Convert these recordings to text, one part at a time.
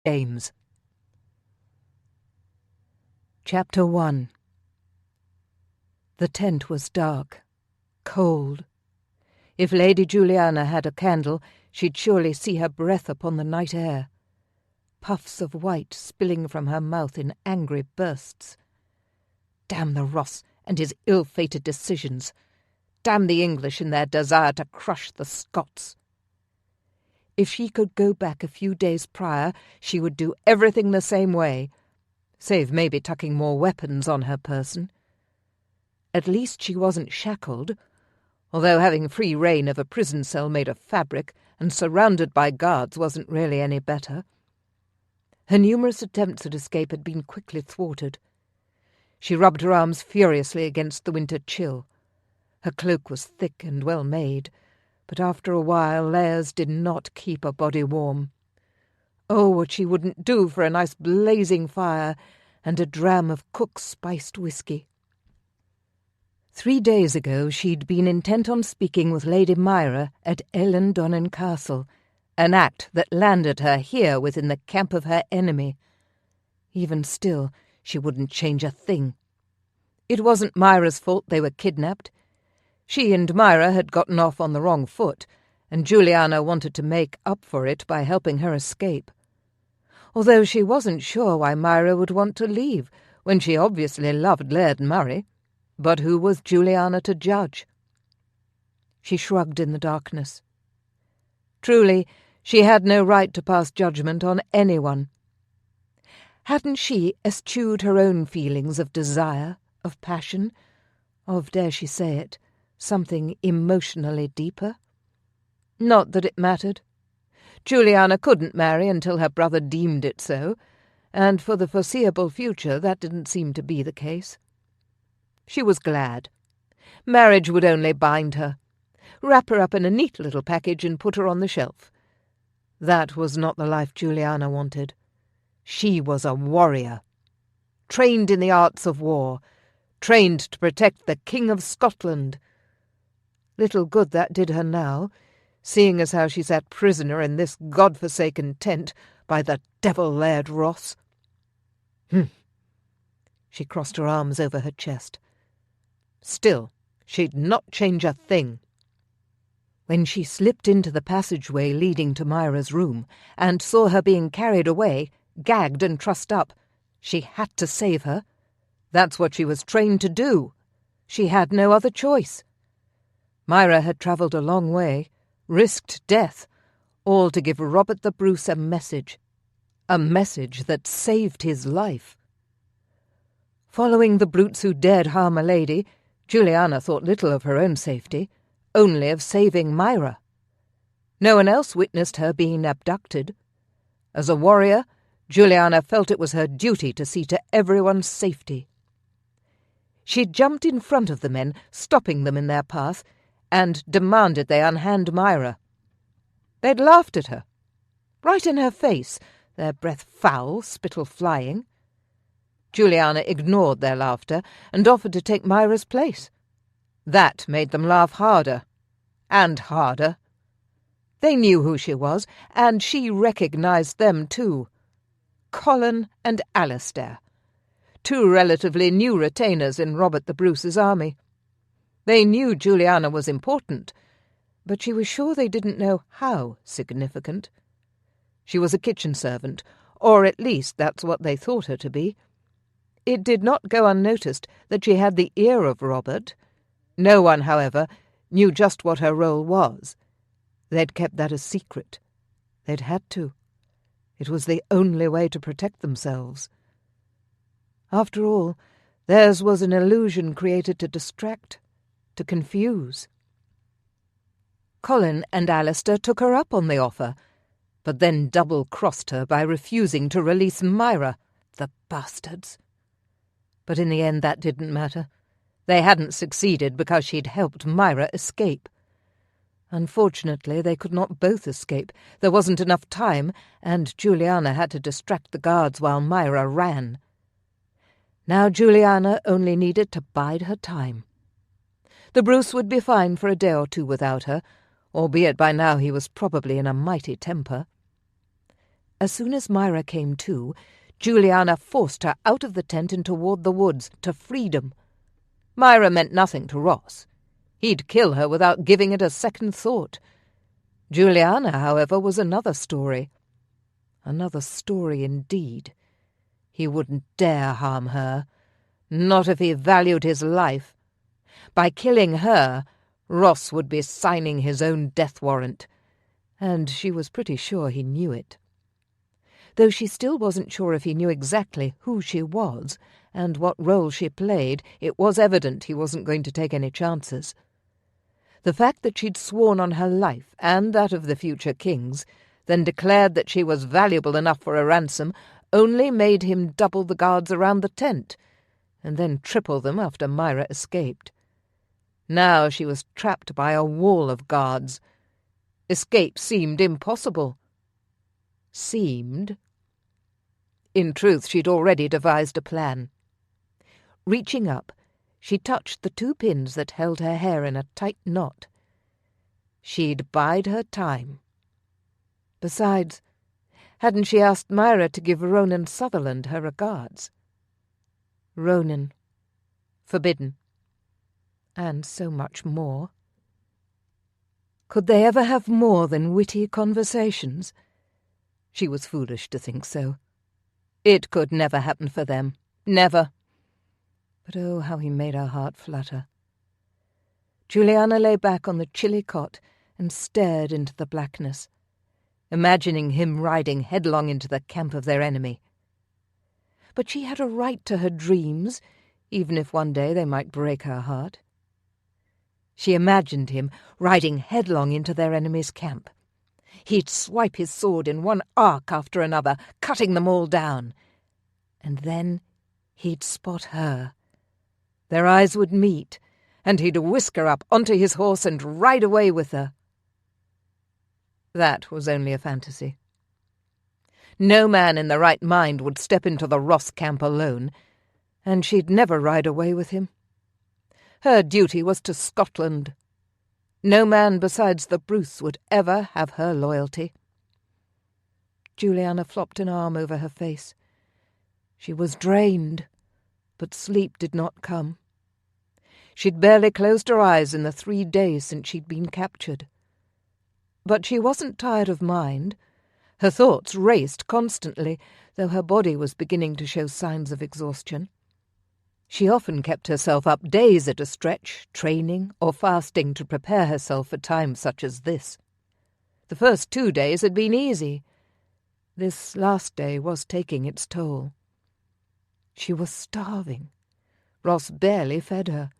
Games. Chapter 1. The tent was dark, cold. If Lady Julianna had a candle, she'd surely see her breath upon the night air. Puffs of white spilling from her mouth in angry bursts. Damn the Ross and his ill-fated decisions. Damn the English in their desire to crush the Scots. If she could go back a few days prior, she would do everything the same way, save maybe tucking more weapons on her person. At least she wasn't shackled, although having free rein of a prison cell made of fabric and surrounded by guards wasn't really any better. Her numerous attempts at escape had been quickly thwarted. She rubbed her arms furiously against the winter chill. Her cloak was thick and well made, but after a while layers did not keep a body warm. Oh, what she wouldn't do for a nice blazing fire and a dram of cook's spiced whisky. 3 days ago she'd been intent on speaking with Lady Myra at Ellandonan Castle, an act that landed her here within the camp of her enemy. Even still, she wouldn't change a thing. It wasn't Myra's fault they were kidnapped. She and Myra had gotten off on the wrong foot, and Julianna wanted to make up for it by helping her escape. Although she wasn't sure why Myra would want to leave, when she obviously loved Laird Murray. But who was Julianna to judge? She shrugged in the darkness. Truly, she had no right to pass judgment on anyone. Hadn't she eschewed her own feelings of desire, of passion, of, dare she say it, something emotionally deeper? Not that it mattered. Julianna couldn't marry until her brother deemed it so, and for the foreseeable future that didn't seem to be the case. She was glad. Marriage would only bind her. Wrap her up in a neat little package and put her on the shelf. That was not the life Julianna wanted. She was a warrior, trained in the arts of war, trained to protect the King of Scotland. Little good that did her now, seeing as how she sat prisoner in this God-forsaken tent by the devil Laird Ross. She crossed her arms over her chest. Still, she'd not change a thing. When she slipped into the passageway leading to Myra's room and saw her being carried away, gagged and trussed up, she had to save her. That's what she was trained to do. She had no other choice. Myra had travelled a long way, risked death, all to give Robert the Bruce a message that saved his life. Following the brutes who dared harm a lady, Julianna thought little of her own safety, only of saving Myra. No one else witnessed her being abducted. As a warrior, Julianna felt it was her duty to see to everyone's safety. She jumped in front of the men, stopping them in their path, and demanded they unhand Myra. They'd laughed at her. Right in her face, their breath foul, spittle flying. Julianna ignored their laughter and offered to take Myra's place. That made them laugh harder. And harder. They knew who she was, and she recognized them too. Colin and Alistair. 2 relatively new retainers in Robert the Bruce's army. They knew Julianna was important, but she was sure they didn't know how significant. She was a kitchen servant, or at least that's what they thought her to be. It did not go unnoticed that she had the ear of Robert. No one, however, knew just what her role was. They'd kept that a secret. They'd had to. It was the only way to protect themselves. After all, theirs was an illusion created to distract, to confuse. Colin and Alistair took her up on the offer, but then double-crossed her by refusing to release Myra, the bastards. But in the end that didn't matter. They hadn't succeeded because she'd helped Myra escape. Unfortunately, they could not both escape. There wasn't enough time, and Julianna had to distract the guards while Myra ran. Now Julianna only needed to bide her time. The Bruce would be fine for a day or 2 without her, albeit by now he was probably in a mighty temper. As soon as Myra came to, Julianna forced her out of the tent and toward the woods, to freedom. Myra meant nothing to Ross. He'd kill her without giving it a second thought. Julianna, however, was another story. Another story indeed. He wouldn't dare harm her, not if he valued his life. By killing her, Ross would be signing his own death warrant, and she was pretty sure he knew it. Though she still wasn't sure if he knew exactly who she was and what role she played, it was evident he wasn't going to take any chances. The fact that she'd sworn on her life and that of the future kings, then declared that she was valuable enough for a ransom, only made him double the guards around the tent, and then triple them after Myra escaped. Now she was trapped by a wall of guards. Escape seemed impossible. Seemed. In truth, she'd already devised a plan. Reaching up, she touched the 2 pins that held her hair in a tight knot. She'd bide her time. Besides, hadn't she asked Myra to give Ronan Sutherland her regards? Ronan. Forbidden. And so much more. Could they ever have more than witty conversations? She was foolish to think so. It could never happen for them. Never. But oh, how he made her heart flutter. Julianna lay back on the chilly cot and stared into the blackness, imagining him riding headlong into the camp of their enemy. But she had a right to her dreams, even if one day they might break her heart. She imagined him riding headlong into their enemy's camp. He'd swipe his sword in one arc after another, cutting them all down. And then he'd spot her. Their eyes would meet, and he'd whisk her up onto his horse and ride away with her. That was only a fantasy. No man in the right mind would step into the Ross camp alone, and she'd never ride away with him. Her duty was to Scotland. No man besides the Bruce would ever have her loyalty. Julianna flopped an arm over her face. She was drained, but sleep did not come. She'd barely closed her eyes in the 3 days since she'd been captured. But she wasn't tired of mind. Her thoughts raced constantly, though her body was beginning to show signs of exhaustion. She often kept herself up days at a stretch, training or fasting to prepare herself for times such as this. The first 2 days had been easy. This last day was taking its toll. She was starving. Ross barely fed her.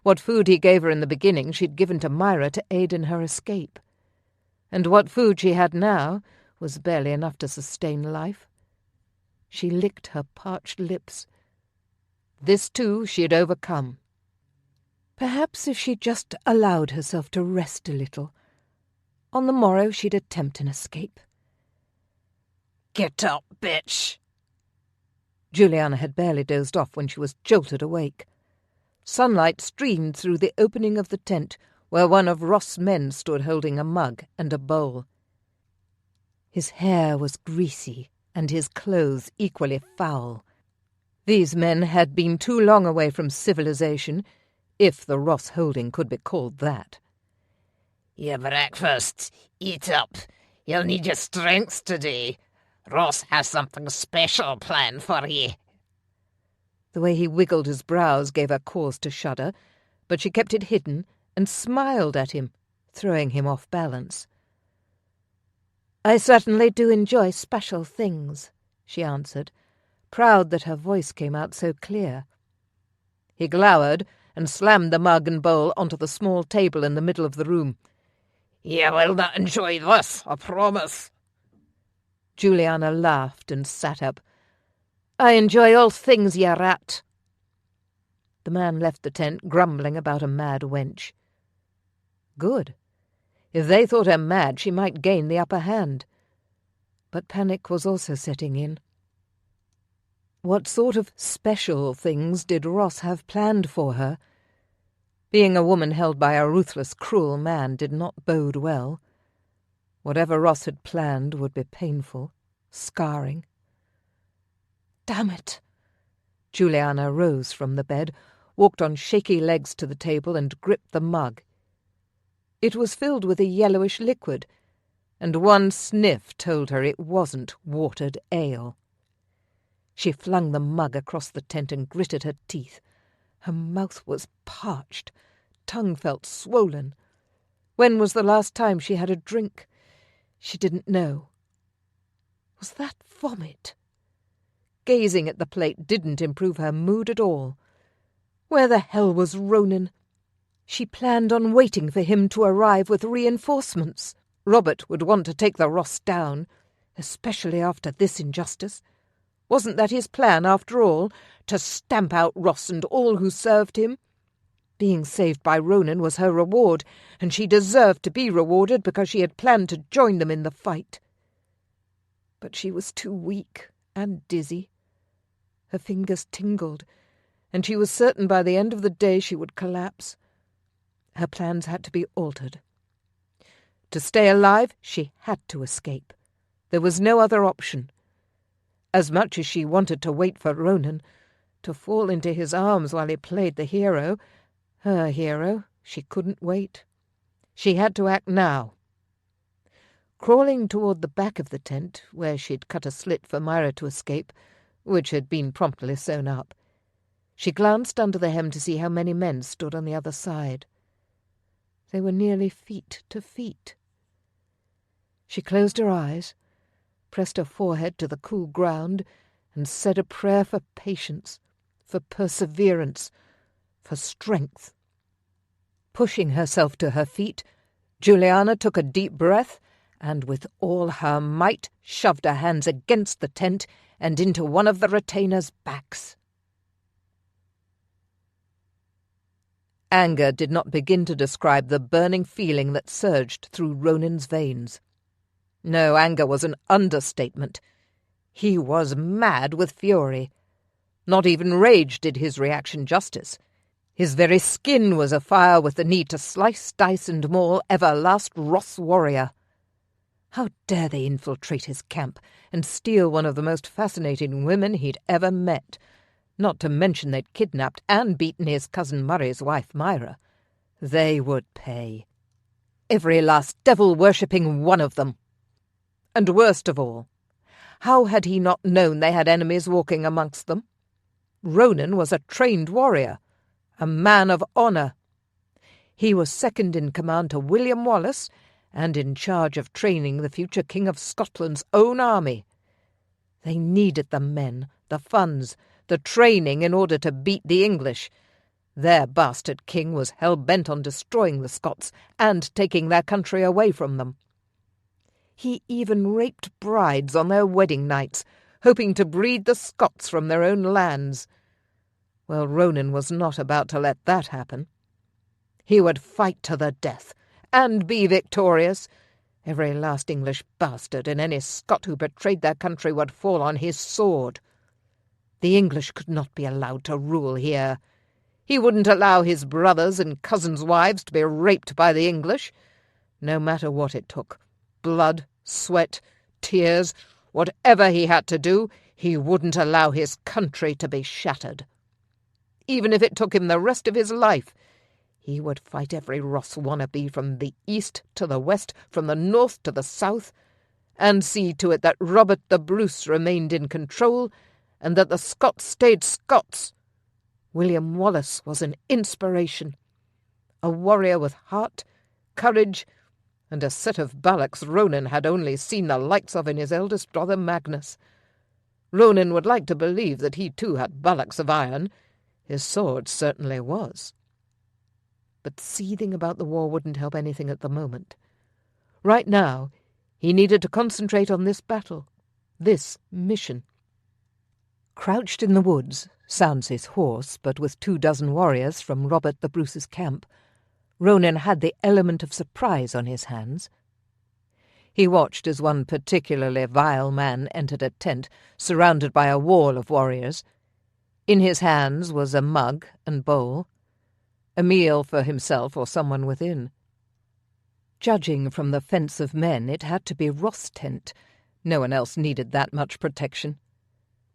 What food he gave her in the beginning she'd given to Myra to aid in her escape. And what food she had now was barely enough to sustain life. She licked her parched lips. This, too, she had overcome. Perhaps if she'd just allowed herself to rest a little, on the morrow she'd attempt an escape. "Get up, bitch!" Julianna had barely dozed off when she was jolted awake. Sunlight streamed through the opening of the tent, where one of Ross' men stood holding a mug and a bowl. His hair was greasy, and his clothes equally foul. These men had been too long away from civilization, if the Ross holding could be called that. "Your breakfast. Eat up. You'll need your strength today. Ross has something special planned for ye." The way he wiggled his brows gave her cause to shudder, but she kept it hidden and smiled at him, throwing him off balance. "I certainly do enjoy special things," she answered, proud that her voice came out so clear. He glowered and slammed the mug and bowl onto the small table in the middle of the room. "You will not enjoy this, I promise." Julianna laughed and sat up. "I enjoy all things, ye rat." The man left the tent, grumbling about a mad wench. Good. If they thought her mad, she might gain the upper hand. But panic was also setting in. What sort of special things did Ross have planned for her? Being a woman held by a ruthless, cruel man did not bode well. Whatever Ross had planned would be painful. scarring. Damn it! Julianna rose from the bed, walked on shaky legs to the table and gripped the mug. It was filled with a yellowish liquid, and one sniff told her it wasn't watered ale. She flung the mug across the tent and gritted her teeth. Her mouth was parched, tongue felt swollen. When was the last time she had a drink? She didn't know. Was that vomit? Gazing at the plate didn't improve her mood at all. Where the hell was Ronan? She planned on waiting for him to arrive with reinforcements. Robert would want to take the Ross down, especially after this injustice. Wasn't that his plan, after all, to stamp out Ross and all who served him? Being saved by Ronan was her reward, and she deserved to be rewarded because she had planned to join them in the fight. But she was too weak and dizzy. Her fingers tingled, and she was certain by the end of the day she would collapse. Her plans had to be altered. To stay alive, she had to escape. There was no other option. As much as she wanted to wait for Ronan, to fall into his arms while he played the hero, her hero, she couldn't wait. She had to act now. Crawling toward the back of the tent, where she'd cut a slit for Myra to escape, which had been promptly sewn up, she glanced under the hem to see how many men stood on the other side. They were nearly feet to feet. She closed her eyes, pressed her forehead to the cool ground, and said a prayer for patience, for perseverance, for strength. Pushing herself to her feet, Julianna took a deep breath and with all her might shoved her hands against the tent and into one of the retainers' backs. Anger did not begin to describe the burning feeling that surged through Ronan's veins. No, anger was an understatement. He was mad with fury. Not even rage did his reaction justice. His very skin was afire with the need to slice, dice, and maul ever last Ross warrior. How dare they infiltrate his camp and steal one of the most fascinating women he'd ever met? Not to mention they'd kidnapped and beaten his cousin Murray's wife, Myra. They would pay. Every last devil-worshipping one of them. And worst of all, how had he not known they had enemies walking amongst them? Ronan was a trained warrior, a man of honour. He was second in command to William Wallace and in charge of training the future King of Scotland's own army. They needed the men, the funds, the training in order to beat the English. Their bastard king was hell-bent on destroying the Scots and taking their country away from them. He even raped brides on their wedding nights, hoping to breed the Scots from their own lands. Well, Ronan was not about to let that happen. He would fight to the death, and be victorious. Every last English bastard and any Scot who betrayed their country would fall on his sword. The English could not be allowed to rule here. He wouldn't allow his brothers and cousins' wives to be raped by the English, no matter what it took. Blood, sweat, tears, whatever he had to do, he wouldn't allow his country to be shattered. Even if it took him the rest of his life, he would fight every Ross wannabe from the east to the west, from the north to the south, and see to it that Robert the Bruce remained in control and that the Scots stayed Scots. William Wallace was an inspiration, a warrior with heart, courage, and a set of ballocks Ronan had only seen the likes of in his eldest brother Magnus. Ronan would like to believe that he too had ballocks of iron. His sword certainly was. But seething about the war wouldn't help anything at the moment. Right now, he needed to concentrate on this battle, this mission. Crouched in the woods, sans his horse, but with 24 warriors from Robert the Bruce's camp, Ronan had the element of surprise on his hands. He watched as one particularly vile man entered a tent surrounded by a wall of warriors. In his hands was a mug and bowl, a meal for himself or someone within. Judging from the fence of men, it had to be Ross' tent, No one else needed that much protection.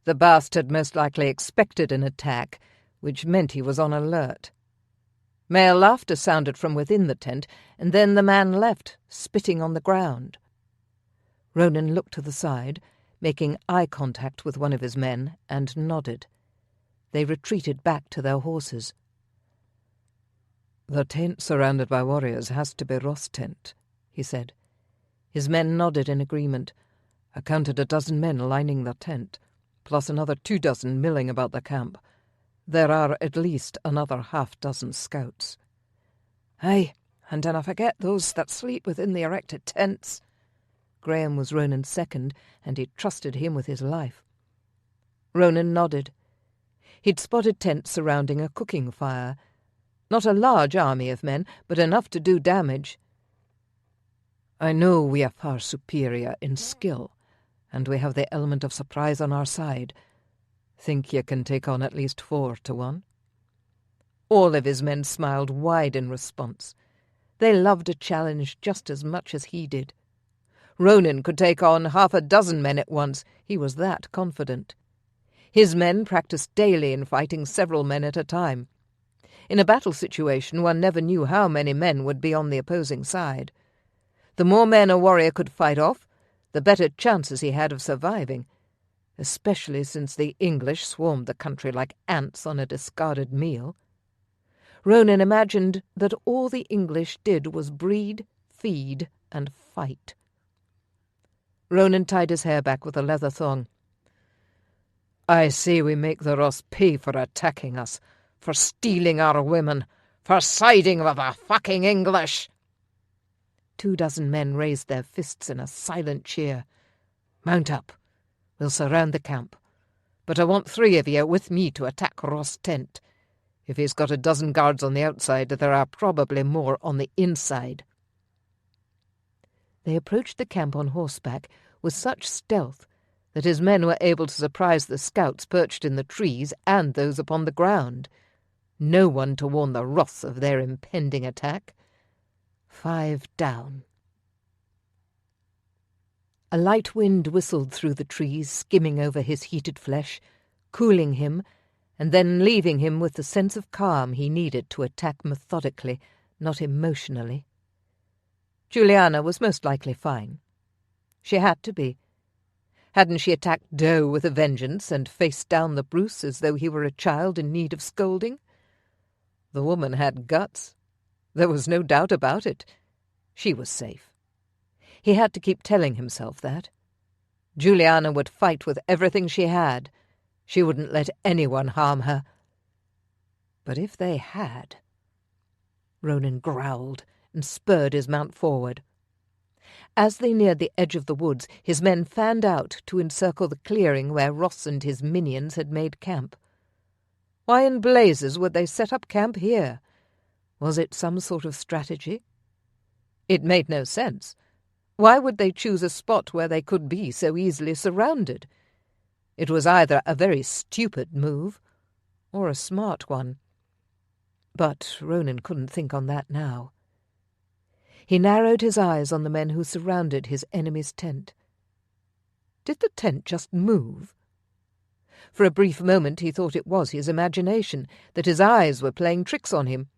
The bastard most likely expected an attack, which meant he was on alert. Male laughter sounded from within the tent, and then the man left, spitting on the ground. Ronan looked to the side, making eye contact with one of his men, and nodded. They retreated back to their horses. "The tent surrounded by warriors has to be Ross' tent," he said. His men nodded in agreement. "I counted 12 men lining the tent, plus another 24 milling about the camp. There are at least another 6 scouts." "Aye, and dinna forget those that sleep within the erected tents." Graham was Ronan's second, and he trusted him with his life. Ronan nodded. He'd spotted tents surrounding a cooking fire. Not a large army of men, but enough to do damage. "I know we are far superior in skill, and we have the element of surprise on our side. Think you can take on at least 4 to 1? All of his men smiled wide in response. They loved a challenge just as much as he did. Ronan could take on 6 men at once. He was that confident. His men practiced daily in fighting several men at a time. In a battle situation, one never knew how many men would be on the opposing side. The more men a warrior could fight off, the better chances he had of surviving, especially since the English swarmed the country like ants on a discarded meal. Ronan imagined that all the English did was breed, feed, and fight. Ronan tied his hair back with a leather thong. "I say we make the Ross pay for attacking us, for stealing our women, for siding with the fucking English." 24 men raised their fists in a silent cheer. "Mount up. We'll surround the camp. But I want 3 of you with me to attack Ross' tent. If he's got 12 guards on the outside, there are probably more on the inside." They approached the camp on horseback with such stealth that his men were able to surprise the scouts perched in the trees and those upon the ground. No one to warn the Ross of their impending attack. 5 down. A light wind whistled through the trees, skimming over his heated flesh, cooling him, and then leaving him with the sense of calm he needed to attack methodically, not emotionally. Julianna was most likely fine. She had to be. Hadn't she attacked Doe with a vengeance and faced down the Bruce as though he were a child in need of scolding? The woman had guts. There was no doubt about it. She was safe. He had to keep telling himself that. Julianna would fight with everything she had. She wouldn't let anyone harm her. But if they had... Ronan growled and spurred his mount forward. As they neared the edge of the woods, his men fanned out to encircle the clearing where Ross and his minions had made camp. Why in blazes would they set up camp here? Was it some sort of strategy? It made no sense. Why would they choose a spot where they could be so easily surrounded? It was either a very stupid move or a smart one. But Ronan couldn't think on that now. He narrowed his eyes on the men who surrounded his enemy's tent. Did the tent just move? For a brief moment he thought it was his imagination, that his eyes were playing tricks on him.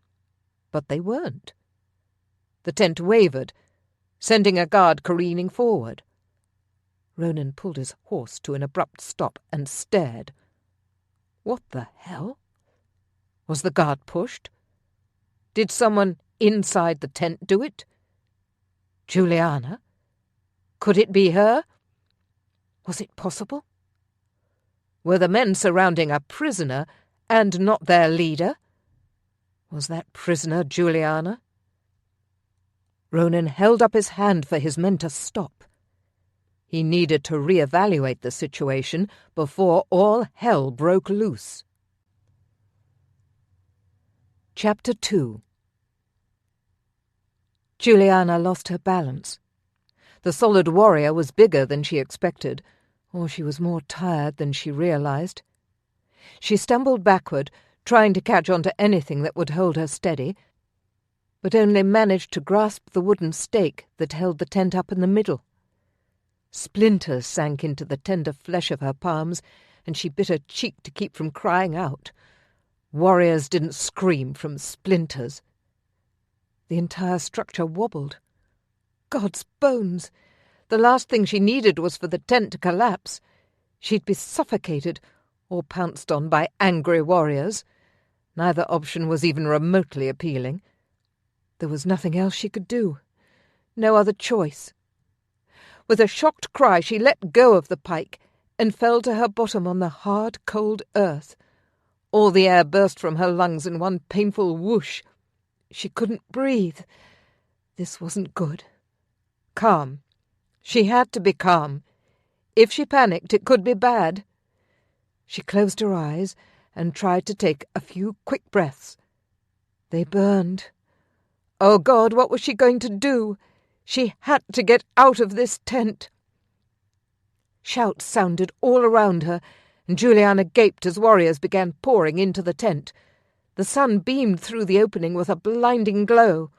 But they weren't. The tent wavered, sending a guard careening forward. Ronan pulled his horse to an abrupt stop and stared. What the hell? Was the guard pushed? Did someone inside the tent do it? Julianna? Could it be her? Was it possible? Were the men surrounding a prisoner and not their leader? Was that prisoner Julianna? Ronan held up his hand for his men to stop. He needed to re-evaluate the situation before all hell broke loose. Chapter 2. Julianna lost her balance. The solid warrior was bigger than she expected, or she was more tired than she realized. She stumbled backward, trying to catch on to anything that would hold her steady, but only managed to grasp the wooden stake that held the tent up in the middle. Splinters sank into the tender flesh of her palms, and she bit her cheek to keep from crying out. Warriors didn't scream from splinters. The entire structure wobbled. God's bones! The last thing she needed was for the tent to collapse. She'd be suffocated or pounced on by angry warriors. Neither option was even remotely appealing. There was nothing else she could do. No other choice. With a shocked cry, she let go of the pike and fell to her bottom on the hard, cold earth. All the air burst from her lungs in one painful whoosh. She couldn't breathe. This wasn't good. Calm. She had to be calm. If she panicked, it could be bad. She closed her eyes and tried to take a few quick breaths. They burned. Oh, God, what was she going to do? She had to get out of this tent. Shouts sounded all around her, and Julianna gaped as warriors began pouring into the tent. The sun beamed through the opening with a blinding glow.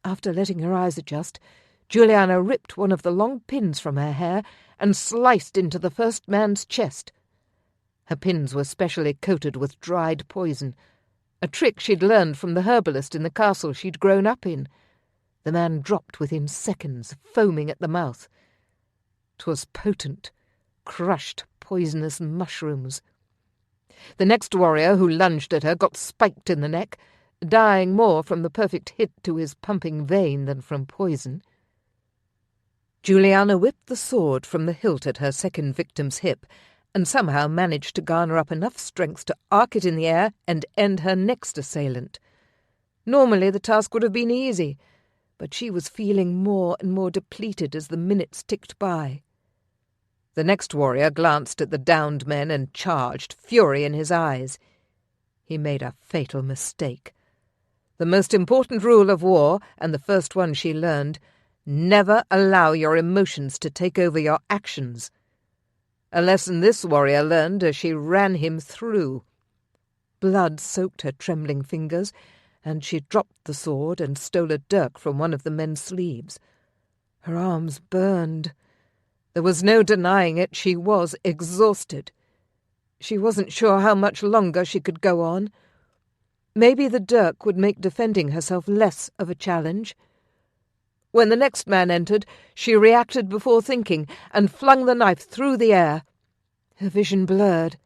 After letting her eyes adjust, Julianna ripped one of the long pins from her hair and sliced into the first man's chest. Her pins were specially coated with dried poison, a trick she'd learned from the herbalist in the castle she'd grown up in. The man dropped within seconds, foaming at the mouth. 'Twas potent, crushed, poisonous mushrooms. The next warrior who lunged at her got spiked in the neck, dying more from the perfect hit to his pumping vein than from poison. Julianna whipped the sword from the hilt at her second victim's hip and somehow managed to garner up enough strength to arc it in the air and end her next assailant. Normally the task would have been easy, but she was feeling more and more depleted as the minutes ticked by. The next warrior glanced at the downed men and charged, fury in his eyes. He made a fatal mistake. The most important rule of war, and the first one she learned, never allow your emotions to take over your actions. A lesson this warrior learned as she ran him through. Blood soaked her trembling fingers, and she dropped the sword and stole a dirk from one of the men's sleeves. Her arms burned. There was no denying it, she was exhausted. She wasn't sure how much longer she could go on. Maybe the dirk would make defending herself less of a challenge. When the next man entered, she reacted before thinking and flung the knife through the air. Her vision blurred.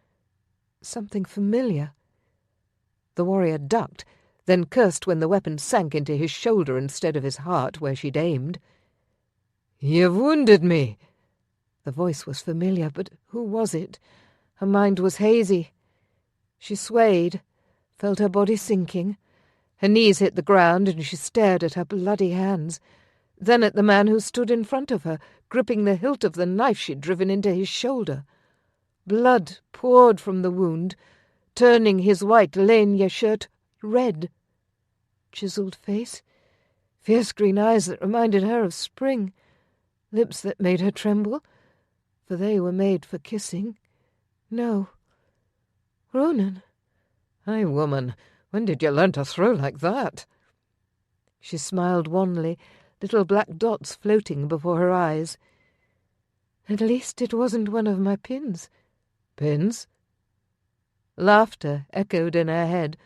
Something familiar. The warrior ducked, then cursed when the weapon sank into his shoulder instead of his heart where she'd aimed. "You've wounded me." The voice was familiar, but who was it? Her mind was hazy. She swayed, felt her body sinking. Her knees hit the ground, and she stared at her bloody hands, then at the man who stood in front of her, gripping the hilt of the knife she'd driven into his shoulder. Blood poured from the wound, turning his white lainia shirt red. Chiselled face, fierce green eyes that reminded her of spring, lips that made her tremble, for they were made for kissing. No. Ronan. "Aye, woman, when did you learn to throw like that?" She smiled wanly, little black dots floating before her eyes. "At least it wasn't one of my pins." "Pins?" Laughter echoed in her head,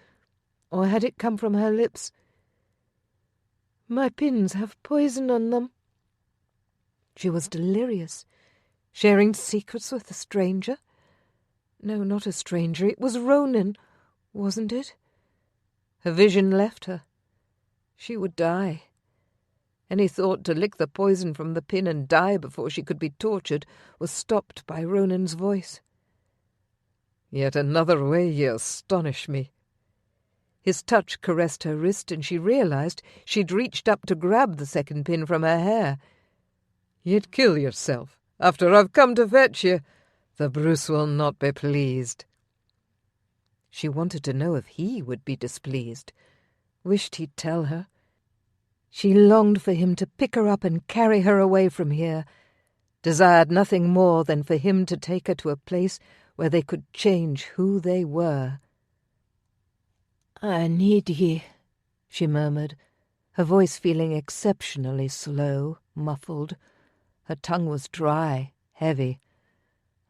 or had it come from her lips? "My pins have poison on them." She was delirious, sharing secrets with a stranger. No, not a stranger. It was Ronan, wasn't it? Her vision left her. She would die. Any thought to lick the poison from the pin and die before she could be tortured was stopped by Ronan's voice. "Yet another way you astonish me." His touch caressed her wrist, and she realized she'd reached up to grab the second pin from her hair. "You'd kill yourself after I've come to fetch you. The Bruce will not be pleased." She wanted to know if he would be displeased. Wished he'd tell her. She longed for him to pick her up and carry her away from here, desired nothing more than for him to take her to a place where they could change who they were. "I need ye," she murmured, her voice feeling exceptionally slow, muffled. Her tongue was dry, heavy.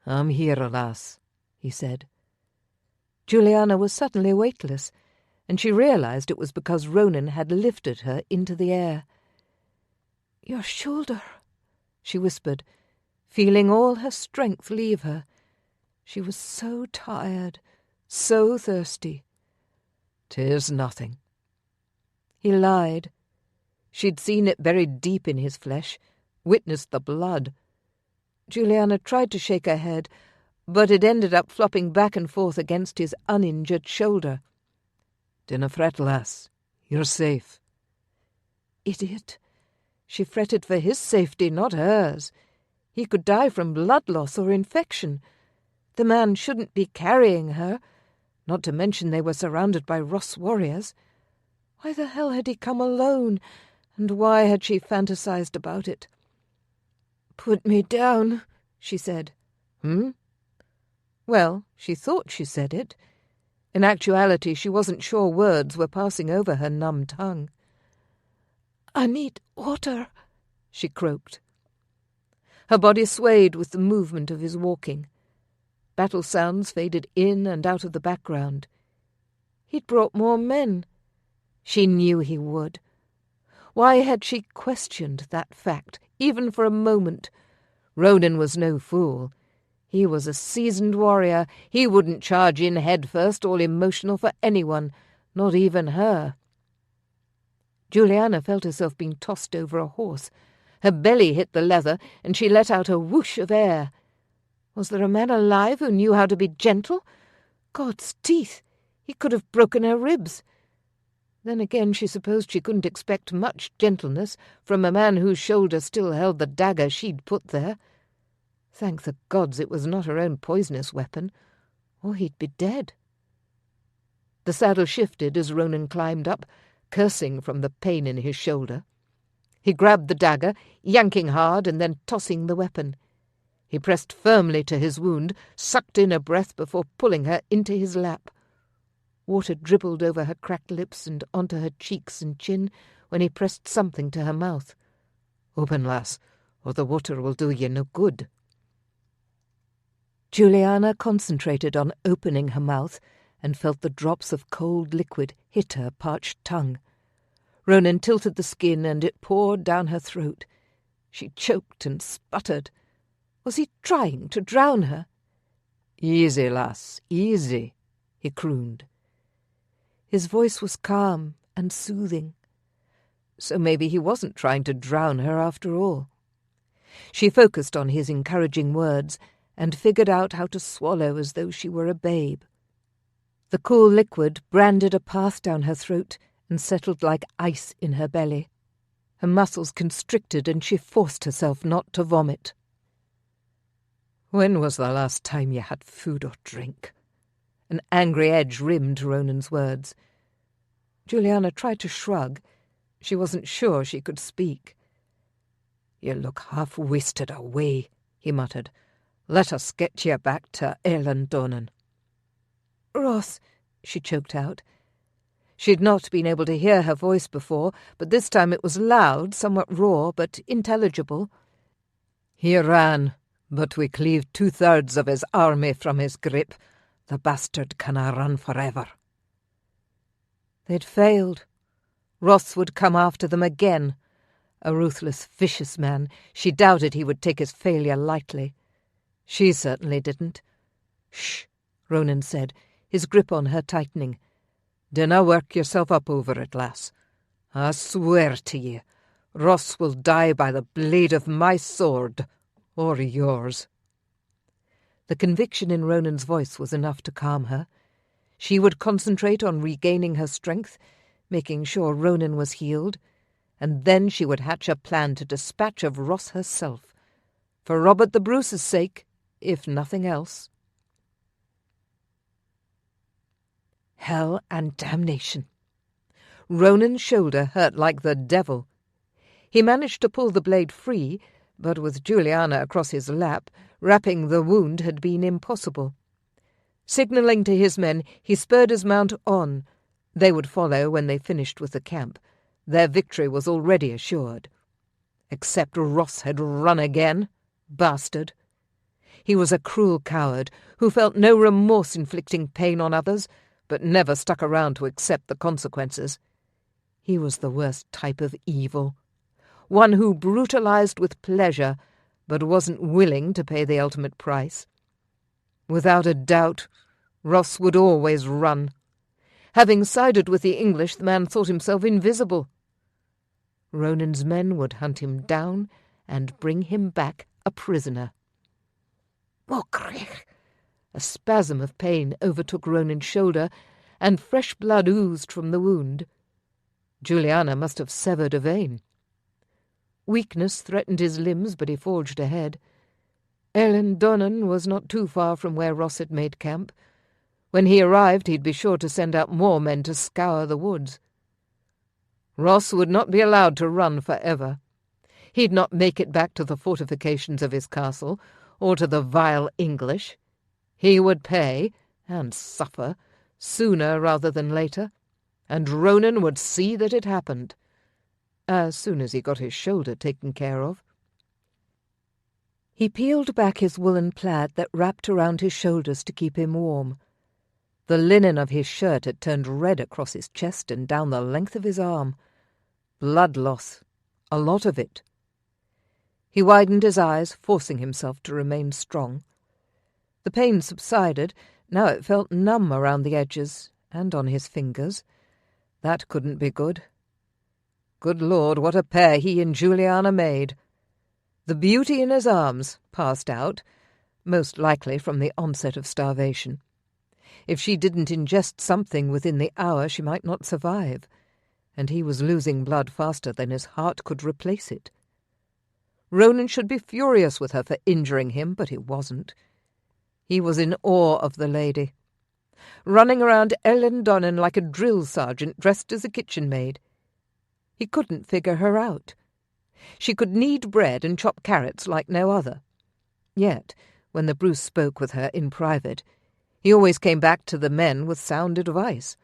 "I'm here, lass," he said. Julianna was suddenly weightless, and she realized it was because Ronan had lifted her into the air. "Your shoulder," she whispered, feeling all her strength leave her. She was so tired, so thirsty. "'Tis nothing." He lied. She'd seen it buried deep in his flesh, witnessed the blood. Julianna tried to shake her head, but it ended up flopping back and forth against his uninjured shoulder. "Dinna fret, lass. You're safe." Idiot. She fretted for his safety, not hers. He could die from blood loss or infection. The man shouldn't be carrying her, not to mention they were surrounded by Ross warriors. Why the hell had he come alone, and why had she fantasized about it? "Put me down," she said. "Hmm?" Well, she thought she said it. In actuality, she wasn't sure words were passing over her numb tongue. "I need water," she croaked. Her body swayed with the movement of his walking. Battle sounds faded in and out of the background. He'd brought more men. She knew he would. Why had she questioned that fact, even for a moment? Ronan was no fool. He was a seasoned warrior. He wouldn't charge in head first, all emotional for anyone, not even her. Julianna felt herself being tossed over a horse. Her belly hit the leather, and she let out a whoosh of air. Was there a man alive who knew how to be gentle? God's teeth! He could have broken her ribs. Then again she supposed she couldn't expect much gentleness from a man whose shoulder still held the dagger she'd put there. Thank the gods it was not her own poisonous weapon, or he'd be dead. The saddle shifted as Ronan climbed up, cursing from the pain in his shoulder. He grabbed the dagger, yanking hard and then tossing the weapon. He pressed firmly to his wound, sucked in a breath before pulling her into his lap. Water dribbled over her cracked lips and onto her cheeks and chin when he pressed something to her mouth. "Open, lass, or the water will do you no good." Julianna concentrated on opening her mouth and felt the drops of cold liquid hit her parched tongue. Ronan tilted the skin and it poured down her throat. She choked and sputtered. Was he trying to drown her? "Easy, lass, easy," he crooned. His voice was calm and soothing. So maybe he wasn't trying to drown her after all. She focused on his encouraging words and figured out how to swallow as though she were a babe. The cool liquid branded a path down her throat and settled like ice in her belly. Her muscles constricted and she forced herself not to vomit. "When was the last time you had food or drink?" An angry edge rimmed Ronan's words. Julianna tried to shrug. She wasn't sure she could speak. "You look half wasted away," he muttered. "Let us get you back to Eilean. "Ross," she choked out. She'd not been able to hear her voice before, but this time it was loud, somewhat raw, but intelligible. "He ran, but we cleaved 2/3 of his army from his grip. The bastard canna run forever." They'd failed. Ross would come after them again. A ruthless, vicious man. She doubted he would take his failure lightly. She certainly didn't. "Shh," Ronan said, his grip on her tightening. "Dinna work yourself up over it, lass. I swear to ye, Ross will die by the blade of my sword, or yours." The conviction in Ronan's voice was enough to calm her. She would concentrate on regaining her strength, making sure Ronan was healed, and then she would hatch a plan to dispatch of Ross herself, for Robert the Bruce's sake, if nothing else. Hell and damnation. Ronan's shoulder hurt like the devil. He managed to pull the blade free, but with Julianna across his lap, wrapping the wound had been impossible. Signalling to his men, he spurred his mount on. They would follow when they finished with the camp. Their victory was already assured. Except Ross had run again. Bastard. He was a cruel coward who felt no remorse inflicting pain on others, but never stuck around to accept the consequences. He was the worst type of evil. One who brutalized with pleasure, but wasn't willing to pay the ultimate price. Without a doubt, Ross would always run. Having sided with the English, the man thought himself invisible. Ronan's men would hunt him down and bring him back a prisoner. A spasm of pain overtook Ronan's shoulder, and fresh blood oozed from the wound. Julianna must have severed a vein. Weakness threatened his limbs, but he forged ahead. Donan was not too far from where Ross had made camp. When he arrived, he'd be sure to send out more men to scour the woods. Ross would not be allowed to run forever. He'd not make it back to the fortifications of his castle, or to the vile English. He would pay, and suffer, sooner rather than later, and Ronan would see that it happened, as soon as he got his shoulder taken care of. He peeled back his woolen plaid that wrapped around his shoulders to keep him warm. The linen of his shirt had turned red across his chest and down the length of his arm. Blood loss, a lot of it. He widened his eyes, forcing himself to remain strong. The pain subsided. Now it felt numb around the edges and on his fingers. That couldn't be good. Good Lord, what a pair he and Julianna made! The beauty in his arms passed out, most likely from the onset of starvation. If she didn't ingest something within the hour, she might not survive, and he was losing blood faster than his heart could replace it. Ronan should be furious with her for injuring him, but he wasn't. He was in awe of the lady, running around Donan like a drill sergeant dressed as a kitchen maid. He couldn't figure her out. She could knead bread and chop carrots like no other. Yet, when the Bruce spoke with her in private, he always came back to the men with sound advice.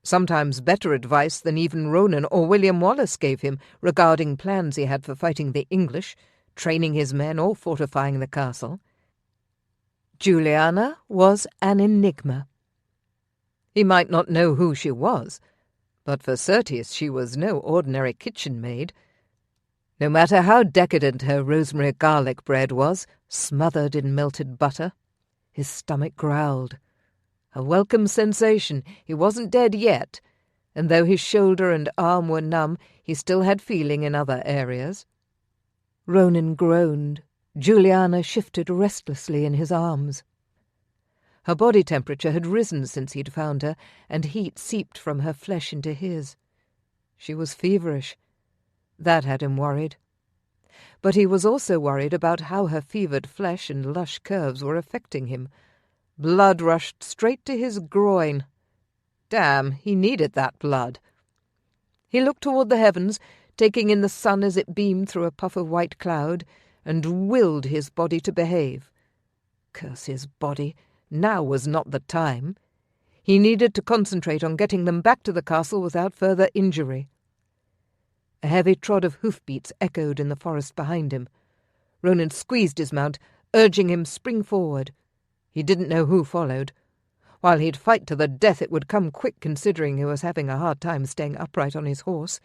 Sometimes better advice than even Ronan or William Wallace gave him regarding plans he had for fighting the English, training his men, or fortifying the castle. Julianna was an enigma. He might not know who she was, but for certes she was no ordinary kitchen maid. No matter how decadent her rosemary garlic bread was, smothered in melted butter, his stomach growled. A welcome sensation. He wasn't dead yet, and though his shoulder and arm were numb, he still had feeling in other areas. Ronan groaned. Julianna shifted restlessly in his arms. Her body temperature had risen since he'd found her, and heat seeped from her flesh into his. She was feverish. That had him worried. But he was also worried about how her fevered flesh and lush curves were affecting him. Blood rushed straight to his groin. Damn, he needed that blood. He looked toward the heavens, taking in the sun as it beamed through a puff of white cloud, and willed his body to behave. Curse his body. Now was not the time. He needed to concentrate on getting them back to the castle without further injury. A heavy trod of hoofbeats echoed in the forest behind him. Ronan squeezed his mount, urging him spring forward. He didn't know who followed. While he'd fight to the death, it would come quick, considering he was having a hard time staying upright on his horse.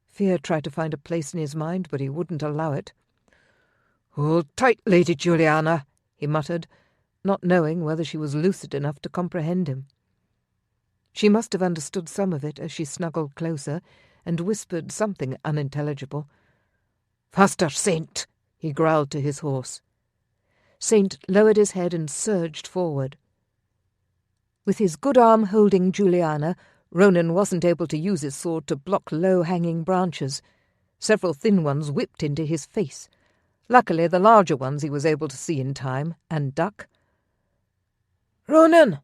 Fear tried to find a place in his mind, but he wouldn't allow it. "Hold tight, Lady Julianna," he muttered, not knowing whether she was lucid enough to comprehend him. She must have understood some of it as she snuggled closer and whispered something unintelligible. "Faster, Saint!" he growled to his horse. Saint lowered his head and surged forward. With his good arm holding Julianna, Ronan wasn't able to use his sword to block low-hanging branches. Several thin ones whipped into his face. Luckily, the larger ones he was able to see in time and duck. "Ronan!"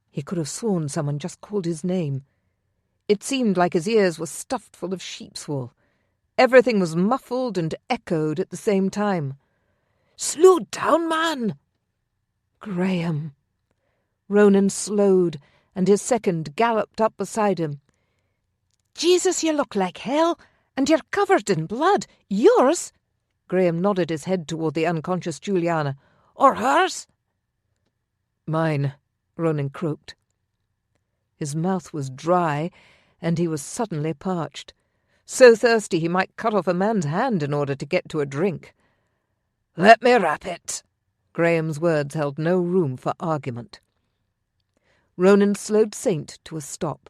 He could have sworn someone just called his name. It seemed like his ears were stuffed full of sheep's wool. Everything was muffled and echoed at the same time. "Slow down, man!" Graham. Ronan slowed, and his second galloped up beside him. "Jesus, you look like hell, And you're covered in blood. Yours? Graham nodded his head toward the unconscious Julianna. Or hers? Mine, Ronan croaked. His mouth was dry, and he was suddenly parched. So thirsty he might cut off a man's hand in order to get to a drink. Let me wrap it. Graham's words held no room for argument. Ronan slowed Saint to a stop.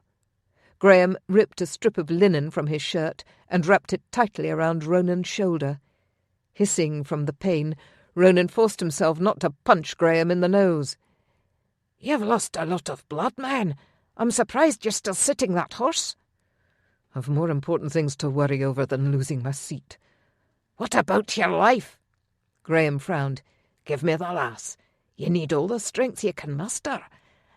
Graham ripped a strip of linen from his shirt and wrapped it tightly around Ronan's shoulder. Hissing from the pain, Ronan forced himself not to punch Graham in the nose. You've lost a lot of blood, man. I'm surprised you're still sitting that horse. I've more important things to worry over than losing my seat. What about your life? Graham frowned. Give me the lass. You need all the strength you can muster,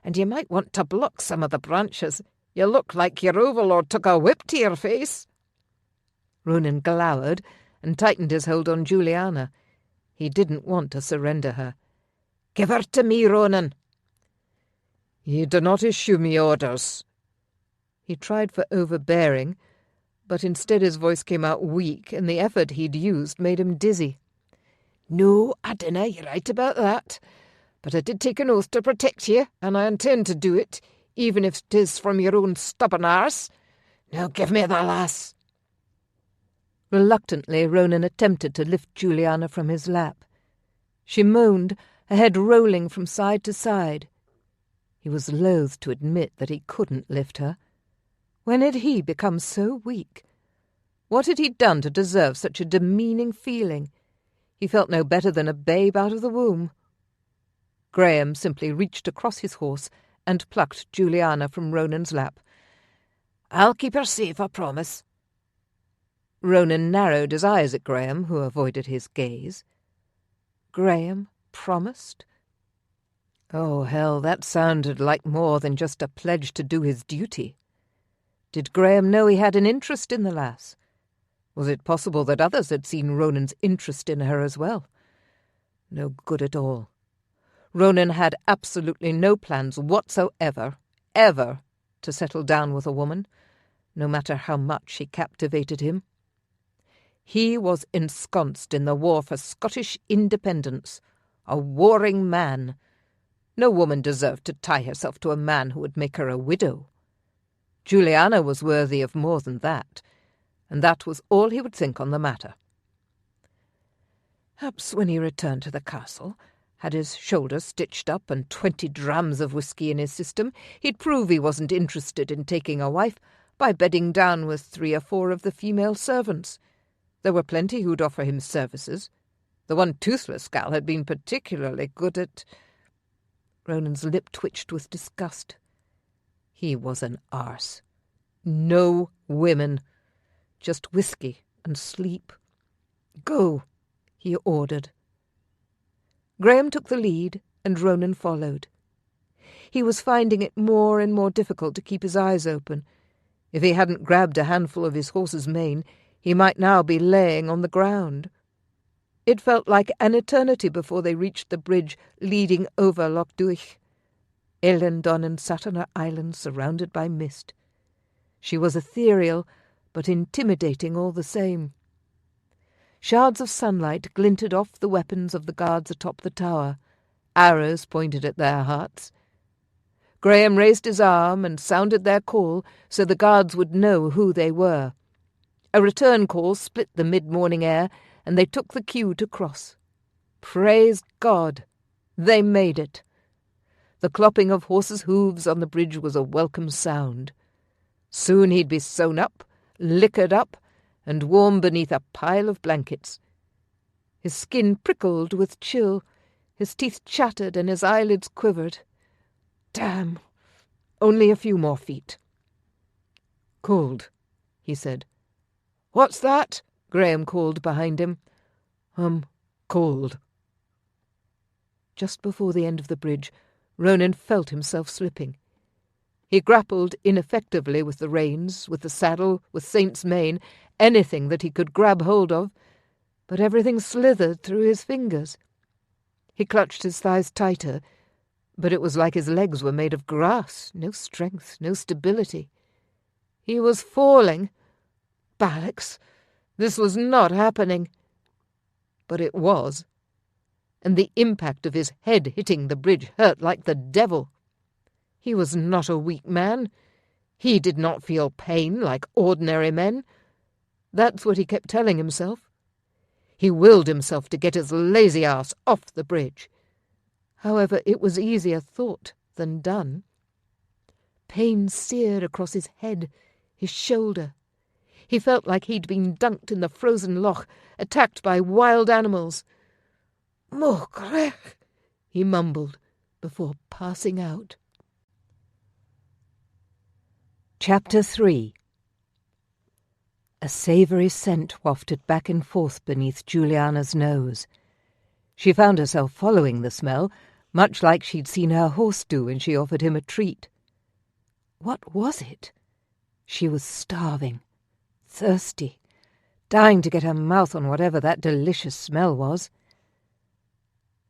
and you might want to block some of the branches. You look like your overlord took a whip to your face. Ronan glowered and tightened his hold on Julianna. He didn't want to surrender her. Give her to me, Ronan. You do not issue me orders. He tried for overbearing, but instead his voice came out weak, and the effort he'd used made him dizzy. No, I dinna, you're right about that. But I did take an oath to protect you, and I intend to do it, even if 'tis from your own stubborn arse. Now give me the lass. Reluctantly, Ronan attempted to lift Julianna from his lap. She moaned, her head rolling from side to side. He was loath to admit that he couldn't lift her. When had he become so weak? What had he done to deserve such a demeaning feeling? He felt no better than a babe out of the womb. Graham simply reached across his horse and plucked Julianna from Ronan's lap. I'll keep her safe, I promise. Ronan narrowed his eyes at Graham, who avoided his gaze. Graham promised? Oh, hell, that sounded like more than just a pledge to do his duty. Did Graham know he had an interest in the lass? Was it possible that others had seen Ronan's interest in her as well? No good at all. Ronan had absolutely no plans whatsoever, ever, to settle down with a woman, no matter how much she captivated him. He was ensconced in the war for Scottish independence, a warring man. No woman deserved to tie herself to a man who would make her a widow. Julianna was worthy of more than that, and that was all he would think on the matter. Perhaps when he returned to the castle, had his shoulders stitched up and 20 drams of whisky in his system, he'd prove he wasn't interested in taking a wife by bedding down with 3 or 4 of the female servants. There were plenty who'd offer him services. The one toothless gal had been particularly good at... Ronan's lip twitched with disgust. He was an arse. No women. Just whisky and sleep. Go, he ordered. Graham took the lead, and Ronan followed. He was finding it more and more difficult to keep his eyes open. If he hadn't grabbed a handful of his horse's mane, he might now be laying on the ground. It felt like an eternity before they reached the bridge leading over Loch Duich. Elendon and Satana Island surrounded by mist. She was ethereal, but intimidating all the same. Shards of sunlight glinted off the weapons of the guards atop the tower. Arrows pointed at their hearts. Graham raised his arm and sounded their call so the guards would know who they were. A return call split the mid-morning air, and they took the cue to cross. Praise God! They made it. The clopping of horses' hooves on the bridge was a welcome sound. Soon he'd be sewn up, liquored up, and warm beneath a pile of blankets. His skin prickled with chill, his teeth chattered and his eyelids quivered. Damn! Only a few more feet. Cold, he said. What's that? Graham called behind him. Cold. Just before the end of the bridge, Ronan felt himself slipping. He grappled ineffectively with the reins, with the saddle, with Saint's mane, anything that he could grab hold of, but everything slithered through his fingers. He clutched his thighs tighter, but it was like his legs were made of grass, no strength, no stability. He was falling, Bollocks! This was not happening. But it was, and the impact of his head hitting the bridge hurt like the devil. He was not a weak man. He did not feel pain like ordinary men. That's what he kept telling himself. He willed himself to get his lazy ass off the bridge. However, it was easier thought than done. Pain seared across his head, his shoulder. He felt like he'd been dunked in the frozen loch, attacked by wild animals. "Mokrech," he mumbled before passing out. Chapter 3. A savoury scent wafted back and forth beneath Juliana's nose. She found herself following the smell, much like she'd seen her horse do when she offered him a treat. What was it? She was starving, thirsty, dying to get her mouth on whatever that delicious smell was.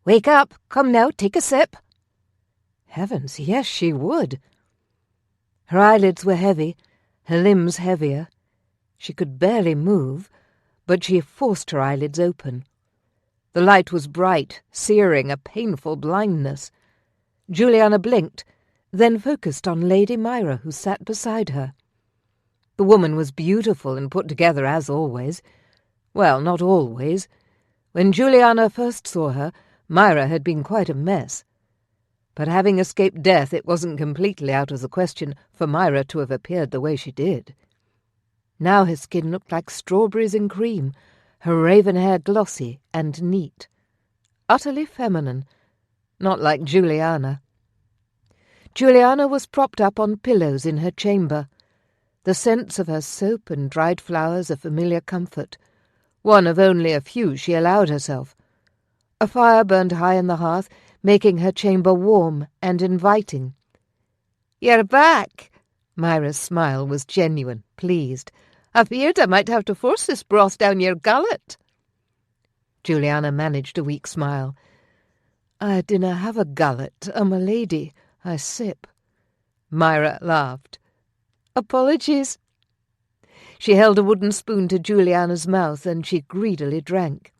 "Wake up! Come now, take a sip!" Heavens, yes, she would. Her eyelids were heavy, her limbs heavier. She could barely move, but she forced her eyelids open. The light was bright, searing a painful blindness. Juliana blinked, then focused on Lady Myra, who sat beside her. The woman was beautiful and put together as always. Well, not always. When Juliana first saw her, Myra had been quite a mess. But having escaped death, it wasn't completely out of the question for Myra to have appeared the way she did. Now her skin looked like strawberries and cream, her raven hair glossy and neat. Utterly feminine, not like Juliana. Juliana was propped up on pillows in her chamber. The scents of her soap and dried flowers a familiar comfort, one of only a few she allowed herself. A fire burned high in the hearth, making her chamber warm and inviting. "You're back!" Myra's smile was genuine, pleased. "I feared I might have to force this broth down your gullet." Juliana managed a weak smile. "I dinna have a gullet. I'm a lady. I sip." Myra laughed. "Apologies." She held a wooden spoon to Juliana's mouth, and she greedily drank.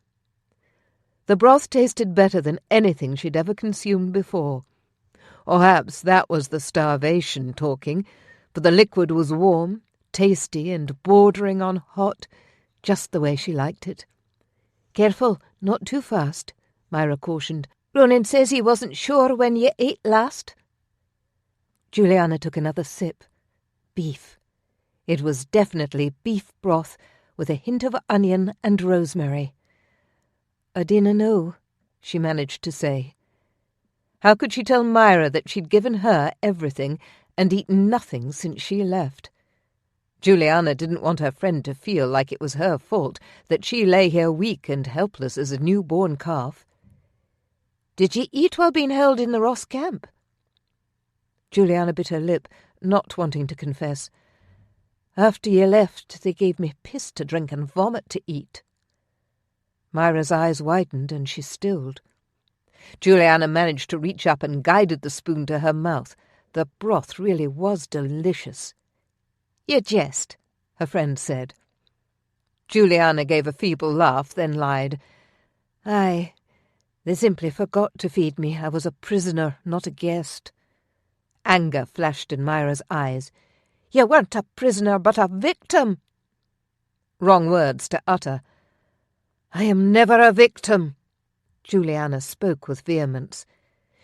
The broth tasted better than anything she'd ever consumed before. Or perhaps that was the starvation talking, for the liquid was warm, tasty, and bordering on hot, just the way she liked it. "Careful, not too fast," Myra cautioned. "Ronan says he wasn't sure when you ate last." Juliana took another sip. Beef. It was definitely beef broth with a hint of onion and rosemary. "I dinna know," she managed to say. How could she tell Myra that she'd given her everything and eaten nothing since she left? Juliana didn't want her friend to feel like it was her fault that she lay here weak and helpless as a newborn calf. "Did ye eat while being held in the Ross camp?" Juliana bit her lip, not wanting to confess. "After ye left, they gave me piss to drink and vomit to eat." Myra's eyes widened and she stilled. Juliana managed to reach up and guided the spoon to her mouth. The broth really was delicious. "You jest," her friend said. Juliana gave a feeble laugh, then lied. "Aye, they simply forgot to feed me. I was a prisoner, not a guest." Anger flashed in Myra's eyes. "You weren't a prisoner, but a victim." Wrong words to utter. "I am never a victim." Juliana spoke with vehemence.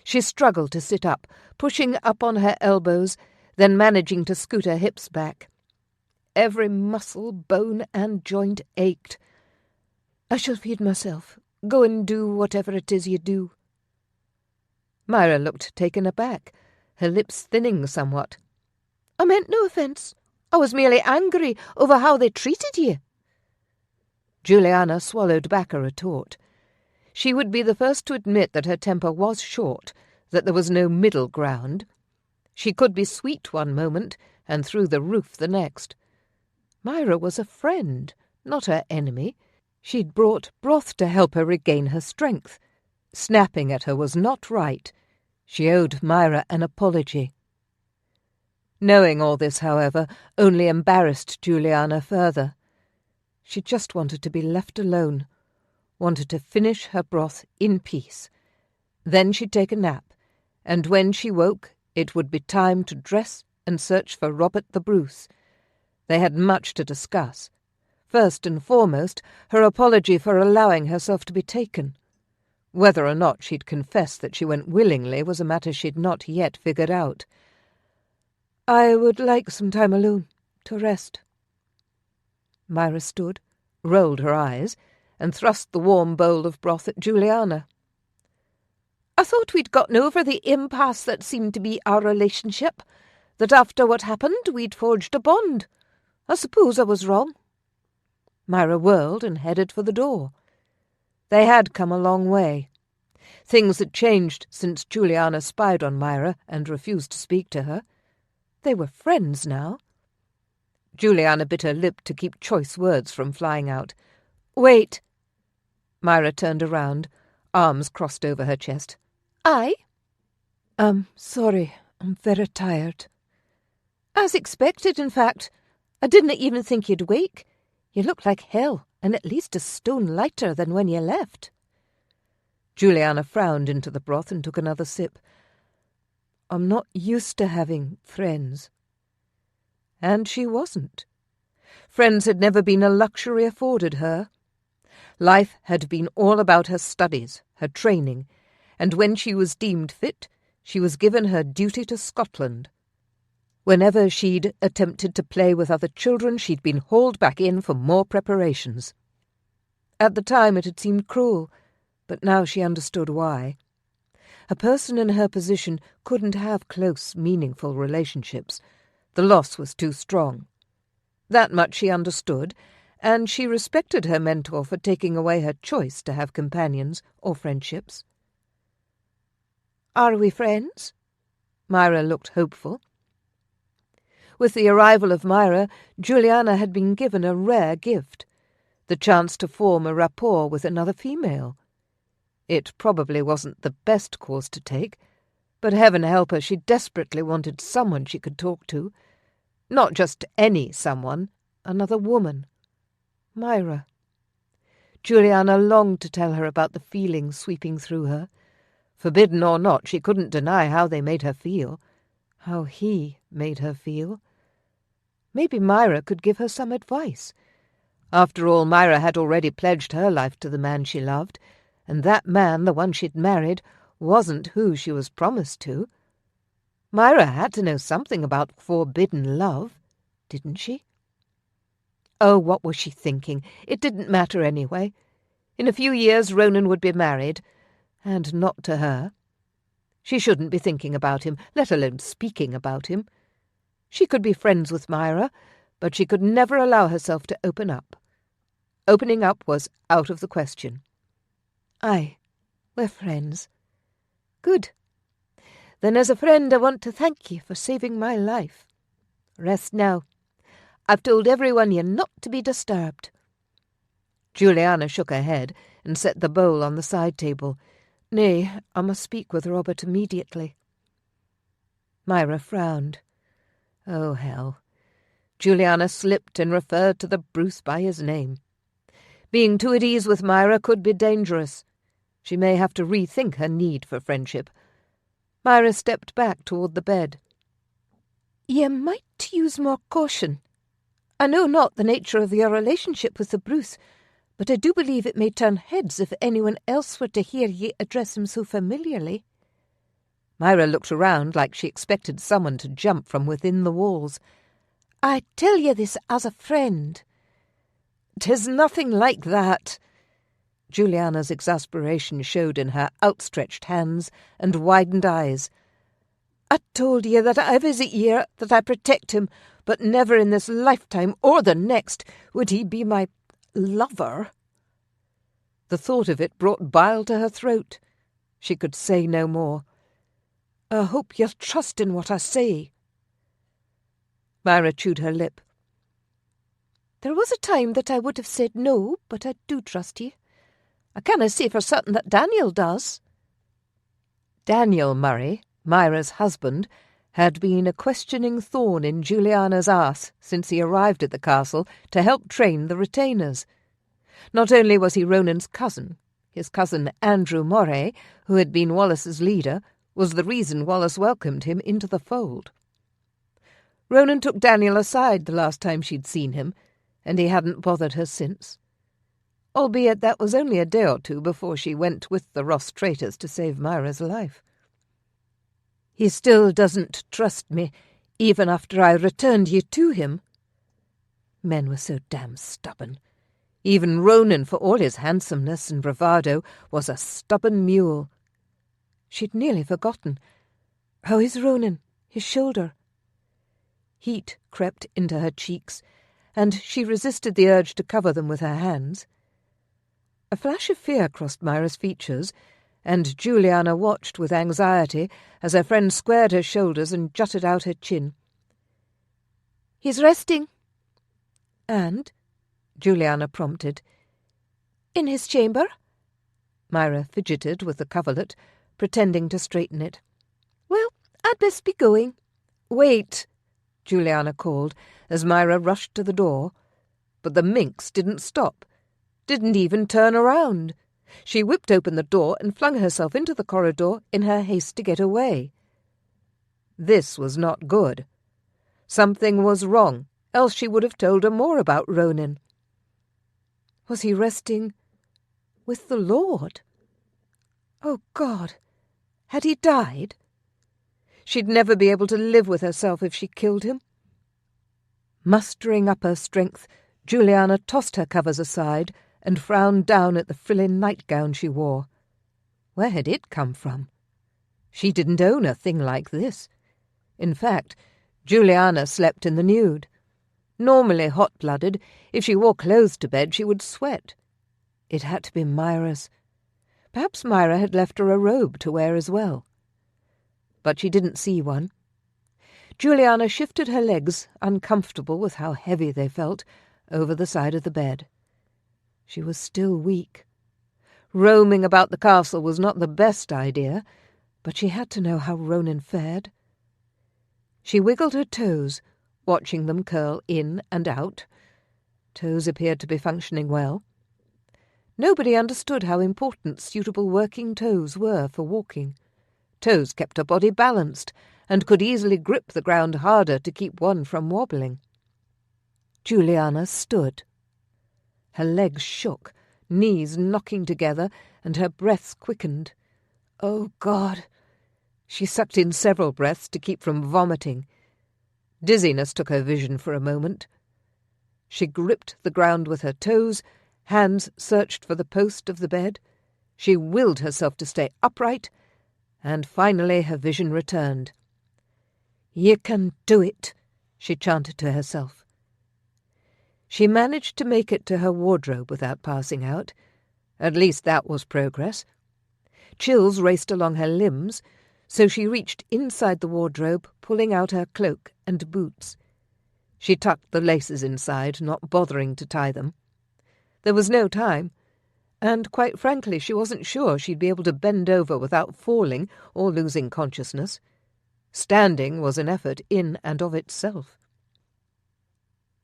She struggled to sit up, pushing up on her elbows, then managing to scoot her hips back. Every muscle, bone, and joint ached. "I shall feed myself. Go and do whatever it is you do." Myra looked taken aback, her lips thinning somewhat. "I meant no offence. I was merely angry over how they treated you." Juliana swallowed back a retort. She would be the first to admit that her temper was short, that there was no middle ground. She could be sweet one moment and through the roof the next. Myra was a friend, not her enemy. She'd brought broth to help her regain her strength. Snapping at her was not right. She owed Myra an apology. Knowing all this, however, only embarrassed Juliana further. She just wanted to be left alone, wanted to finish her broth in peace. Then she'd take a nap, and when she woke it would be time to dress and search for Robert the Bruce. They had much to discuss. First and foremost, her apology for allowing herself to be taken. Whether or not she'd confess that she went willingly was a matter she'd not yet figured out. "I would like some time alone, to rest." Myra stood, rolled her eyes, and thrust the warm bowl of broth at Juliana. "I thought we'd gotten over the impasse that seemed to be our relationship, that after what happened we'd forged a bond. I suppose I was wrong." Myra whirled and headed for the door. They had come a long way. Things had changed since Juliana spied on Myra and refused to speak to her. They were friends now. Juliana bit her lip to keep choice words from flying out. "Wait." Myra turned around, arms crossed over her chest. "Aye?" Sorry, I'm very tired." "As expected, in fact. I didn't even think you'd wake. You look like hell, and at least a stone lighter than when you left." Juliana frowned into the broth and took another sip. "I'm not used to having friends." And she wasn't. Friends had never been a luxury afforded her. Life had been all about her studies, her training, and when she was deemed fit, she was given her duty to Scotland. Whenever she'd attempted to play with other children, she'd been hauled back in for more preparations. At the time it had seemed cruel, but now she understood why. A person in her position couldn't have close, meaningful relationships. The loss was too strong. That much she understood, and she respected her mentor for taking away her choice to have companions or friendships. "Are we friends?" Myra looked hopeful. With the arrival of Myra, Juliana had been given a rare gift, the chance to form a rapport with another female. It probably wasn't the best course to take, but heaven help her, she desperately wanted someone she could talk to. Not just any someone, another woman. Myra. Juliana longed to tell her about the feelings sweeping through her. Forbidden or not, she couldn't deny how they made her feel, how he made her feel. Maybe Myra could give her some advice. After all, Myra had already pledged her life to the man she loved, and that man, the one she'd married, wasn't who she was promised to. Myra had to know something about forbidden love, didn't she? Oh, what was she thinking? It didn't matter anyway. In a few years Ronan would be married, and not to her. She shouldn't be thinking about him, let alone speaking about him. She could be friends with Myra, but she could never allow herself to open up. Opening up was out of the question. "Aye, we're friends." "Good. Then as a friend I want to thank you for saving my life. Rest now. I've told everyone you're not to be disturbed." Juliana shook her head and set the bowl on the side table. "Nay, I must speak with Robert immediately." Myra frowned. Oh, hell. Juliana slipped and referred to the Bruce by his name. Being too at ease with Myra could be dangerous. She may have to rethink her need for friendship. Myra stepped back toward the bed. "You might use more caution. I know not the nature of your relationship with the Bruce, but I do believe it may turn heads if anyone else were to hear ye address him so familiarly." Myra looked around like she expected someone to jump from within the walls. "I tell you this as a friend." "'Tis nothing like that." Juliana's exasperation showed in her outstretched hands and widened eyes. "I told you that I visit ye, that I protect him, but never in this lifetime or the next would he be my lover." The thought of it brought bile to her throat. She could say no more. "I hope you'll trust in what I say." Myra chewed her lip. "There was a time that I would have said no, but I do trust ye. I canna say for certain that Daniel does." Daniel Murray, Myra's husband, had been a questioning thorn in Julianna's arse since he arrived at the castle to help train the retainers. Not only was he Ronan's cousin, his cousin Andrew Moray, who had been Wallace's leader, was the reason Wallace welcomed him into the fold. Ronan took Daniel aside the last time she'd seen him, and he hadn't bothered her since. Albeit that was only a day or two before she went with the Ross traitors to save Myra's life. "He still doesn't trust me, even after I returned you to him." Men were so damn stubborn. Even Ronan, for all his handsomeness and bravado, was a stubborn mule. She'd nearly forgotten. How is Ronan? His shoulder? Heat crept into her cheeks, and she resisted the urge to cover them with her hands. A flash of fear crossed Myra's features, and Julianna watched with anxiety as her friend squared her shoulders and jutted out her chin. "He's resting." "And?" Julianna prompted. "In his chamber." Myra fidgeted with the coverlet, pretending to straighten it. "Well, I'd best be going." "Wait," Julianna called as Myra rushed to the door. But the minx didn't stop, didn't even turn around. She whipped open the door and flung herself into the corridor in her haste to get away. This was not good. Something was wrong, else she would have told her more about Ronan. Was he resting with the Lord? Oh, God! Had he died? She'd never be able to live with herself if she killed him. Mustering up her strength, Julianna tossed her covers aside and frowned down at the frillin nightgown she wore. Where had it come from? She didn't own a thing like this. In fact, Julianna slept in the nude. Normally hot-blooded, if she wore clothes to bed she would sweat. It had to be Myra's. Perhaps Myra had left her a robe to wear as well. But she didn't see one. Julianna shifted her legs, uncomfortable with how heavy they felt, over the side of the bed. She was still weak. Roaming about the castle was not the best idea, but she had to know how Ronan fared. She wiggled her toes, watching them curl in and out. Toes appeared to be functioning well. Nobody understood how important suitable working toes were for walking. Toes kept her body balanced, and could easily grip the ground harder to keep one from wobbling. Julianna stood. Her legs shook, knees knocking together, and her breaths quickened. Oh, God! She sucked in several breaths to keep from vomiting. Dizziness took her vision for a moment. She gripped the ground with her toes, hands searched for the post of the bed. She willed herself to stay upright, and finally her vision returned. "You can do it," she chanted to herself. She managed to make it to her wardrobe without passing out. At least that was progress. Chills raced along her limbs, so she reached inside the wardrobe, pulling out her cloak and boots. She tucked the laces inside, not bothering to tie them. There was no time, and quite frankly she wasn't sure she'd be able to bend over without falling or losing consciousness. Standing was an effort in and of itself.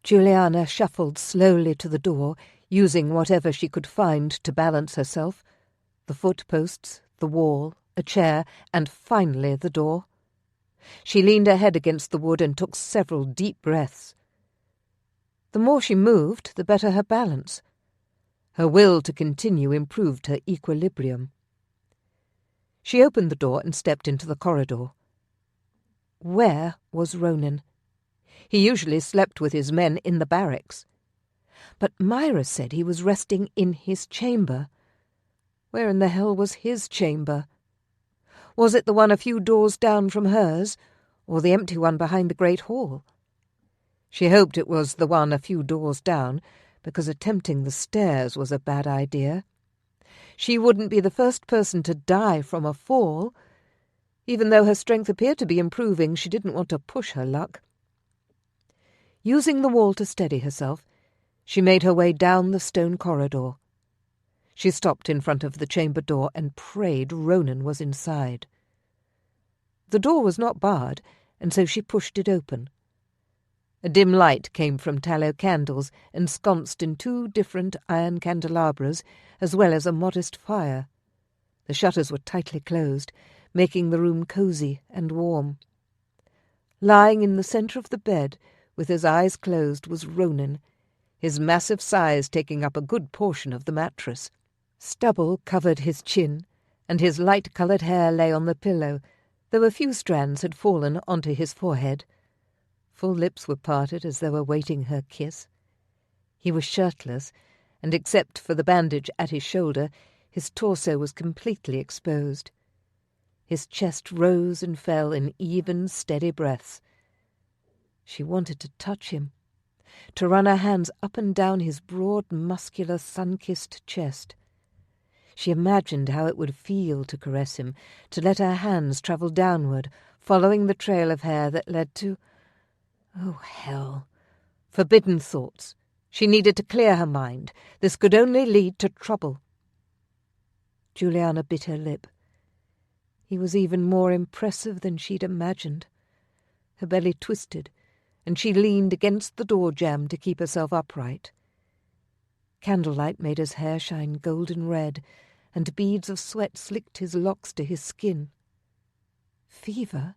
Julianna shuffled slowly to the door, using whatever she could find to balance herself. The foot-posts, the wall, a chair, and finally the door. She leaned her head against the wood and took several deep breaths. The more she moved, the better her balance. Her will to continue improved her equilibrium. She opened the door and stepped into the corridor. Where was Ronan? He usually slept with his men in the barracks. But Myra said he was resting in his chamber. Where in the hell was his chamber? Was it the one a few doors down from hers, or the empty one behind the great hall? She hoped it was the one a few doors down, because attempting the stairs was a bad idea. She wouldn't be the first person to die from a fall. Even though her strength appeared to be improving, she didn't want to push her luck. Using the wall to steady herself, she made her way down the stone corridor. She stopped in front of the chamber door and prayed Ronan was inside. The door was not barred, and so she pushed it open. A dim light came from tallow candles ensconced in 2 different iron candelabras, as well as a modest fire. The shutters were tightly closed, making the room cosy and warm. Lying in the centre of the bed, with his eyes closed, was Ronan, his massive size taking up a good portion of the mattress. Stubble covered his chin, and his light-coloured hair lay on the pillow, though a few strands had fallen onto his forehead. Full lips were parted as though awaiting her kiss. He was shirtless, and except for the bandage at his shoulder, his torso was completely exposed. His chest rose and fell in even, steady breaths. She wanted to touch him, to run her hands up and down his broad, muscular, sun-kissed chest. She imagined how it would feel to caress him, to let her hands travel downward, following the trail of hair that led to— oh, hell! Forbidden thoughts. She needed to clear her mind. This could only lead to trouble. Juliana bit her lip. He was even more impressive than she'd imagined. Her belly twisted, and she leaned against the door jamb to keep herself upright. Candlelight made his hair shine golden red, and beads of sweat slicked his locks to his skin. Fever?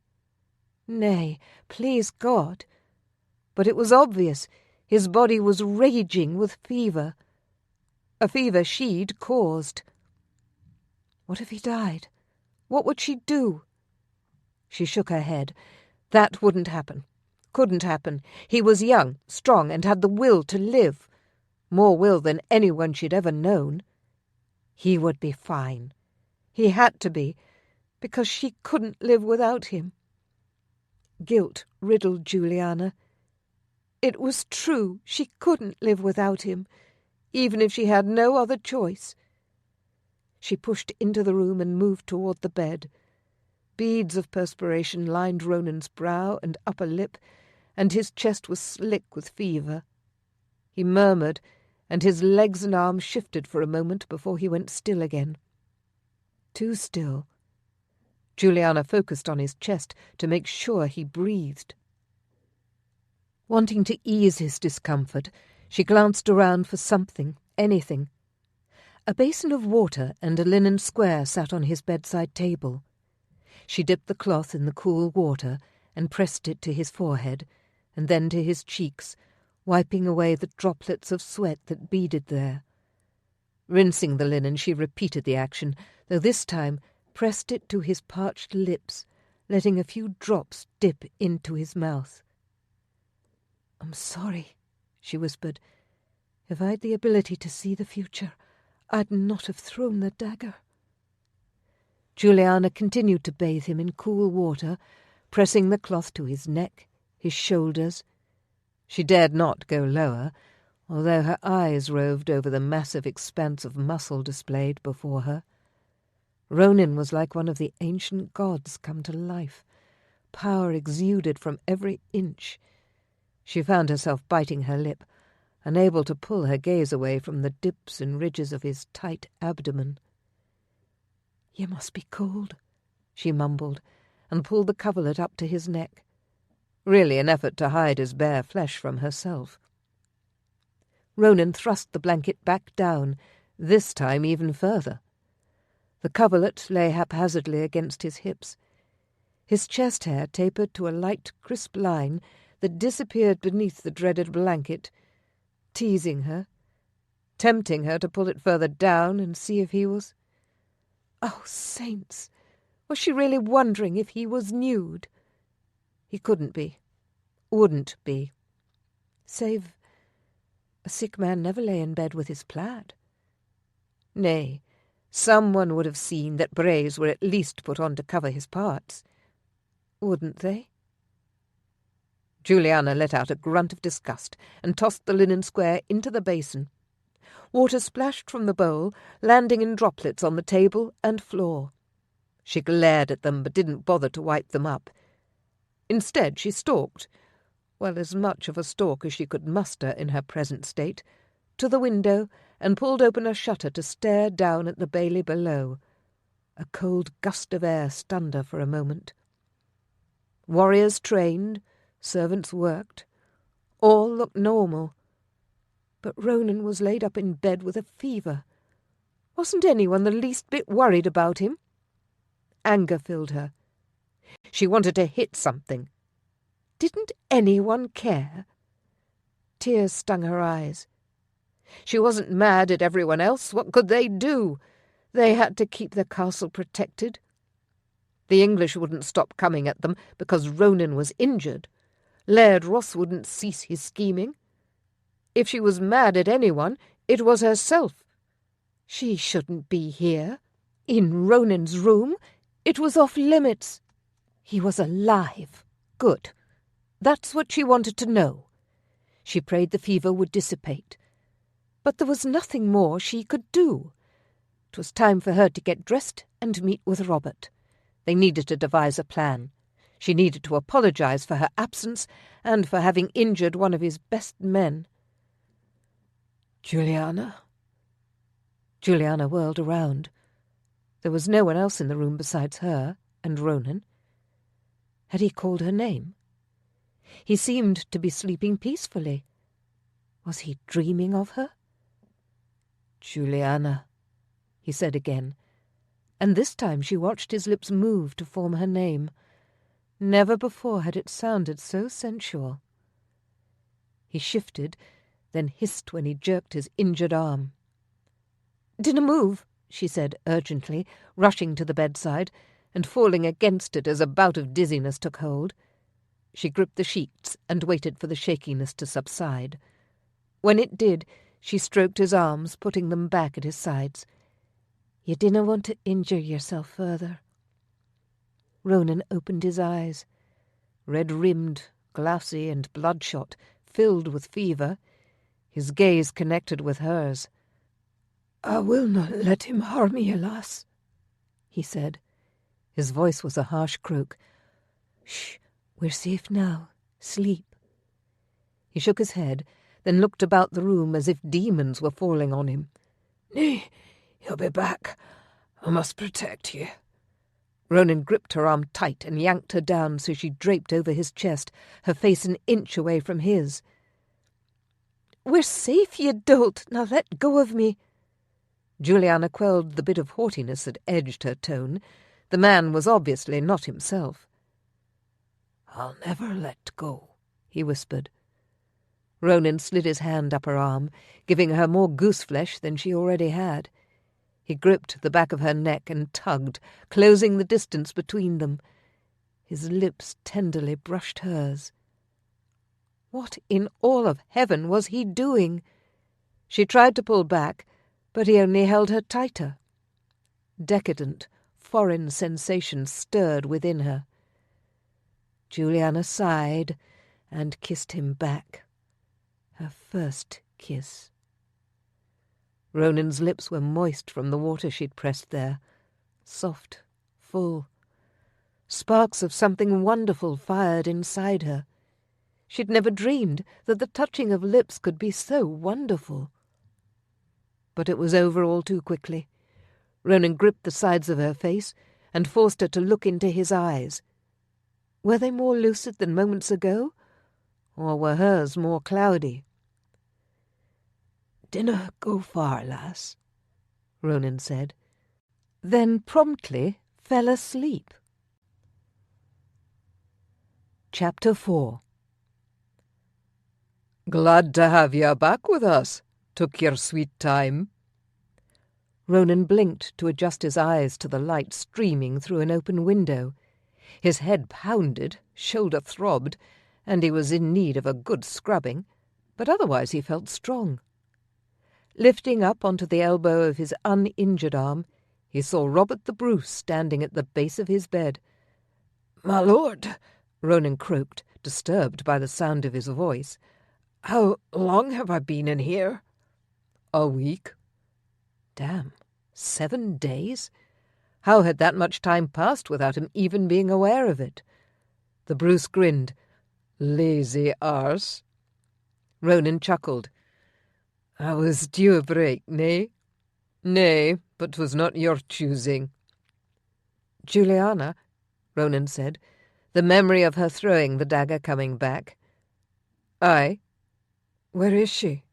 Nay, please God! But it was obvious. His body was raging with fever. A fever she'd caused. What if he died? What would she do? She shook her head. That wouldn't happen. Couldn't happen. He was young, strong, and had the will to live. More will than anyone she'd ever known. He would be fine. He had to be, because she couldn't live without him. Guilt riddled Juliana. It was true. She couldn't live without him, even if she had no other choice. She pushed into the room and moved toward the bed. Beads of perspiration lined Ronan's brow and upper lip, and his chest was slick with fever. He murmured, and his legs and arms shifted for a moment before he went still again. Too still. Juliana focused on his chest to make sure he breathed. Wanting to ease his discomfort, she glanced around for something, anything. A basin of water and a linen square sat on his bedside table. She dipped the cloth in the cool water and pressed it to his forehead, and then to his cheeks, wiping away the droplets of sweat that beaded there. Rinsing the linen, she repeated the action, though this time pressed it to his parched lips, letting a few drops dip into his mouth. "I'm sorry," she whispered. "If I'd the ability to see the future, I'd not have thrown the dagger." Juliana continued to bathe him in cool water, pressing the cloth to his neck, his shoulders. She dared not go lower, although her eyes roved over the massive expanse of muscle displayed before her. Ronan was like one of the ancient gods come to life. Power exuded from every inch. She found herself biting her lip, unable to pull her gaze away from the dips and ridges of his tight abdomen. "You must be cold," she mumbled, and pulled the coverlet up to his neck, really an effort to hide his bare flesh from herself. Ronan thrust the blanket back down, this time even further. The coverlet lay haphazardly against his hips. His chest hair tapered to a light, crisp line that disappeared beneath the dreaded blanket, teasing her, tempting her to pull it further down and see if he was— Oh, saints! Was she really wondering if he was nude? He couldn't be. Wouldn't be. Save a sick man never lay in bed with his plaid. Nay, someone would have seen that brays were at least put on to cover his parts. Wouldn't they? Juliana let out a grunt of disgust and tossed the linen square into the basin. Water splashed from the bowl, landing in droplets on the table and floor. She glared at them but didn't bother to wipe them up. Instead she stalked, well, as much of a stalk as she could muster in her present state, to the window and pulled open a shutter to stare down at the bailey below. A cold gust of air stunned her for a moment. Warriors trained, servants worked. All looked normal. But Ronan was laid up in bed with a fever. Wasn't anyone the least bit worried about him? Anger filled her. She wanted to hit something. Didn't anyone care? Tears stung her eyes. She wasn't mad at everyone else. What could they do? They had to keep the castle protected. The English wouldn't stop coming at them because Ronan was injured. Laird Ross wouldn't cease his scheming. If she was mad at anyone, it was herself. She shouldn't be here. In Ronan's room. It was off limits. He was alive. Good. That's what she wanted to know. She prayed the fever would dissipate. But there was nothing more she could do. It was time for her to get dressed and meet with Robert. They needed to devise a plan. She needed to apologize for her absence and for having injured one of his best men. "Julianna?" Julianna whirled around. There was no one else in the room besides her and Ronan. Had he called her name? He seemed to be sleeping peacefully. Was he dreaming of her? "Julianna," he said again, and this time she watched his lips move to form her name. Never before had it sounded so sensual. He shifted, then hissed when he jerked his injured arm. "Dinna move," she said urgently, rushing to the bedside and falling against it as a bout of dizziness took hold. She gripped the sheets and waited for the shakiness to subside. When it did, she stroked his arms, putting them back at his sides. "You dinna want to injure yourself further." Ronan opened his eyes. Red-rimmed, glassy and bloodshot, filled with fever. His gaze connected with hers. "I will not let him harm you, lass," he said. His voice was a harsh croak. "Shh, we're safe now. Sleep." He shook his head, then looked about the room as if demons were falling on him. "Nay, he'll be back. I must protect you." Ronan gripped her arm tight and yanked her down so she draped over his chest, her face an inch away from his. "We're safe, you dolt. Now let go of me." Julianna quelled the bit of haughtiness that edged her tone. The man was obviously not himself. "I'll never let go," he whispered. Ronan slid his hand up her arm, giving her more goose-flesh than she already had. He gripped the back of her neck and tugged, closing the distance between them. His lips tenderly brushed hers. What in all of heaven was he doing? She tried to pull back, but he only held her tighter. Decadent, foreign sensations stirred within her. Julianna sighed and kissed him back. Her first kiss. Ronan's lips were moist from the water she'd pressed there. Soft, full. Sparks of something wonderful fired inside her. She'd never dreamed that the touching of lips could be so wonderful. But it was over all too quickly. Ronan gripped the sides of her face and forced her to look into his eyes. Were they more lucid than moments ago, or were hers more cloudy? "Dinna go far, lass," Ronan said, then promptly fell asleep. Chapter 4. "Glad to have you back with us. Took your sweet time." Ronan blinked to adjust his eyes to the light streaming through an open window. His head pounded, shoulder throbbed, and he was in need of a good scrubbing, but otherwise he felt strong. Lifting up onto the elbow of his uninjured arm, he saw Robert the Bruce standing at the base of his bed. "My lord," Ronan croaked, disturbed by the sound of his voice. "How long have I been in here?" "A week." Damn, 7 days? How had that much time passed without him even being aware of it? The Bruce grinned. "Lazy arse." Ronan chuckled. "I was due a break, nay?" "Nay, but 'twas not your choosing." "Julianna," Ronan said, the memory of her throwing the dagger coming back. "Aye." "Where is she?"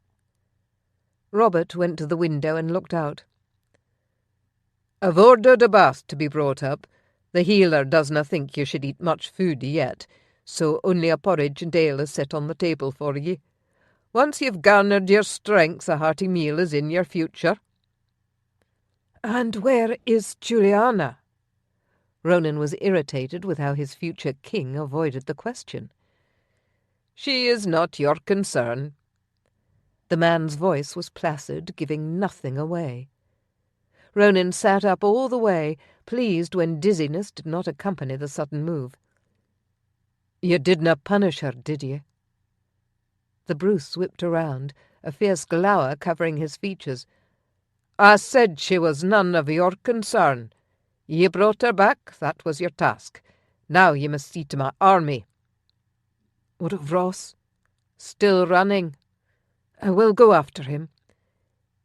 Robert went to the window and looked out. "I've ordered a bath to be brought up. The healer doesna think you should eat much food yet, so only a porridge and ale is set on the table for ye. Once you've garnered your strength, a hearty meal is in your future." "And where is Julianna?" Ronan was irritated with how his future king avoided the question. "She is not your concern." The man's voice was placid, giving nothing away. Ronan sat up all the way, pleased when dizziness did not accompany the sudden move. "You didna punish her, did ye?" The Bruce whipped around, a fierce glower covering his features. "I said she was none of your concern. Ye brought her back, that was your task. Now ye must see to my army." "What of Ross?" "Still running." "I will go after him."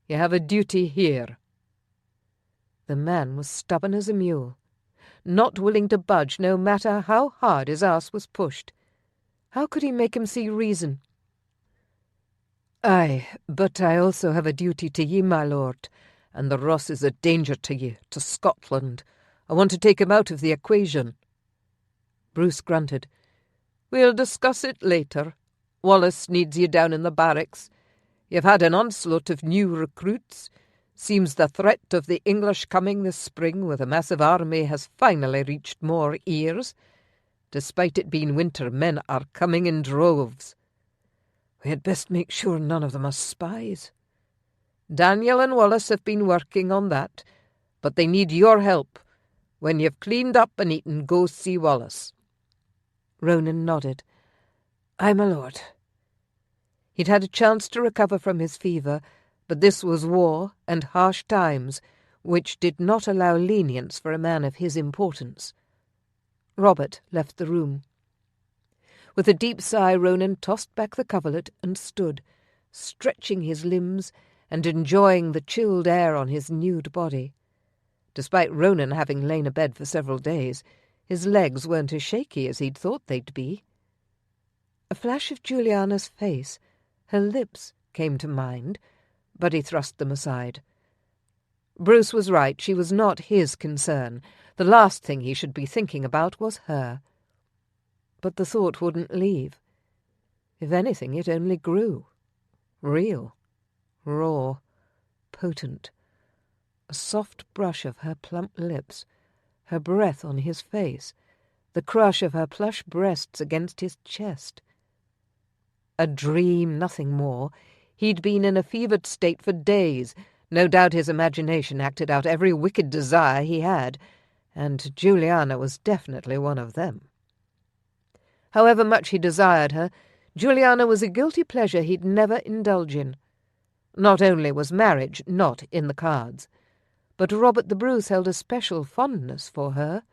"You have a duty here." The man was stubborn as a mule, not willing to budge no matter how hard his ass was pushed. How could he make him see reason? "Aye, but I also have a duty to ye, my lord, and the Ross is a danger to ye, to Scotland. I want to take him out of the equation." Bruce grunted. "We'll discuss it later. Wallace needs you down in the barracks. You've had an onslaught of new recruits. Seems the threat of the English coming this spring with a massive army has finally reached more ears. Despite it being winter, men are coming in droves." "We had best make sure none of them are spies." "Daniel and Wallace have been working on that, but they need your help. When you've cleaned up and eaten, go see Wallace." Ronan nodded. "Aye, my lord." He'd had a chance to recover from his fever, but this was war and harsh times, which did not allow lenience for a man of his importance. Robert left the room. With a deep sigh, Ronan tossed back the coverlet and stood, stretching his limbs and enjoying the chilled air on his nude body. Despite Ronan having lain abed for several days, his legs weren't as shaky as he'd thought they'd be. A flash of Juliana's face, her lips, came to mind, but he thrust them aside. Bruce was right, she was not his concern. The last thing he should be thinking about was her. But the thought wouldn't leave. If anything, it only grew. Real, raw, potent. A soft brush of her plump lips, her breath on his face, the crush of her plush breasts against his chest. A dream, nothing more. He'd been in a fevered state for days. No doubt his imagination acted out every wicked desire he had, and Juliana was definitely one of them. However much he desired her, Juliana was a guilty pleasure he'd never indulge in. Not only was marriage not in the cards, but Robert the Bruce held a special fondness for her.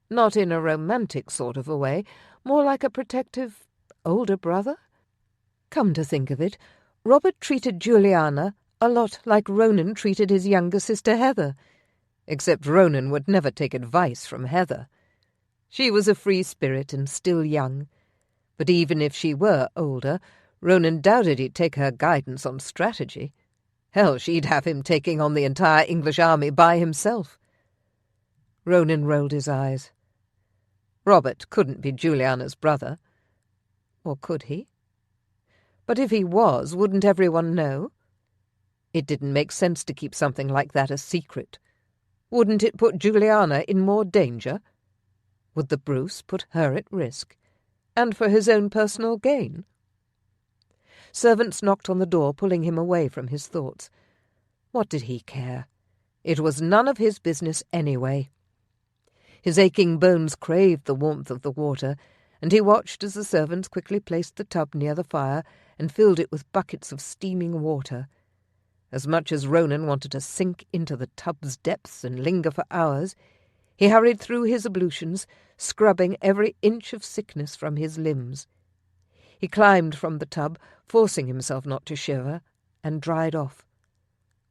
Not in a romantic sort of a way, more like a protective older brother. Come to think of it, Robert treated Juliana a lot like Ronan treated his younger sister Heather, except Ronan would never take advice from Heather. She was a free spirit and still young, but even if she were older, Ronan doubted he'd take her guidance on strategy. Hell, she'd have him taking on the entire English army by himself. Ronan rolled his eyes. Robert couldn't be Juliana's brother. Or could he? But if he was, wouldn't everyone know? It didn't make sense to keep something like that a secret. Wouldn't it put Juliana in more danger? Would the Bruce put her at risk? And for his own personal gain? Servants knocked on the door, pulling him away from his thoughts. What did he care? It was none of his business anyway. His aching bones craved the warmth of the water, and he watched as the servants quickly placed the tub near the fire and filled it with buckets of steaming water. As much as Ronan wanted to sink into the tub's depths and linger for hours, he hurried through his ablutions, scrubbing every inch of sickness from his limbs. He climbed from the tub, forcing himself not to shiver, and dried off.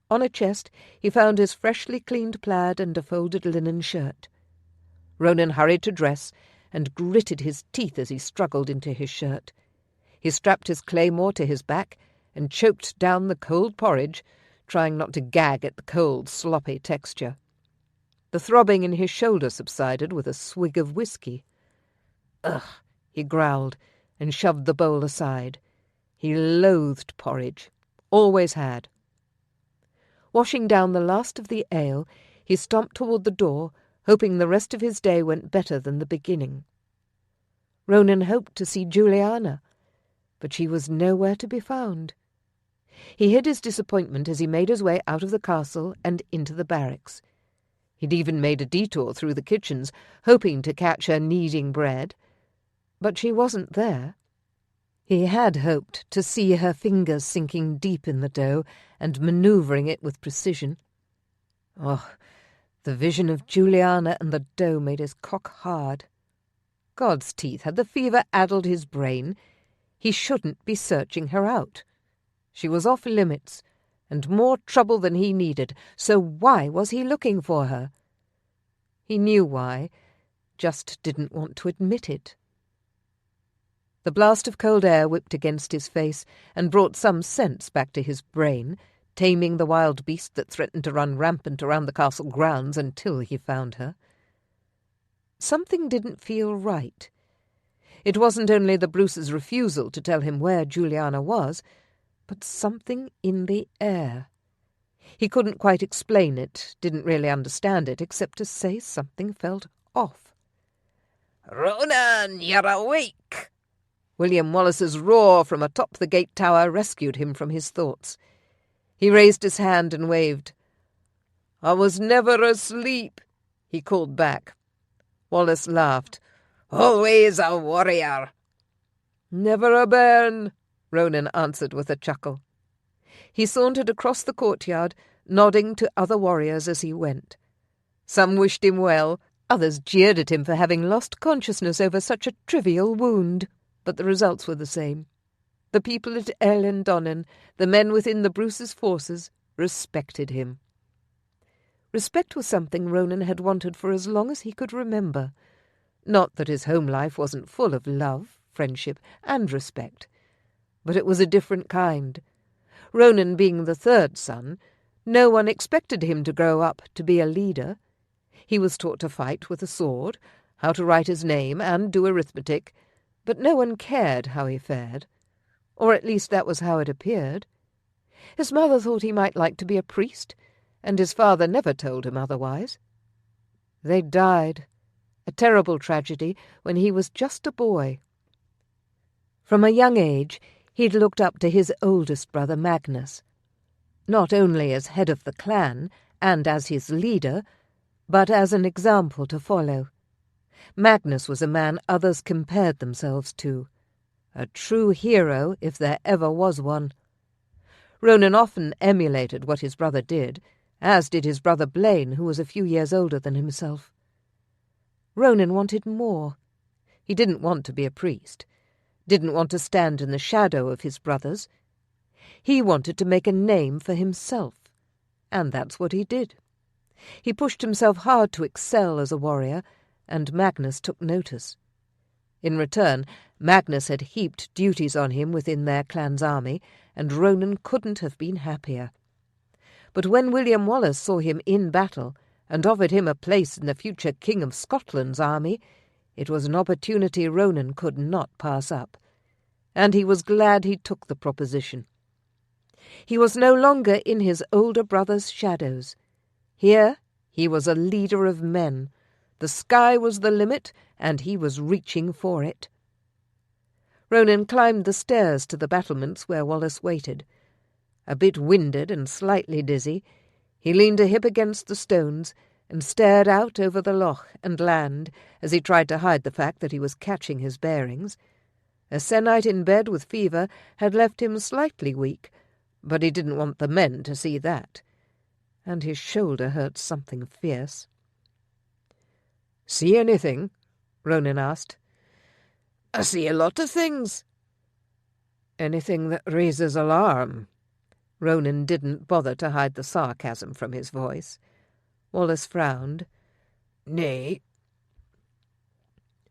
On a chest he found his freshly cleaned plaid and a folded linen shirt. Ronan hurried to dress, and gritted his teeth as he struggled into his shirt. He strapped his claymore to his back and choked down the cold porridge, trying not to gag at the cold, sloppy texture. The throbbing in his shoulder subsided with a swig of whiskey. "Ugh," he growled, and shoved the bowl aside. He loathed porridge, always had. Washing down the last of the ale, he stomped toward the door, hoping the rest of his day went better than the beginning. Ronan hoped to see Julianna, but she was nowhere to be found. He hid his disappointment as he made his way out of the castle and into the barracks. He'd even made a detour through the kitchens, hoping to catch her kneading bread. But she wasn't there. He had hoped to see her fingers sinking deep in the dough and manoeuvring it with precision. Oh, the vision of Julianna and the dough made his cock hard. God's teeth, had the fever addled his brain? He shouldn't be searching her out. She was off limits, and more trouble than he needed, so why was he looking for her? He knew why, just didn't want to admit it. The blast of cold air whipped against his face and brought some sense back to his brain, taming the wild beast that threatened to run rampant around the castle grounds until he found her. Something didn't feel right. It wasn't only the Bruce's refusal to tell him where Julianna was, but something in the air. He couldn't quite explain it, didn't really understand it, except to say something felt off. "Ronan, you're awake!" William Wallace's roar from atop the gate tower rescued him from his thoughts. He raised his hand and waved. "I was never asleep," he called back. Wallace laughed. "Always a warrior." "Never a bairn," Ronan answered with a chuckle. He sauntered across the courtyard, nodding to other warriors as he went. Some wished him well, others jeered at him for having lost consciousness over such a trivial wound, but the results were the same. The people at Ellendonen, the men within the Bruce's forces, respected him. Respect was something Ronan had wanted for as long as he could remember. Not that his home life wasn't full of love, friendship, and respect, but it was a different kind. Ronan being the third son, no one expected him to grow up to be a leader. He was taught to fight with a sword, how to write his name and do arithmetic, but no one cared how he fared. Or at least that was how it appeared. His mother thought he might like to be a priest, and his father never told him otherwise. They died, a terrible tragedy, when he was just a boy. From a young age, he'd looked up to his oldest brother Magnus, not only as head of the clan and as his leader, but as an example to follow. Magnus was a man others compared themselves to, a true hero if there ever was one. Ronan often emulated what his brother did, as did his brother Blaine, who was a few years older than himself. Ronan wanted more. He didn't want to be a priest, didn't want to stand in the shadow of his brothers. He wanted to make a name for himself, and that's what he did. He pushed himself hard to excel as a warrior, and Magnus took notice. In return, Magnus had heaped duties on him within their clan's army, and Ronan couldn't have been happier. But when William Wallace saw him in battle, and offered him a place in the future King of Scotland's army, it was an opportunity Ronan could not pass up, and he was glad he took the proposition. He was no longer in his older brother's shadows. Here he was a leader of men. The sky was the limit, and he was reaching for it. Ronan climbed the stairs to the battlements where Wallace waited. A bit winded and slightly dizzy, he leaned a hip against the stones and stared out over the loch and land as he tried to hide the fact that he was catching his bearings. A sennight in bed with fever had left him slightly weak, but he didn't want the men to see that, and his shoulder hurt something fierce. "See anything?" Ronan asked. "I see a lot of things." "Anything that raises alarm?" Ronan didn't bother to hide the sarcasm from his voice. Wallace frowned. "Nay."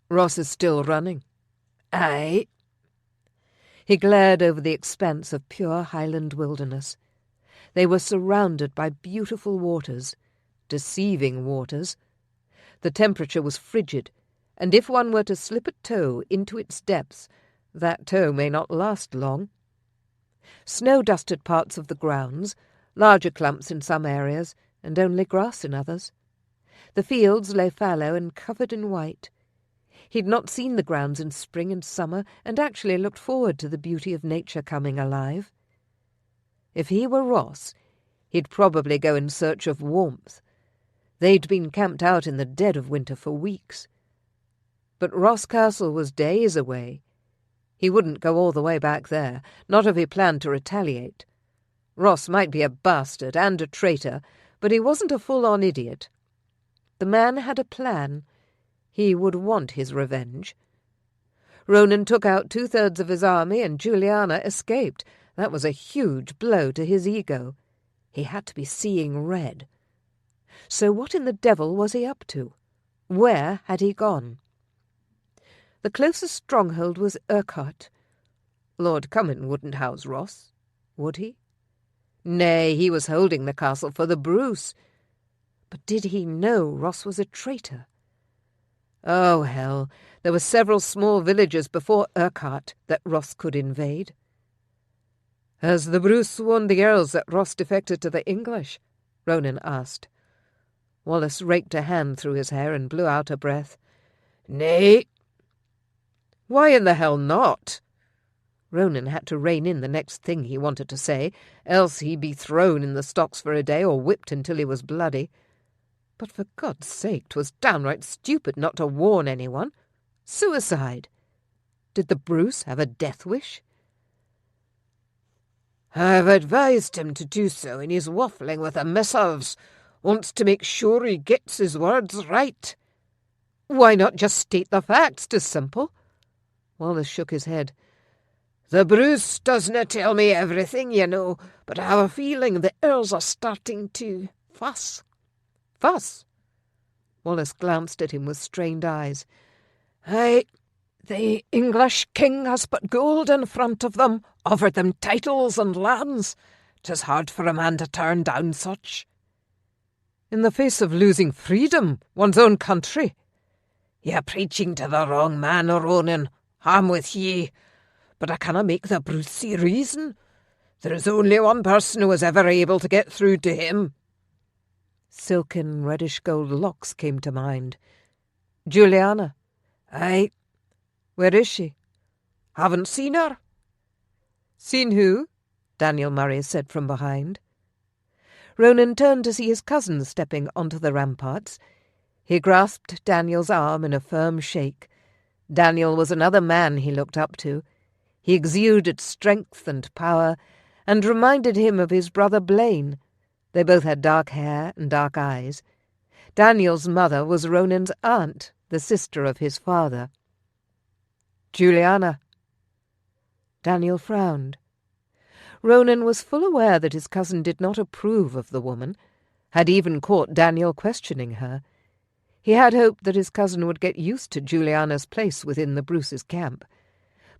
Ross is still running. Aye. He glared over the expanse of pure Highland wilderness. They were surrounded by beautiful waters, deceiving waters. The temperature was frigid, and if one were to slip a toe into its depths, that toe may not last long. Snow-dusted parts of the grounds, larger clumps in some areas, and only grass in others. The fields lay fallow and covered in white. He'd not seen the grounds in spring and summer, and actually looked forward to the beauty of nature coming alive. If he were Ross, he'd probably go in search of warmth. They'd been camped out in the dead of winter for weeks. But Ross Castle was days away. He wouldn't go all the way back there, not if he planned to retaliate. Ross might be a bastard and a traitor, but he wasn't a full-on idiot. The man had a plan. He would want his revenge. Ronan took out 2/3 of his army and Julianna escaped. That was a huge blow to his ego. He had to be seeing red. So what in the devil was he up to? Where had he gone? The closest stronghold was Urquhart. Lord Cummin wouldn't house Ross, would he? Nay, he was holding the castle for the Bruce. But did he know Ross was a traitor? Oh, hell, there were several small villages before Urquhart that Ross could invade. "Has the Bruce warned the Earls that Ross defected to the English?" Ronan asked. Wallace raked a hand through his hair and blew out a breath. "Nay." "Why in the hell not?" Ronan had to rein in the next thing he wanted to say, else he'd be thrown in the stocks for a day or whipped until he was bloody. But for God's sake, 'twas downright stupid not to warn anyone. Suicide. Did the Bruce have a death wish? "I've advised him to do so, and he's waffling with the missives. Wants to make sure he gets his words right." "Why not just state the facts? 'Tis simple." Wallace shook his head. "The Bruce doesna tell me everything, you know, but I have a feeling the Earls are starting to fuss." "Fuss?" Wallace glanced at him with strained eyes. "Aye, the English king has put gold in front of them, offered them titles and lands. 'Tis hard for a man to turn down such." "In the face of losing freedom, one's own country." "You're preaching to the wrong man, Ronan. I'm with ye. But I canna make the Bruce see reason. There is only one person who was ever able to get through to him." Silken reddish-gold locks came to mind. "Julianna." "Aye." "Where is she?" "Haven't seen her." "Seen who?" Daniel Murray said from behind. Ronan turned to see his cousin stepping onto the ramparts. He grasped Daniel's arm in a firm shake. Daniel was another man he looked up to. He exuded strength and power, and reminded him of his brother Blaine. They both had dark hair and dark eyes. Daniel's mother was Ronan's aunt, the sister of his father. "Julianna." Daniel frowned. Ronan was full aware that his cousin did not approve of the woman, had even caught Daniel questioning her. He had hoped that his cousin would get used to Julianna's place within the Bruce's camp.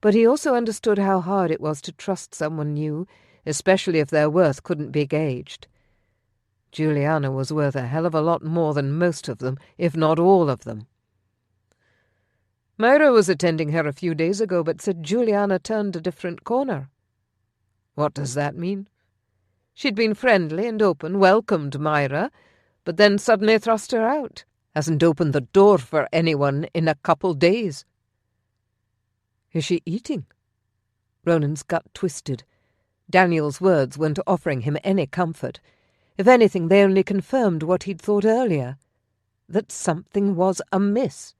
But he also understood how hard it was to trust someone new, especially if their worth couldn't be gauged. Julianna was worth a hell of a lot more than most of them, if not all of them. "Myra was attending her a few days ago, but said Julianna turned a different corner." "What does that mean?" "She'd been friendly and open, welcomed Myra, but then suddenly thrust her out. Hasn't opened the door for anyone in a couple days." "Is she eating?" Ronan's gut twisted. Daniel's words weren't offering him any comfort. If anything, they only confirmed what he'd thought earlier, that something was amiss.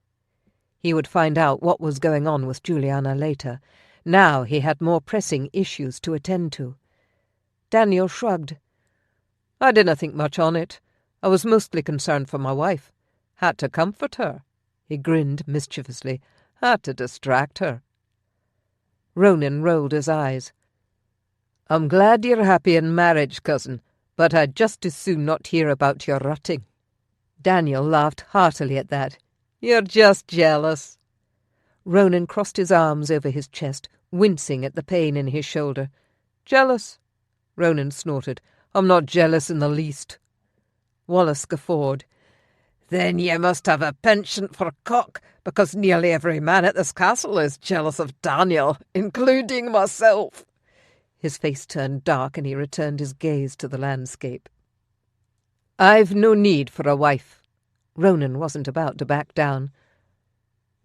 He would find out what was going on with Julianna later. Now he had more pressing issues to attend to. Daniel shrugged. "I didn't think much on it. I was mostly concerned for my wife. Had to comfort her." He grinned mischievously. "Had to distract her." Ronan rolled his eyes. "I'm glad you're happy in marriage, cousin, but I'd just as soon not hear about your rutting." Daniel laughed heartily at that. "You're just jealous." Ronan crossed his arms over his chest, wincing at the pain in his shoulder. "Jealous?" Ronan snorted. "I'm not jealous in the least." Wallace guffawed. "Then ye must have a penchant for cock, because nearly every man at this castle is jealous of Daniel, including myself." His face turned dark and he returned his gaze to the landscape. "I've no need for a wife." Ronan wasn't about to back down.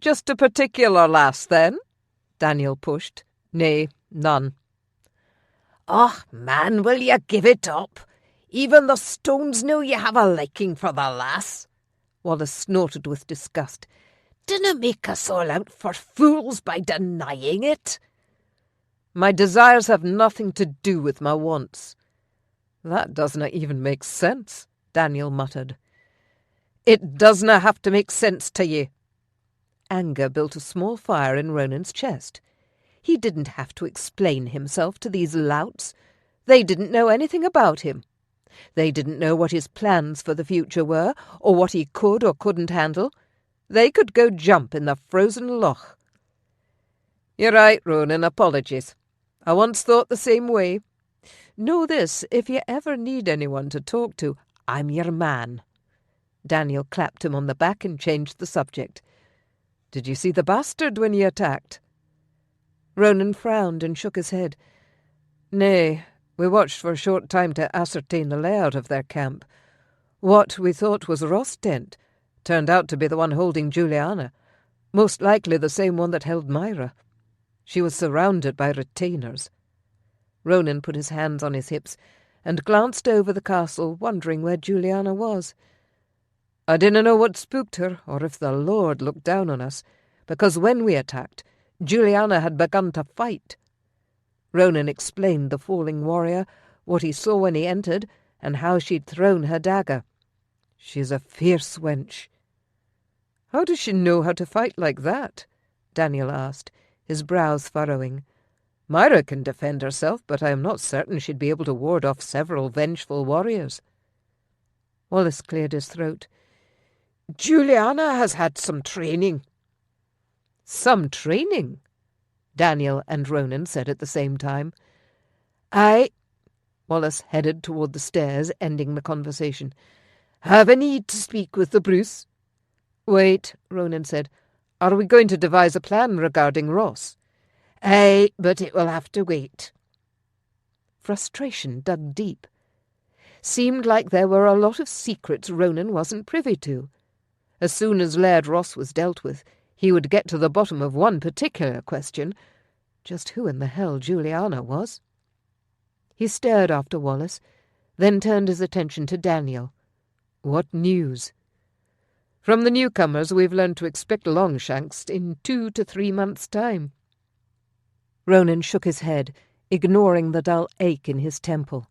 "Just a particular lass, then?" Daniel pushed. "Nay, none." "Och, man, will ye give it up? Even the stones know ye have a liking for the lass." Wallace snorted with disgust. "Dinna make us all out for fools by denying it." "My desires have nothing to do with my wants." "That doesna even make sense," Daniel muttered. "It doesna have to make sense to ye." Anger built a small fire in Ronan's chest. He didn't have to explain himself to these louts. They didn't know anything about him. They didn't know what his plans for the future were, or what he could or couldn't handle. They could go jump in the frozen loch. "You're right, Ronan, apologies. I once thought the same way. Know this, if you ever need anyone to talk to, I'm your man." Daniel clapped him on the back and changed the subject. "Did you see the bastard when he attacked?" Ronan frowned and shook his head. "Nay, we watched for a short time to ascertain the layout of their camp. What we thought was Ross' tent turned out to be the one holding Julianna, most likely the same one that held Myra. She was surrounded by retainers." Ronan put his hands on his hips and glanced over the castle, wondering where Julianna was. "I didn't know what spooked her, or if the Lord looked down on us, because when we attacked, Julianna had begun to fight." Ronan explained the falling warrior, what he saw when he entered, and how she'd thrown her dagger. "She's a fierce wench." "How does she know how to fight like that?" Daniel asked, his brows furrowing. "Myra can defend herself, but I am not certain she'd be able to ward off several vengeful warriors." Wallace cleared his throat. "Julianna has had some training." "Some training?" Daniel and Ronan said at the same time. "I—" Wallace headed toward the stairs, ending the conversation. "Have a need to speak with the Bruce." "Wait," Ronan said. "Are we going to devise a plan regarding Ross?" "Aye, but it will have to wait." Frustration dug deep. Seemed like there were a lot of secrets Ronan wasn't privy to. As soon as Laird Ross was dealt with, he would get to the bottom of one particular question, just who in the hell Julianna was. He stared after Wallace, then turned his attention to Daniel. "What news?" "From the newcomers, we've learned to expect Longshanks in 2 to 3 months' time." Ronan shook his head, ignoring the dull ache in his temple.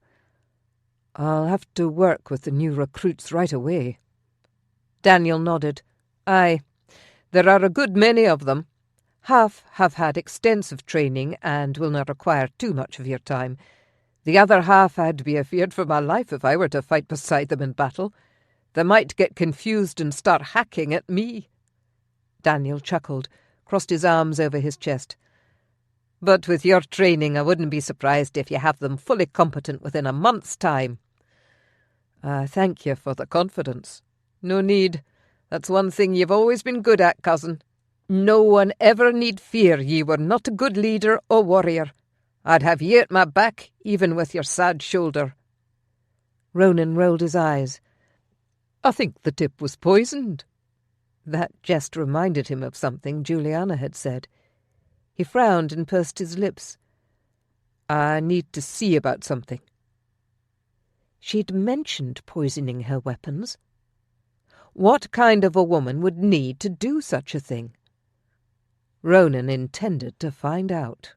"I'll have to work with the new recruits right away." Daniel nodded. "Aye, there are a good many of them. Half have had extensive training and will not require too much of your time. The other half I'd be afeard for my life if I were to fight beside them in battle. They might get confused and start hacking at me." Daniel chuckled, crossed his arms over his chest. "But with your training, I wouldn't be surprised if you have them fully competent within a month's time." "Thank you for the confidence." "No need. That's one thing you've always been good at, cousin. No one ever need fear ye were not a good leader or warrior. I'd have ye at my back, even with your sad shoulder." Ronan rolled his eyes. "I think the tip was poisoned." That jest reminded him of something Julianna had said. He frowned and pursed his lips. "I need to see about something." She'd mentioned poisoning her weapons. What kind of a woman would need to do such a thing? Ronan intended to find out.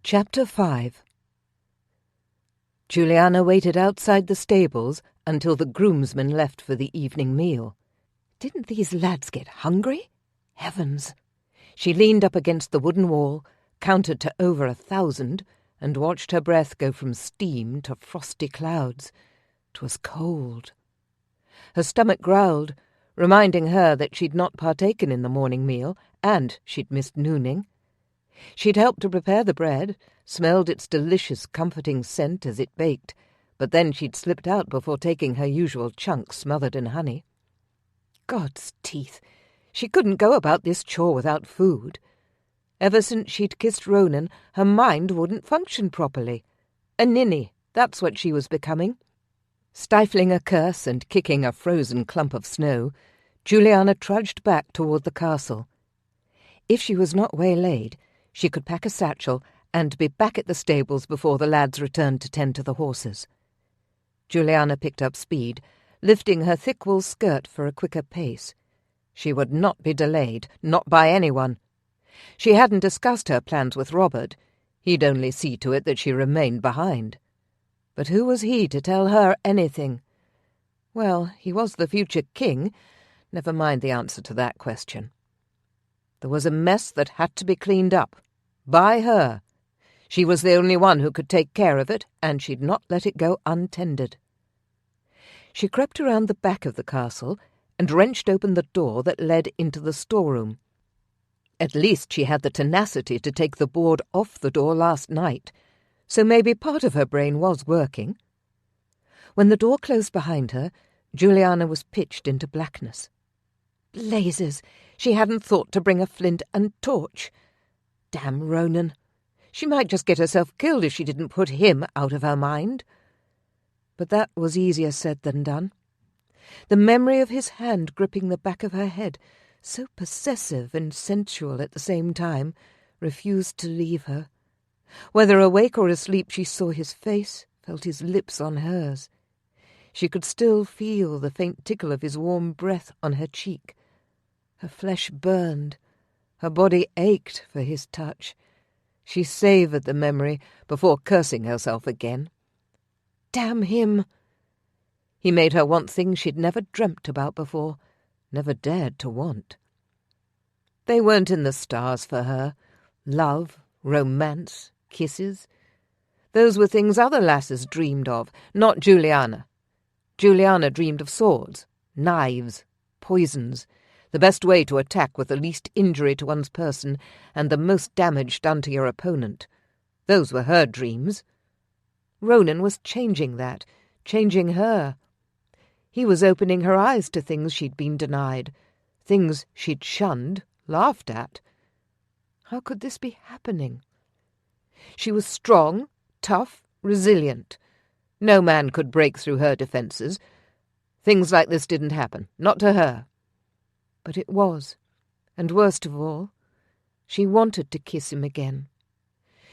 Chapter 5. Julianna waited outside the stables until the groomsmen left for the evening meal. Didn't these lads get hungry? Heavens! She leaned up against the wooden wall, counted to over 1,000, and watched her breath go from steam to frosty clouds. 'Twas cold. Her stomach growled. reminding her that she'd not partaken in the morning meal, and she'd missed nooning. She'd helped to prepare the bread, smelled its delicious, comforting scent as it baked, but then she'd slipped out before taking her usual chunk smothered in honey. God's teeth! She couldn't go about this chore without food. Ever since she'd kissed Ronan, her mind wouldn't function properly. A ninny, that's what she was becoming. Stifling a curse and kicking a frozen clump of snow, Julianna trudged back toward the castle. If she was not waylaid, she could pack a satchel and be back at the stables before the lads returned to tend to the horses. Julianna picked up speed, lifting her thick wool skirt for a quicker pace. She would not be delayed, not by anyone. She hadn't discussed her plans with Robert. He'd only see to it that she remained behind. But who was he to tell her anything? Well, he was the future king. Never mind the answer to that question. There was a mess that had to be cleaned up. By her. She was the only one who could take care of it, and she'd not let it go untended. She crept around the back of the castle and wrenched open the door that led into the storeroom. At least she had the tenacity to take the board off the door last night, so maybe part of her brain was working. When the door closed behind her, Julianna was pitched into blackness. Blazes! She hadn't thought to bring a flint and torch. Damn Ronan! She might just get herself killed if she didn't put him out of her mind. But that was easier said than done. The memory of his hand gripping the back of her head, so possessive and sensual at the same time, refused to leave her. Whether awake or asleep, she saw his face, felt his lips on hers. She could still feel the faint tickle of his warm breath on her cheek. Her flesh burned. Her body ached for his touch. She savoured the memory before cursing herself again. Damn him! He made her want things she'd never dreamt about before, never dared to want. They weren't in the stars for her. Love, romance, kisses. Those were things other lasses dreamed of, not Julianna. Julianna dreamed of swords, knives, poisons, the best way to attack with the least injury to one's person and the most damage done to your opponent. Those were her dreams. Ronan was changing that, changing her. He was opening her eyes to things she'd been denied, things she'd shunned, laughed at. How could this be happening? She was strong, tough, resilient. No man could break through her defences. Things like this didn't happen, not to her. But it was, and worst of all, she wanted to kiss him again.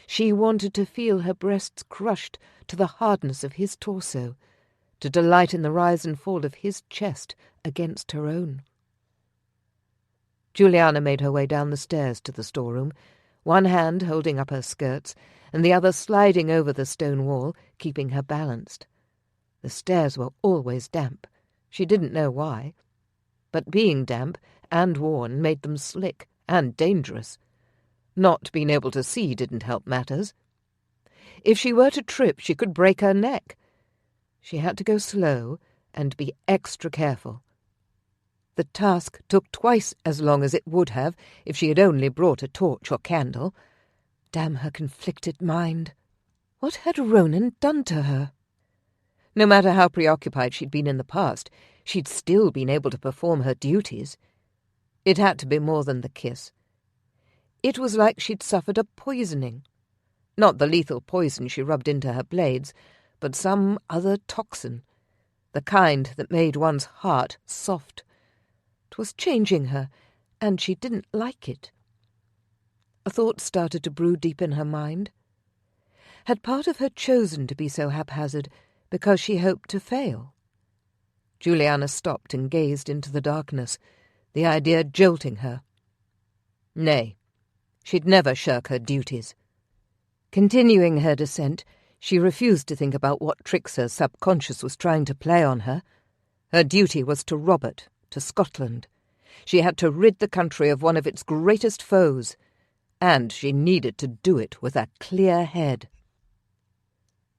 She wanted to feel her breasts crushed to the hardness of his torso, to delight in the rise and fall of his chest against her own. Julianna made her way down the stairs to the storeroom, one hand holding up her skirts, and the other sliding over the stone wall, keeping her balanced. The stairs were always damp. She didn't know why. But being damp and worn made them slick and dangerous. Not being able to see didn't help matters. If she were to trip, she could break her neck. She had to go slow and be extra careful. The task took twice as long as it would have if she had only brought a torch or candle. Damn her conflicted mind. What had Ronan done to her? No matter how preoccupied she'd been in the past, she'd still been able to perform her duties. It had to be more than the kiss. It was like she'd suffered a poisoning. Not the lethal poison she rubbed into her blades, but some other toxin, the kind that made one's heart soft. 'Twas changing her, and she didn't like it. A thought started to brew deep in her mind. Had part of her chosen to be so haphazard because she hoped to fail? Julianna stopped and gazed into the darkness, the idea jolting her. Nay, she'd never shirk her duties. Continuing her descent, she refused to think about what tricks her subconscious was trying to play on her. Her duty was to Robert, to Scotland. She had to rid the country of one of its greatest foes, and she needed to do it with a clear head.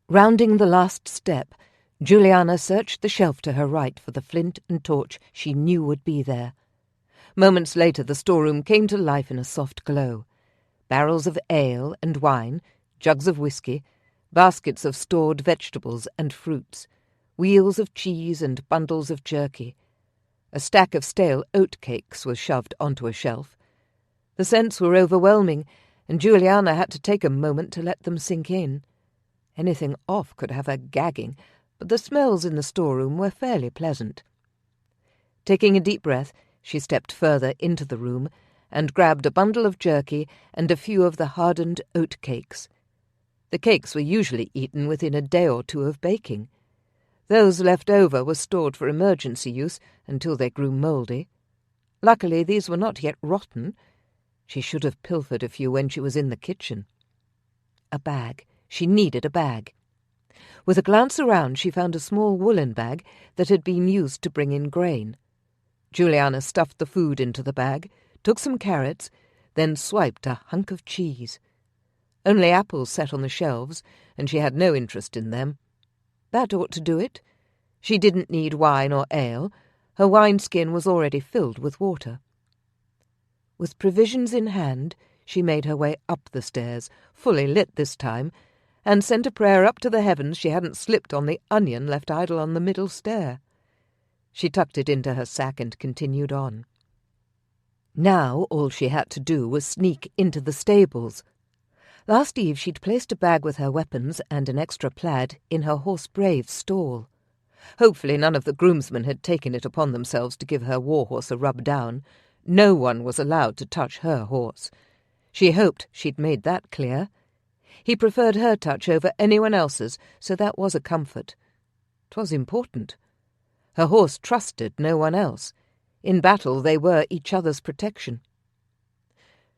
Rounding the last step, Julianna searched the shelf to her right for the flint and torch she knew would be there. Moments later the storeroom came to life in a soft glow. Barrels of ale and wine, jugs of whisky, baskets of stored vegetables and fruits, wheels of cheese and bundles of jerky. A stack of stale oat cakes was shoved onto a shelf. The scents were overwhelming, and Julianna had to take a moment to let them sink in. Anything off could have her gagging, but the smells in the storeroom were fairly pleasant. Taking a deep breath, she stepped further into the room and grabbed a bundle of jerky and a few of the hardened oat cakes. The cakes were usually eaten within a day or two of baking. Those left over were stored for emergency use until they grew mouldy. Luckily, these were not yet rotten. She should have pilfered a few when she was in the kitchen. A bag. She needed a bag. With a glance around, she found a small woolen bag that had been used to bring in grain. Julianna stuffed the food into the bag, took some carrots, then swiped a hunk of cheese. Only apples sat on the shelves, and she had no interest in them. That ought to do it. She didn't need wine or ale. Her wineskin was already filled with water. With provisions in hand, she made her way up the stairs, fully lit this time, and sent a prayer up to the heavens she hadn't slipped on the onion left idle on the middle stair. She tucked it into her sack and continued on. Now all she had to do was sneak into the stables. Last eve she'd placed a bag with her weapons and an extra plaid in her horse Brave's stall. Hopefully none of the groomsmen had taken it upon themselves to give her war-horse a rub down. No one was allowed to touch her horse. She hoped she'd made that clear. He preferred her touch over anyone else's, so that was a comfort. 'Twas important. Her horse trusted no one else. In battle they were each other's protection.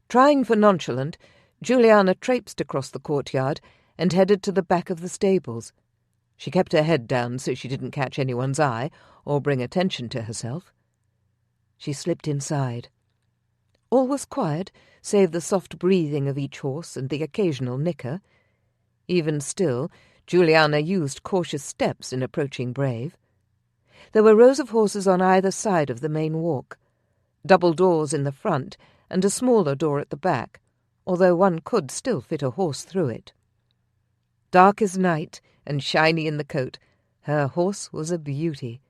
Trying for nonchalant, Julianna traipsed across the courtyard and headed to the back of the stables. She kept her head down so she didn't catch anyone's eye or bring attention to herself. She slipped inside. All was quiet, save the soft breathing of each horse and the occasional nicker. Even still, Julianna used cautious steps in approaching Brave. There were rows of horses on either side of the main walk, double doors in the front and a smaller door at the back, although one could still fit a horse through it. Dark as night and shiny in the coat, her horse was a beauty.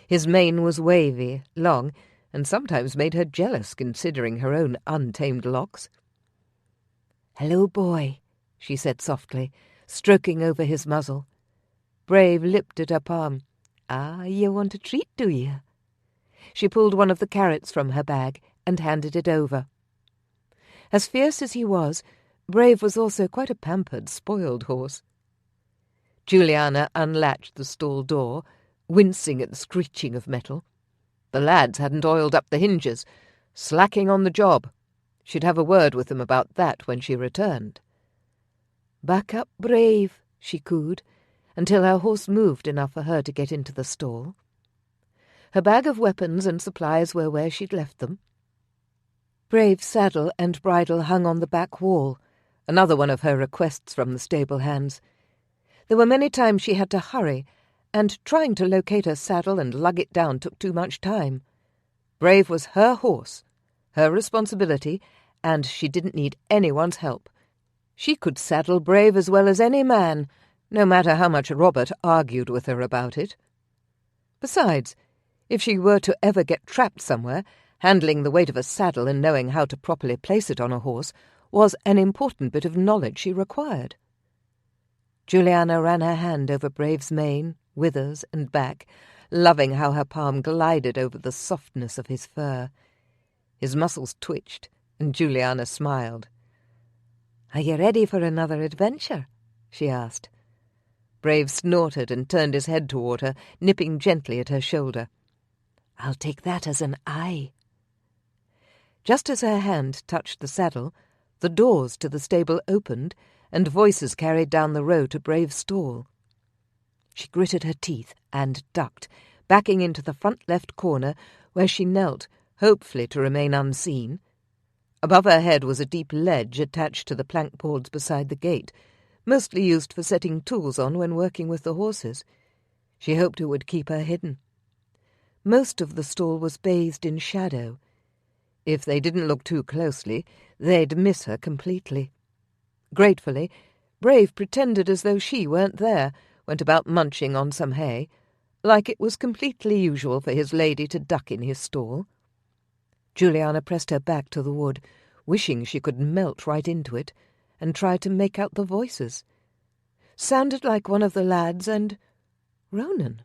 His mane was wavy, long, and sometimes made her jealous considering her own untamed locks. "Hello, boy," she said softly, stroking over his muzzle. Brave lipped at her palm. "Ah, you want a treat, do you?" She pulled one of the carrots from her bag and handed it over. As fierce as he was, Brave was also quite a pampered, spoiled horse. Julianna unlatched the stall door, wincing at the screeching of metal. The lads hadn't oiled up the hinges, slacking on the job. She'd have a word with them about that when she returned. "Back up, Brave," she cooed, until her horse moved enough for her to get into the stall. Her bag of weapons and supplies were where she'd left them. Brave's saddle and bridle hung on the back wall, another one of her requests from the stable hands. There were many times she had to hurry, and trying to locate her saddle and lug it down took too much time. Brave was her horse, her responsibility, and she didn't need anyone's help. She could saddle Brave as well as any man, no matter how much Robert argued with her about it. Besides, if she were to ever get trapped somewhere, handling the weight of a saddle and knowing how to properly place it on a horse was an important bit of knowledge she required. Julianna ran her hand over Brave's mane, withers, and back, loving how her palm glided over the softness of his fur. His muscles twitched, and Julianna smiled. "Are you ready for another adventure?" she asked. Brave snorted and turned his head toward her, nipping gently at her shoulder. "I'll take that as an aye." Just as her hand touched the saddle, the doors to the stable opened, and voices carried down the row to Brave's stall. She gritted her teeth and ducked, backing into the front left corner, where she knelt, hopefully to remain unseen. Above her head was a deep ledge attached to the plank boards beside the gate, mostly used for setting tools on when working with the horses. She hoped it would keep her hidden. Most of the stall was bathed in shadow. If they didn't look too closely, they'd miss her completely. Gratefully, Brave pretended as though she weren't there, went about munching on some hay, like it was completely usual for his lady to duck in his stall. Juliana pressed her back to the wood, wishing she could melt right into it, and tried to make out the voices. Sounded like one of the lads and Ronan.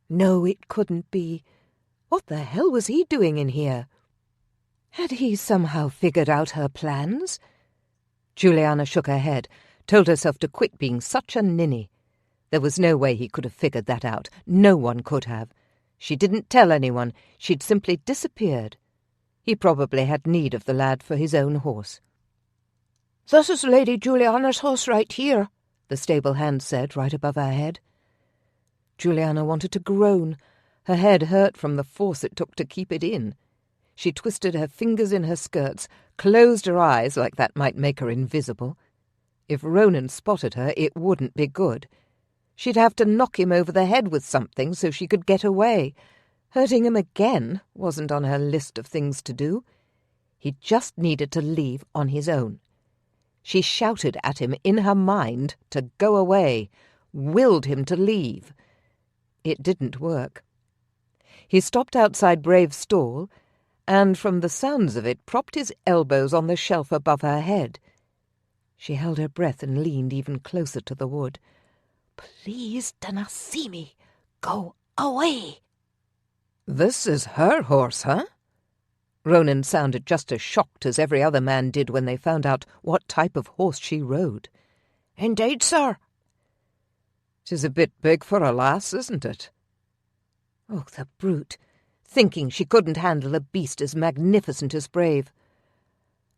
No, it couldn't be. What the hell was he doing in here? Had he somehow figured out her plans? Juliana shook her head, told herself to quit being such a ninny. There was no way he could have figured that out. No one could have. She didn't tell anyone. She'd simply disappeared. He probably had need of the lad for his own horse. "This is Lady Julianna's horse right here," the stable hand said right above her head. Juliana wanted to groan. Her head hurt from the force it took to keep it in. She twisted her fingers in her skirts, closed her eyes like that might make her invisible. If Ronan spotted her, it wouldn't be good. She'd have to knock him over the head with something so she could get away. Hurting him again wasn't on her list of things to do. He just needed to leave on his own. She shouted at him in her mind to go away, willed him to leave. It didn't work. He stopped outside Brave's stall, and from the sounds of it propped his elbows on the shelf above her head. She held her breath and leaned even closer to the wood. "Please dinna see me. Go away." "This is her horse, huh?" Ronan sounded just as shocked as every other man did when they found out what type of horse she rode. "Indeed, sir." "'Tis a bit big for a lass, isn't it?" Oh, the brute, thinking she couldn't handle a beast as magnificent as Brave.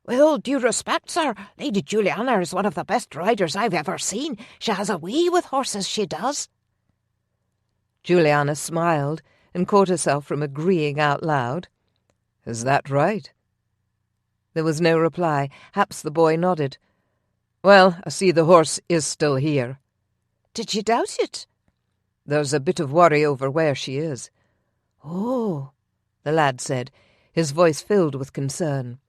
"With all due respect, sir, Lady Julianna is one of the best riders I've ever seen. She has a way with horses, she does." Juliana smiled and caught herself from agreeing out loud. "Is that right?" There was no reply. Haps the boy nodded. "Well, I see the horse is still here." "Did you doubt it?" "There's a bit of worry over where she is." "Oh," the lad said, his voice filled with concern.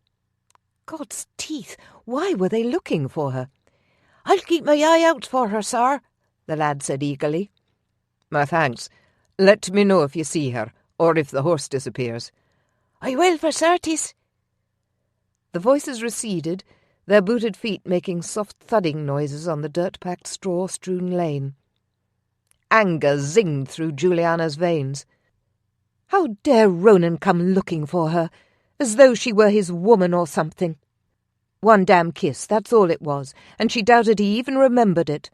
God's teeth, why were they looking for her? "I'll keep my eye out for her, sir," the lad said eagerly. "My thanks. Let me know if you see her, or if the horse disappears." "I will for certes." The voices receded, their booted feet making soft thudding noises on the dirt-packed straw-strewn lane. Anger zinged through Juliana's veins. How dare Ronan come looking for her, as though she were his woman or something? One damn kiss, that's all it was, and she doubted he even remembered it.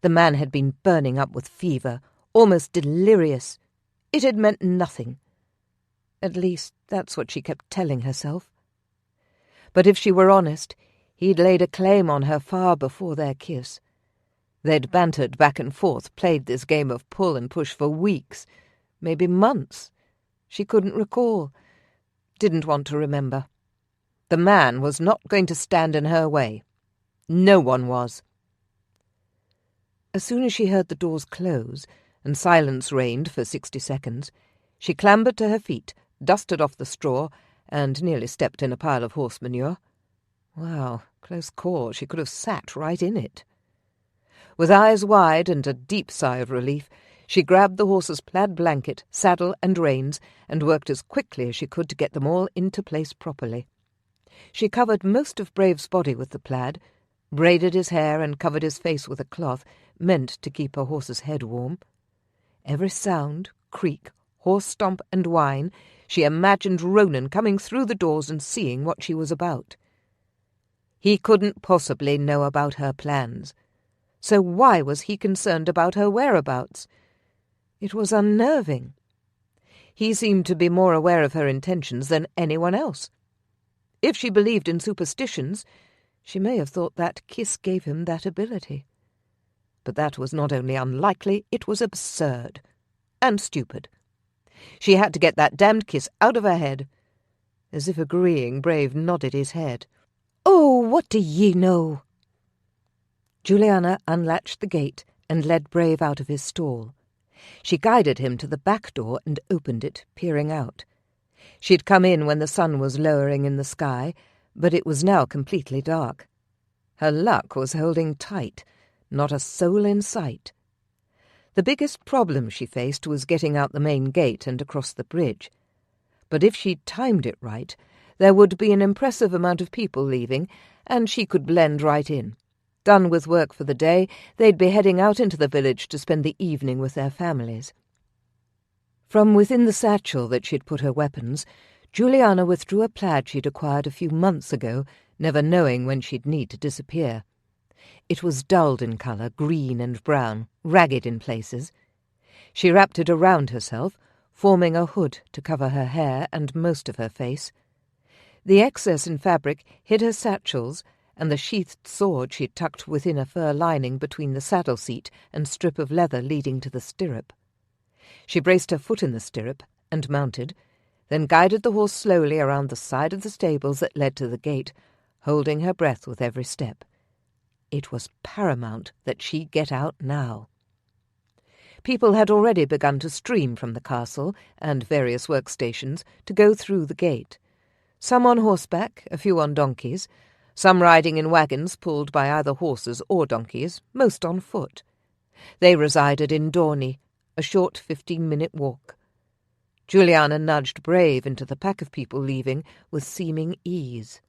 The man had been burning up with fever, almost delirious. It had meant nothing. At least, that's what she kept telling herself. But if she were honest, he'd laid a claim on her far before their kiss. They'd bantered back and forth, played this game of pull and push for weeks, maybe months. She couldn't recall, didn't want to remember. The man was not going to stand in her way. No one was. As soon as she heard the doors close, and silence reigned for 60 seconds, she clambered to her feet, dusted off the straw, and nearly stepped in a pile of horse manure. Wow, close call, she could have sat right in it. With eyes wide and a deep sigh of relief, she grabbed the horse's plaid blanket, saddle and reins, and worked as quickly as she could to get them all into place properly. She covered most of Brave's body with the plaid, braided his hair and covered his face with a cloth, meant to keep her horse's head warm. Every sound, creak, horse stomp and whine, she imagined Ronan coming through the doors and seeing what she was about. He couldn't possibly know about her plans. So why was he concerned about her whereabouts? It was unnerving. He seemed to be more aware of her intentions than anyone else. If she believed in superstitions, she may have thought that kiss gave him that ability. But that was not only unlikely, it was absurd. And stupid. She had to get that damned kiss out of her head. As if agreeing, Brave nodded his head. "Oh, what do ye know?" Juliana unlatched the gate and led Brave out of his stall. She guided him to the back door and opened it, peering out. She'd come in when the sun was lowering in the sky, but it was now completely dark. Her luck was holding tight, not a soul in sight. The biggest problem she faced was getting out the main gate and across the bridge. But if she timed it right, there would be an impressive amount of people leaving, and she could blend right in. Done with work for the day, they'd be heading out into the village to spend the evening with their families. From within the satchel that she'd put her weapons, Julianna withdrew a plaid she'd acquired a few months ago, never knowing when she'd need to disappear. It was dulled in colour, green and brown, ragged in places. She wrapped it around herself, forming a hood to cover her hair and most of her face. The excess in fabric hid her satchels and the sheathed sword she'd tucked within a fur lining between the saddle seat and strip of leather leading to the stirrup. She braced her foot in the stirrup and mounted, then guided the horse slowly around the side of the stables that led to the gate, holding her breath with every step. It was paramount that she get out now. People had already begun to stream from the castle and various workstations to go through the gate. Some on horseback, a few on donkeys, some riding in wagons pulled by either horses or donkeys, most on foot. They resided in Dorney, a short 15-minute walk. Julianna nudged Brave into the pack of people leaving with seeming ease.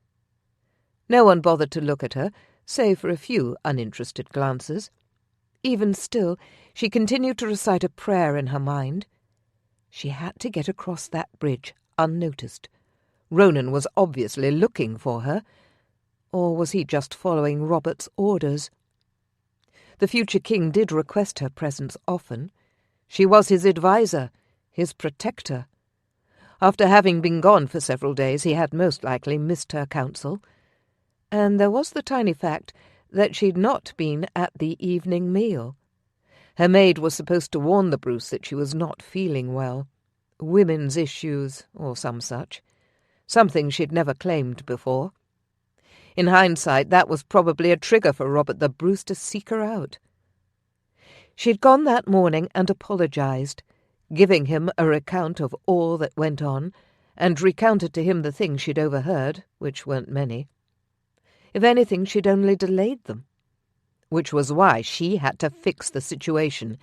No one bothered to look at her, save for a few uninterested glances. Even still, she continued to recite a prayer in her mind. She had to get across that bridge unnoticed. Ronan was obviously looking for her. Or was he just following Robert's orders? The future king did request her presence often. She was his adviser, his protector. After having been gone for several days, he had most likely missed her counsel. And there was the tiny fact that she'd not been at the evening meal. Her maid was supposed to warn the Bruce that she was not feeling well. Women's issues, or some such. Something she'd never claimed before. In hindsight, that was probably a trigger for Robert the Bruce to seek her out. She'd gone that morning and apologized, giving him a recount of all that went on, and recounted to him the things she'd overheard, which weren't many. If anything, she'd only delayed them, which was why she had to fix the situation,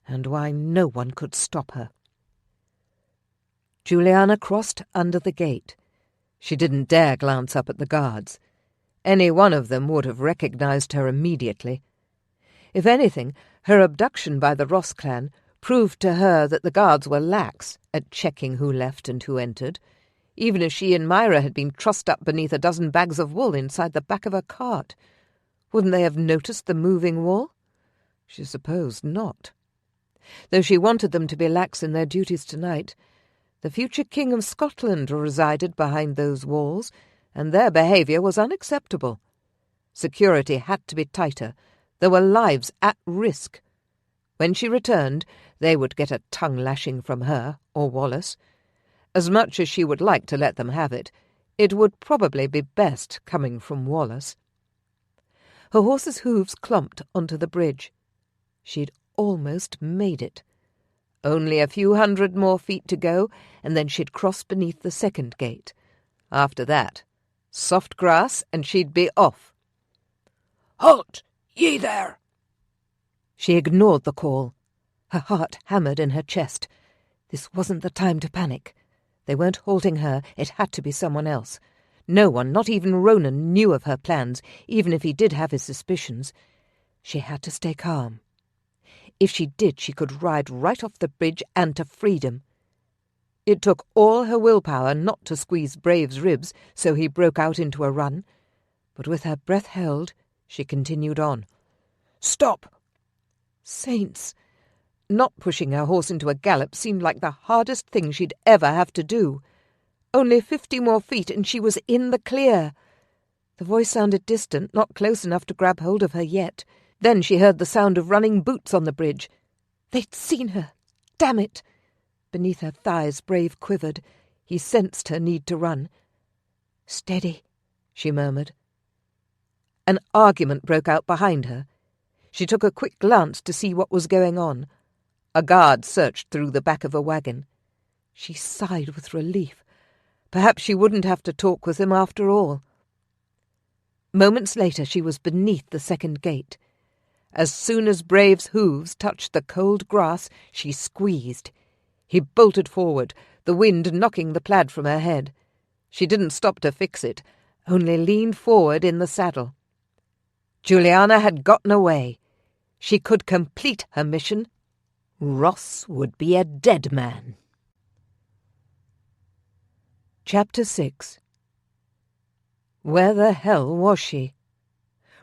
and why no one could stop her. Julianna crossed under the gate. She didn't dare glance up at the guards. Any one of them would have recognized her immediately. If anything, her abduction by the Ross clan proved to her that the guards were lax at checking who left and who entered, even if she and Myra had been trussed up beneath a dozen bags of wool inside the back of her cart. Wouldn't they have noticed the moving wool? She supposed not. Though she wanted them to be lax in their duties tonight, the future King of Scotland resided behind those walls, and their behaviour was unacceptable. Security had to be tighter. There were lives at risk. When she returned, they would get a tongue-lashing from her, or Wallace. As much as she would like to let them have it, it would probably be best coming from Wallace. Her horse's hooves clomped onto the bridge. She'd almost made it. Only a few hundred more feet to go, and then she'd cross beneath the second gate. After that, soft grass, and she'd be off. "Halt! Ye there!" She ignored the call. Her heart hammered in her chest. This wasn't the time to panic. They weren't halting her. It had to be someone else. No one, not even Ronan, knew of her plans, even if he did have his suspicions. She had to stay calm. If she did, she could ride right off the bridge and to freedom. It took all her willpower not to squeeze Brave's ribs, so he broke out into a run. But with her breath held, she continued on. "Stop!" Saints! Not pushing her horse into a gallop seemed like the hardest thing she'd ever have to do. Only 50 more feet and she was in the clear. The voice sounded distant, not close enough to grab hold of her yet. Then she heard the sound of running boots on the bridge. They'd seen her. Damn it! Beneath her thighs, Brave quivered. He sensed her need to run. "Steady," she murmured. An argument broke out behind her. She took a quick glance to see what was going on. A guard searched through the back of a wagon. She sighed with relief. Perhaps she wouldn't have to talk with him after all. Moments later she was beneath the second gate. As soon as Brave's hooves touched the cold grass, she squeezed. He bolted forward, the wind knocking the plaid from her head. She didn't stop to fix it, only leaned forward in the saddle. Juliana had gotten away. She could complete her mission. Ross would be a dead man. Chapter 6. Where the hell was she?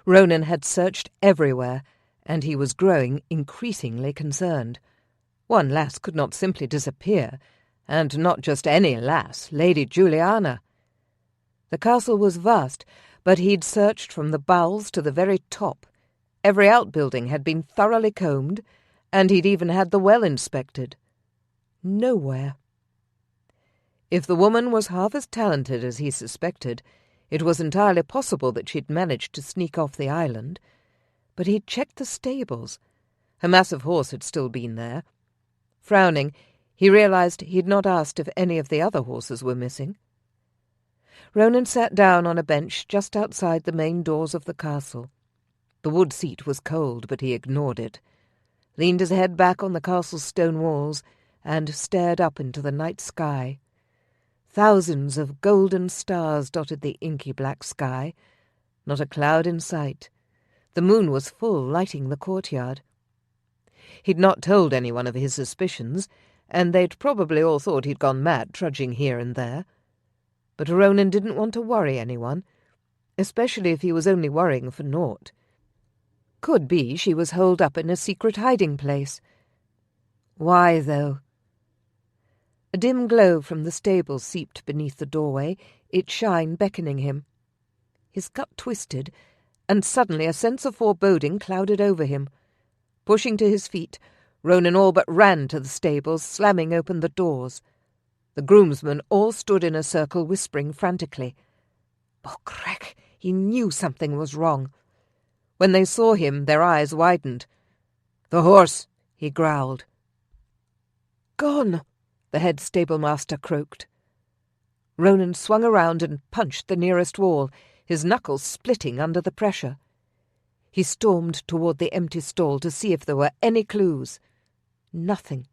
Ronan had searched everywhere, and he was growing increasingly concerned. One lass could not simply disappear, and not just any lass, Lady Julianna. The castle was vast, but he'd searched from the bowels to the very top. Every outbuilding had been thoroughly combed, and he'd even had the well inspected. Nowhere. If the woman was half as talented as he suspected, it was entirely possible that she'd managed to sneak off the island. But he'd checked the stables. Her massive horse had still been there. Frowning, he realized he'd not asked if any of the other horses were missing. Ronan sat down on a bench just outside the main doors of the castle. The wood seat was cold, but he ignored it, leaned his head back on the castle's stone walls, and stared up into the night sky. Thousands of golden stars dotted the inky black sky. Not a cloud in sight. The moon was full, lighting the courtyard. He'd not told anyone of his suspicions, and they'd probably all thought he'd gone mad trudging here and there. But Ronan didn't want to worry anyone, especially if he was only worrying for naught. Could be she was holed up in a secret hiding place. Why, though? A dim glow from the stable seeped beneath the doorway, its shine beckoning him. His gut twisted, and suddenly a sense of foreboding clouded over him. Pushing to his feet, Ronan all but ran to the stables, slamming open the doors. The groomsmen all stood in a circle, whispering frantically. Oh, crack! He knew something was wrong. When they saw him, their eyes widened. "The horse!" he growled. "Gone!" the head stablemaster croaked. Ronan swung around and punched the nearest wall, his knuckles splitting under the pressure. He stormed toward the empty stall to see if there were any clues. Nothing.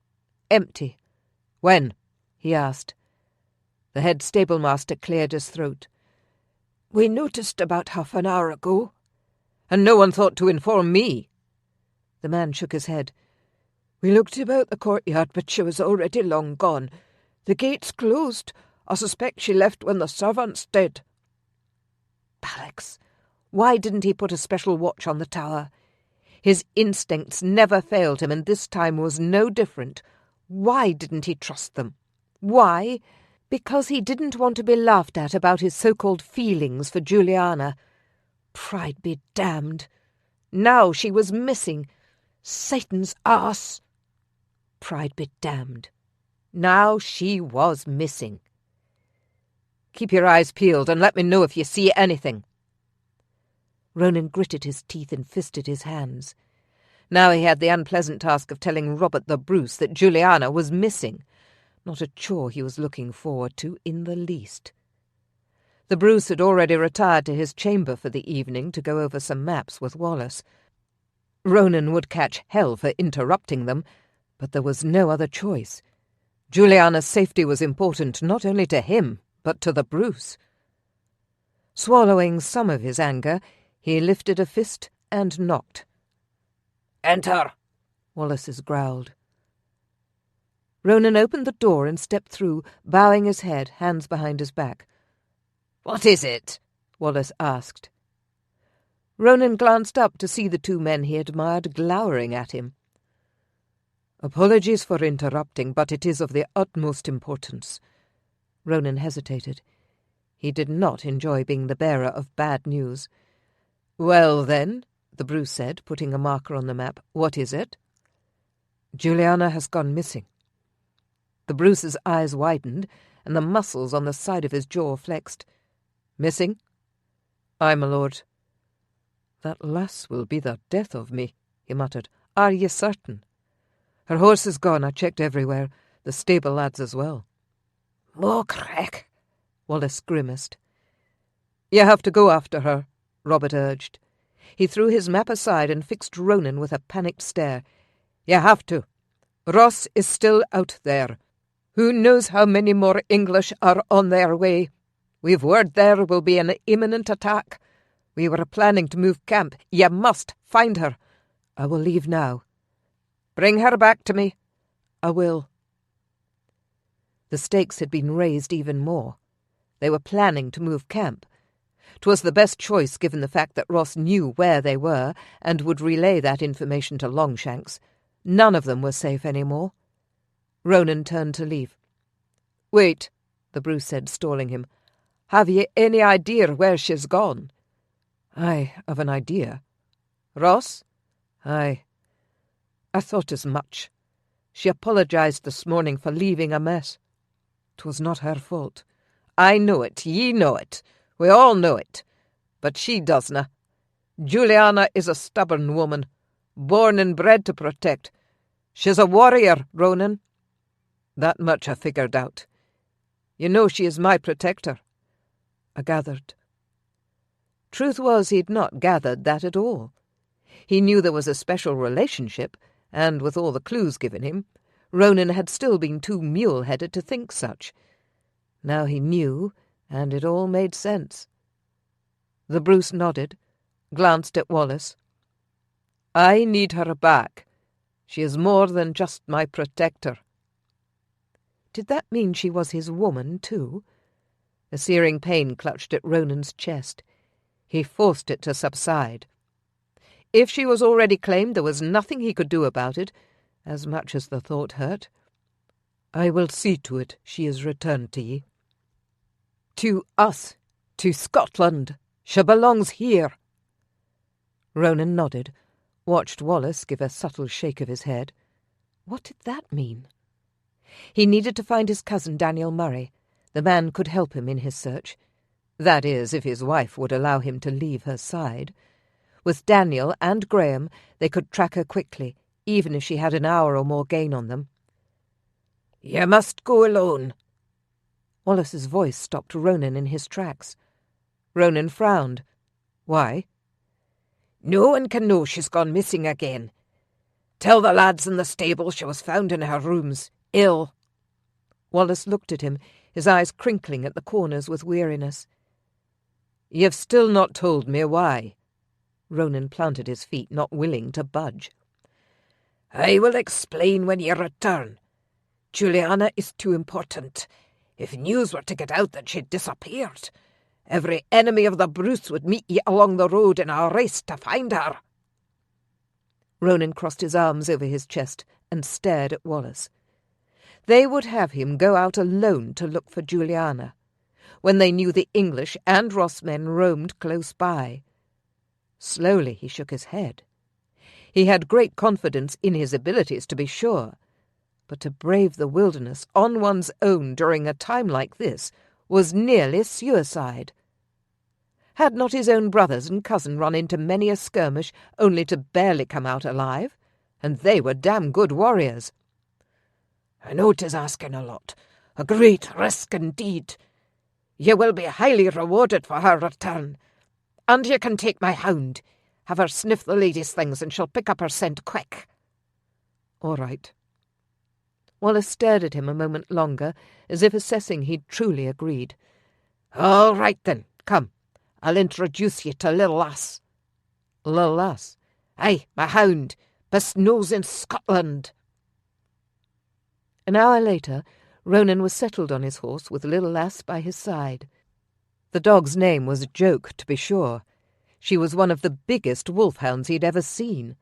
Empty. "When?" he asked. The head stablemaster cleared his throat. "We noticed about half an hour ago." "And no one thought to inform me?" The man shook his head. "We looked about the courtyard, but she was already long gone. The gate's closed. I suspect she left when the servants did." Bollocks! Why didn't he put a special watch on the tower? His instincts never failed him, and this time was no different. Why didn't he trust them? Why? Because he didn't want to be laughed at about his so-called feelings for Juliana. Pride be damned. Now she was missing. Satan's ass! Pride be damned. Now she was missing. "Keep your eyes peeled and let me know if you see anything." Ronan gritted his teeth and fisted his hands. Now he had the unpleasant task of telling Robert the Bruce that Juliana was missing. Not a chore he was looking forward to in the least. The Bruce had already retired to his chamber for the evening to go over some maps with Wallace. Ronan would catch hell for interrupting them, but there was no other choice. Juliana's safety was important not only to him, but to the Bruce. Swallowing some of his anger, he lifted a fist and knocked. "Enter!" Wallace's growled. Ronan opened the door and stepped through, bowing his head, hands behind his back. "What is it?" Wallace asked. Ronan glanced up to see the two men he admired glowering at him. "Apologies for interrupting, but it is of the utmost importance." Ronan hesitated. He did not enjoy being the bearer of bad news. "Well, then," the Bruce said, putting a marker on the map, "what is it?" "Juliana has gone missing." The Bruce's eyes widened, and the muscles on the side of his jaw flexed. "Missing?" "Aye, my lord." "That lass will be the death of me," he muttered. "Are ye certain?" Her horse is gone. I checked everywhere. The stable lads as well." "More crack," Wallace grimaced. "You have to go after her," Robert urged. He threw his map aside and fixed Ronan with a panicked stare. "You have to. Ross is still out there. Who knows how many more English are on their way? We've word there will be an imminent attack. We were planning to move camp. You must find her." "I will leave now." "Bring her back to me." "I will." The stakes had been raised even more. They were planning to move camp. 'Twas the best choice given the fact that Ross knew where they were and would relay that information to Longshanks. None of them were safe any more. Ronan turned to leave. "Wait," the Bruce said, stalling him. "Have ye any idea where she's gone?" "Aye, I've an idea." "Ross?" "Aye. I thought as much. She apologised this morning for leaving a mess. 'Twas not her fault." "I know it, ye know it. We all know it. But she doesna. Julianna is a stubborn woman, born and bred to protect. She's a warrior, Ronan." "That much I figured out." "You know she is my protector." I gathered. Truth was, he'd not gathered that at all. He knew there was a special relationship, and with all the clues given him, Ronan had still been too mule-headed to think such. Now he knew, and it all made sense. The Bruce nodded, glanced at Wallace. "I need her back. She is more than just my protector." Did that mean she was his woman, too? A searing pain clutched at Ronan's chest. He forced it to subside. If she was already claimed, there was nothing he could do about it, as much as the thought hurt. "I will see to it she is returned to ye." "To us, to Scotland. She belongs here." Ronan nodded, watched Wallace give a subtle shake of his head. What did that mean? He needed to find his cousin Daniel Murray. The man could help him in his search. That is, if his wife would allow him to leave her side. With Daniel and Graham, they could track her quickly, even if she had an hour or more gain on them. "You must go alone." Wallace's voice stopped Ronan in his tracks. Ronan frowned. "Why?" "No one can know she's gone missing again. Tell the lads in the stable she was found in her rooms, ill." Wallace looked at him, his eyes crinkling at the corners with weariness. "You've still not told me why." Ronan planted his feet, not willing to budge. "I will explain when you return. Julianna is too important. If news were to get out that she'd disappeared, every enemy of the Bruce would meet ye along the road in a race to find her." Ronan crossed his arms over his chest and stared at Wallace. They would have him go out alone to look for Julianna, when they knew the English and Ross men roamed close by. Slowly he shook his head. He had great confidence in his abilities, to be sure, but to brave the wilderness on one's own during a time like this was nearly suicide. Had not his own brothers and cousin run into many a skirmish only to barely come out alive? And they were damn good warriors. "I know 'tis asking a lot, a great risk indeed. You will be highly rewarded for her return. And you can take my hound. Have her sniff the lady's things and she'll pick up her scent quick." "All right." Wallace stared at him a moment longer, as if assessing he'd truly agreed. "All right, then. Come. I'll introduce you to Little Lass." "Little Lass?" "Aye, my hound. Best nose in Scotland." An hour later, Ronan was settled on his horse with Little Lass by his side. The dog's name was a joke, to be sure. She was one of the biggest wolfhounds he'd ever seen.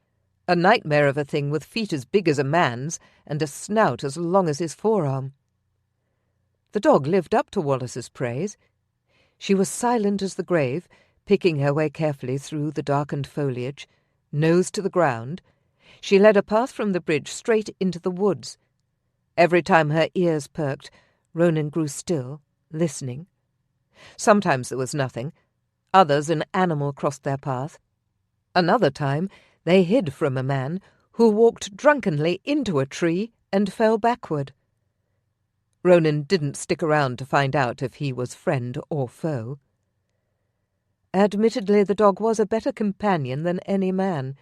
A nightmare of a thing with feet as big as a man's and a snout as long as his forearm. The dog lived up to Wallace's praise. She was silent as the grave, picking her way carefully through the darkened foliage, nose to the ground. She led a path from the bridge straight into the woods. Every time her ears perked, Ronan grew still, listening. Sometimes there was nothing. Others an animal crossed their path. Another time they hid from a man who walked drunkenly into a tree and fell backward. Ronan didn't stick around to find out if he was friend or foe. Admittedly, the dog was a better companion than any man.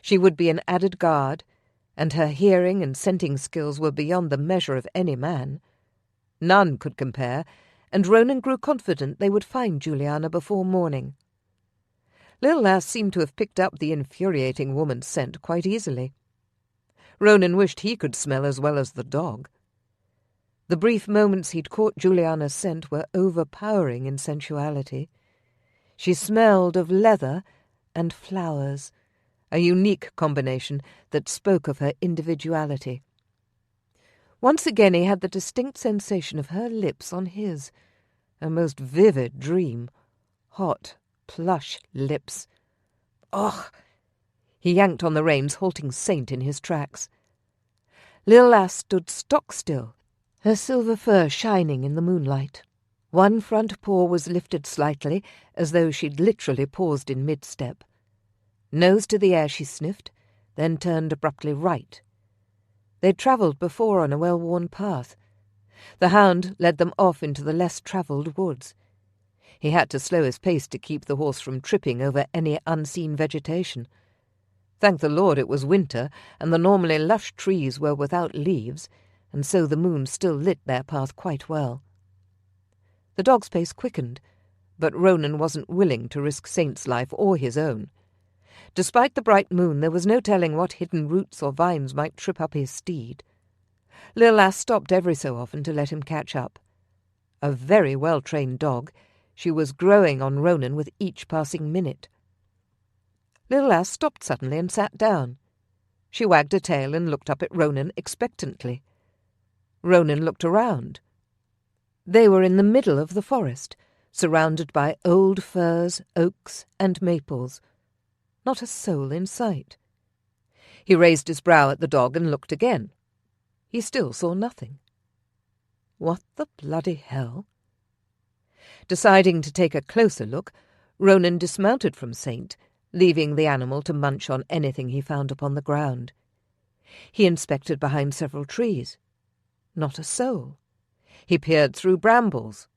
She would be an added guard, and her hearing and scenting skills were beyond the measure of any man. None could compare, and Ronan grew confident they would find Julianna before morning. Little Lass seemed to have picked up the infuriating woman's scent quite easily. Ronan wished he could smell as well as the dog. The brief moments he'd caught Julianna's scent were overpowering in sensuality. She smelled of leather and flowers, a unique combination that spoke of her individuality. Once again he had the distinct sensation of her lips on his, a most vivid dream. Hot, plush lips. Ugh! He yanked on the reins, halting Saint in his tracks. Lil Lass stood stock-still, her silver fur shining in the moonlight. One front paw was lifted slightly, as though she'd literally paused in mid-step. Nose to the air she sniffed, then turned abruptly right. They'd travelled before on a well-worn path. The hound led them off into the less-travelled woods. He had to slow his pace to keep the horse from tripping over any unseen vegetation. Thank the Lord it was winter, and the normally lush trees were without leaves, and so the moon still lit their path quite well. The dog's pace quickened, but Ronan wasn't willing to risk Saint's life or his own. Despite the bright moon, there was no telling what hidden roots or vines might trip up his steed. Lil Lass stopped every so often to let him catch up. A very well-trained dog, she was growing on Ronan with each passing minute. Lil Lass stopped suddenly and sat down. She wagged her tail and looked up at Ronan expectantly. Ronan looked around. They were in the middle of the forest, surrounded by old firs, oaks, and maples. Not a soul in sight. He raised his brow at the dog and looked again. He still saw nothing. What the bloody hell? Deciding to take a closer look, Ronan dismounted from Saint, leaving the animal to munch on anything he found upon the ground. He inspected behind several trees. Not a soul. He peered through brambles.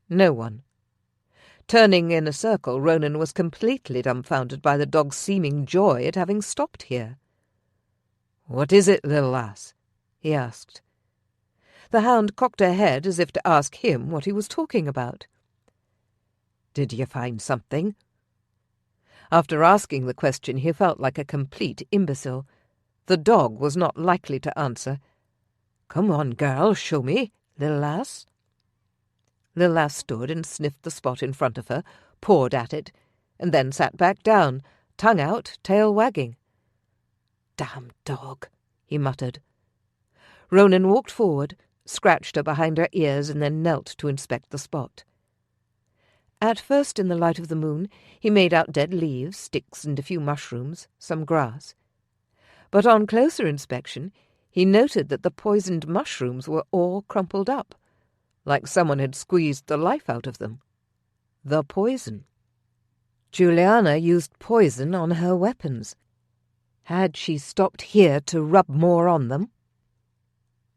No one. Turning in a circle, Ronan was completely dumbfounded by the dog's seeming joy at having stopped here. "What is it, little lass?" he asked. The hound cocked her head as if to ask him what he was talking about. "Did you find something?" After asking the question, he felt like a complete imbecile. The dog was not likely to answer. "Come on, girl, show me, little lass." Lil Lass stood and sniffed the spot in front of her, pawed at it, and then sat back down, tongue out, tail wagging. "Damn dog," he muttered. Ronan walked forward, scratched her behind her ears, and then knelt to inspect the spot. At first, in the light of the moon, he made out dead leaves, sticks, and a few mushrooms, some grass. But on closer inspection, he noted that the poisoned mushrooms were all crumpled up, like someone had squeezed the life out of them. The poison. Julianna used poison on her weapons. Had she stopped here to rub more on them?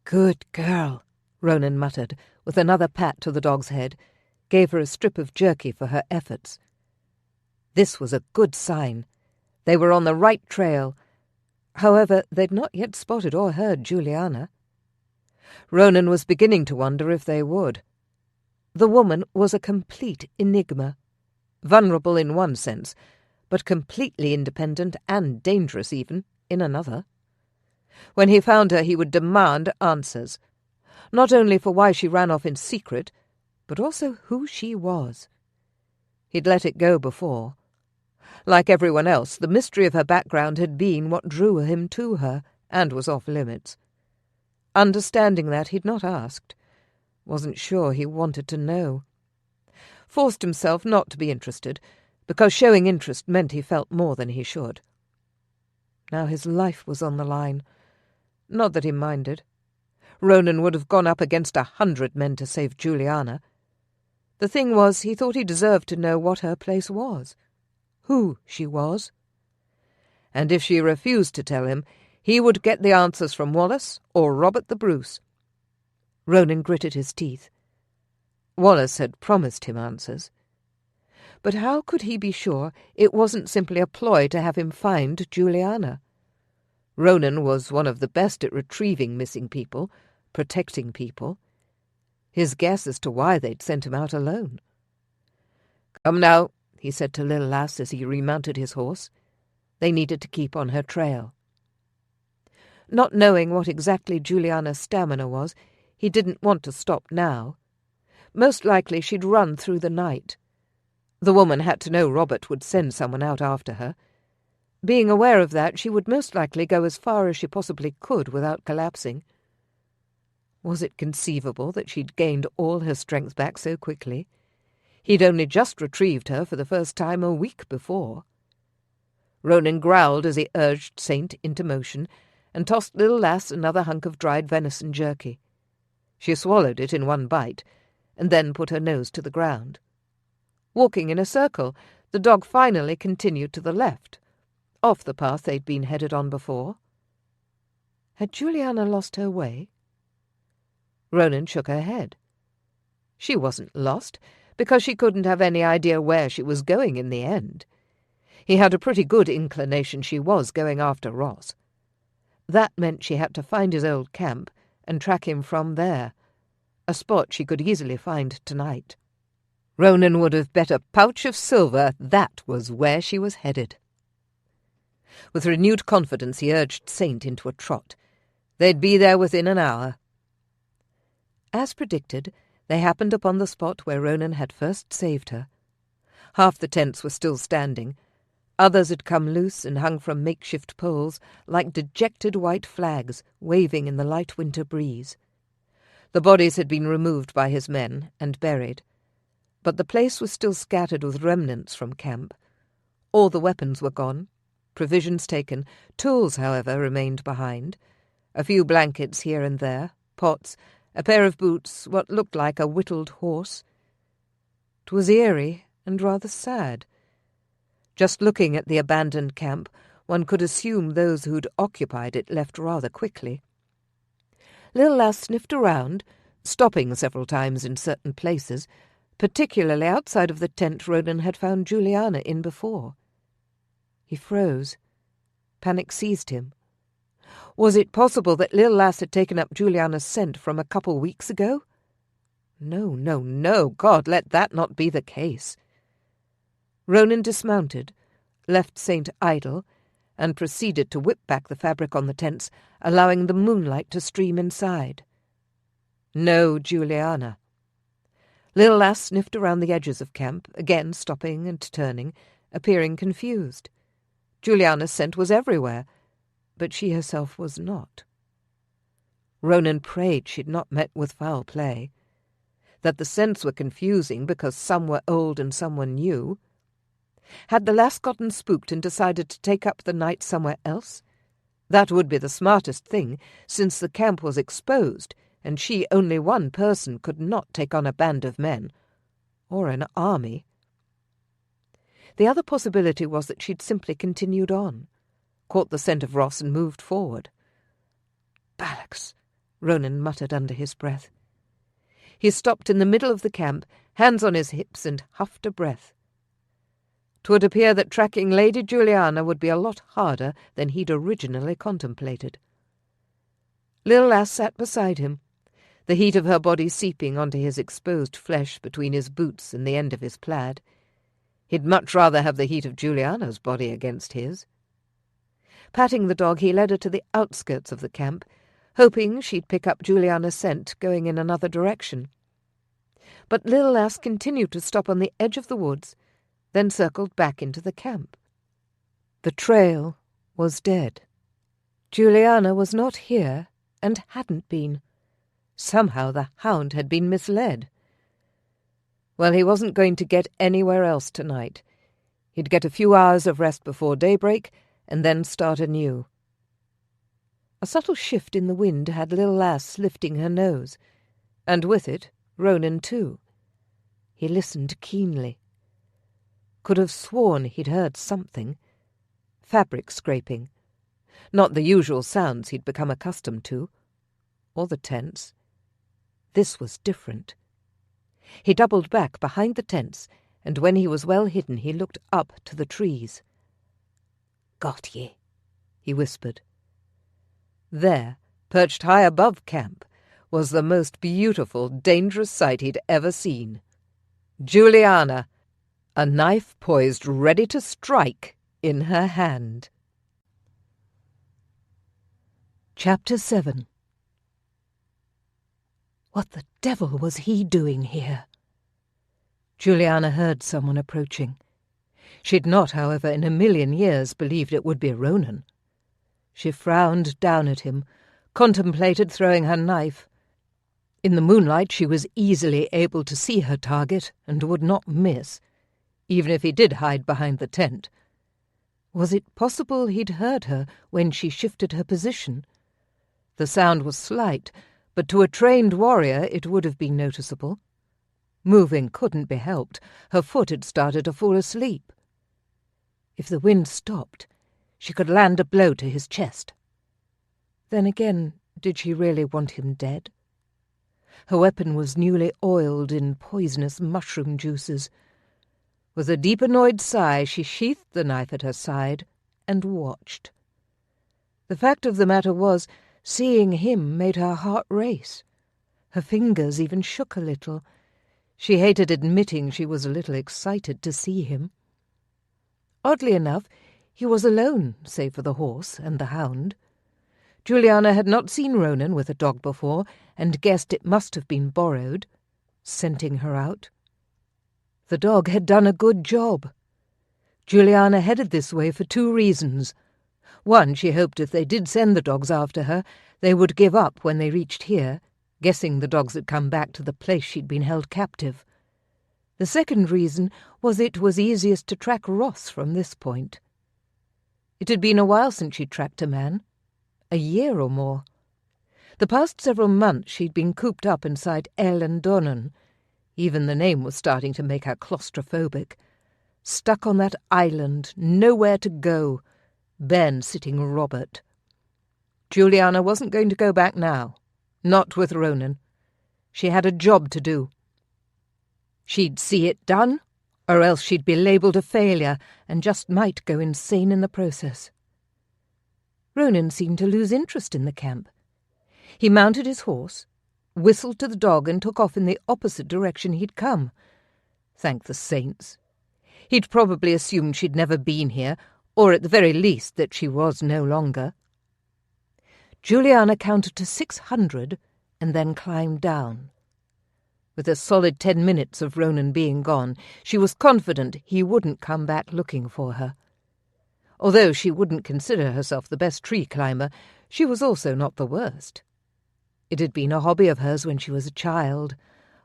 "Good girl," Ronan muttered, with another pat to the dog's head, gave her a strip of jerky for her efforts. This was a good sign. They were on the right trail. However, they'd not yet spotted or heard Julianna. Ronan was beginning to wonder if they would. The woman was a complete enigma. Vulnerable in one sense, but completely independent and dangerous even in another. When he found her, he would demand answers, not only for why she ran off in secret, but also who she was. He'd let it go before. Like everyone else, the mystery of her background had been what drew him to her, and was off limits. Understanding that, he'd not asked. Wasn't sure he wanted to know. Forced himself not to be interested, because showing interest meant he felt more than he should. Now his life was on the line. Not that he minded. Ronan would have gone up against 100 men to save Julianna. The thing was, he thought he deserved to know what her place was, who she was. and if she refused to tell him, he would get the answers from Wallace or Robert the Bruce. Ronan gritted his teeth. Wallace had promised him answers. But how could he be sure it wasn't simply a ploy to have him find Julianna? Ronan was one of the best at retrieving missing people, protecting people. His guess as to why they'd sent him out alone. "Come now," he said to Lil Lass as he remounted his horse. They needed to keep on her trail. Not knowing what exactly Julianna's stamina was, he didn't want to stop now. Most likely she'd run through the night. The woman had to know Robert would send someone out after her. Being aware of that, she would most likely go as far as she possibly could without collapsing. Was it conceivable that she'd gained all her strength back so quickly? He'd only just retrieved her for the first time a week before. Ronan growled as he urged Saint into motion and tossed Lil Lass another hunk of dried venison jerky. She swallowed it in one bite, and then put her nose to the ground. Walking in a circle, the dog finally continued to the left, off the path they'd been headed on before. Had Julianna lost her way? Ronan shook her head. She wasn't lost, because she couldn't have any idea where she was going in the end. He had a pretty good inclination she was going after Ross. That meant she had to find his old camp and track him from there, a spot she could easily find tonight. Ronan would have bet a pouch of silver that was where she was headed. With renewed confidence he urged Saint into a trot. They'd be there within an hour. As predicted, they happened upon the spot where Ronan had first saved her. Half the tents were still standing. Others had come loose and hung from makeshift poles like dejected white flags waving in the light winter breeze. The bodies had been removed by his men and buried, but the place was still scattered with remnants from camp. All the weapons were gone, provisions taken, tools, however, remained behind. A few blankets here and there, pots, a pair of boots, what looked like a whittled horse. 'Twas eerie and rather sad. Just looking at the abandoned camp, one could assume those who'd occupied it left rather quickly. Lil Lass sniffed around, stopping several times in certain places, particularly outside of the tent Ronan had found Julianna in before. He froze. Panic seized him. Was it possible that Lil Lass had taken up Julianna's scent from a couple weeks ago? No, God, let that not be the case. Ronan dismounted, left Saint idle, and proceeded to whip back the fabric on the tents, allowing the moonlight to stream inside. No Julianna. Lil Lass sniffed around the edges of camp, again stopping and turning, appearing confused. Julianna's scent was everywhere, but she herself was not. Ronan prayed she'd not met with foul play. That the scents were confusing because some were old and some were new. Had the lass gotten spooked and decided to take up the night somewhere else? That would be the smartest thing, since the camp was exposed, and she, only one person, could not take on a band of men. Or an army. The other possibility was that she'd simply continued on, caught the scent of Ross and moved forward. "Bollocks," Ronan muttered under his breath. He stopped in the middle of the camp, hands on his hips, and huffed a breath. 'Twould appear that tracking Lady Julianna would be a lot harder than he'd originally contemplated. Lil Lass sat beside him, the heat of her body seeping onto his exposed flesh between his boots and the end of his plaid. He'd much rather have the heat of Julianna's body against his. Patting the dog, he led her to the outskirts of the camp, hoping she'd pick up Julianna's scent going in another direction. But Lil Lass continued to stop on the edge of the woods, then circled back into the camp. The trail was dead. Julianna was not here, and hadn't been. Somehow the hound had been misled. Well, he wasn't going to get anywhere else tonight. He'd get a few hours of rest before daybreak, and then start anew. A subtle shift in the wind had Lil Lass lifting her nose, and with it Ronan too. He listened keenly. Could have sworn he'd heard something. fabric scraping. Not the usual sounds he'd become accustomed to, or the tents. This was different. He doubled back behind the tents, and when he was well hidden he looked up to the trees. "Got ye," he whispered. There, perched high above camp, was the most beautiful, dangerous sight he'd ever seen. Julianna, a knife poised ready to strike in her hand. Chapter 7. What the devil was he doing here? Julianna heard someone approaching. She'd not, however, in a million years believed it would be Ronan. She frowned down at him, contemplated throwing her knife. In the moonlight she was easily able to see her target and would not miss, even if he did hide behind the tent. Was it possible he'd heard her when she shifted her position? The sound was slight, but to a trained warrior it would have been noticeable. Moving couldn't be helped. Her foot had started to fall asleep. If the wind stopped, she could land a blow to his chest. Then again, did she really want him dead? Her weapon was newly oiled in poisonous mushroom juices. With a deep annoyed sigh, she sheathed the knife at her side and watched. The fact of the matter was, seeing him made her heart race. Her fingers even shook a little. She hated admitting she was a little excited to see him. Oddly enough, he was alone, save for the horse and the hound. Julianna had not seen Ronan with a dog before, and guessed it must have been borrowed, scenting her out. The dog had done a good job. Julianna headed this way for 2 reasons. One, she hoped if they did send the dogs after her, they would give up when they reached here, guessing the dogs had come back to the place she'd been held captive. The second reason was it was easiest to track Ross from this point. It had been a while since she'd tracked a man. A year or more. The past several months she'd been cooped up inside El and Donan. Even the name was starting to make her claustrophobic. Stuck on that island, nowhere to go. Ben sitting Robert. Julianna wasn't going to go back now. Not with Ronan. She had a job to do. She'd see it done, or else she'd be labelled a failure and just might go insane in the process. Ronan seemed to lose interest in the camp. He mounted his horse, whistled to the dog and took off in the opposite direction he'd come. Thank the saints. He'd probably assumed she'd never been here, or at the very least that she was no longer. Julianna counted to 600 and then climbed down. With a solid 10 minutes of Ronan being gone, she was confident he wouldn't come back looking for her. Although she wouldn't consider herself the best tree climber, she was also not the worst. It had been a hobby of hers when she was a child,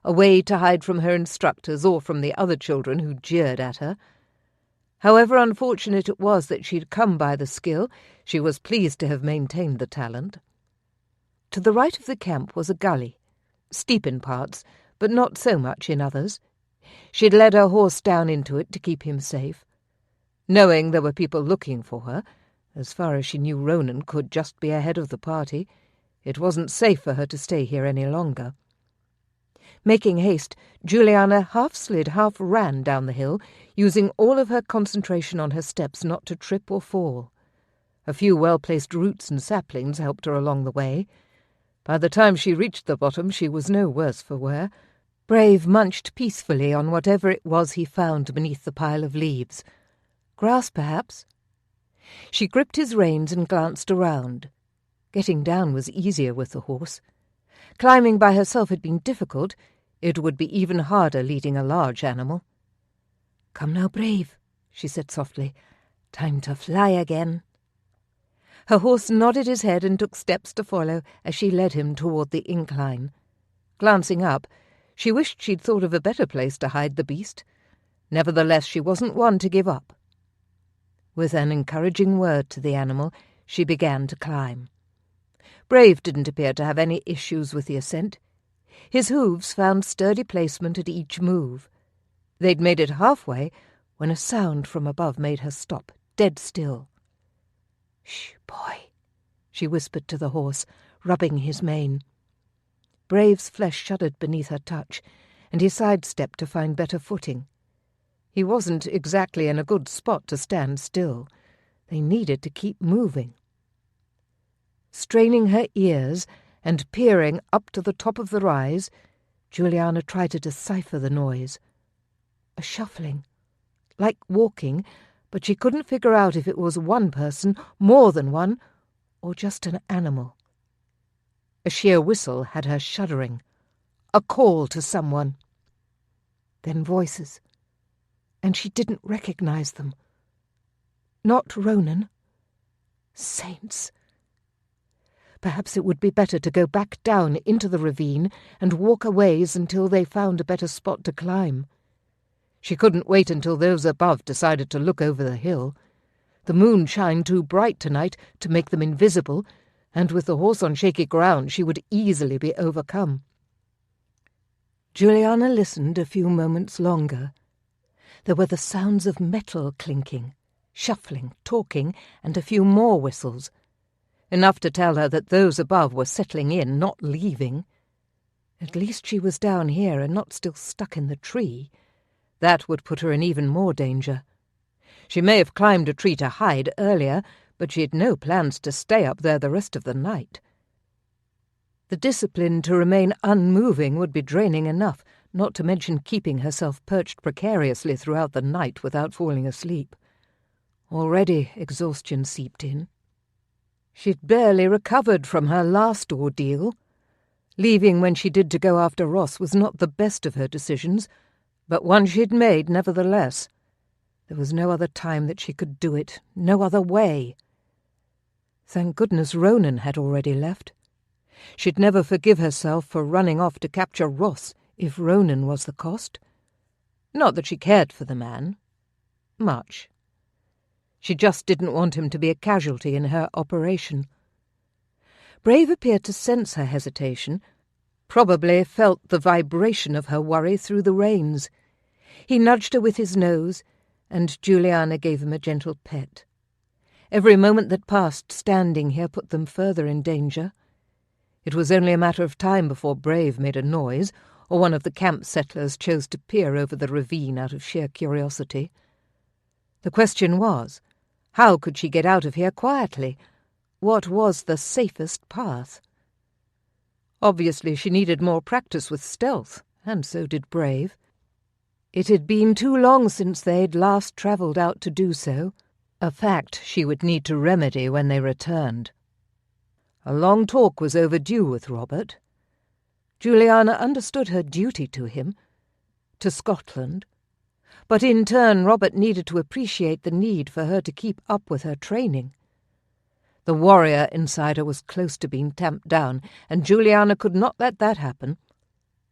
a way to hide from her instructors or from the other children who jeered at her. However unfortunate it was that she'd come by the skill, she was pleased to have maintained the talent. To the right of the camp was a gully, steep in parts, but not so much in others. She'd led her horse down into it to keep him safe. Knowing there were people looking for her, as far as she knew Ronan could just be ahead of the party, it wasn't safe for her to stay here any longer. Making haste, Julianna half slid, half ran down the hill, using all of her concentration on her steps not to trip or fall. A few well-placed roots and saplings helped her along the way. By the time she reached the bottom, she was no worse for wear. Brave munched peacefully on whatever it was he found beneath the pile of leaves. Grass, perhaps? She gripped his reins and glanced around. Getting down was easier with the horse. Climbing by herself had been difficult. It would be even harder leading a large animal. "Come now, Brave," she said softly. "Time to fly again." Her horse nodded his head and took steps to follow as she led him toward the incline. Glancing up, she wished she'd thought of a better place to hide the beast. Nevertheless, she wasn't one to give up. With an encouraging word to the animal, she began to climb. Brave didn't appear to have any issues with the ascent. His hooves found sturdy placement at each move. They'd made it halfway when a sound from above made her stop, dead still. "Shh, boy," she whispered to the horse, rubbing his mane. Brave's flesh shuddered beneath her touch, and he sidestepped to find better footing. He wasn't exactly in a good spot to stand still. They needed to keep moving. Straining her ears and peering up to the top of the rise, Juliana tried to decipher the noise. A shuffling, like walking, but she couldn't figure out if it was one person, more than one, or just an animal. A sheer whistle had her shuddering. A call to someone. Then voices. And she didn't recognize them. Not Ronan. Saints. Perhaps it would be better to go back down into the ravine and walk a ways until they found a better spot to climb. She couldn't wait until those above decided to look over the hill. The moon shined too bright tonight to make them invisible, and with the horse on shaky ground she would easily be overcome. Juliana listened a few moments longer. There were the sounds of metal clinking, shuffling, talking, and a few more whistles. Enough to tell her that those above were settling in, not leaving. At least she was down here and not still stuck in the tree. That would put her in even more danger. She may have climbed a tree to hide earlier, but she had no plans to stay up there the rest of the night. The discipline to remain unmoving would be draining enough, not to mention keeping herself perched precariously throughout the night without falling asleep. Already exhaustion seeped in. She'd barely recovered from her last ordeal. Leaving when she did to go after Ross was not the best of her decisions, but one she'd made nevertheless. There was no other time that she could do it, no other way. Thank goodness Ronan had already left. She'd never forgive herself for running off to capture Ross if Ronan was the cost. Not that she cared for the man. Much. She just didn't want him to be a casualty in her operation. Brave appeared to sense her hesitation, probably felt the vibration of her worry through the reins. He nudged her with his nose, and Juliana gave him a gentle pet. Every moment that passed standing here put them further in danger. It was only a matter of time before Brave made a noise, or one of the camp settlers chose to peer over the ravine out of sheer curiosity. The question was, how could she get out of here quietly? What was the safest path? Obviously she needed more practice with stealth, and so did Brave. It had been too long since they'd last travelled out to do so, a fact she would need to remedy when they returned. A long talk was overdue with Robert. Juliana understood her duty to him, to Scotland, but in turn Robert needed to appreciate the need for her to keep up with her training. The warrior inside her was close to being tamped down, and Juliana could not let that happen.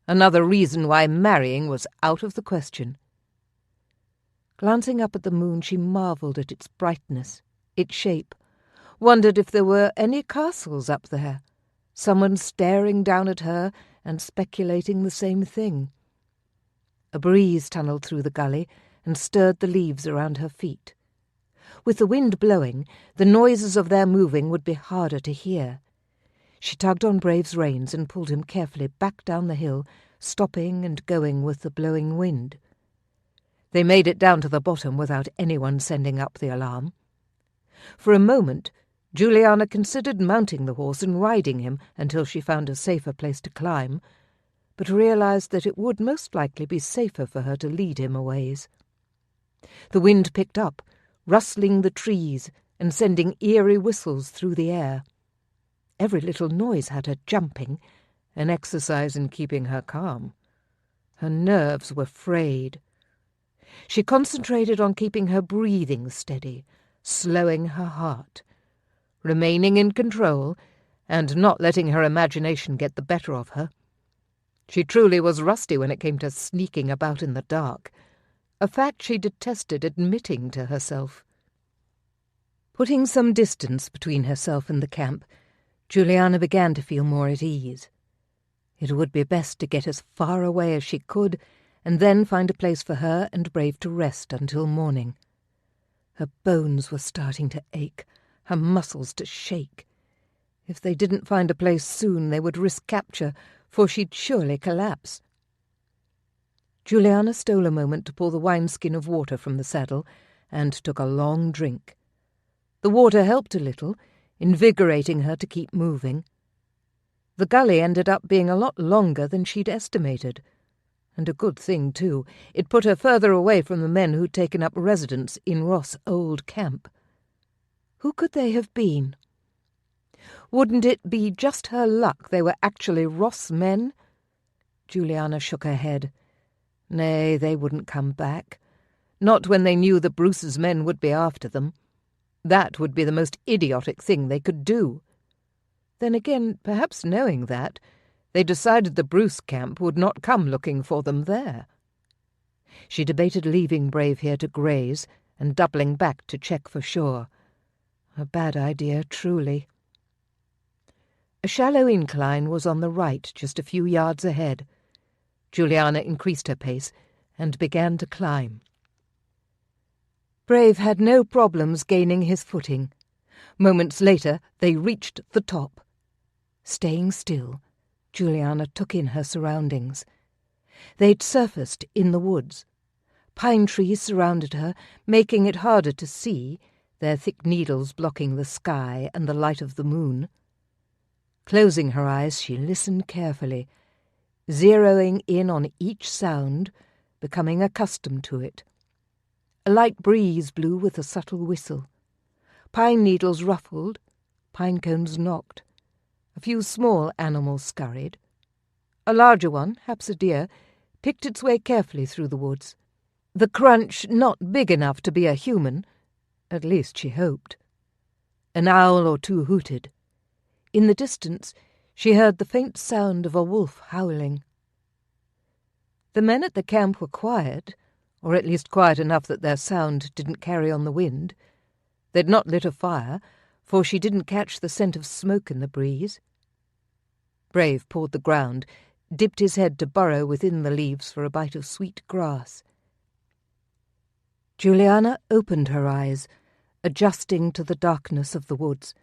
Another reason why marrying was out of the question. Glancing up at the moon, she marvelled at its brightness, its shape, wondered if there were any castles up there, someone staring down at her and speculating the same thing. A breeze tunnelled through the gully and stirred the leaves around her feet. With the wind blowing, the noises of their moving would be harder to hear. She tugged on Brave's reins and pulled him carefully back down the hill, stopping and going with the blowing wind. They made it down to the bottom without anyone sending up the alarm. For a moment, Juliana considered mounting the horse and riding him until she found a safer place to climb, but realized that it would most likely be safer for her to lead him a ways. The wind picked up, rustling the trees and sending eerie whistles through the air. Every little noise had her jumping, an exercise in keeping her calm. Her nerves were frayed. She concentrated on keeping her breathing steady, slowing her heart, remaining in control, and not letting her imagination get the better of her. She truly was rusty when it came to sneaking about in the dark, a fact she detested admitting to herself. Putting some distance between herself and the camp, Juliana began to feel more at ease. It would be best to get as far away as she could, and then find a place for her and Brave to rest until morning. Her bones were starting to ache, her muscles to shake. If they didn't find a place soon, they would risk capture, for she'd surely collapse. Julianna stole a moment to pour the wineskin of water from the saddle and took a long drink. The water helped a little, invigorating her to keep moving. The gully ended up being a lot longer than she'd estimated. And a good thing, too. It put her further away from the men who'd taken up residence in Ross' old camp. Who could they have been? Wouldn't it be just her luck they were actually Ross men? Julianna shook her head. Nay, they wouldn't come back. Not when they knew the Bruce's men would be after them. That would be the most idiotic thing they could do. Then again, perhaps knowing that, they decided the Bruce camp would not come looking for them there. She debated leaving Brave here to graze and doubling back to check for sure. A bad idea, truly. A shallow incline was on the right, just a few yards ahead. Julianna increased her pace and began to climb. Brave had no problems gaining his footing. Moments later, they reached the top. Staying still, Julianna took in her surroundings. They'd surfaced in the woods. Pine trees surrounded her, making it harder to see, their thick needles blocking the sky and the light of the moon. Closing her eyes, she listened carefully, zeroing in on each sound, becoming accustomed to it. A light breeze blew with a subtle whistle. Pine needles ruffled, pine cones knocked. A few small animals scurried. A larger one, perhaps a deer, picked its way carefully through the woods. The crunch not big enough to be a human, at least she hoped. An owl or two hooted. In the distance, she heard the faint sound of a wolf howling. The men at the camp were quiet, or at least quiet enough that their sound didn't carry on the wind. They'd not lit a fire, for she didn't catch the scent of smoke in the breeze. Brave pawed the ground, dipped his head to burrow within the leaves for a bite of sweet grass. Julianna opened her eyes, adjusting to the darkness of the woods,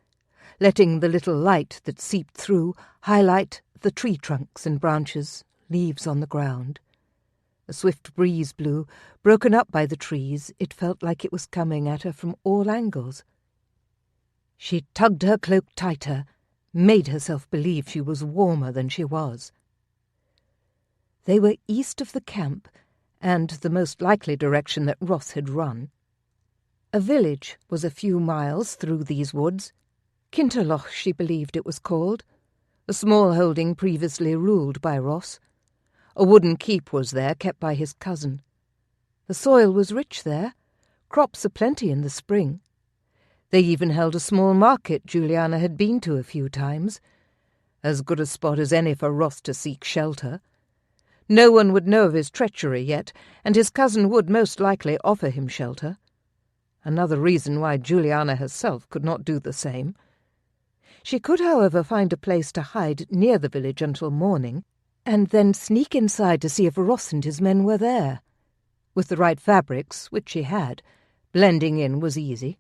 letting the little light that seeped through highlight the tree trunks and branches, leaves on the ground. A swift breeze blew, broken up by the trees. It felt like it was coming at her from all angles. She tugged her cloak tighter, made herself believe she was warmer than she was. They were east of the camp, and the most likely direction that Ross had run. A village was a few miles through these woods. Kinterloch, she believed it was called, a small holding previously ruled by Ross. A wooden keep was there, kept by his cousin. The soil was rich there, crops aplenty in the spring. They even held a small market Julianna had been to a few times, as good a spot as any for Ross to seek shelter. No one would know of his treachery yet, and his cousin would most likely offer him shelter. Another reason why Julianna herself could not do the same. She could, however, find a place to hide near the village until morning, and then sneak inside to see if Ross and his men were there. With the right fabrics, which she had, blending in was easy.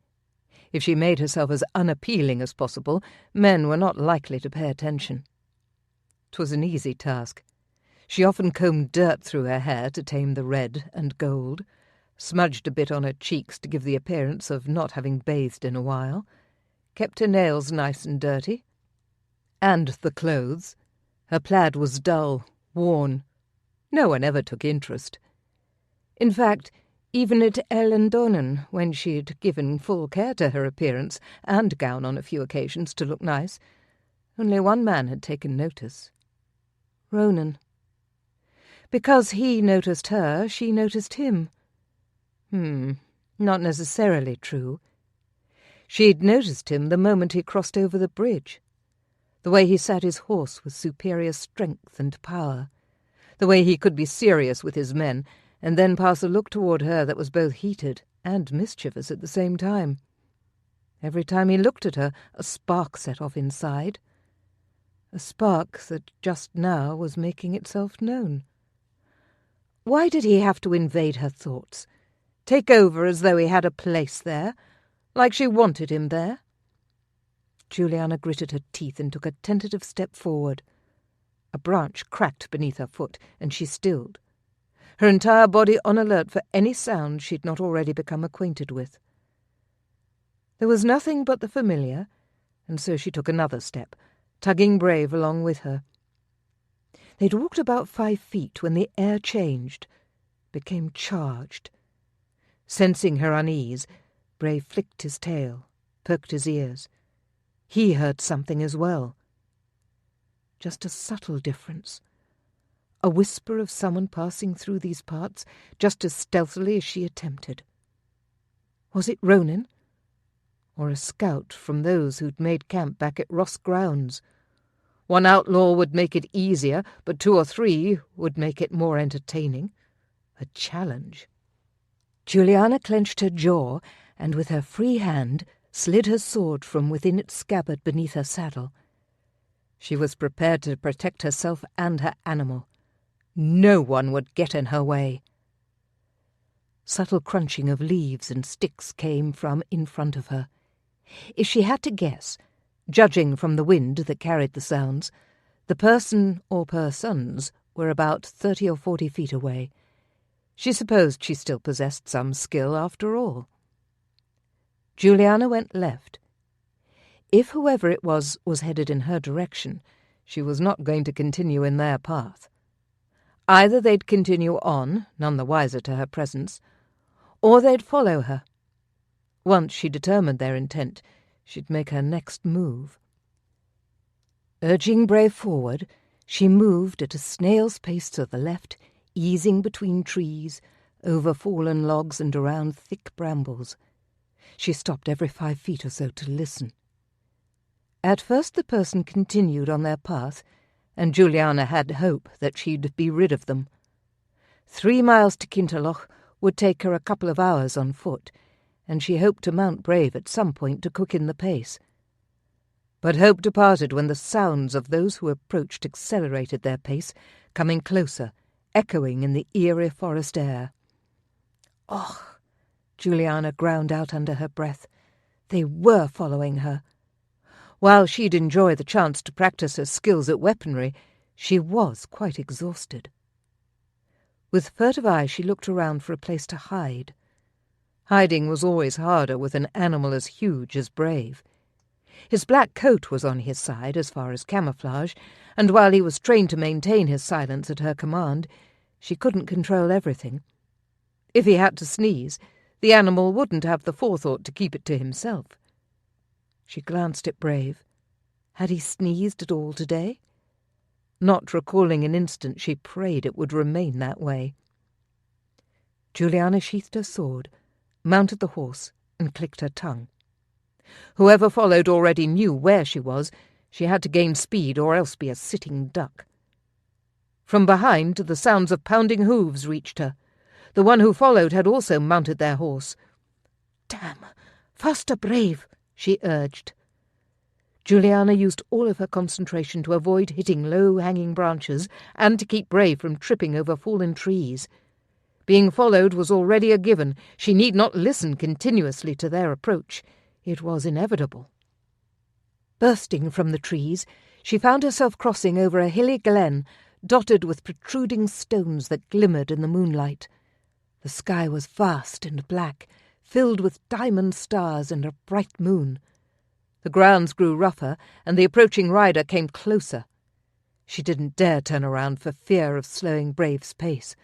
If she made herself as unappealing as possible, men were not likely to pay attention. 'Twas an easy task. She often combed dirt through her hair to tame the red and gold, smudged a bit on her cheeks to give the appearance of not having bathed in a while, kept her nails nice and dirty. And the clothes. Her plaid was dull, worn. No one ever took interest. In fact, even at Ellendonen, when she'd given full care to her appearance and gown on a few occasions to look nice, only one man had taken notice. Ronan. Because he noticed her, she noticed him. Not necessarily true. She'd noticed him the moment he crossed over the bridge. The way he sat his horse with superior strength and power. The way he could be serious with his men, and then pass a look toward her that was both heated and mischievous at the same time. Every time he looked at her, a spark set off inside. A spark that just now was making itself known. Why did he have to invade her thoughts? Take over as though he had a place there, like she wanted him there? Julianna gritted her teeth and took a tentative step forward. A branch cracked beneath her foot, and she stilled, her entire body on alert for any sound she'd not already become acquainted with. There was nothing but the familiar, and so she took another step, tugging Brave along with her. They'd walked about 5 feet when the air changed, became charged. Sensing her unease, Brave flicked his tail, perked his ears. He heard something as well. Just a subtle difference. A whisper of someone passing through these parts just as stealthily as she attempted. Was it Ronan? Or a scout from those who'd made camp back at Ross Grounds? One outlaw would make it easier, but 2 or 3 would make it more entertaining. A challenge. Julianna clenched her jaw and with her free hand slid her sword from within its scabbard beneath her saddle. She was prepared to protect herself and her animal. No one would get in her way. Subtle crunching of leaves and sticks came from in front of her. If she had to guess, judging from the wind that carried the sounds, the person or persons were about 30 or 40 feet away. She supposed she still possessed some skill after all. Julianna went left. If whoever it was headed in her direction, she was not going to continue in their path. Either they'd continue on, none the wiser to her presence, or they'd follow her. Once she determined their intent, she'd make her next move. Urging Brave forward, she moved at a snail's pace to the left, easing between trees, over fallen logs and around thick brambles. She stopped every 5 feet or so to listen. At first the person continued on their path, and Julianna had hope that she'd be rid of them. 3 miles to Kinterloch would take her a couple of hours on foot, and she hoped to mount Brave at some point to quicken the pace. But hope departed when the sounds of those who approached accelerated their pace, coming closer, echoing in the eerie forest air. "Och!" Julianna ground out under her breath. They were following her. While she'd enjoy the chance to practice her skills at weaponry, she was quite exhausted. With furtive eye she looked around for a place to hide. Hiding was always harder with an animal as huge as Brave. His black coat was on his side as far as camouflage, and while he was trained to maintain his silence at her command, she couldn't control everything. If he had to sneeze, the animal wouldn't have the forethought to keep it to himself. She glanced at Brave. Had he sneezed at all today? Not recalling an instant, she prayed it would remain that way. Julianna sheathed her sword, mounted the horse, and clicked her tongue. Whoever followed already knew where she was. She had to gain speed or else be a sitting duck. From behind, the sounds of pounding hooves reached her. The one who followed had also mounted their horse. "Damn! Faster, Brave!" she urged. Julianna used all of her concentration to avoid hitting low-hanging branches and to keep Brave from tripping over fallen trees. Being followed was already a given. She need not listen continuously to their approach. It was inevitable. Bursting from the trees, she found herself crossing over a hilly glen, dotted with protruding stones that glimmered in the moonlight. The sky was vast and black, filled with diamond stars and a bright moon. The grounds grew rougher, and the approaching rider came closer. She didn't dare turn around for fear of slowing Brave's pace.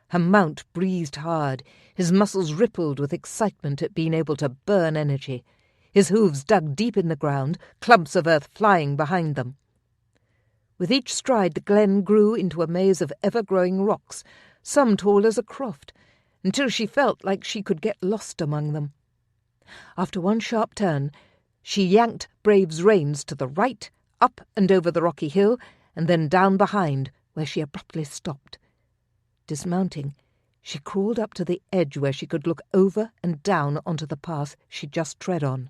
Her mount breathed hard, his muscles rippled with excitement at being able to burn energy. His hooves dug deep in the ground, clumps of earth flying behind them. With each stride the glen grew into a maze of ever-growing rocks, some tall as a croft, until she felt like she could get lost among them. After one sharp turn, she yanked Brave's reins to the right, up and over the rocky hill, and then down behind, where she abruptly stopped. Dismounting, she crawled up to the edge where she could look over and down onto the path she'd just tread on.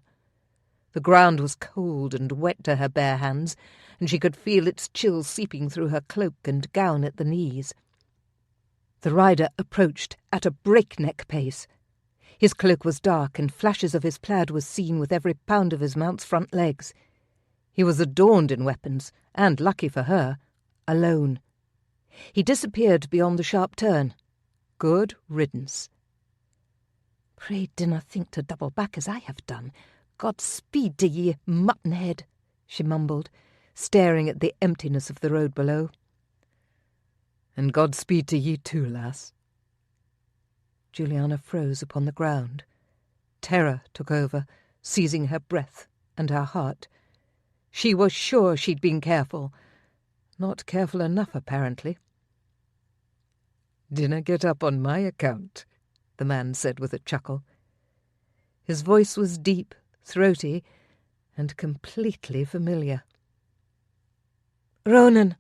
The ground was cold and wet to her bare hands, and she could feel its chill seeping through her cloak and gown at the knees. The rider approached at a breakneck pace. His cloak was dark, and flashes of his plaid was seen with every pound of his mount's front legs. He was adorned in weapons, and, lucky for her, alone. He disappeared beyond the sharp turn. Good riddance. "Pray dinna think to double back as I have done. God speed to ye, muttonhead," she mumbled, staring at the emptiness of the road below. "And God speed to ye too, lass." Juliana froze upon the ground. Terror took over, seizing her breath and her heart. She was sure she'd been careful. Not careful enough, apparently. "Dinna get up on my account," the man said with a chuckle. His voice was deep, throaty, and completely familiar. "Ronan,"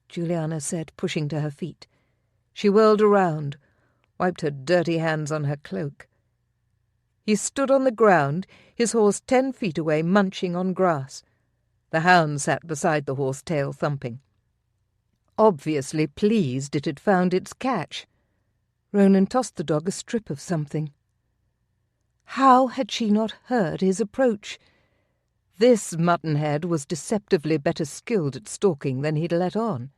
Juliana said, pushing to her feet. She whirled around, wiped her dirty hands on her cloak. He stood on the ground, his horse 10 feet away, munching on grass. The hound sat beside the horse, tail thumping. Obviously pleased it had found its catch. Ronan tossed the dog a strip of something. How had she not heard his approach? This muttonhead was deceptively better skilled at stalking than he'd let on.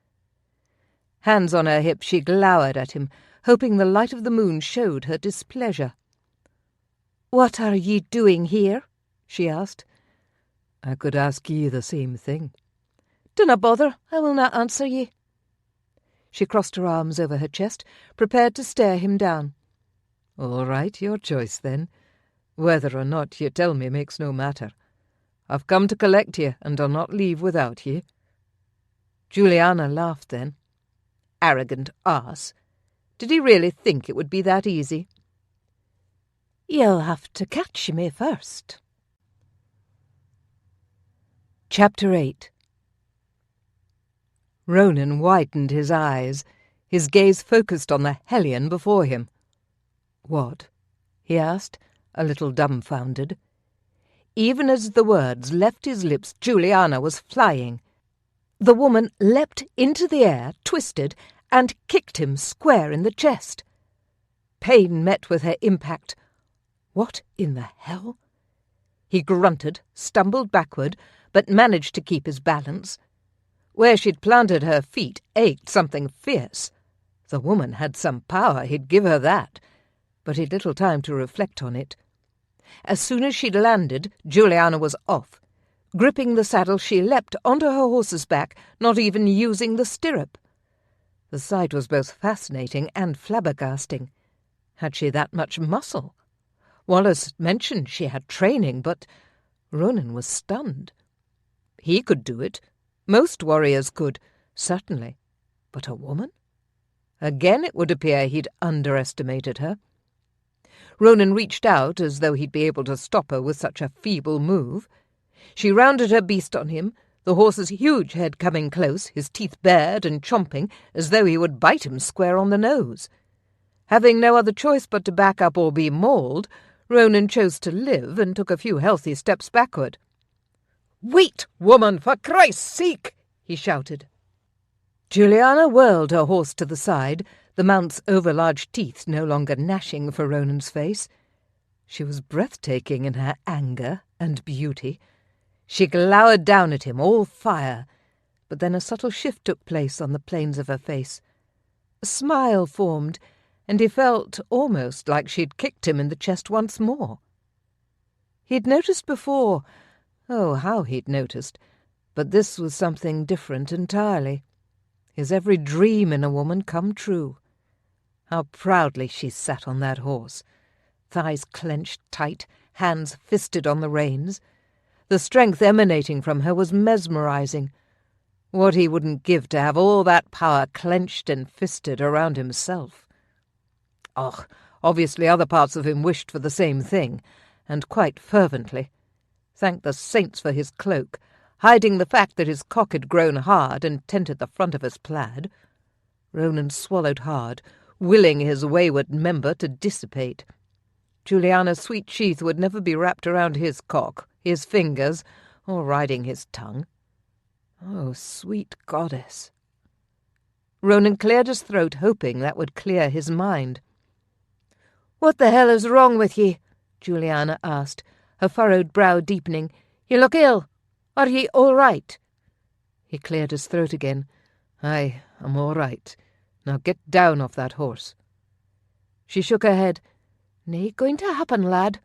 Hands on her hips, she glowered at him, hoping the light of the moon showed her displeasure. "What are ye doing here?" she asked. "I could ask ye the same thing." "Dinna bother, I will not answer ye." She crossed her arms over her chest, prepared to stare him down. "All right, your choice, then. Whether or not ye tell me makes no matter. I've come to collect ye, and I'll not leave without ye." Juliana laughed then. Arrogant arse. Did he really think it would be that easy? "You'll have to catch me first." Chapter 8. Ronan widened his eyes, his gaze focused on the hellion before him. "What?" he asked, a little dumbfounded. Even as the words left his lips, Juliana was flying. The woman leapt into the air, twisted, and kicked him square in the chest. Pain met with her impact. What in the hell? He grunted, stumbled backward, but managed to keep his balance. Where she'd planted her feet ached something fierce. The woman had some power, he'd give her that, but he'd little time to reflect on it. As soon as she'd landed, Juliana was off. Gripping the saddle, she leapt onto her horse's back, not even using the stirrup. The sight was both fascinating and flabbergasting. Had she that much muscle? Wallace mentioned she had training, but Ronan was stunned. He could do it. Most warriors could, certainly. But a woman? Again it would appear he'd underestimated her. Ronan reached out as though he'd be able to stop her with such a feeble move. She rounded her beast on him, the horse's huge head coming close, his teeth bared and chomping, as though he would bite him square on the nose. Having no other choice but to back up or be mauled, Ronan chose to live and took a few healthy steps backward. "Wait, woman, for Christ's sake!" he shouted. Juliana whirled her horse to the side, the mount's overlarge teeth no longer gnashing for Ronan's face. She was breathtaking in her anger and beauty. She glowered down at him, all fire, but then a subtle shift took place on the planes of her face. A smile formed, and he felt almost like she'd kicked him in the chest once more. He'd noticed before, oh, how he'd noticed, but this was something different entirely. His every dream in a woman come true. How proudly she sat on that horse, thighs clenched tight, hands fisted on the reins. The strength emanating from her was mesmerizing. What he wouldn't give to have all that power clenched and fisted around himself. Oh, obviously other parts of him wished for the same thing, and quite fervently. Thank the saints for his cloak, hiding the fact that his cock had grown hard and tented the front of his plaid. Ronan swallowed hard, willing his wayward member to dissipate. Juliana's sweet sheath would never be wrapped around his cock, his fingers, or riding his tongue. Oh, sweet goddess! Ronan cleared his throat, hoping that would clear his mind. "What the hell is wrong with ye?" Juliana asked, her furrowed brow deepening. "You look ill. Are ye all right?" He cleared his throat again. "Aye, I'm all right. Now get down off that horse." She shook her head. "Nae going to happen, lad."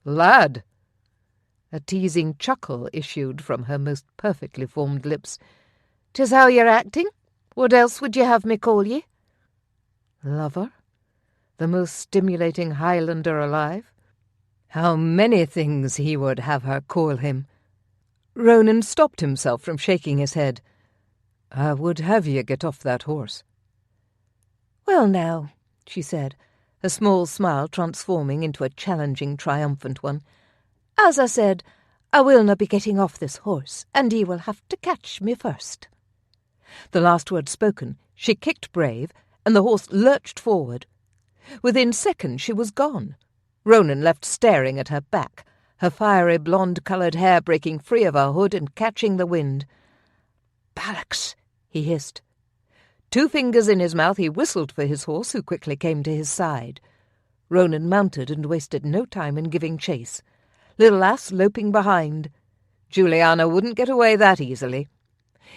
"Lad!" A teasing chuckle issued from her most perfectly formed lips. "'Tis how you're acting. What else would ye have me call ye?" Lover? The most stimulating Highlander alive? How many things he would have her call him! Ronan stopped himself from shaking his head. "I would have ye get off that horse." "Well now," she said, a small smile transforming into a challenging, triumphant one. "As I said, I will not be getting off this horse, and ye will have to catch me first." The last word spoken, she kicked brave, and the horse lurched forward. Within seconds she was gone. Ronan left staring at her back, her fiery blonde-coloured hair breaking free of her hood and catching the wind. "Ballocks!" he hissed. 2 fingers in his mouth, he whistled for his horse, who quickly came to his side. Ronan mounted and wasted no time in giving chase. Little Lass loping behind. Julianna wouldn't get away that easily.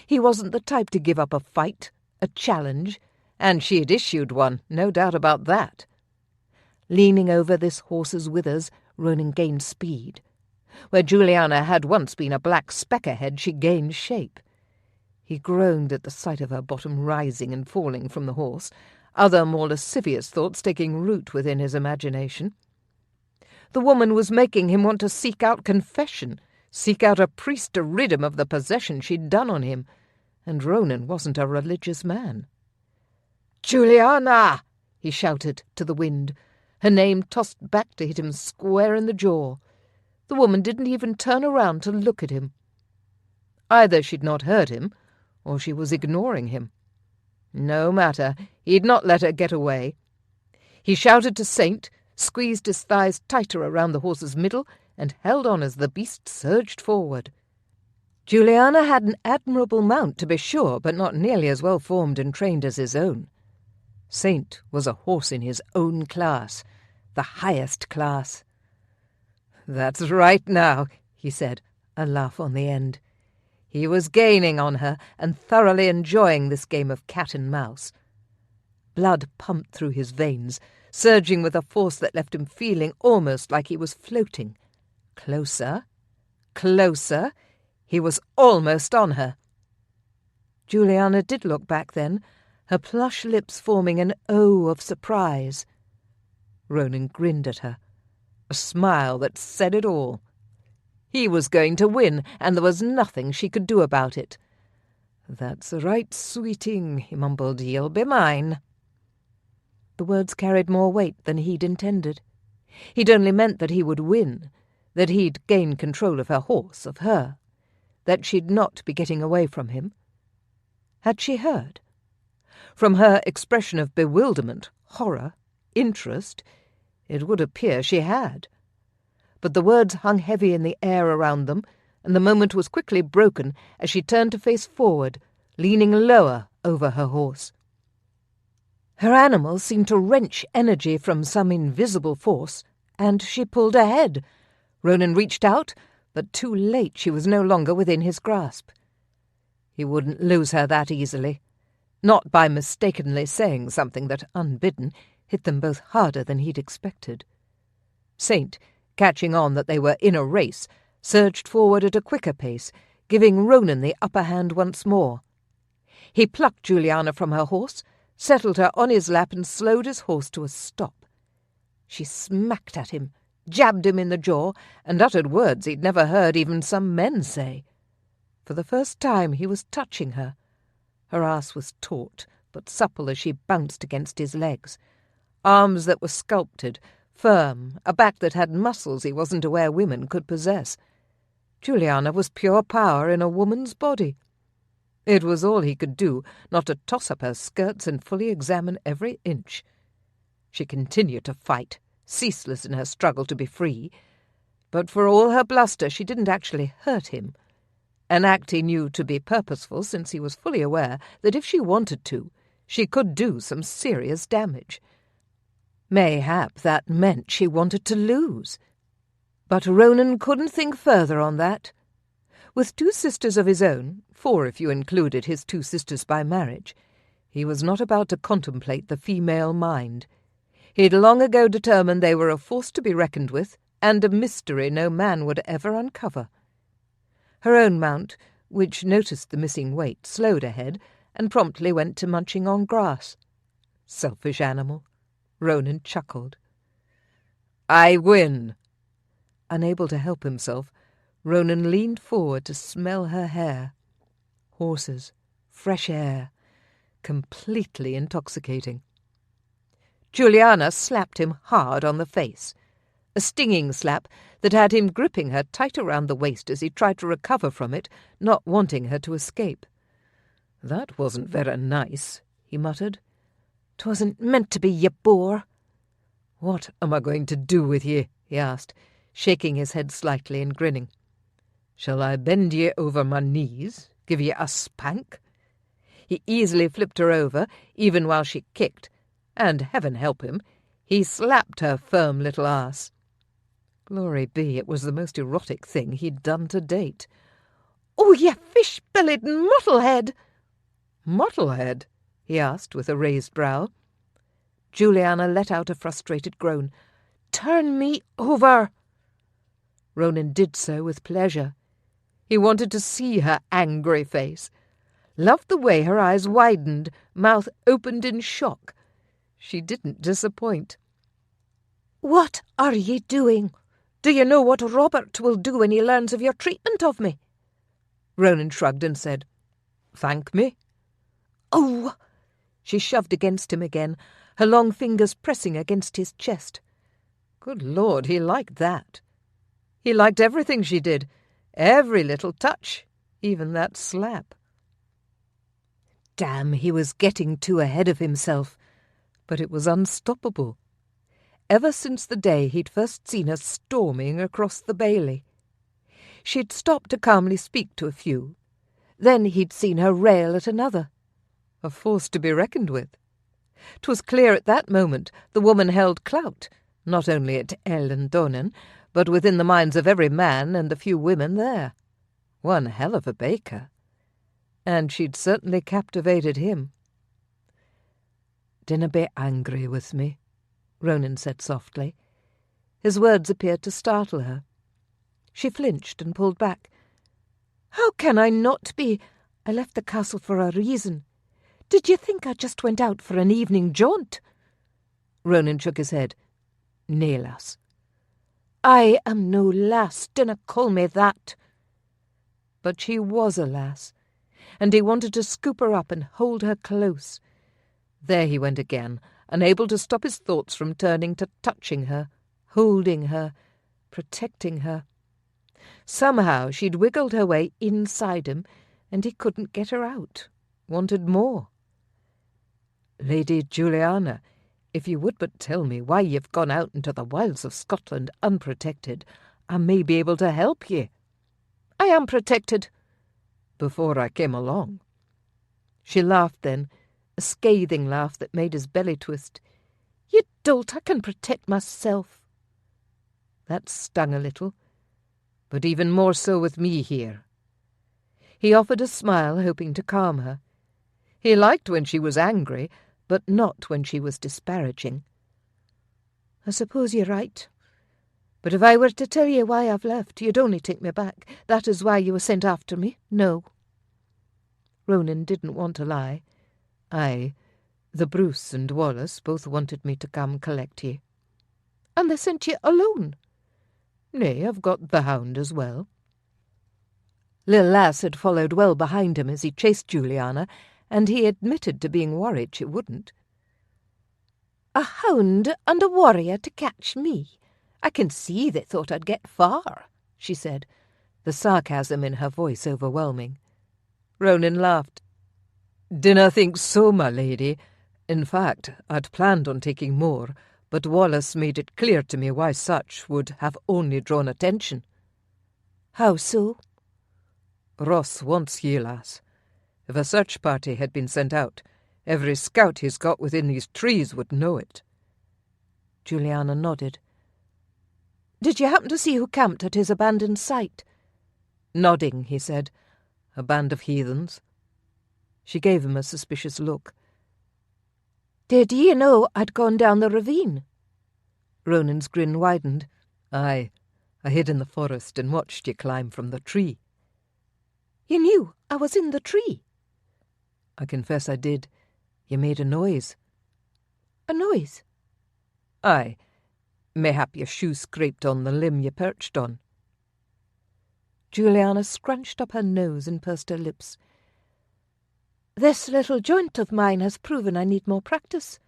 He wasn't the type to give up a fight, a challenge, and she had issued one, no doubt about that. Leaning over this horse's withers, Ronan gained speed. Where Julianna had once been a black speck ahead, she gained shape. He groaned at the sight of her bottom rising and falling from the horse, other more lascivious thoughts taking root within his imagination. The woman was making him want to seek out confession, seek out a priest to rid him of the possession she'd done on him, and Ronan wasn't a religious man. "Julianna!" he shouted to the wind, her name tossed back to hit him square in the jaw. The woman didn't even turn around to look at him. Either she'd not heard him, or she was ignoring him. No matter, he'd not let her get away. He shouted to Saint, squeezed his thighs tighter around the horse's middle, and held on as the beast surged forward. Julianna had an admirable mount, to be sure, but not nearly as well formed and trained as his own. Saint was a horse in his own class, the highest class. "That's right now," he said, a laugh on the end. He was gaining on her and thoroughly enjoying this game of cat and mouse. Blood pumped through his veins, surging with a force that left him feeling almost like he was floating. Closer, closer. He was almost on her. Julianna did look back then, her plush lips forming an O of surprise. Ronan grinned at her, a smile that said it all. He was going to win, and there was nothing she could do about it. "That's right, sweeting," he mumbled. "You'll be mine." The words carried more weight than he'd intended. He'd only meant that he would win, that he'd gain control of her horse, of her, that she'd not be getting away from him. Had she heard? From her expression of bewilderment, horror, interest, it would appear she had. But the words hung heavy in the air around them, and the moment was quickly broken as she turned to face forward, leaning lower over her horse. Her animal seemed to wrench energy from some invisible force, and she pulled ahead. Ronan reached out, but too late. She was no longer within his grasp. He wouldn't lose her that easily, not by mistakenly saying something that, unbidden, hit them both harder than he'd expected. Saint, catching on that they were in a race, surged forward at a quicker pace, giving Ronan the upper hand once more. He plucked Julianna from her horse, settled her on his lap and slowed his horse to a stop. She smacked at him, jabbed him in the jaw, and uttered words he'd never heard even some men say. For the first time he was touching her. Her ass was taut, but supple as she bounced against his legs. Arms that were sculpted, firm, a back that had muscles he wasn't aware women could possess. Julianna was pure power in a woman's body. It was all he could do, not to toss up her skirts and fully examine every inch. She continued to fight, ceaseless in her struggle to be free, but for all her bluster she didn't actually hurt him, an act he knew to be purposeful since he was fully aware that if she wanted to, she could do some serious damage. Mayhap that meant she wanted to lose. But Ronan couldn't think further on that. With 2 sisters of his own, 4 if you included his 2 sisters by marriage, he was not about to contemplate the female mind. He'd long ago determined they were a force to be reckoned with, and a mystery no man would ever uncover. Her own mount, which noticed the missing weight, slowed ahead, and promptly went to munching on grass. Selfish animal. Ronan chuckled. "I win." Unable to help himself, Ronan leaned forward to smell her hair. Horses, fresh air, completely intoxicating. Julianna slapped him hard on the face, a stinging slap that had him gripping her tight around the waist as he tried to recover from it, not wanting her to escape. "That wasn't very nice," he muttered. "'Twasn't meant to be, ye boar." "What am I going to do with ye?" he asked, shaking his head slightly and grinning. "Shall I bend ye over my knees, give ye a spank?" He easily flipped her over, even while she kicked, and, heaven help him, he slapped her firm little ass. Glory be, it was the most erotic thing he'd done to date. "Oh, ye fish-bellied mottlehead!" "Mottlehead?" he asked with a raised brow. Julianna let out a frustrated groan. "Turn me over!" Ronan did so with pleasure. He wanted to see her angry face. Loved the way her eyes widened, mouth opened in shock. She didn't disappoint. "What are ye doing? Do you know what Robert will do when he learns of your treatment of me?" Ronan shrugged and said, "Thank me." "Oh!" She shoved against him again, her long fingers pressing against his chest. Good Lord, he liked that. He liked everything she did, every little touch, even that slap. Damn, he was getting too ahead of himself, but it was unstoppable. Ever since the day he'd first seen her storming across the bailey. She'd stopped to calmly speak to a few. Then he'd seen her rail at another. A force to be reckoned with. 'Twas clear at that moment the woman held clout, not only at Ellendonen, but within the minds of every man and the few women there. One hell of a baker. And she'd certainly captivated him. "Dinna be angry with me," Ronan said softly. His words appeared to startle her. She flinched and pulled back. "How can I not be? I left the castle for a reason. Did you think I just went out for an evening jaunt?" Ronan shook his head. "Nay, lass." "I am no lass, dinna call me that." But she was a lass, and he wanted to scoop her up and hold her close. There he went again, unable to stop his thoughts from turning to touching her, holding her, protecting her. Somehow she'd wiggled her way inside him, and he couldn't get her out, wanted more. "Lady Julianna, if you would but tell me why you've gone out into the wilds of Scotland unprotected, I may be able to help ye." "I am protected." "Before I came along." She laughed then, a scathing laugh that made his belly twist. "You dolt, I can protect myself." That stung a little, but even more so with me here. He offered a smile, hoping to calm her. He liked when she was angry, but not when she was disparaging. "I suppose you're right. But if I were to tell you why I've left, you'd only take me back. That is why you were sent after me? No." Ronan didn't want to lie. "Aye, the Bruce and Wallace both wanted me to come collect ye." "And they sent you alone?" "Nay, I've got the hound as well." Lil Lass had followed well behind him as he chased Julianna, and he admitted to being worried she wouldn't. "A hound and a warrior to catch me? I can see they thought I'd get far," she said, the sarcasm in her voice overwhelming. Ronan laughed. "Dinna think so, my lady. In fact, I'd planned on taking more, but Wallace made it clear to me why such would have only drawn attention." "How so?" "Ross wants ye, lass. If a search party had been sent out, every scout he's got within these trees would know it." Julianna nodded. "Did you happen to see who camped at his abandoned site?" Nodding, he said. "A band of heathens." She gave him a suspicious look. "Did ye know I'd gone down the ravine?" Ronan's grin widened. "Aye, I hid in the forest and watched ye climb from the tree." "You knew I was in the tree?" "I confess I did. You made a noise." "A noise?" "Aye, mayhap your shoe scraped on the limb you perched on." Juliana scrunched up her nose and pursed her lips. "This little joint of mine has proven I need more practice."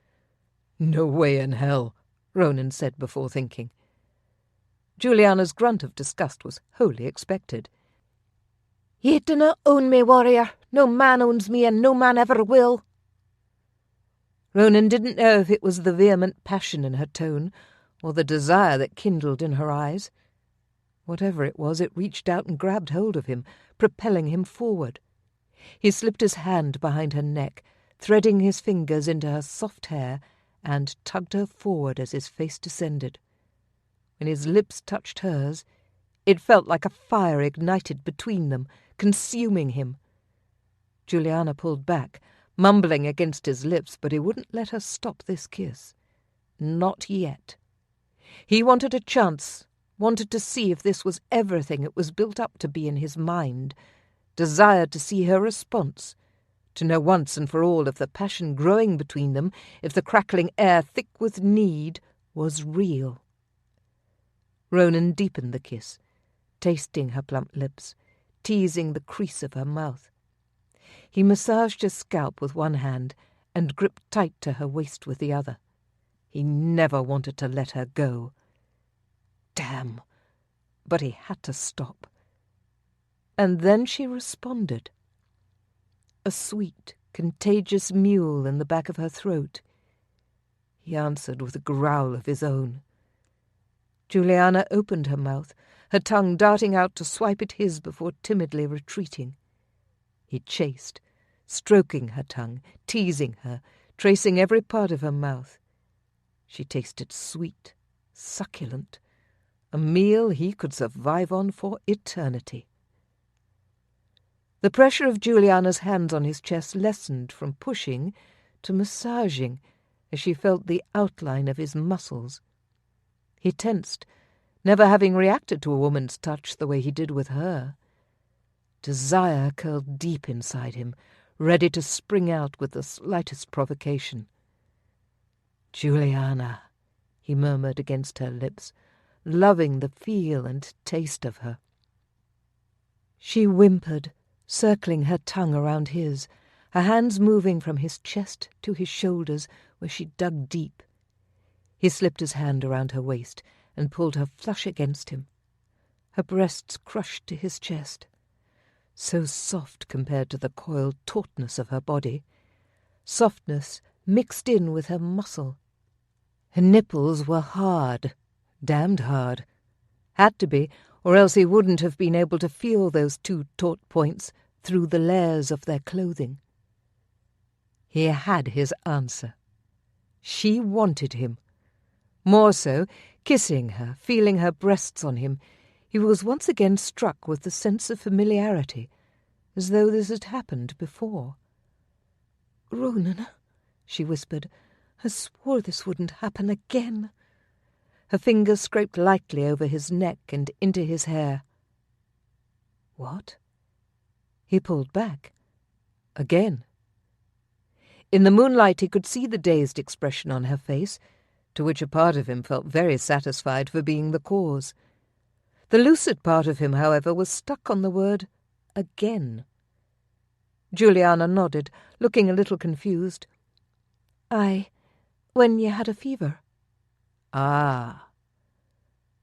"No way in hell," Ronan said before thinking. Juliana's grunt of disgust was wholly expected. "Ye dinna own me, warrior. No man owns me, and no man ever will." Ronan didn't know if it was the vehement passion in her tone or the desire that kindled in her eyes. Whatever it was, it reached out and grabbed hold of him, propelling him forward. He slipped his hand behind her neck, threading his fingers into her soft hair, and tugged her forward as his face descended. When his lips touched hers, it felt like a fire ignited between them, consuming him. Juliana pulled back, mumbling against his lips, but he wouldn't let her stop this kiss. Not yet. He wanted a chance, wanted to see if this was everything it was built up to be in his mind, desired to see her response, to know once and for all if the passion growing between them, if the crackling air thick with need, was real. Ronan deepened the kiss, tasting her plump lips, teasing the crease of her mouth. He massaged her scalp with one hand and gripped tight to her waist with the other. He never wanted to let her go. Damn! But he had to stop. And then she responded. A sweet, contagious mewl in the back of her throat. He answered with a growl of his own. Juliana opened her mouth, her tongue darting out to swipe at his before timidly retreating. He chased, stroking her tongue, teasing her, tracing every part of her mouth. She tasted sweet, succulent, a meal he could survive on for eternity. The pressure of Juliana's hands on his chest lessened from pushing to massaging as she felt the outline of his muscles. He tensed, never having reacted to a woman's touch the way he did with her. Desire curled deep inside him, ready to spring out with the slightest provocation. "Juliana," he murmured against her lips, loving the feel and taste of her. She whimpered, circling her tongue around his, her hands moving from his chest to his shoulders, where she dug deep. He slipped his hand around her waist and pulled her flush against him. Her breasts crushed to his chest. So soft compared to the coiled tautness of her body. Softness mixed in with her muscle. Her nipples were hard, damned hard. Had to be, or else he wouldn't have been able to feel those two taut points through the layers of their clothing. He had his answer. She wanted him. More so, kissing her, feeling her breasts on him, he was once again struck with the sense of familiarity, as though this had happened before. "Ronan," she whispered, "I swore this wouldn't happen again." Her fingers scraped lightly over his neck and into his hair. What? He pulled back. Again. In the moonlight he could see the dazed expression on her face, to which a part of him felt very satisfied for being the cause. The lucid part of him, however, was stuck on the word again. Juliana nodded, looking a little confused. "Aye, when you had a fever." "Ah."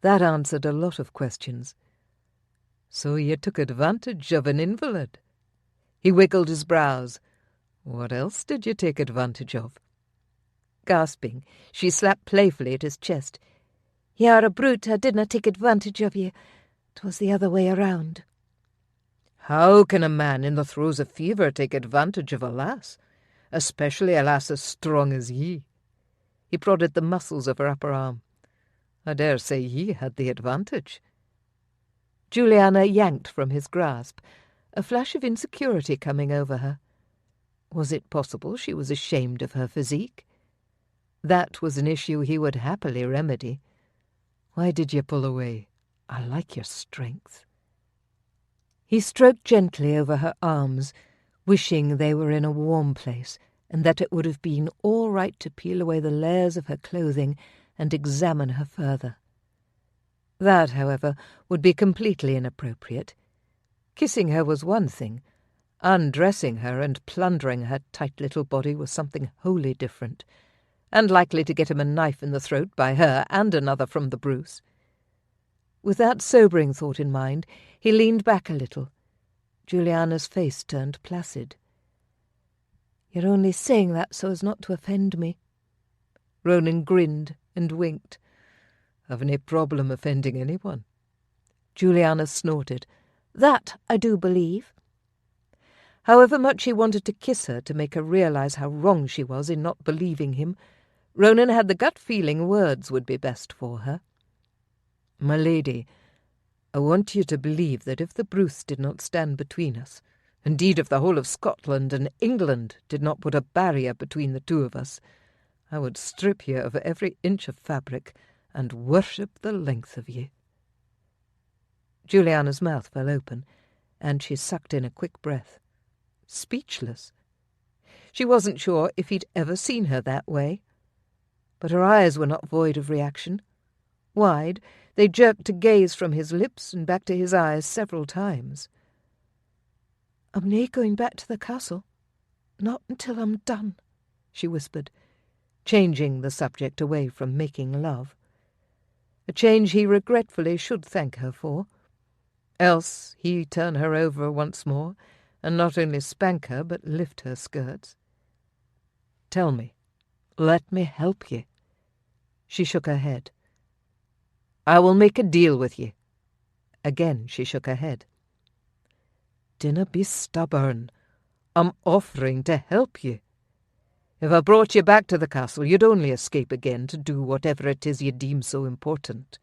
That answered a lot of questions. "So you took advantage of an invalid?" He wiggled his brows. "What else did you take advantage of?" Gasping, she slapped playfully at his chest. "You're a brute, I didna take advantage of you. 'Twas the other way around." "How can a man in the throes of fever take advantage of a lass, especially a lass as strong as ye?" He prodded the muscles of her upper arm. "I dare say ye had the advantage." Julianna yanked from his grasp, a flash of insecurity coming over her. Was it possible she was ashamed of her physique? That was an issue he would happily remedy. "Why did you pull away? I like your strength." He stroked gently over her arms, wishing they were in a warm place, and that it would have been all right to peel away the layers of her clothing and examine her further. That, however, would be completely inappropriate. Kissing her was one thing. Undressing her and plundering her tight little body was something wholly different, and likely to get him a knife in the throat by her and another from the Bruce. With that sobering thought in mind, he leaned back a little. Juliana's face turned placid. "You're only saying that so as not to offend me." Ronan grinned and winked. "Have any problem offending anyone?" Juliana snorted. "That I do believe." However much he wanted to kiss her to make her realize how wrong she was in not believing him, Ronan had the gut feeling words would be best for her. "My lady, I want you to believe that if the Bruce did not stand between us, indeed if the whole of Scotland and England did not put a barrier between the two of us, I would strip you of every inch of fabric and worship the length of you." Juliana's mouth fell open, and she sucked in a quick breath. Speechless. She wasn't sure if he'd ever seen her that way. But her eyes were not void of reaction. Wide, they jerked to gaze from his lips and back to his eyes several times. "I'm nae going back to the castle. Not until I'm done," she whispered, changing the subject away from making love. A change he regretfully should thank her for. Else he'd turn her over once more, and not only spank her, but lift her skirts. "Tell me. Let me help ye." She shook her head. "I will make a deal with ye." Again she shook her head. "Dinna be stubborn. I'm offering to help ye. If I brought you back to the castle, you'd only escape again to do whatever it is you deem so important.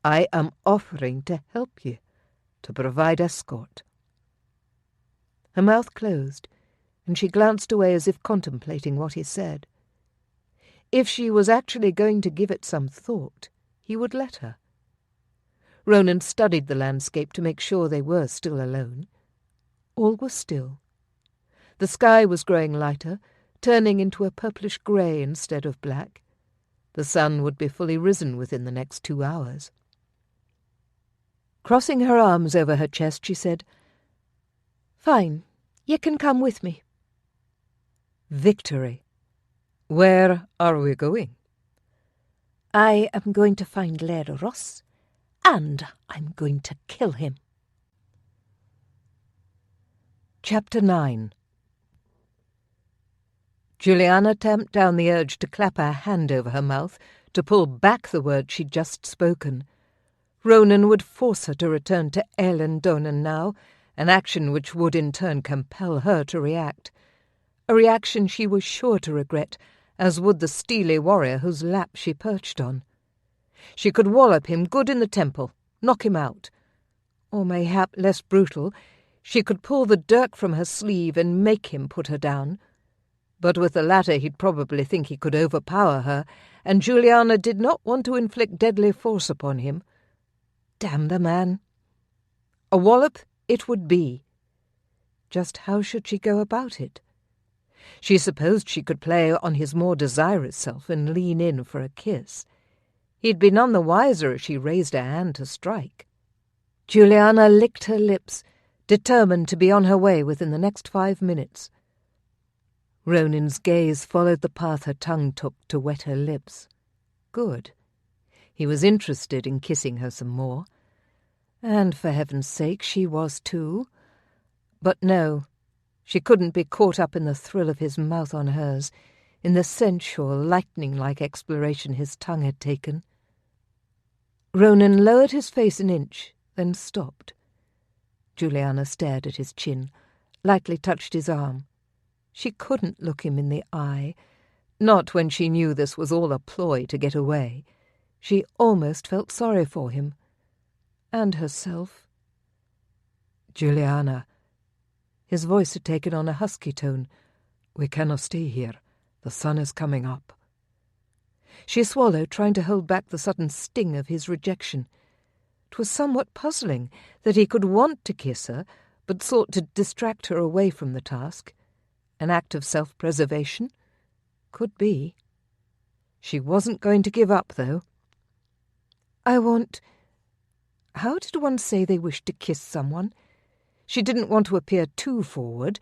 I am offering to help ye, to provide escort." Her mouth closed, and she glanced away as if contemplating what he said. If she was actually going to give it some thought, he would let her. Ronan studied the landscape to make sure they were still alone. All was still. The sky was growing lighter, turning into a purplish grey instead of black. The sun would be fully risen within the next 2 hours. Crossing her arms over her chest, she said, "Fine, ye can come with me." Victory. Where are we going? "I am going to find Laird Ross, and I'm going to kill him." Chapter 9. Juliana tamped down the urge to clap her hand over her mouth, to pull back the words she'd just spoken. Ronan would force her to return to Eilean Donan now, an action which would in turn compel her to react. A reaction she was sure to regret, as would the steely warrior whose lap she perched on. She could wallop him good in the temple, knock him out. Or mayhap less brutal, she could pull the dirk from her sleeve and make him put her down. But with the latter he'd probably think he could overpower her, and Juliana did not want to inflict deadly force upon him. Damn the man. A wallop it would be. Just how should she go about it? She supposed she could play on his more desirous self and lean in for a kiss. He'd be none the wiser if she raised her hand to strike. Juliana licked her lips, determined to be on her way within the next 5 minutes. Ronan's gaze followed the path her tongue took to wet her lips. Good. He was interested in kissing her some more. And for heaven's sake, she was too. But no, she couldn't be caught up in the thrill of his mouth on hers, in the sensual, lightning-like exploration his tongue had taken. Ronan lowered his face an inch, then stopped. Juliana stared at his chin, lightly touched his arm. She couldn't look him in the eye, not when she knew this was all a ploy to get away. She almost felt sorry for him. and herself. "Julianna." His voice had taken on a husky tone. "We cannot stay here. The sun is coming up." She swallowed, trying to hold back the sudden sting of his rejection. It was somewhat puzzling that he could want to kiss her, but sought to distract her away from the task. An act of self-preservation? Could be. She wasn't going to give up, though. How did one say they wished to kiss someone? She didn't want to appear too forward,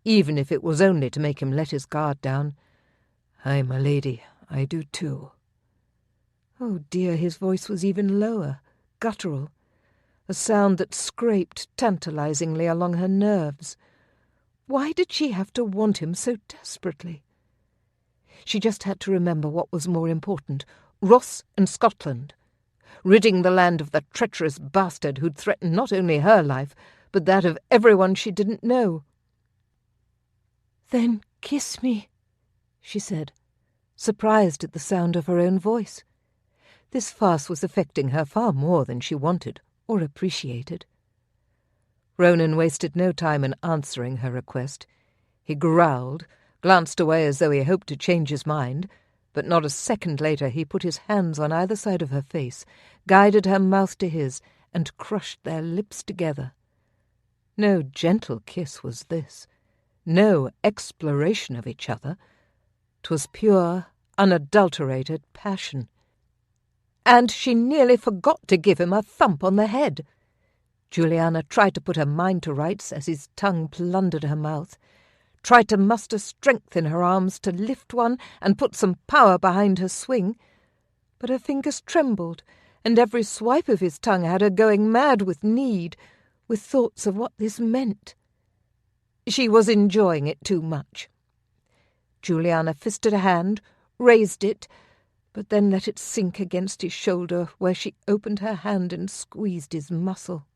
even if it was only to make him let his guard down. "Aye, my lady, I do too." Oh dear, his voice was even lower, guttural, a sound that scraped tantalizingly along her nerves. Why did she have to want him so desperately? She just had to remember what was more important: Ross and Scotland. Ridding the land of the treacherous bastard who'd threatened not only her life, but that of everyone she didn't know. "Then kiss me," she said, surprised at the sound of her own voice. This farce was affecting her far more than she wanted or appreciated. Ronan wasted no time in answering her request. He growled, glanced away as though he hoped to change his mind, but not a second later he put his hands on either side of her face, guided her mouth to his, and crushed their lips together. No gentle kiss was this, no exploration of each other. 'Twas pure, unadulterated passion. And she nearly forgot to give him a thump on the head. Julianna tried to put her mind to rights as his tongue plundered her mouth, tried to muster strength in her arms to lift one and put some power behind her swing, but her fingers trembled, and every swipe of his tongue had her going mad with need, with thoughts of what this meant. She was enjoying it too much. Julianna fisted a hand, raised it, but then let it sink against his shoulder, where she opened her hand and squeezed his muscle.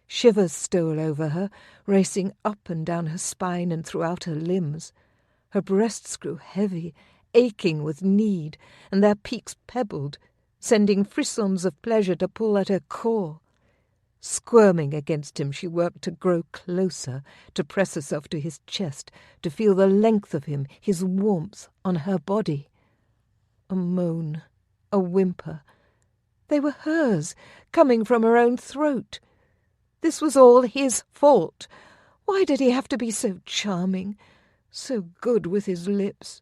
Shivers stole over her, racing up and down her spine and throughout her limbs. Her breasts grew heavy, aching with need, and their peaks pebbled, sending frissons of pleasure to pull at her core. Squirming against him, she worked to grow closer, to press herself to his chest, to feel the length of him, his warmth on her body. A moan, a whimper. They were hers, coming from her own throat. This was all his fault. Why did he have to be so charming, so good with his lips?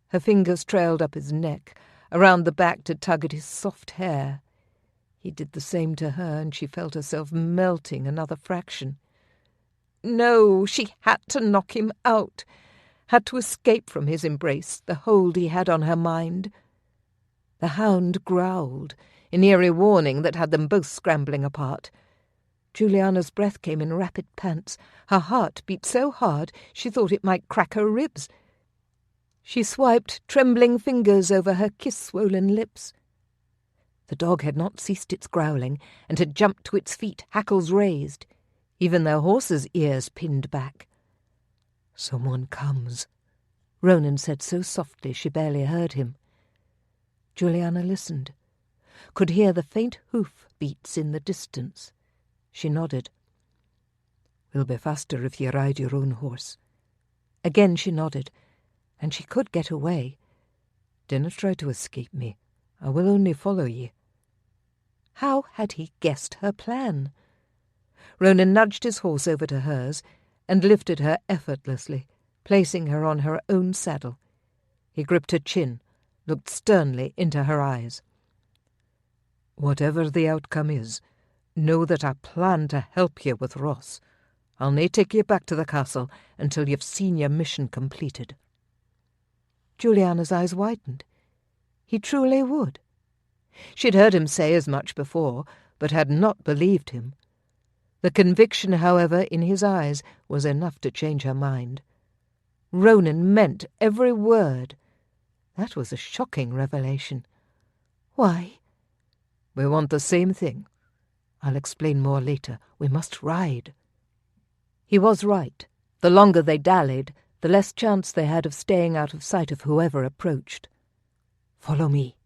Her fingers trailed up his neck, around the back to tug at his soft hair. He did the same to her, and she felt herself melting another fraction. No, she had to knock him out, had to escape from his embrace, the hold he had on her mind. The hound growled, in eerie warning that had them both scrambling apart. Juliana's breath came in rapid pants. Her heart beat so hard she thought it might crack her ribs. She swiped trembling fingers over her kiss-swollen lips. The dog had not ceased its growling, and had jumped to its feet, hackles raised. Even their horse's ears pinned back. "Someone comes," Ronan said so softly she barely heard him. Julianna listened, could hear the faint hoof beats in the distance. She nodded. "We'll be faster if you ride your own horse." Again she nodded, and she could get away. "Dinna try to escape me. I will only follow ye." How had he guessed her plan? Ronan nudged his horse over to hers and lifted her effortlessly, placing her on her own saddle. He gripped her chin, looked sternly into her eyes. "Whatever the outcome is, know that I plan to help you with Ross. I'll nae take you back to the castle until you've seen your mission completed." Juliana's eyes widened. He truly would. She'd heard him say as much before, but had not believed him. The conviction, however, in his eyes was enough to change her mind. Ronan meant every word. That was a shocking revelation. "Why?" "We want the same thing. I'll explain more later. We must ride." He was right. The longer they dallied, the less chance they had of staying out of sight of whoever approached. "Follow me."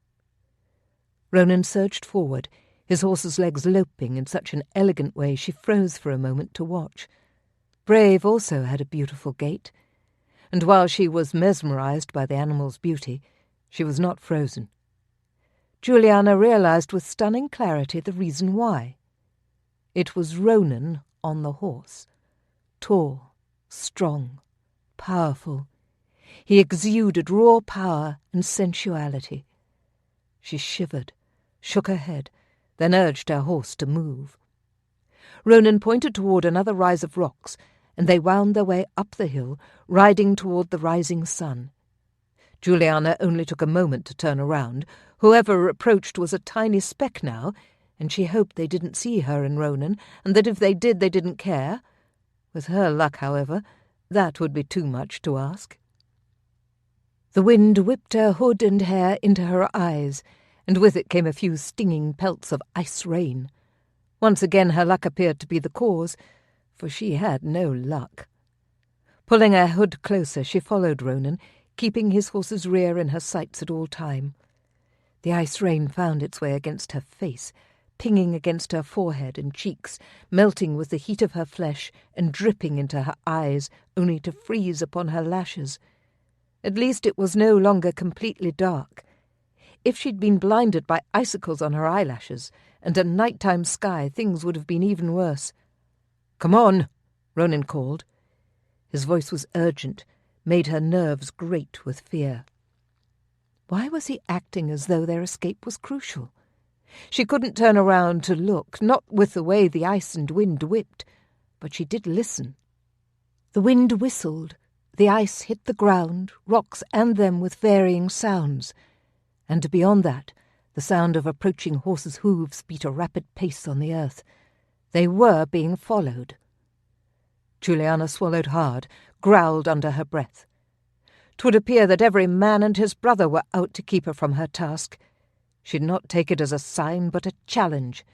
Ronan surged forward, his horse's legs loping in such an elegant way she froze for a moment to watch. Brave also had a beautiful gait, and while she was mesmerized by the animal's beauty, she was not frozen. Julianna realized with stunning clarity the reason why. It was Ronan on the horse. Tall, strong, powerful. He exuded raw power and sensuality. She shivered, shook her head, then urged her horse to move. Ronan pointed toward another rise of rocks, and they wound their way up the hill, riding toward the rising sun. Julianna only took a moment to turn around. Whoever approached was a tiny speck now, and she hoped they didn't see her and Ronan, and that if they did, they didn't care. With her luck, however, that would be too much to ask. The wind whipped her hood and hair into her eyes, and with it came a few stinging pelts of ice rain. Once again her luck appeared to be the cause, for she had no luck. Pulling her hood closer, she followed Ronan, keeping his horse's rear in her sights at all time. The ice rain found its way against her face, pinging against her forehead and cheeks, melting with the heat of her flesh and dripping into her eyes, only to freeze upon her lashes. At least it was no longer completely dark. If she'd been blinded by icicles on her eyelashes and a nighttime sky, things would have been even worse. "Come on," Ronan called. His voice was urgent, made her nerves grate with fear. Why was he acting as though their escape was crucial? She couldn't turn around to look, not with the way the ice and wind whipped, but she did listen. The wind whistled, the ice hit the ground, rocks and them with varying sounds, and beyond that, the sound of approaching horses' hooves beat a rapid pace on the earth. They were being followed. Julianna swallowed hard, growled under her breath. 'Twould appear that every man and his brother were out to keep her from her task. She'd not take it as a sign, but a challenge.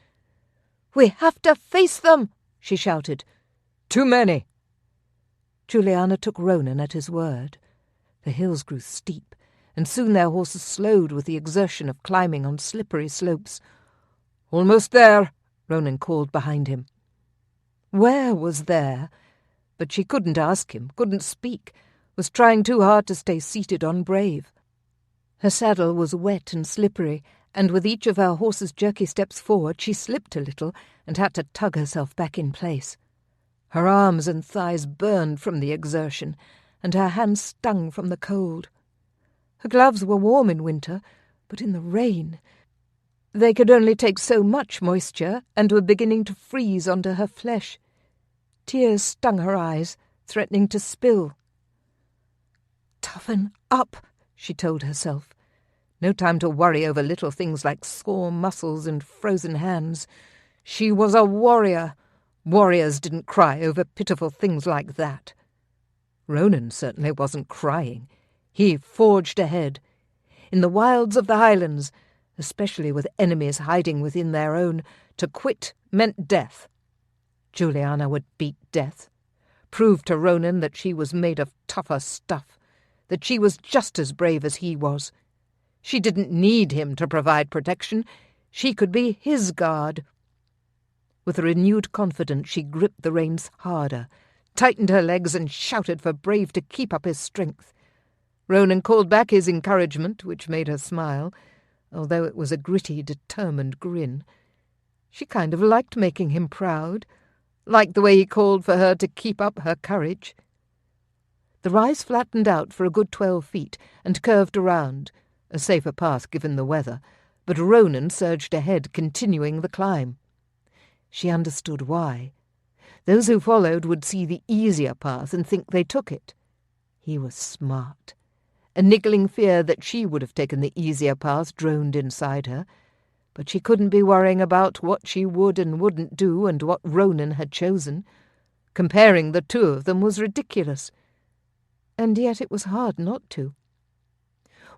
"We have to face them!" she shouted. "Too many!" Julianna took Ronan at his word. The hills grew steep, and soon their horses slowed with the exertion of climbing on slippery slopes. "Almost there," Ronan called behind him. Where was there? But she couldn't ask him, couldn't speak, was trying too hard to stay seated on Brave. Her saddle was wet and slippery, and with each of her horse's jerky steps forward she slipped a little and had to tug herself back in place. Her arms and thighs burned from the exertion, and her hands stung from the cold. Her gloves were warm in winter, but in the rain they could only take so much moisture and were beginning to freeze onto her flesh. Tears stung her eyes, threatening to spill. "Toughen up," she told herself. No time to worry over little things like sore muscles and frozen hands. She was a warrior. Warriors didn't cry over pitiful things like that. Ronan certainly wasn't crying. He forged ahead. In the wilds of the Highlands, especially with enemies hiding within their own, to quit meant death. Julianna would beat death, prove to Ronan that she was made of tougher stuff, that she was just as brave as he was. She didn't need him to provide protection. She could be his guard. With renewed confidence she gripped the reins harder, tightened her legs and shouted for Brave to keep up his strength. Ronan called back his encouragement, which made her smile, although it was a gritty, determined grin. She kind of liked making him proud, liked the way he called for her to keep up her courage. The rise flattened out for a good 12 feet and curved around, a safer path given the weather, but Ronan surged ahead, continuing the climb. She understood why. Those who followed would see the easier path and think they took it. He was smart. A niggling fear that she would have taken the easier path droned inside her, but she couldn't be worrying about what she would and wouldn't do and what Ronan had chosen. Comparing the two of them was ridiculous. And yet it was hard not to.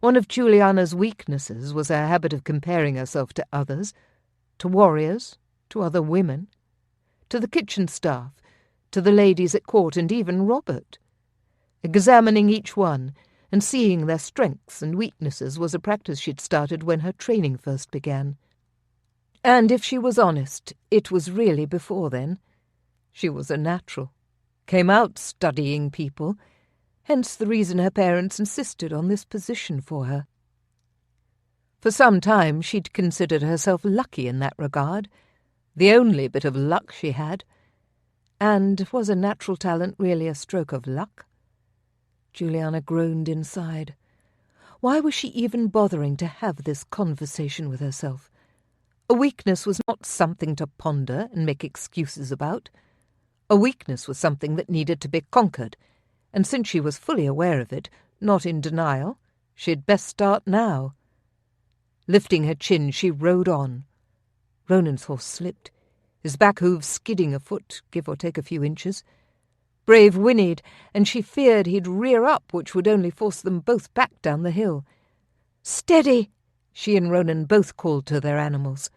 One of Julianna's weaknesses was her habit of comparing herself to others, to warriors, to other women, to the kitchen staff, to the ladies at court, and even Robert. Examining each one and seeing their strengths and weaknesses was a practice she'd started when her training first began. And if she was honest, it was really before then. She was a natural, came out studying people, hence the reason her parents insisted on this position for her. For some time she'd considered herself lucky in that regard, the only bit of luck she had. And was a natural talent really a stroke of luck? Juliana groaned inside. Why was she even bothering to have this conversation with herself? A weakness was not something to ponder and make excuses about. A weakness was something that needed to be conquered, and since she was fully aware of it, not in denial, she'd best start now. Lifting her chin, she rode on. Ronan's horse slipped, his back hooves skidding a foot, give or take a few inches. Brave whinnied, and she feared he'd rear up, which would only force them both back down the hill. "Steady!" she and Ronan both called to their animals.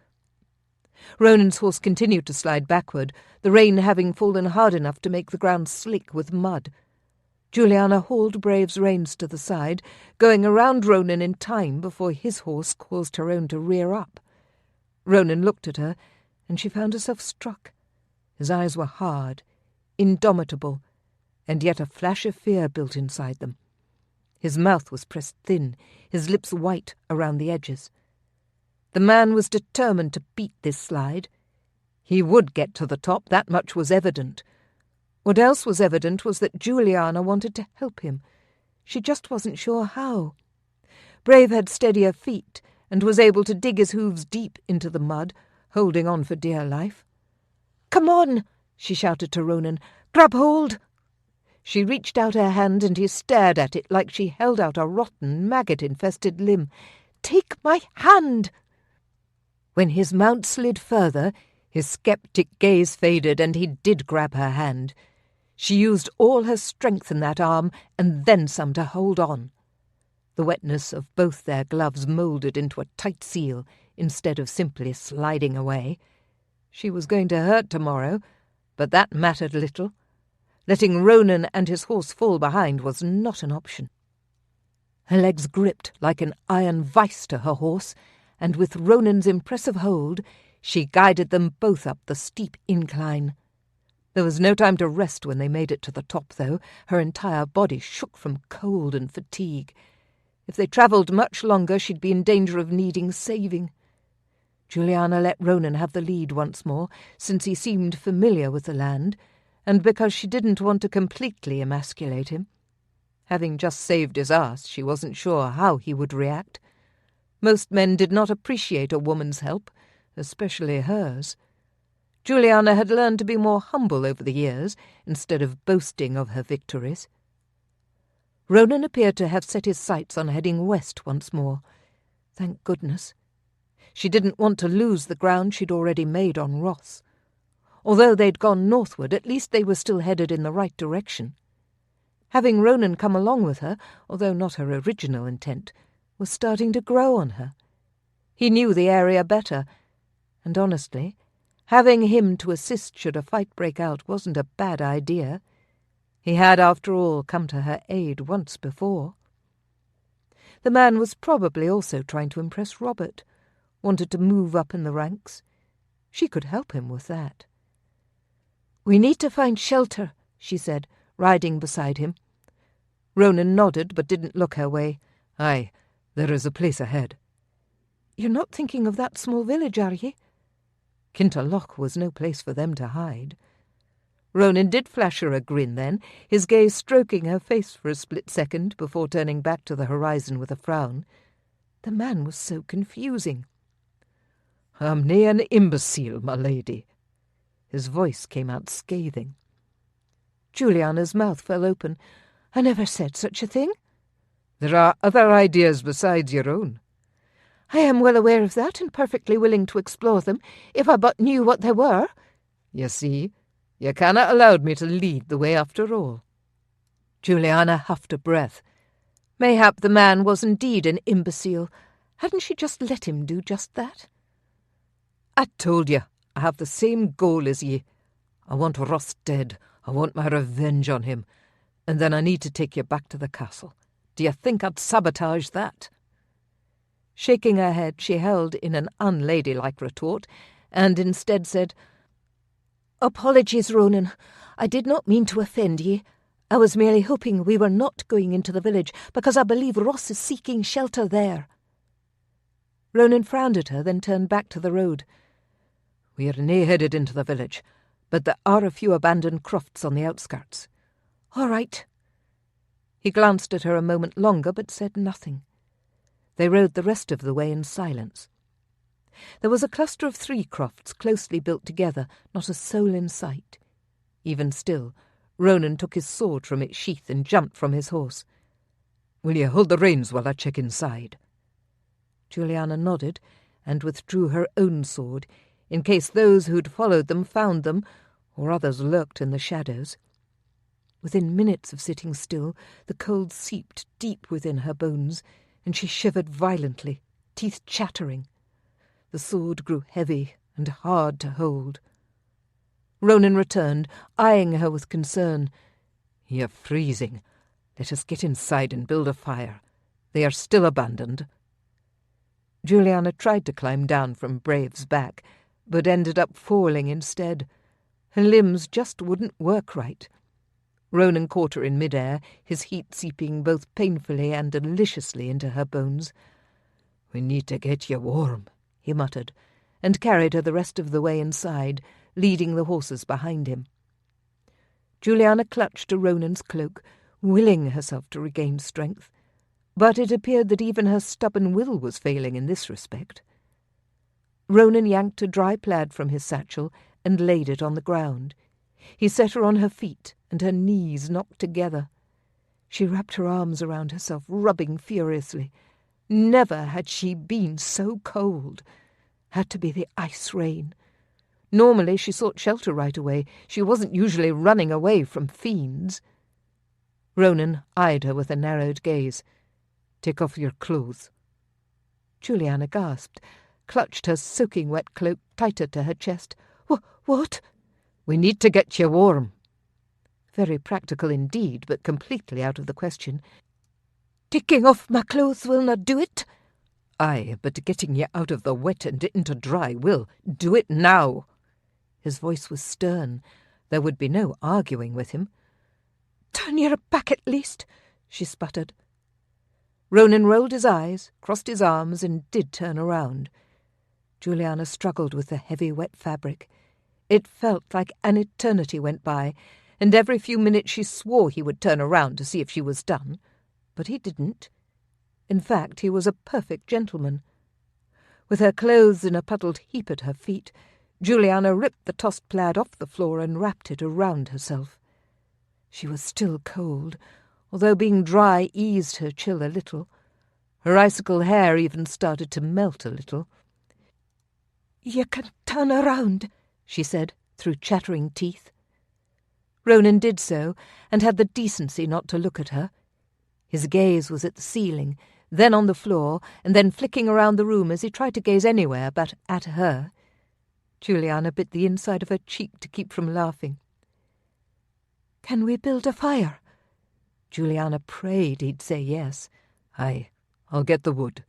Ronan's horse continued to slide backward, the rain having fallen hard enough to make the ground slick with mud. Juliana hauled Brave's reins to the side, going around Ronan in time before his horse caused her own to rear up. Ronan looked at her, and she found herself struck. His eyes were hard, indomitable, and yet a flash of fear built inside them. His mouth was pressed thin, his lips white around the edges. The man was determined to beat this slide. He would get to the top, that much was evident. What else was evident was that Juliana wanted to help him. She just wasn't sure how. Brave had steadier feet and was able to dig his hooves deep into the mud, holding on for dear life. "Come on!" she shouted to Ronan. "Grab hold!" She reached out her hand and he stared at it like she held out a rotten, maggot-infested limb. "Take my hand!" When his mount slid further, his sceptic gaze faded and he did grab her hand. She used all her strength in that arm and then some to hold on. The wetness of both their gloves moulded into a tight seal instead of simply sliding away. She was going to hurt tomorrow, but that mattered little. Letting Ronan and his horse fall behind was not an option. Her legs gripped like an iron vice to her horse, and with Ronan's impressive hold, she guided them both up the steep incline. There was no time to rest when they made it to the top, though. Her entire body shook from cold and fatigue. If they travelled much longer, she'd be in danger of needing saving. Juliana let Ronan have the lead once more, since he seemed familiar with the land, and because she didn't want to completely emasculate him. Having just saved his ass, she wasn't sure how he would react. Most men did not appreciate a woman's help, especially hers. Juliana had learned to be more humble over the years, instead of boasting of her victories. Ronan appeared to have set his sights on heading west once more. Thank goodness. She didn't want to lose the ground she'd already made on Ross. Although they'd gone northward, at least they were still headed in the right direction. Having Ronan come along with her, although not her original intent, was starting to grow on her. He knew the area better, and honestly, having him to assist should a fight break out wasn't a bad idea. He had, after all, come to her aid once before. The man was probably also trying to impress Robert, wanted to move up in the ranks. She could help him with that. "We need to find shelter," she said, riding beside him. Ronan nodded but didn't look her way. "Aye, there is a place ahead." "You're not thinking of that small village, are ye?" Kinterloch was no place for them to hide. Ronan did flash her a grin then, his gaze stroking her face for a split second before turning back to the horizon with a frown. The man was so confusing. "I'm nae an imbecile, my lady." His voice came out scathing. Juliana's mouth fell open. "I never said such a thing." "There are other ideas besides your own." "I am well aware of that, and perfectly willing to explore them, if I but knew what they were." "You see, you cannot allow me to lead the way after all." Juliana huffed a breath. Mayhap the man was indeed an imbecile. Hadn't she just let him do just that? "I told you, I have the same goal as ye. I want Ross dead. I want my revenge on him. And then I need to take you back to the castle. Do you think I'd sabotage that?" Shaking her head, she held in an unladylike retort, and instead said, "Apologies, Ronan. I did not mean to offend ye. I was merely hoping we were not going into the village, because I believe Ross is seeking shelter there." Ronan frowned at her, then turned back to the road. "We are nae headed into the village, but there are a few abandoned crofts on the outskirts." "All right." He glanced at her a moment longer, but said nothing. They rode the rest of the way in silence. There was a cluster of 3 crofts closely built together, not a soul in sight. Even still, Ronan took his sword from its sheath and jumped from his horse. "Will you hold the reins while I check inside?" Julianna nodded and withdrew her own sword, in case those who'd followed them found them, or others lurked in the shadows. Within minutes of sitting still, the cold seeped deep within her bones, and she shivered violently, teeth chattering. The sword grew heavy and hard to hold. Ronan returned, eyeing her with concern. "You're freezing. Let us get inside and build a fire. They are still abandoned." Julianna tried to climb down from Brave's back, but ended up falling instead. Her limbs just wouldn't work right. Ronan caught her in mid-air, his heat seeping both painfully and deliciously into her bones. "We need to get you warm," he muttered, and carried her the rest of the way inside, leading the horses behind him. Julianna clutched to Ronan's cloak, willing herself to regain strength, but it appeared that even her stubborn will was failing in this respect. Ronan yanked a dry plaid from his satchel and laid it on the ground. He set her on her feet, and her knees knocked together. She wrapped her arms around herself, rubbing furiously. Never had she been so cold. Had to be the ice rain. Normally she sought shelter right away. She wasn't usually running away from fiends. Ronan eyed her with a narrowed gaze. "Take off your clothes." Julianna gasped, clutched her soaking wet cloak tighter to her chest. What? "We need to get you warm." Very practical indeed, but completely out of the question. "Taking off my clothes will not do it." "Aye, but getting you out of the wet and into dry will. Do it now." His voice was stern. There would be no arguing with him. "Turn your back at least," she sputtered. Ronan rolled his eyes, crossed his arms, and did turn around. Julianna struggled with the heavy wet fabric. It felt like an eternity went by, and every few minutes she swore he would turn around to see if she was done. But he didn't. In fact, he was a perfect gentleman. With her clothes in a puddled heap at her feet, Julianna ripped the tossed plaid off the floor and wrapped it around herself. She was still cold, although being dry eased her chill a little. Her icicle hair even started to melt a little. "You can turn around," she said, through chattering teeth. Ronan did so, and had the decency not to look at her. His gaze was at the ceiling, then on the floor, and then flicking around the room as he tried to gaze anywhere but at her. Julianna bit the inside of her cheek to keep from laughing. "Can we build a fire?" Julianna prayed he'd say yes. "Aye, I'll get the wood."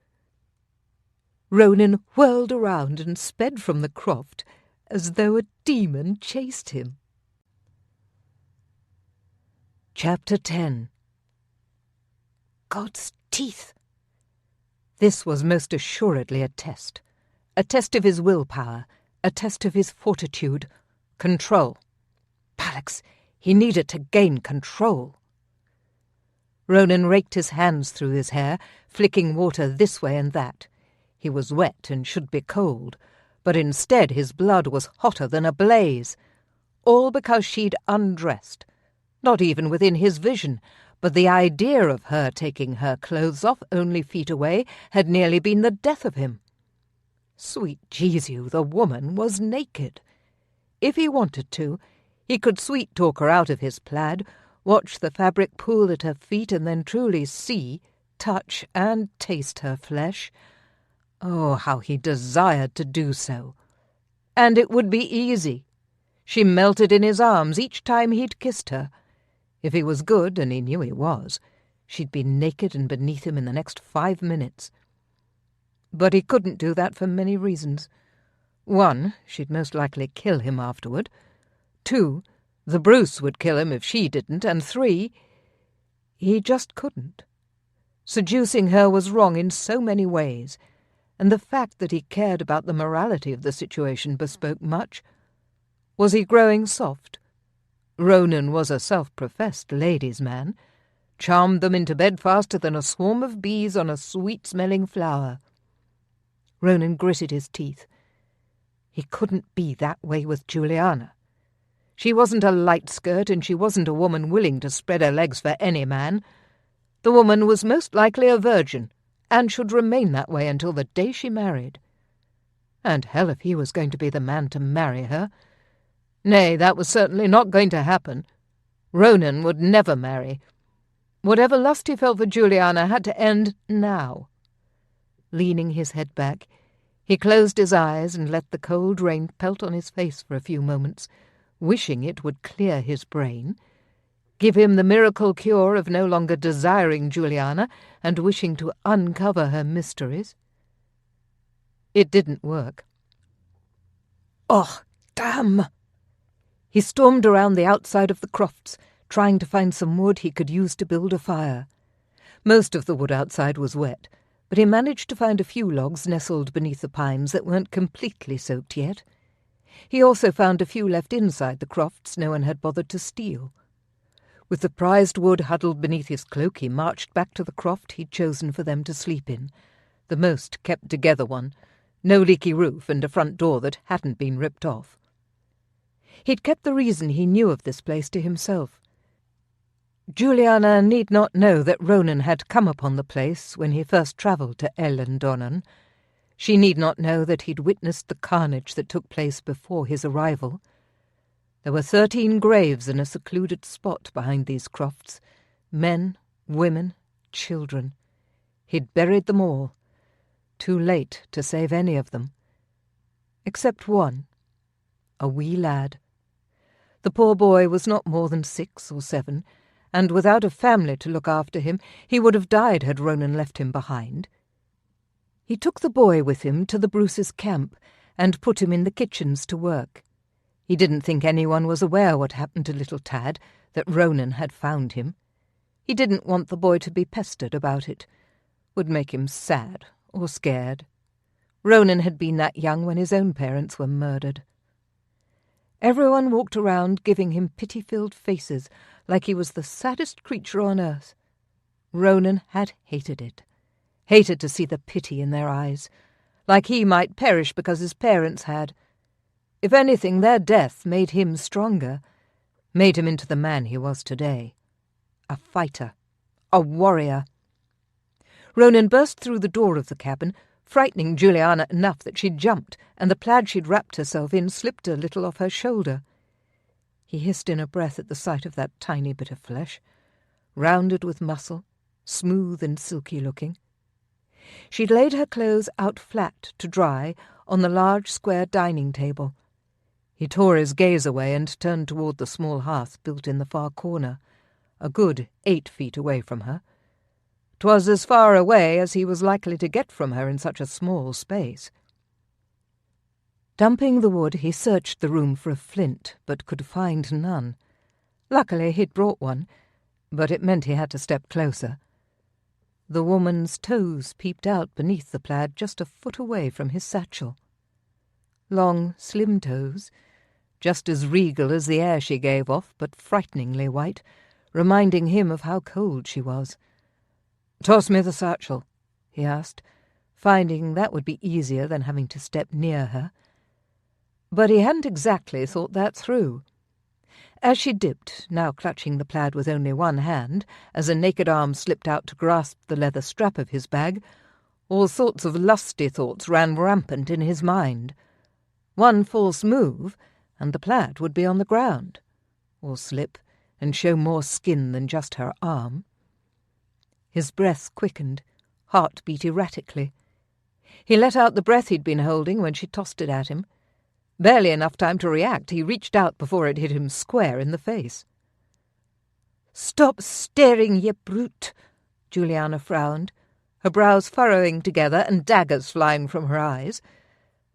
Ronan whirled around and sped from the croft as though a demon chased him. Chapter 10. God's teeth! This was most assuredly a test of his willpower, a test of his fortitude, control. Bollocks, he needed to gain control. Ronan raked his hands through his hair, flicking water this way and that. He was wet and should be cold, but instead his blood was hotter than a blaze. All because she'd undressed. Not even within his vision, but the idea of her taking her clothes off only feet away had nearly been the death of him. Sweet Jesu, the woman was naked. If he wanted to, he could sweet-talk her out of his plaid, watch the fabric pool at her feet, and then truly see, touch, and taste her flesh. Oh, how he desired to do so. And it would be easy. She melted in his arms each time he'd kissed her. If he was good, and he knew he was, she'd be naked and beneath him in the next 5 minutes. But he couldn't do that for many reasons. 1, she'd most likely kill him afterward. 2, the Bruce would kill him if she didn't. And 3, he just couldn't. Seducing her was wrong in so many ways, and the fact that he cared about the morality of the situation bespoke much. Was he growing soft? Ronan was a self-professed ladies' man, charmed them into bed faster than a swarm of bees on a sweet-smelling flower. Ronan gritted his teeth. He couldn't be that way with Juliana. She wasn't a light skirt, and she wasn't a woman willing to spread her legs for any man. The woman was most likely a virgin, and should remain that way until the day she married. And hell if he was going to be the man to marry her. Nay, that was certainly not going to happen. Ronan would never marry. Whatever lust he felt for Juliana had to end now. Leaning his head back, he closed his eyes and let the cold rain pelt on his face for a few moments, wishing it would clear his brain, give him the miracle cure of no longer desiring Juliana and wishing to uncover her mysteries. It didn't work. Oh, damn! He stormed around the outside of the crofts, trying to find some wood he could use to build a fire. Most of the wood outside was wet, but he managed to find a few logs nestled beneath the pines that weren't completely soaked yet. He also found a few left inside the crofts no one had bothered to steal. With the prized wood huddled beneath his cloak, he marched back to the croft he'd chosen for them to sleep in, the most kept-together one, no leaky roof and a front door that hadn't been ripped off. He'd kept the reason he knew of this place to himself. Juliana need not know that Ronan had come upon the place when he first travelled to Highlander. She need not know that he'd witnessed the carnage that took place before his arrival. There were 13 graves in a secluded spot behind these crofts, men, women, children. He'd buried them all. Too late to save any of them. Except one, a wee lad. The poor boy was not more than 6 or 7, and without a family to look after him, he would have died had Ronan left him behind. He took the boy with him to the Bruce's camp and put him in the kitchens to work. He didn't think anyone was aware what happened to little Tad, that Ronan had found him. He didn't want the boy to be pestered about it. Would make him sad or scared. Ronan had been that young when his own parents were murdered. Everyone walked around giving him pity-filled faces, like he was the saddest creature on earth. Ronan had hated it. Hated to see the pity in their eyes, like he might perish because his parents had. If anything, their death made him stronger, made him into the man he was today. A fighter, a warrior. Ronan burst through the door of the cabin, frightening Juliana enough that she jumped, and the plaid she'd wrapped herself in slipped a little off her shoulder. He hissed in a breath at the sight of that tiny bit of flesh, rounded with muscle, smooth and silky-looking. She'd laid her clothes out flat to dry on the large square dining table. He tore his gaze away and turned toward the small hearth built in the far corner, a good 8 feet away from her. 'Twas as far away as he was likely to get from her in such a small space. Dumping the wood, he searched the room for a flint, but could find none. Luckily he'd brought one, but it meant he had to step closer. The woman's toes peeped out beneath the plaid just a foot away from his satchel. Long, slim toes, just as regal as the air she gave off, but frighteningly white, reminding him of how cold she was. "Toss me the satchel," he asked, finding that would be easier than having to step near her. But he hadn't exactly thought that through. As she dipped, now clutching the plaid with only one hand, as a naked arm slipped out to grasp the leather strap of his bag, all sorts of lusty thoughts ran rampant in his mind. One false move, and the plaid would be on the ground, or slip and show more skin than just her arm. His breath quickened, heart beat erratically. He let out the breath he'd been holding when she tossed it at him. Barely enough time to react, he reached out before it hit him square in the face. "Stop staring, ye brute!" Juliana frowned. her brows furrowing together and daggers flying from her eyes.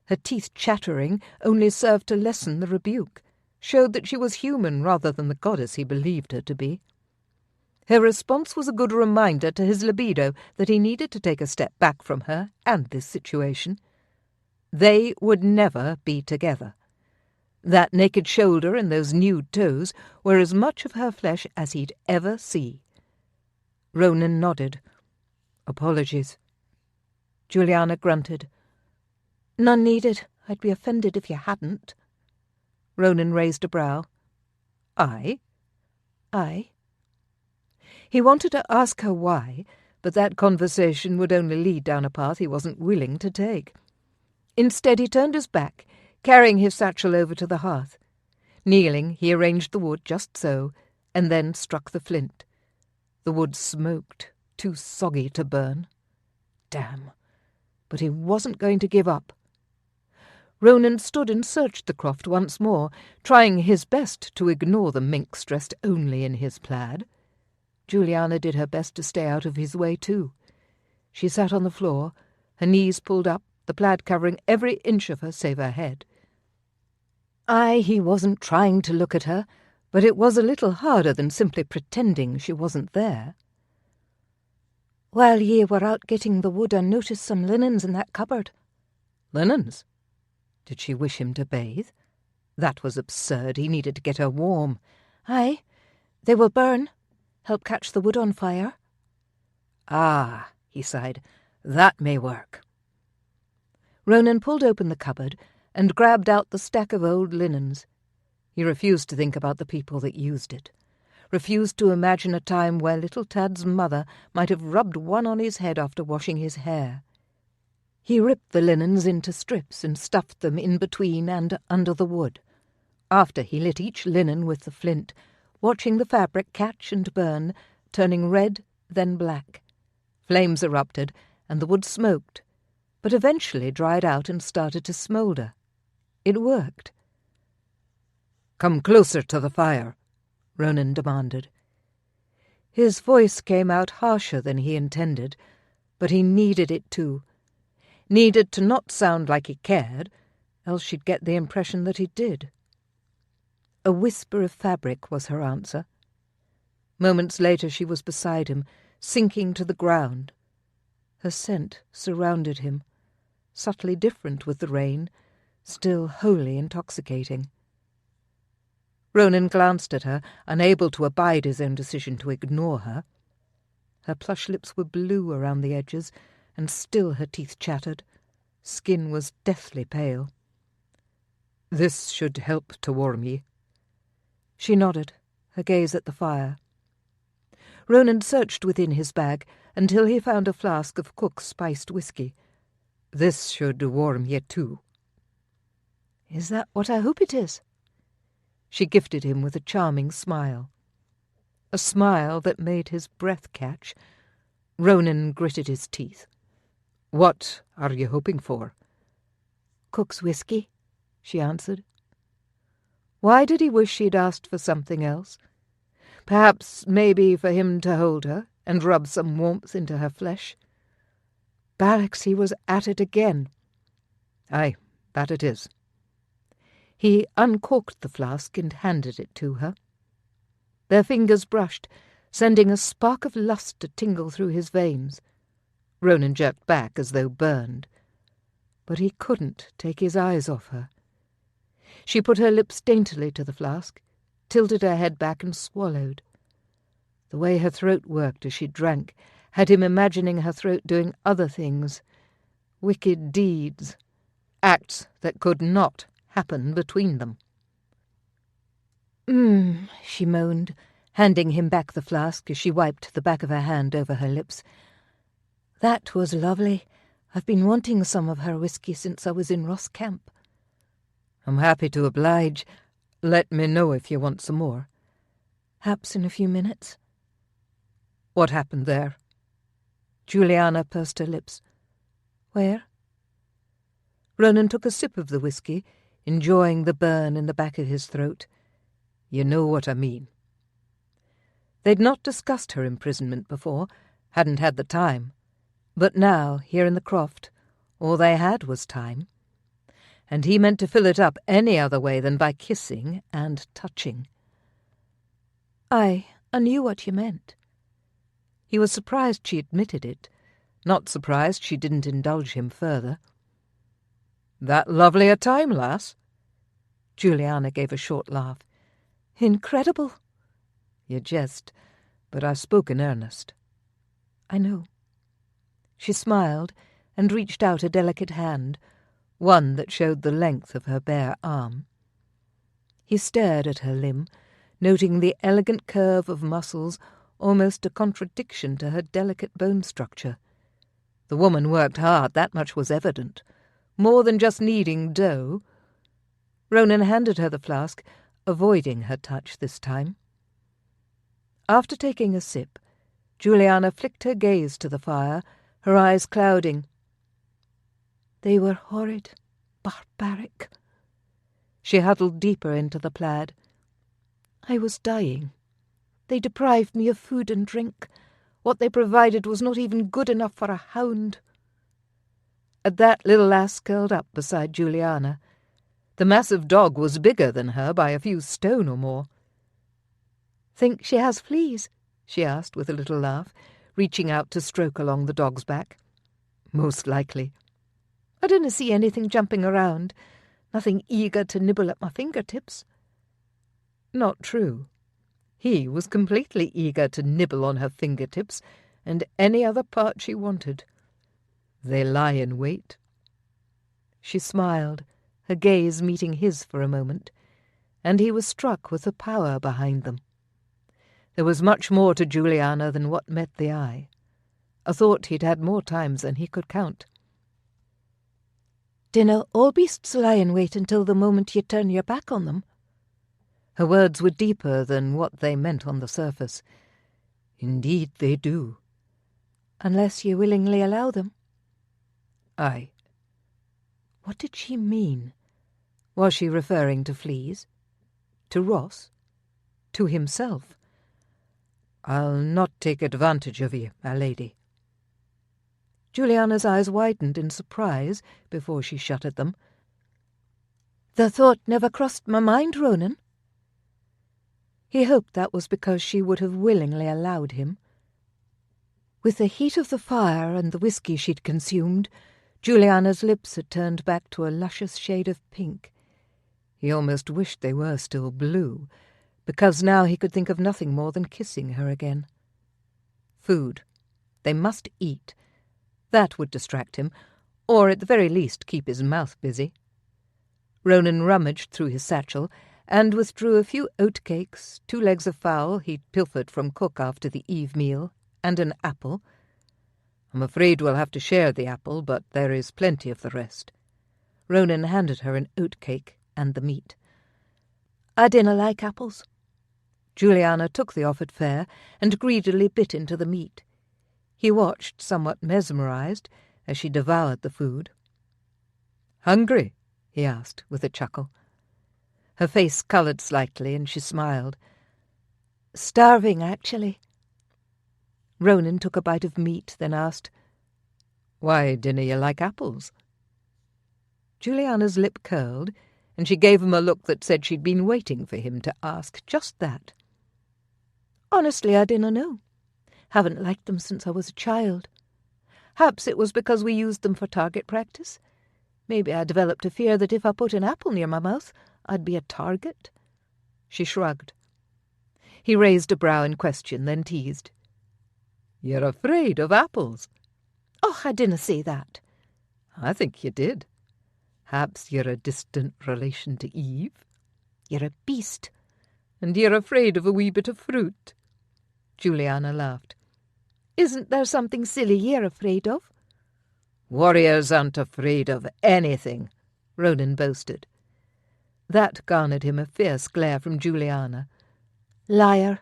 Her teeth chattering only served to lessen the rebuke, showed that she was human rather than the goddess he believed her to be. Her response was a good reminder to his libido that he needed to take a step back from her and this situation. They would never be together. That naked shoulder and those nude toes were as much of her flesh as he'd ever see. Ronan nodded. "Apologies." Juliana grunted. "None needed. I'd be offended if you hadn't." Ronan raised a brow. "I?" "I." He wanted to ask her why, but that conversation would only lead down a path he wasn't willing to take. Instead he turned his back, carrying his satchel over to the hearth. Kneeling, he arranged the wood just so, and then struck the flint. The wood smoked, too soggy to burn. Damn! But he wasn't going to give up. Ronan stood and searched the croft once more, trying his best to ignore the minx dressed only in his plaid. Juliana did her best to stay out of his way too. She sat on the floor, her knees pulled up, the plaid covering every inch of her save her head. He wasn't trying to look at her, but it was a little harder than simply pretending she wasn't there. "While ye were out getting the wood, I noticed some linens in that cupboard." Linens? Did she wish him to bathe? That was absurd. He needed to get her warm. "Aye, they will burn. Help catch the wood on fire." "Ah," he sighed, "that may work." Ronan pulled open the cupboard and grabbed out the stack of old linens. He refused to think about the people that used it, refused to imagine a time where little Tad's mother might have rubbed one on his head after washing his hair. He ripped the linens into strips and stuffed them in between and under the wood. After he lit each linen with the flint, watching the fabric catch and burn, turning red, then black. Flames erupted, and the wood smoked, but eventually dried out and started to smoulder. It worked. "Come closer to the fire," Ronan demanded. His voice came out harsher than he intended, but he needed it too. Needed to not sound like he cared, else she'd get the impression that he did. A whisper of fabric was her answer. Moments later she was beside him, sinking to the ground. Her scent surrounded him, subtly different with the rain, still wholly intoxicating. Ronan glanced at her, unable to abide his own decision to ignore her. Her plush lips were blue around the edges, and still her teeth chattered. Skin was deathly pale. "This should help to warm ye." She nodded, her gaze at the fire. Ronan searched within his bag until he found a flask of Cook's spiced whiskey. "This should warm ye too." "Is that what I hope it is?" She gifted him with a charming smile. A smile that made his breath catch. Ronan gritted his teeth. "What are you hoping for?" "Cook's whiskey," she answered. Why did he wish she'd asked for something else? Perhaps, maybe, for him to hold her and rub some warmth into her flesh. Barracks, he was at it again. "Aye, that it is." He uncorked the flask and handed it to her. Their fingers brushed, sending a spark of lust to tingle through his veins. Ronan jerked back as though burned. But he couldn't take his eyes off her. She put her lips daintily to the flask, tilted her head back and swallowed. The way her throat worked as she drank had him imagining her throat doing other things, wicked deeds, acts that could not happen between them. She moaned, handing him back the flask as she wiped the back of her hand over her lips. "That was lovely. I've been wanting some of her whiskey since I was in Ross Camp." "I'm happy to oblige. Let me know if you want some more." "Haps in a few minutes." "What happened there?" Juliana pursed her lips. "Where?" Ronan took a sip of the whiskey, enjoying the burn in the back of his throat. "You know what I mean." They'd not discussed her imprisonment before, hadn't had the time. But now, here in the croft, all they had was time, and he meant to fill it up any other way than by kissing and touching. I knew what you meant. He was surprised she admitted it, not surprised she didn't indulge him further. "That lovely a time, lass?" Juliana gave a short laugh. "Incredible." "You jest, but I spoke in earnest." "I know." She smiled and reached out a delicate hand, one that showed the length of her bare arm. He stared at her limb, noting the elegant curve of muscles, almost a contradiction to her delicate bone structure. The woman worked hard, that much was evident, more than just kneading dough. Ronan handed her the flask, avoiding her touch this time. After taking a sip, Juliana flicked her gaze to the fire, her eyes clouding. "They were horrid, barbaric." She huddled deeper into the plaid. "I was dying. They deprived me of food and drink. What they provided was not even good enough for a hound." At that, little lass curled up beside Juliana. The massive dog was bigger than her by a few stone or more. "Think she has fleas?" she asked with a little laugh, reaching out to stroke along the dog's back. "Most likely." "I didn't see anything jumping around. Nothing eager to nibble at my fingertips." Not true. He was completely eager to nibble on her fingertips and any other part she wanted. "They lie in wait." She smiled, her gaze meeting his for a moment, and he was struck with the power behind them. There was much more to Juliana than what met the eye, a thought he'd had more times than he could count. "Dinna all beasts lie in wait until the moment you turn your back on them?" Her words were deeper than what they meant on the surface. "Indeed they do." "Unless you willingly allow them?" "Aye." What did she mean? Was she referring to fleas? To Ross? To himself? "I'll not take advantage of you, my lady." Juliana's eyes widened in surprise before she shuttered them. "The thought never crossed my mind, Ronan." He hoped that was because she would have willingly allowed him. With the heat of the fire and the whiskey she'd consumed, Juliana's lips had turned back to a luscious shade of pink. He almost wished they were still blue, because now he could think of nothing more than kissing her again. Food. They must eat. That would distract him, or at the very least keep his mouth busy. Ronan rummaged through his satchel and withdrew a few oatcakes, 2 legs of fowl he'd pilfered from cook after the eve meal, and an apple. "I'm afraid we'll have to share the apple, but there is plenty of the rest." Ronan handed her an oatcake and the meat. "I dinna like apples." Juliana took the offered fare and greedily bit into the meat. He watched, somewhat mesmerized, as she devoured the food. "Hungry?" he asked, with a chuckle. Her face coloured slightly, and she smiled. "Starving, actually." Ronan took a bite of meat, then asked, "Why dinna you like apples?" Juliana's lip curled, and she gave him a look that said she'd been waiting for him to ask just that. "Honestly, I dinna know. Haven't liked them since I was a child. Perhaps it was because we used them for target practice. Maybe I developed a fear that if I put an apple near my mouth, I'd be a target." She shrugged. He raised a brow in question, then teased. "You're afraid of apples?" "Oh, I dinna say that." "I think you did. Perhaps you're a distant relation to Eve?" "You're a beast." "And you're afraid of a wee bit of fruit?" Juliana laughed. "Isn't there something silly you're afraid of?" "Warriors aren't afraid of anything," Ronan boasted. That garnered him a fierce glare from Juliana. "Liar."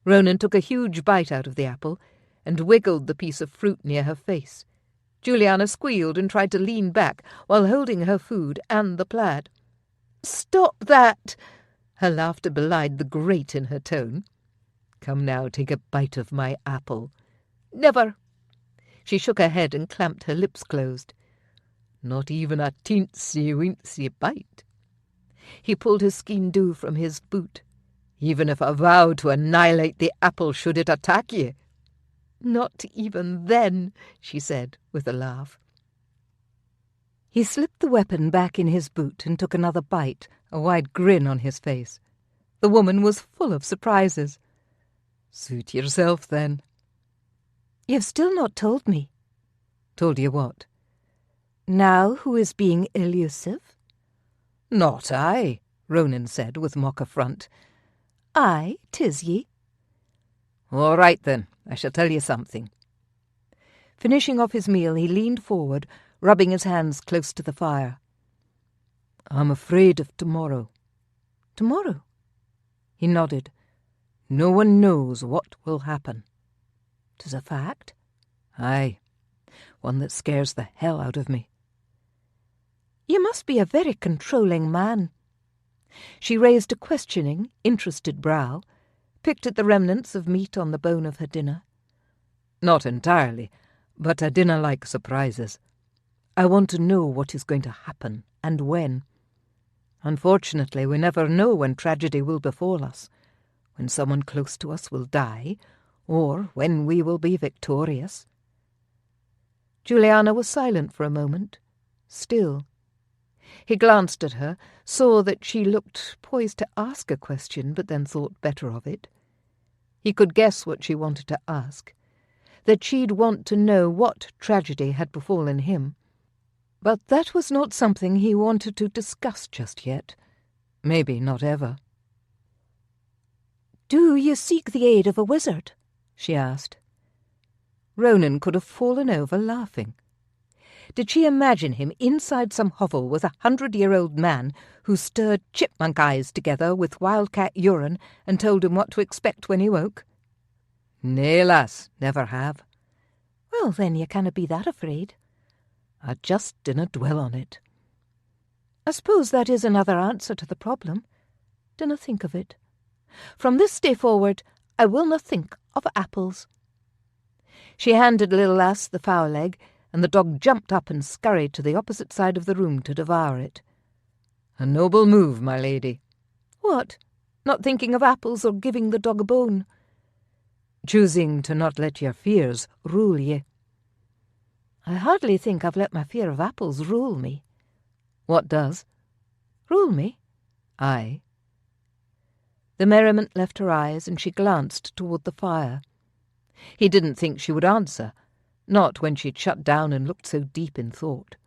Ronan took a huge bite out of the apple and wiggled the piece of fruit near her face. Juliana squealed and tried to lean back while holding her food and the plaid. "Stop that!" Her laughter belied the grate in her tone. "Come now, take a bite of my apple." "Never." She shook her head and clamped her lips closed. "Not even a teensy-weensy bite." He pulled his skean-doo from his boot. "Even if I vowed to annihilate the apple should it attack ye." "Not even then," she said, with a laugh. He slipped the weapon back in his boot and took another bite, a wide grin on his face. The woman was full of surprises. "Suit yourself, then." "You've still not told me." "Told you what?" "Now who is being elusive?" "Not I," Ronan said with mock affront. "Aye, 'tis ye." "All right, then. I shall tell you something." Finishing off his meal, he leaned forward, rubbing his hands close to the fire. "I'm afraid of tomorrow." "Tomorrow?" He nodded. "No one knows what will happen." "'Tis a fact?" "Aye. One that scares the hell out of me." "You must be a very controlling man." She raised a questioning, interested brow, picked at the remnants of meat on the bone of her dinner. "Not entirely, but I dinna like surprises. I want to know what is going to happen, and when. Unfortunately, we never know when tragedy will befall us, when someone close to us will die, or when we will be victorious." Julianna was silent for a moment, still. He glanced at her, saw that she looked poised to ask a question, but then thought better of it. He could guess what she wanted to ask, that she'd want to know what tragedy had befallen him. But that was not something he wanted to discuss just yet. Maybe not ever. "Do you seek the aid of a wizard?" she asked. Ronan could have fallen over laughing. Did she imagine him inside some hovel with 100-year-old man who stirred chipmunk eyes together with wildcat urine and told him what to expect when he woke? "Nay, lass, never have." "Well, then you canna be that afraid." "I just dinna dwell on it." "I suppose that is another answer to the problem. Dinna think of it. From this day forward, I will not think of apples." She handed little lass the fowl leg, and the dog jumped up and scurried to the opposite side of the room to devour it. "A noble move, my lady." "What? Not thinking of apples or giving the dog a bone?" "Choosing to not let your fears rule ye." "I hardly think I've let my fear of apples rule me." "What does?" "Rule me?" "Aye." The merriment left her eyes, and she glanced toward the fire. He didn't think she would answer, not when she'd shut down and looked so deep in thought.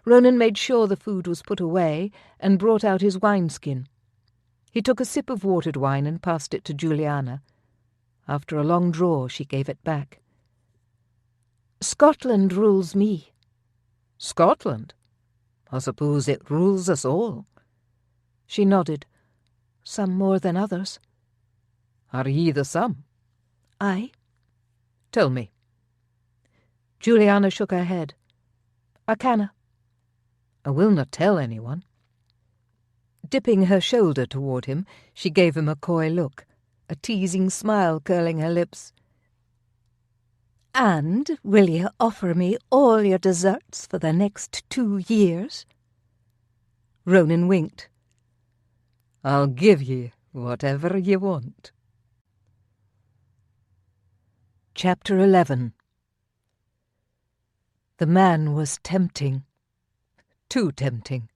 Ronan made sure the food was put away and brought out his wineskin. He took a sip of watered wine and passed it to Julianna. After a long draw, she gave it back. "Scotland rules me." "Scotland? I suppose it rules us all." She nodded. "Some more than others." "Are ye the some?" "Aye." "Tell me." Julianna shook her head. "I canna." "I will not tell anyone." Dipping her shoulder toward him, she gave him a coy look, a teasing smile curling her lips. "And will you offer me all your deserts for the next 2 years?" Ronan winked. "I'll give ye whatever ye want." Chapter 11. The man was tempting. Too tempting.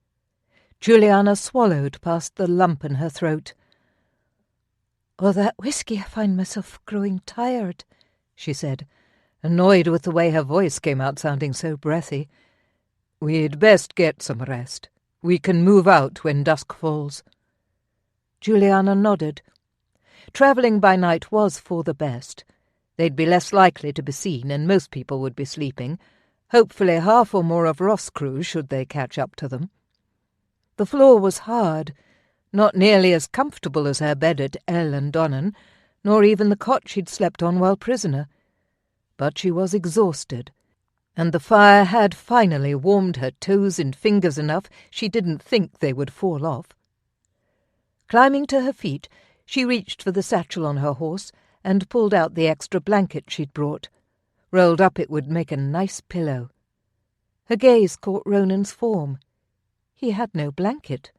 Julianna swallowed past the lump in her throat. "Oh, that whiskey, I find myself growing tired," she said, annoyed with the way her voice came out sounding so breathy. "We'd best get some rest. We can move out when dusk falls." Julianna nodded. Travelling by night was for the best. They'd be less likely to be seen, and most people would be sleeping. Hopefully half or more of Ross' crew, should they catch up to them. The floor was hard, not nearly as comfortable as her bed at El and Donnan, nor even the cot she'd slept on while prisoner. But she was exhausted, and the fire had finally warmed her toes and fingers enough she didn't think they would fall off. Climbing to her feet, she reached for the satchel on her horse and pulled out the extra blanket she'd brought. Rolled up it would make a nice pillow. Her gaze caught Ronan's form. He had no blanket.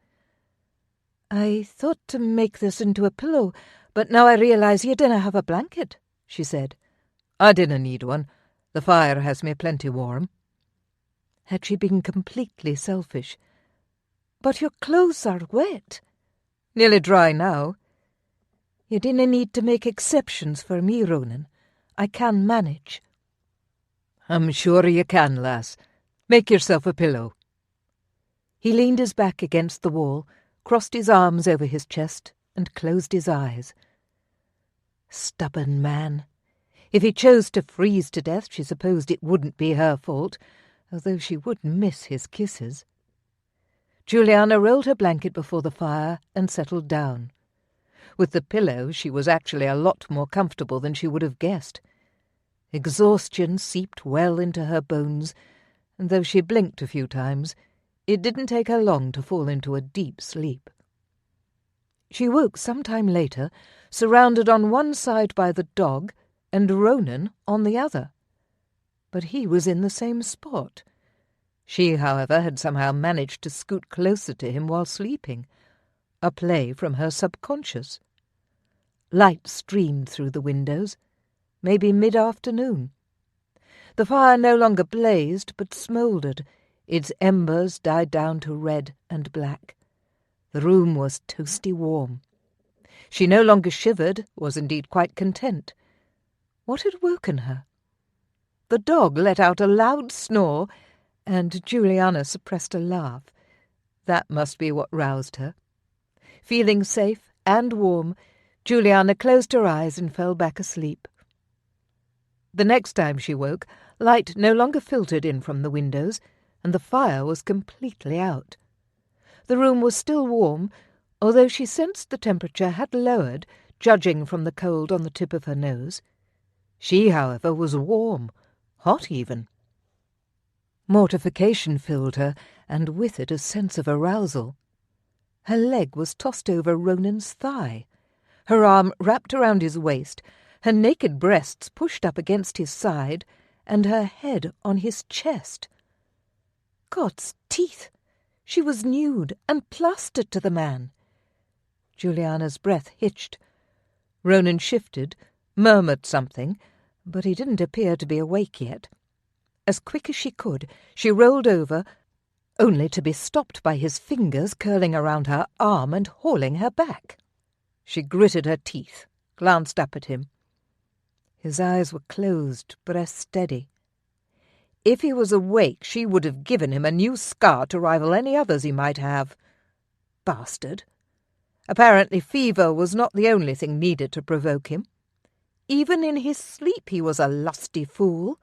"I thought to make this into a pillow, but now I realise you dinna have a blanket," she said. "I dinna need one. The fire has me plenty warm." Had she been completely selfish? "But your clothes are wet." "Nearly dry now." "You dinna need to make exceptions for me, Ronan. I can manage." "I'm sure you can, lass. Make yourself a pillow." He leaned his back against the wall, crossed his arms over his chest, and closed his eyes. Stubborn man. If he chose to freeze to death, she supposed it wouldn't be her fault, although she would miss his kisses. Julianna rolled her blanket before the fire and settled down. With the pillow, she was actually a lot more comfortable than she would have guessed. Exhaustion seeped well into her bones, and though she blinked a few times, it didn't take her long to fall into a deep sleep. She woke some time later, surrounded on one side by the dog and Ronan on the other. But he was in the same spot. She, however, had somehow managed to scoot closer to him while sleeping, a play from her subconscious. Light streamed through the windows, maybe mid-afternoon. The fire no longer blazed, but smouldered. Its embers died down to red and black. The room was toasty warm. She no longer shivered, was indeed quite content. What had woken her? The dog let out a loud snore, and Julianna suppressed a laugh. That must be what roused her. Feeling safe and warm, Julianna closed her eyes and fell back asleep. The next time she woke, light no longer filtered in from the windows, and the fire was completely out. The room was still warm, although she sensed the temperature had lowered, judging from the cold on the tip of her nose. She, however, was warm, hot even. Mortification filled her, and with it a sense of arousal. Her leg was tossed over Ronan's thigh, her arm wrapped around his waist, her naked breasts pushed up against his side, and her head on his chest. God's teeth! She was nude and plastered to the man. Julianna's breath hitched. Ronan shifted, murmured something, but he didn't appear to be awake yet. As quick as she could, she rolled over, only to be stopped by his fingers curling around her arm and hauling her back. She gritted her teeth, glanced up at him. His eyes were closed, breast steady. If he was awake, she would have given him a new scar to rival any others he might have. Bastard. Apparently fever was not the only thing needed to provoke him. Even in his sleep he was a lusty fool.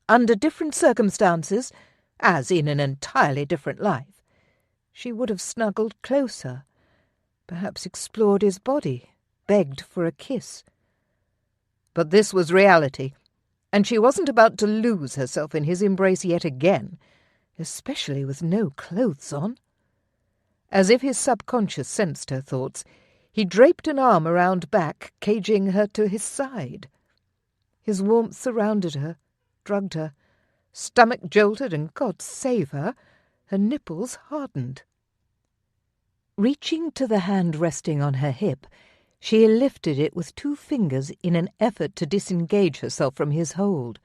Under different circumstances, as in an entirely different life, she would have snuggled closer, perhaps explored his body, begged for a kiss. But this was reality, and she wasn't about to lose herself in his embrace yet again, especially with no clothes on. As if his subconscious sensed her thoughts, he draped an arm around back, caging her to his side. His warmth surrounded her, drugged her, stomach jolted, and God save her, her nipples hardened. Reaching to the hand resting on her hip, she lifted it with 2 fingers in an effort to disengage herself from his hold.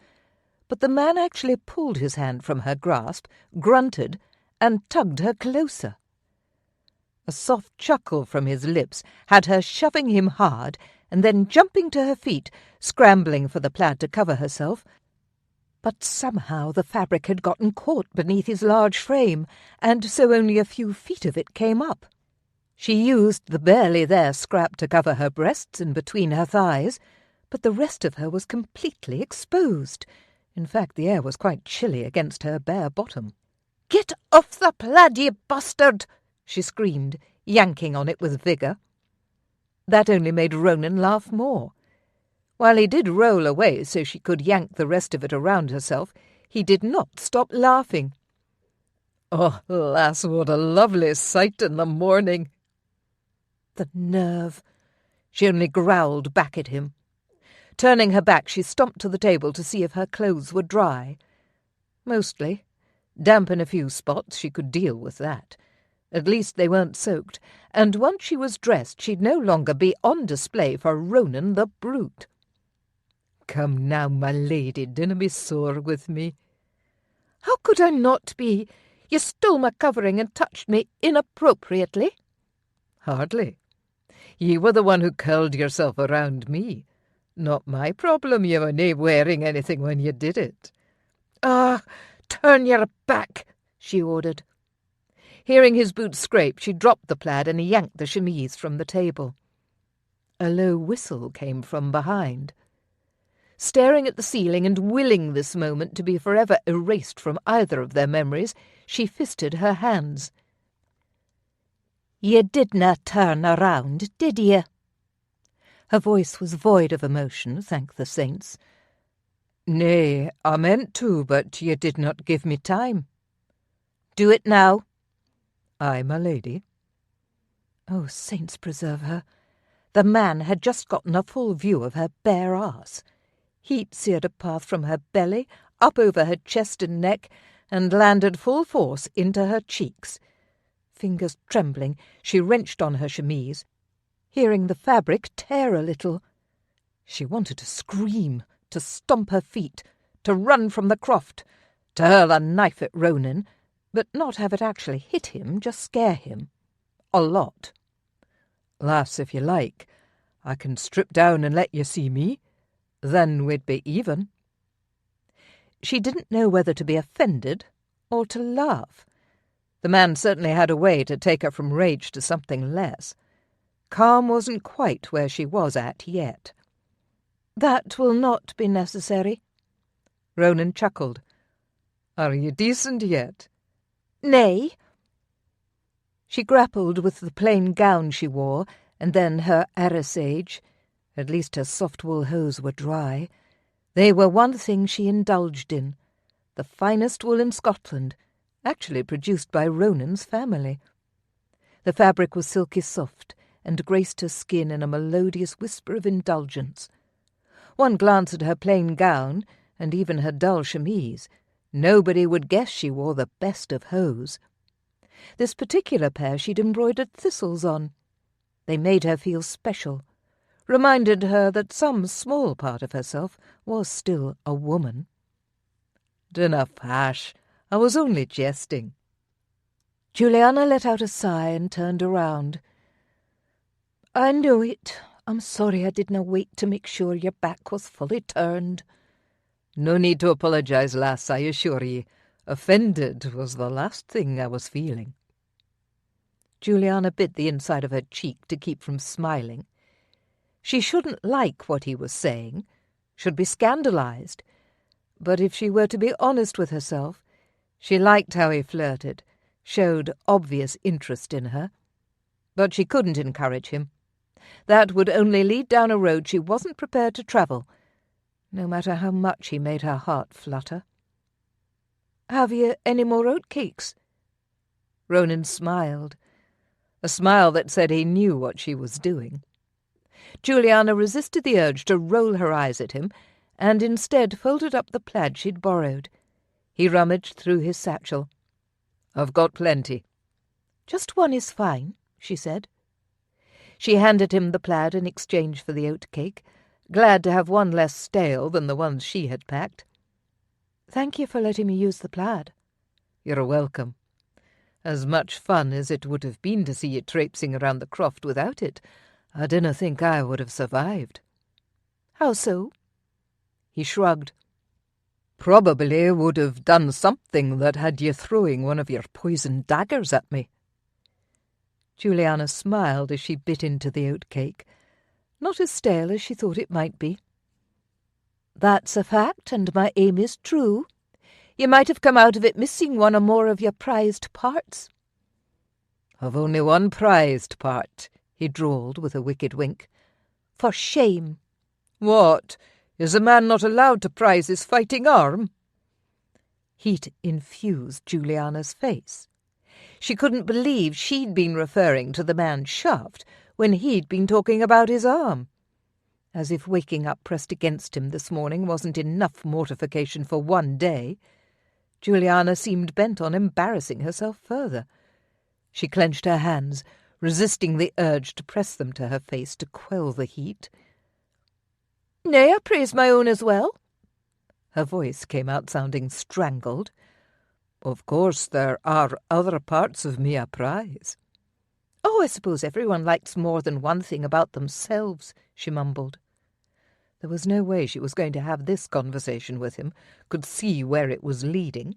But the man actually pulled his hand from her grasp, grunted, and tugged her closer. A soft chuckle from his lips had her shoving him hard, and then jumping to her feet, scrambling for the plaid to cover herself. But somehow the fabric had gotten caught beneath his large frame, and so only a few feet of it came up. She used the barely there scrap to cover her breasts and between her thighs, but the rest of her was completely exposed. In fact, the air was quite chilly against her bare bottom. "Get off the plaid, ye bastard!" she screamed, yanking on it with vigour. That only made Ronan laugh more. While he did roll away so she could yank the rest of it around herself, he did not stop laughing. "Oh, lass, what a lovely sight in the morning!" The nerve! She only growled back at him. Turning her back, she stomped to the table to see if her clothes were dry. Mostly. Damp in a few spots, she could deal with that. At least they weren't soaked, and once she was dressed she'd no longer be on display for Ronan the brute. "Come now, my lady, dinna be sore with me." "How could I not be? You stole my covering and touched me inappropriately." "Hardly. Ye were the one who curled yourself around me. Not my problem ye were nae wearing anything when ye did it." "Ah, turn your back," she ordered. Hearing his boots scrape, she dropped the plaid and yanked the chemise from the table. A low whistle came from behind. Staring at the ceiling and willing this moment to be forever erased from either of their memories, she fisted her hands. "Ye didna turn around, did ye?" Her voice was void of emotion, thank the saints. "Nay, I meant to, but ye did not give me time." "Do it now." "Aye, my lady." Oh, saints preserve her! The man had just gotten a full view of her bare arse. Heat seared a path from her belly, up over her chest and neck, and landed full force into her cheeks. Fingers trembling, she wrenched on her chemise, hearing the fabric tear a little. She wanted to scream, to stomp her feet, to run from the croft, to hurl a knife at Ronan, but not have it actually hit him, just scare him. A lot. "Lass, if you like. I can strip down and let you see me. Then we'd be even." She didn't know whether to be offended or to laugh. The man certainly had a way to take her from rage to something less. Calm wasn't quite where she was at yet. "That will not be necessary." Ronan chuckled. "Are you decent yet?" "Nay." She grappled with the plain gown she wore, and then her arrasage. At least her soft wool hose were dry. They were one thing she indulged in. The finest wool in Scotland, actually produced by Ronan's family. The fabric was silky soft, and graced her skin in a melodious whisper of indulgence. One glance at her plain gown, and even her dull chemise, nobody would guess she wore the best of hose. This particular pair she'd embroidered thistles on. They made her feel special, reminded her that some small part of herself was still a woman. "Dinna fash, I was only jesting." Juliana let out a sigh and turned around. "I know it. I'm sorry I didna wait to make sure your back was fully turned." "No need to apologise, lass, I assure ye. Offended was the last thing I was feeling." Juliana bit the inside of her cheek to keep from smiling. She shouldn't like what he was saying, should be scandalized. But if she were to be honest with herself, she liked how he flirted, showed obvious interest in her. But she couldn't encourage him. That would only lead down a road she wasn't prepared to travel, no matter how much he made her heart flutter. "Have you any more oatcakes?" Ronan smiled, a smile that said he knew what she was doing. Juliana resisted the urge to roll her eyes at him, and instead folded up the plaid she'd borrowed. He rummaged through his satchel. "I've got plenty." "Just one is fine," she said. She handed him the plaid in exchange for the oatcake, glad to have one less stale than the ones she had packed. "Thank you for letting me use the plaid." "You're welcome. As much fun as it would have been to see you traipsing around the croft without it, I dinna think I would have survived." "How so?" He shrugged. "Probably would have done something that had you throwing one of your poisoned daggers at me." Juliana smiled as she bit into the oatcake, not as stale as she thought it might be. "That's a fact, and my aim is true. You might have come out of it missing one or more of your prized parts." "I've only one prized part," he drawled with a wicked wink. "For shame." "What? Is a man not allowed to prize his fighting arm?" Heat infused Juliana's face. She couldn't believe she'd been referring to the man shoved when he'd been talking about his arm. as if waking up pressed against him this morning wasn't enough mortification for one day. Juliana seemed bent on embarrassing herself further. She clenched her hands, resisting the urge to press them to her face to quell the heat. "Nay, I praise my own as well." Her voice came out sounding strangled. "Of course there are other parts of me I prize." "Oh, I suppose everyone likes more than one thing about themselves," she mumbled. There was no way she was going to have this conversation with him, could see where it was leading.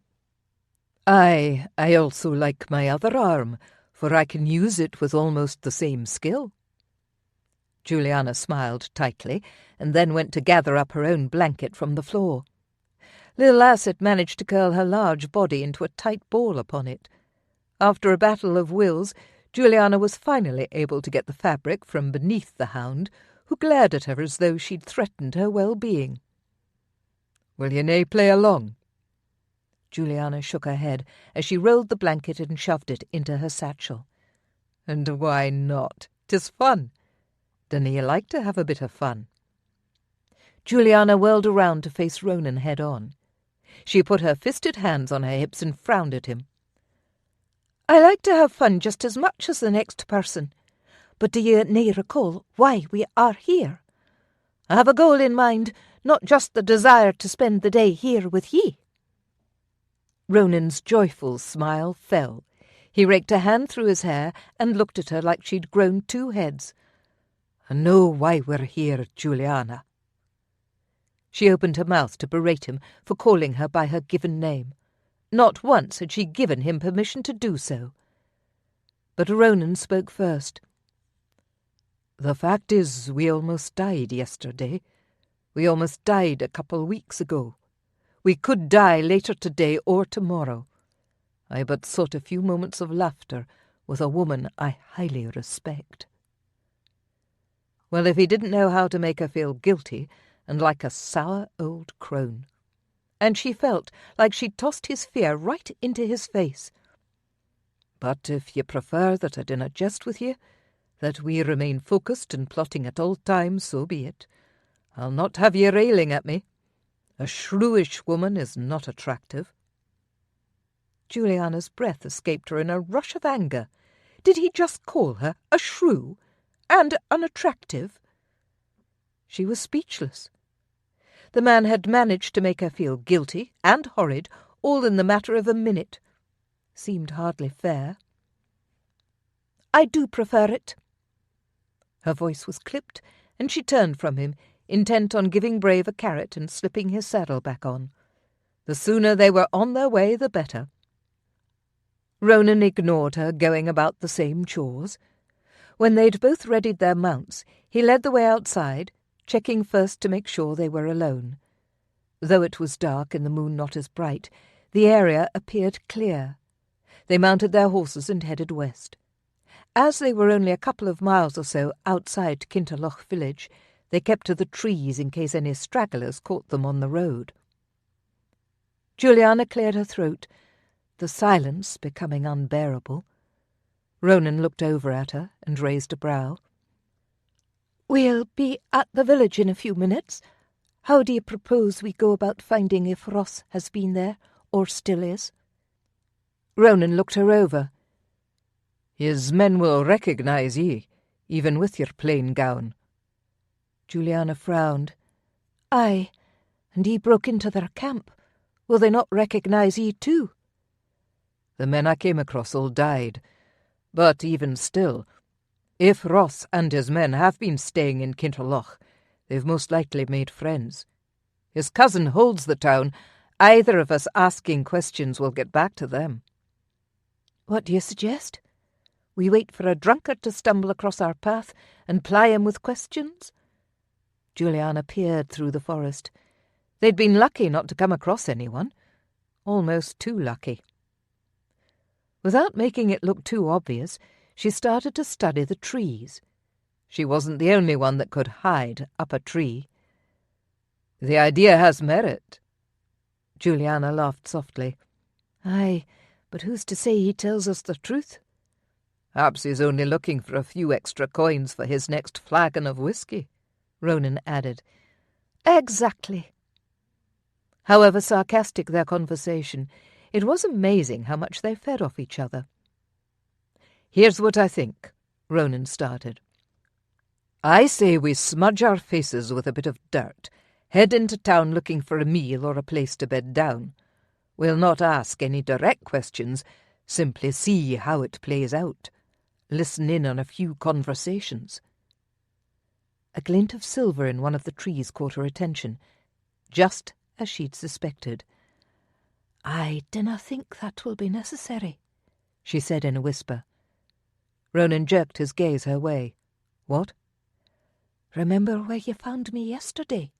I also like my other arm, for I can use it with almost the same skill." Juliana smiled tightly, and then went to gather up her own blanket from the floor. Little lass had managed to curl her large body into a tight ball upon it. After a battle of wills, Juliana was finally able to get the fabric from beneath the hound, who glared at her as though she'd threatened her well-being. "Will ye nae play along?" Juliana shook her head as she rolled the blanket and shoved it into her satchel. "And why not? 'Tis fun. Dunna ye like to have a bit of fun?" Juliana whirled around to face Ronan head-on. She put her fisted hands on her hips and frowned at him. "I like to have fun just as much as the next person. But do ye nae recall why we are here? I have a goal in mind, not just the desire to spend the day here with ye." Ronan's joyful smile fell. He raked a hand through his hair and looked at her like she'd grown two heads. "I know why we're here, Juliana." She opened her mouth to berate him for calling her by her given name. Not once had she given him permission to do so. But Ronan spoke first. "The fact is, we almost died yesterday. We almost died a couple weeks ago. We could die later today or tomorrow. I but sought a few moments of laughter with a woman I highly respect." Well, if he didn't know how to make her feel guilty and like a sour old crone. And she felt like she'd tossed his fear right into his face. "But if ye prefer that I dinna jest with ye, that we remain focused and plotting at all times, so be it. I'll not have ye railing at me. A shrewish woman is not attractive." Juliana's breath escaped her in a rush of anger. Did he just call her a shrew? And unattractive? She was speechless. The man had managed to make her feel guilty and horrid, all in the matter of a minute. Seemed hardly fair. "I do prefer it." Her voice was clipped, and she turned from him, intent on giving Brave a carrot and slipping his saddle back on. The sooner they were on their way, the better. Ronan ignored her, going about the same chores. When they'd both readied their mounts, he led the way outside, checking first to make sure they were alone. Though it was dark and the moon not as bright, the area appeared clear. They mounted their horses and headed west. As they were only a couple of miles or so outside Kinterloch village, they kept to the trees in case any stragglers caught them on the road. Juliana cleared her throat, the silence becoming unbearable. Ronan looked over at her and raised a brow. "We'll be at the village in a few minutes. How do you propose we go about finding if Ross has been there, or still is?" Ronan looked her over. "His men will recognise ye, even with your plain gown." Juliana frowned. "Aye, and he broke into their camp. Will they not recognise ye too?" "The men I came across all died. But even still, if Ross and his men have been staying in Kinterloch, they've most likely made friends. His cousin holds the town. Either of us asking questions will get back to them." "What do you suggest? We wait for a drunkard to stumble across our path and ply him with questions?" Juliana peered through the forest. They'd been lucky not to come across anyone. Almost too lucky. Without making it look too obvious, she started to study the trees. She wasn't the only one that could hide up a tree. "The idea has merit." Juliana laughed softly. "Aye, but who's to say he tells us the truth?" "Perhaps he's only looking for a few extra coins for his next flagon of whisky." Ronan added. Exactly. However sarcastic their conversation, it was amazing how much they fed off each other. "Here's what I think," Ronan started. "I say we smudge our faces with a bit of dirt, head into town looking for a meal or a place to bed down. We'll not ask any direct questions, simply see how it plays out. Listen in on a few conversations." A glint of silver in one of the trees caught her attention, just as she'd suspected. "I dinna think that will be necessary," she said in a whisper. Ronan jerked his gaze her way. "What?" "Remember where you found me yesterday?"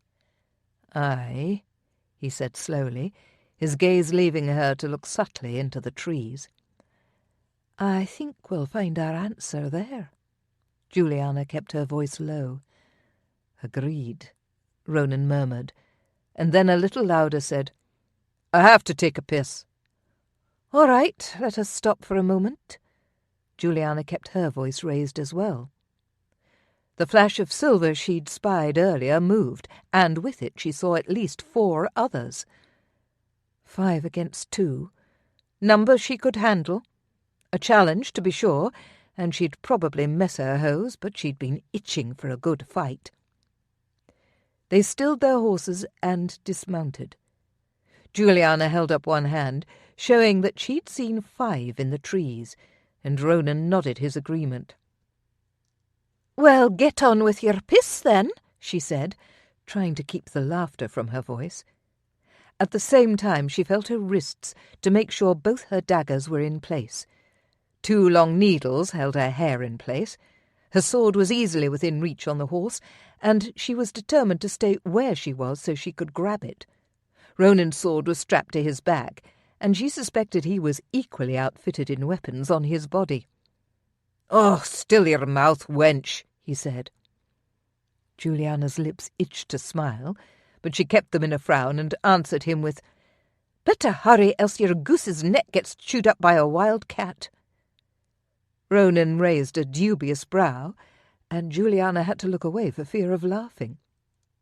"Aye," he said slowly, his gaze leaving her to look subtly into the trees. "I think we'll find our answer there." Julianna kept her voice low. "Agreed," Ronan murmured, and then a little louder said, "I have to take a piss." "All right, let us stop for a moment." Julianna kept her voice raised as well. The flash of silver she'd spied earlier moved, and with it she saw at least 4 others. 5 against 2. Numbers she could handle. A challenge, to be sure, and she'd probably miss her hose, but she'd been itching for a good fight. They stilled their horses and dismounted. Julianna held up one hand, showing that she'd seen 5 in the trees, and Ronan nodded his agreement. "Well, get on with your piss, then," she said, trying to keep the laughter from her voice. At the same time she felt her wrists to make sure both her daggers were in place. 2 long needles held her hair in place. Her sword was easily within reach on the horse, and she was determined to stay where she was so she could grab it. Ronan's sword was strapped to his back, and she suspected he was equally outfitted in weapons on his body. "Oh, still your mouth, wench," he said. Juliana's lips itched to smile, but she kept them in a frown and answered him with, "Better hurry, else your goose's neck gets chewed up by a wild cat." Ronan raised a dubious brow, and Juliana had to look away for fear of laughing.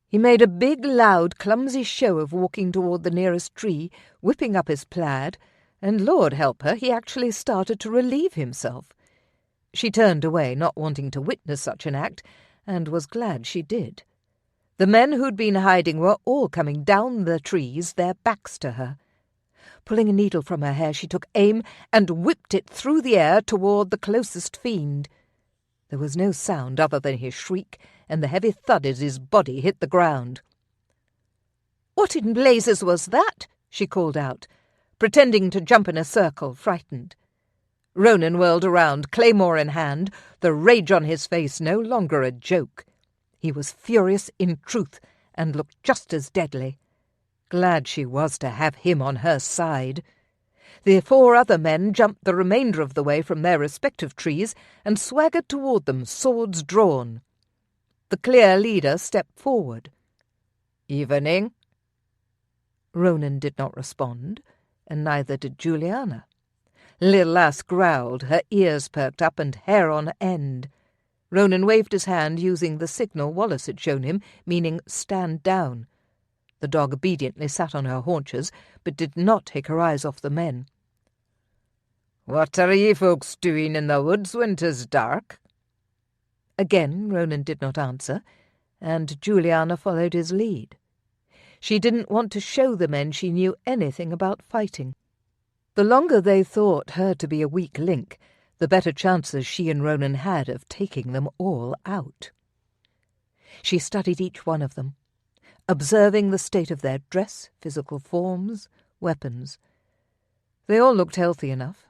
He made a big, loud, clumsy show of walking toward the nearest tree, whipping up his plaid, and Lord help her, he actually started to relieve himself. She turned away, not wanting to witness such an act, and was glad she did. The men who'd been hiding were all coming down the trees, their backs to her. Pulling a needle from her hair, she took aim and whipped it through the air toward the closest fiend. There was no sound other than his shriek and the heavy thud as his body hit the ground. "What in blazes was that?" she called out, pretending to jump in a circle, frightened. Ronan whirled around, claymore in hand, the rage on his face no longer a joke. He was furious in truth, and looked just as deadly. Glad she was to have him on her side. The 4 other men jumped the remainder of the way from their respective trees and swaggered toward them, swords drawn. The clear leader stepped forward. "Evening." Ronan did not respond, and neither did Juliana. Lil Lass growled, her ears perked up and hair on end. Ronan waved his hand using the signal Wallace had shown him, meaning "stand down." The dog obediently sat on her haunches, but did not take her eyes off the men. "What are ye folks doing in the woods when 'tis dark?" Again Ronan did not answer, and Juliana followed his lead. She didn't want to show the men she knew anything about fighting. The longer they thought her to be a weak link, the better chances she and Ronan had of taking them all out. She studied each one of them, observing the state of their dress, physical forms, weapons. They all looked healthy enough,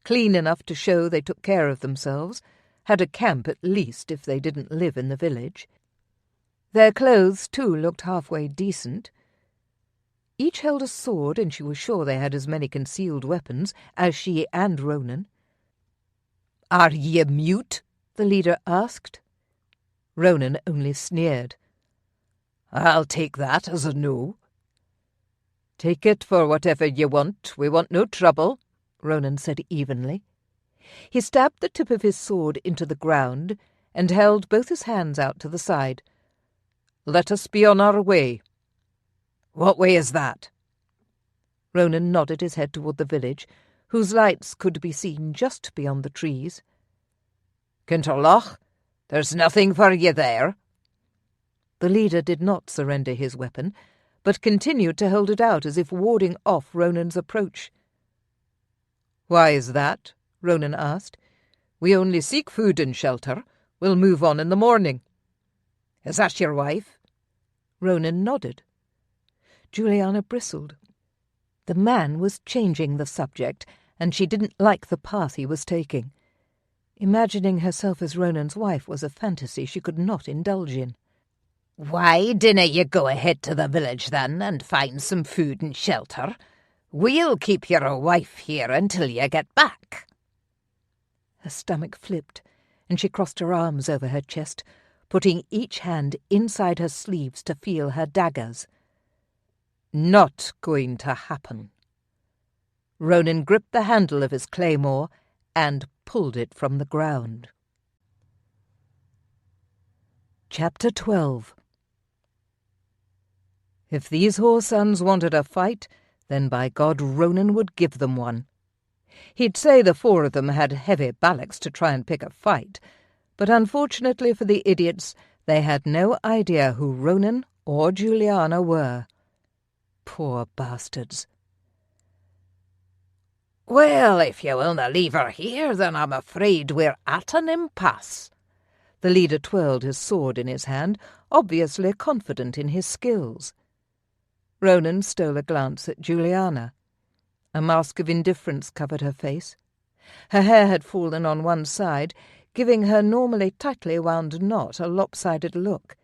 clean enough to show they took care of themselves, had a camp at least if they didn't live in the village. Their clothes, too, looked halfway decent. Each held a sword, and she was sure they had as many concealed weapons as she and Ronan. "Are ye mute?" the leader asked. Ronan only sneered. "I'll take that as a no." "Take it for whatever ye want. We want no trouble," Ronan said evenly. He stabbed the tip of his sword into the ground and held both his hands out to the side. Let us be on our way." "What way is that?" Ronan nodded his head toward the village, whose lights could be seen just beyond the trees. "Kinterloch? There's nothing for you there." The leader did not surrender his weapon, but continued to hold it out as if warding off Ronan's approach. "Why is that?" Ronan asked. "We only seek food and shelter. We'll move on in the morning. Is that your wife?" Ronan nodded. Julianna bristled. The man was changing the subject, and she didn't like the path he was taking. Imagining herself as Ronan's wife was a fantasy she could not indulge in. "Why dinna you go ahead to the village, then, and find some food and shelter? We'll keep your wife here until you get back." Her stomach flipped, and she crossed her arms over her chest, putting each hand inside her sleeves to feel her daggers. "Not going to happen." Ronan gripped the handle of his claymore and pulled it from the ground. Chapter 12. If these whoresons wanted a fight, then by God Ronan would give them one. He'd say the four of them had heavy ballocks to try and pick a fight, but unfortunately for the idiots, they had no idea who Ronan or Julianna were. Poor bastards. "Well, if you willna leave her here, then I'm afraid we're at an impasse." The leader twirled his sword in his hand, obviously confident in his skills. Ronan stole a glance at Julianna. A mask of indifference covered her face. Her hair had fallen on one side, giving her normally tightly wound knot a lopsided look.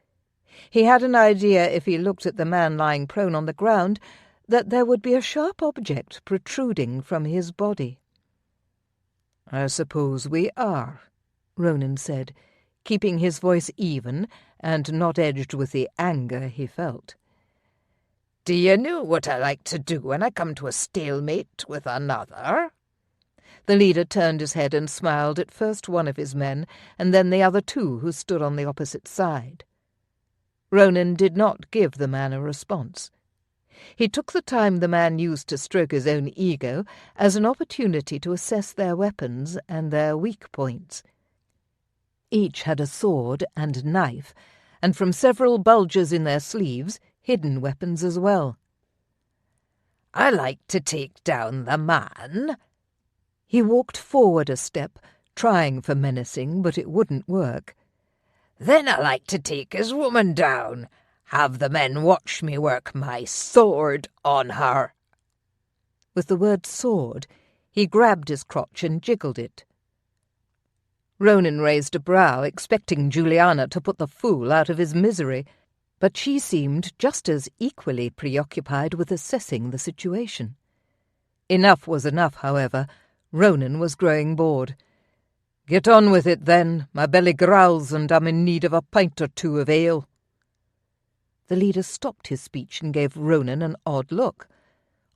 He had an idea, if he looked at the man lying prone on the ground, that there would be a sharp object protruding from his body. "I suppose we are," Ronan said, keeping his voice even and not edged with the anger he felt. "Do you know what I like to do when I come to a stalemate with another?" The leader turned his head and smiled at first one of his men and then the other two who stood on the opposite side. Ronan did not give the man a response. He took the time the man used to stroke his own ego as an opportunity to assess their weapons and their weak points. Each had a sword and knife, and from several bulges in their sleeves, hidden weapons as well. "I like to take down the man." He walked forward a step, trying for menacing, but it wouldn't work. "Then I like to take his woman down. Have the men watch me work my sword on her." With the word sword, he grabbed his crotch and jiggled it. Ronan raised a brow, expecting Julianna to put the fool out of his misery, but she seemed just as equally preoccupied with assessing the situation. Enough was enough, however. Ronan was growing bored. "Get on with it, then. My belly growls, and I'm in need of a pint or two of ale." The leader stopped his speech and gave Ronan an odd look.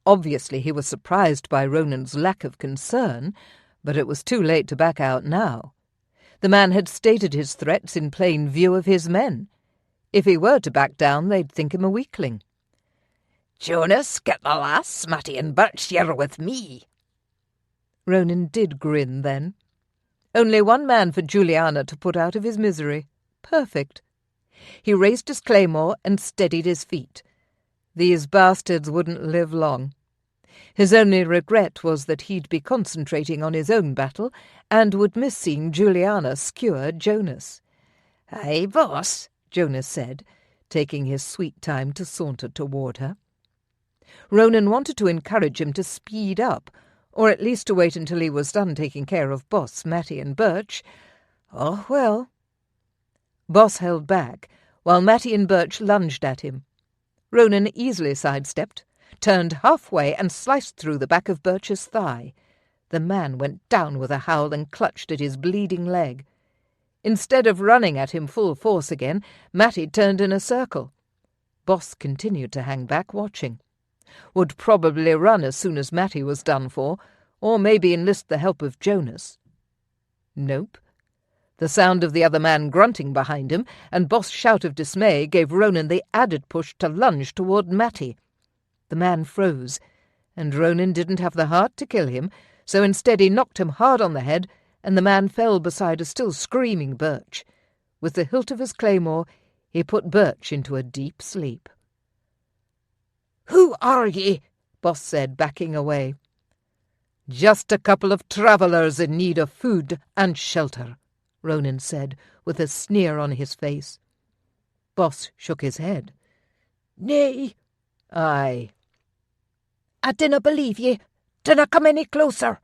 Obviously he was surprised by Ronan's lack of concern, but it was too late to back out now. The man had stated his threats in plain view of his men. If he were to back down, they'd think him a weakling. "Jonas, get the lass. Matty and Birch, you're with me." Ronan did grin then. Only one man for Julianna to put out of his misery. Perfect. He raised his claymore and steadied his feet. These bastards wouldn't live long. His only regret was that he'd be concentrating on his own battle and would miss seeing Julianna skewer Jonas. "Aye, boss," Jonas said, taking his sweet time to saunter toward her. Ronan wanted to encourage him to speed up, or at least to wait until he was done taking care of Boss, Matty and Birch. Oh, well. Boss held back, while Matty and Birch lunged at him. Ronan easily sidestepped, turned halfway and sliced through the back of Birch's thigh. The man went down with a howl and clutched at his bleeding leg. Instead of running at him full force again, Matty turned in a circle. Boss continued to hang back, watching. Would probably run as soon as Matty was done for, or maybe enlist the help of Jonas. Nope. The sound of the other man grunting behind him and Boss' shout of dismay gave Ronan the added push to lunge toward Matty. The man froze, and Ronan didn't have the heart to kill him, so instead he knocked him hard on the head, and the man fell beside a still screaming Birch. With the hilt of his claymore, he put Birch into a deep sleep. "Who are ye?" Boss said, backing away. "Just a couple of travellers in need of food and shelter," Ronan said, with a sneer on his face. Boss shook his head. "Nay." "Aye." "I dinna believe ye. Dinna come any closer."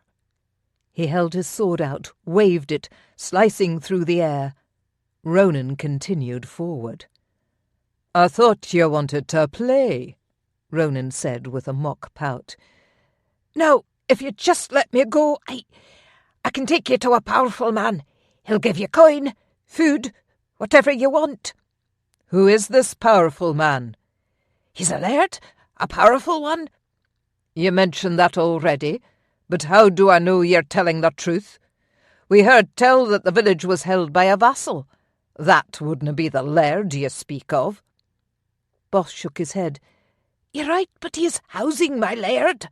He held his sword out, waved it, slicing through the air. Ronan continued forward. "I thought you wanted to play," Ronan said with a mock pout. "Now, if you just let me go, I can take you to a powerful man. He'll give you coin, food, whatever you want." "Who is this powerful man?" "He's a laird, a powerful one." "You mentioned that already, but how do I know you're telling the truth? We heard tell that the village was held by a vassal. That wouldn't be the laird you speak of." Boss shook his head. "You're right, but he is housing my laird."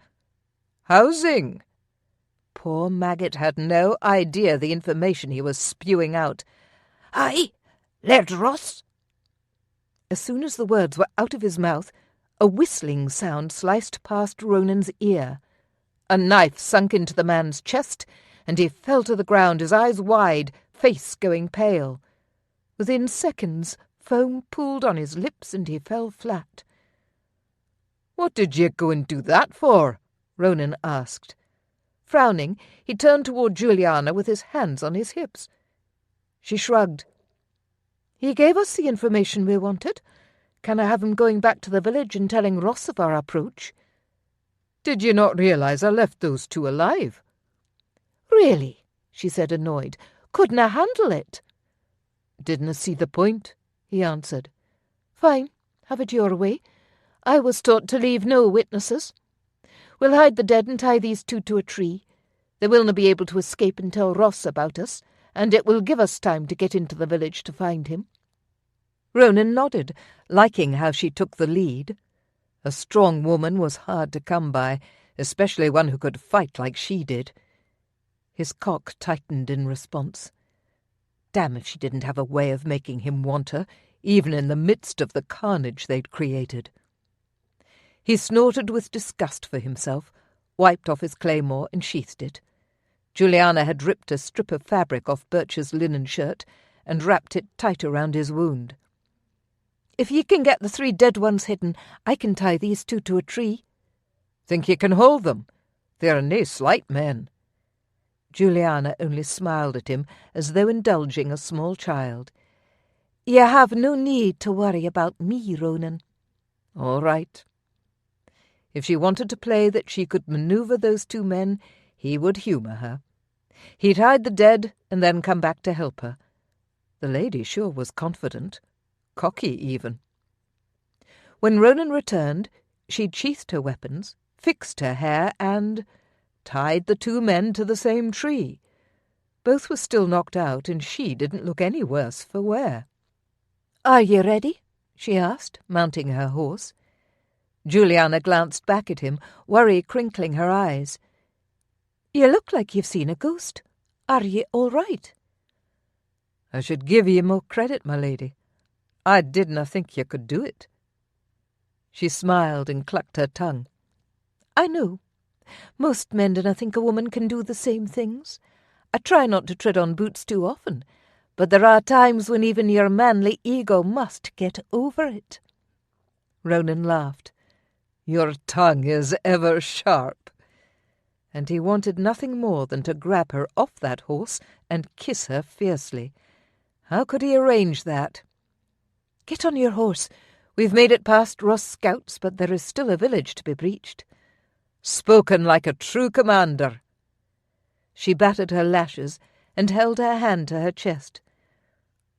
"Housing?" Poor Maggot had no idea the information he was spewing out. "Aye, Laird Ross." As soon as the words were out of his mouth, a whistling sound sliced past Ronan's ear. A knife sunk into the man's chest, and he fell to the ground, his eyes wide, face going pale. Within seconds, foam pooled on his lips, and he fell flat. "What did you go and do that for?" Ronan asked. Frowning, he turned toward Julianna with his hands on his hips. She shrugged. "He gave us the information we wanted. Can I have him going back to the village and telling Ross of our approach?" "Did you not realize I left those two alive?" "Really?" she said, annoyed. "Couldn't I handle it?" "Didn't see the point," he answered. "Fine, have it your way. I was taught to leave no witnesses. We'll hide the dead and tie these two to a tree. They willna be able to escape and tell Ross about us, and it will give us time to get into the village to find him." Ronan nodded, liking how she took the lead. A strong woman was hard to come by, especially one who could fight like she did. His cock tightened in response. Damn if she didn't have a way of making him want her, even in the midst of the carnage they'd created. He snorted with disgust for himself, wiped off his claymore and sheathed it. Julianna had ripped a strip of fabric off Birch's linen shirt and wrapped it tight around his wound. "If ye can get the 3 dead ones hidden, I can tie these 2 to a tree." "Think you can hold them? They're nae slight men." Julianna only smiled at him as though indulging a small child. "Ye have no need to worry about me, Ronan." "All right." If she wanted to play that she could maneuver those 2 men, he would humour her. He'd hide the dead and then come back to help her. The lady sure was confident, cocky even. When Ronan returned, she'd sheathed her weapons, fixed her hair, and tied the 2 men to the same tree. Both were still knocked out, and she didn't look any worse for wear. "Are ye ready?" she asked, mounting her horse. Julianna glanced back at him, worry crinkling her eyes. "You look like you've seen a ghost. Are ye all right?" "I should give ye more credit, my lady. I didna think ye could do it." She smiled and clucked her tongue. "I know. Most men dinna think a woman can do the same things. I try not to tread on boots too often, but there are times when even your manly ego must get over it." Ronan laughed. "Your tongue is ever sharp." And he wanted nothing more than to grab her off that horse and kiss her fiercely. How could he arrange that? "Get on your horse. We've made it past Ross' scouts, but there is still a village to be breached." "Spoken like a true commander." She battered her lashes and held her hand to her chest.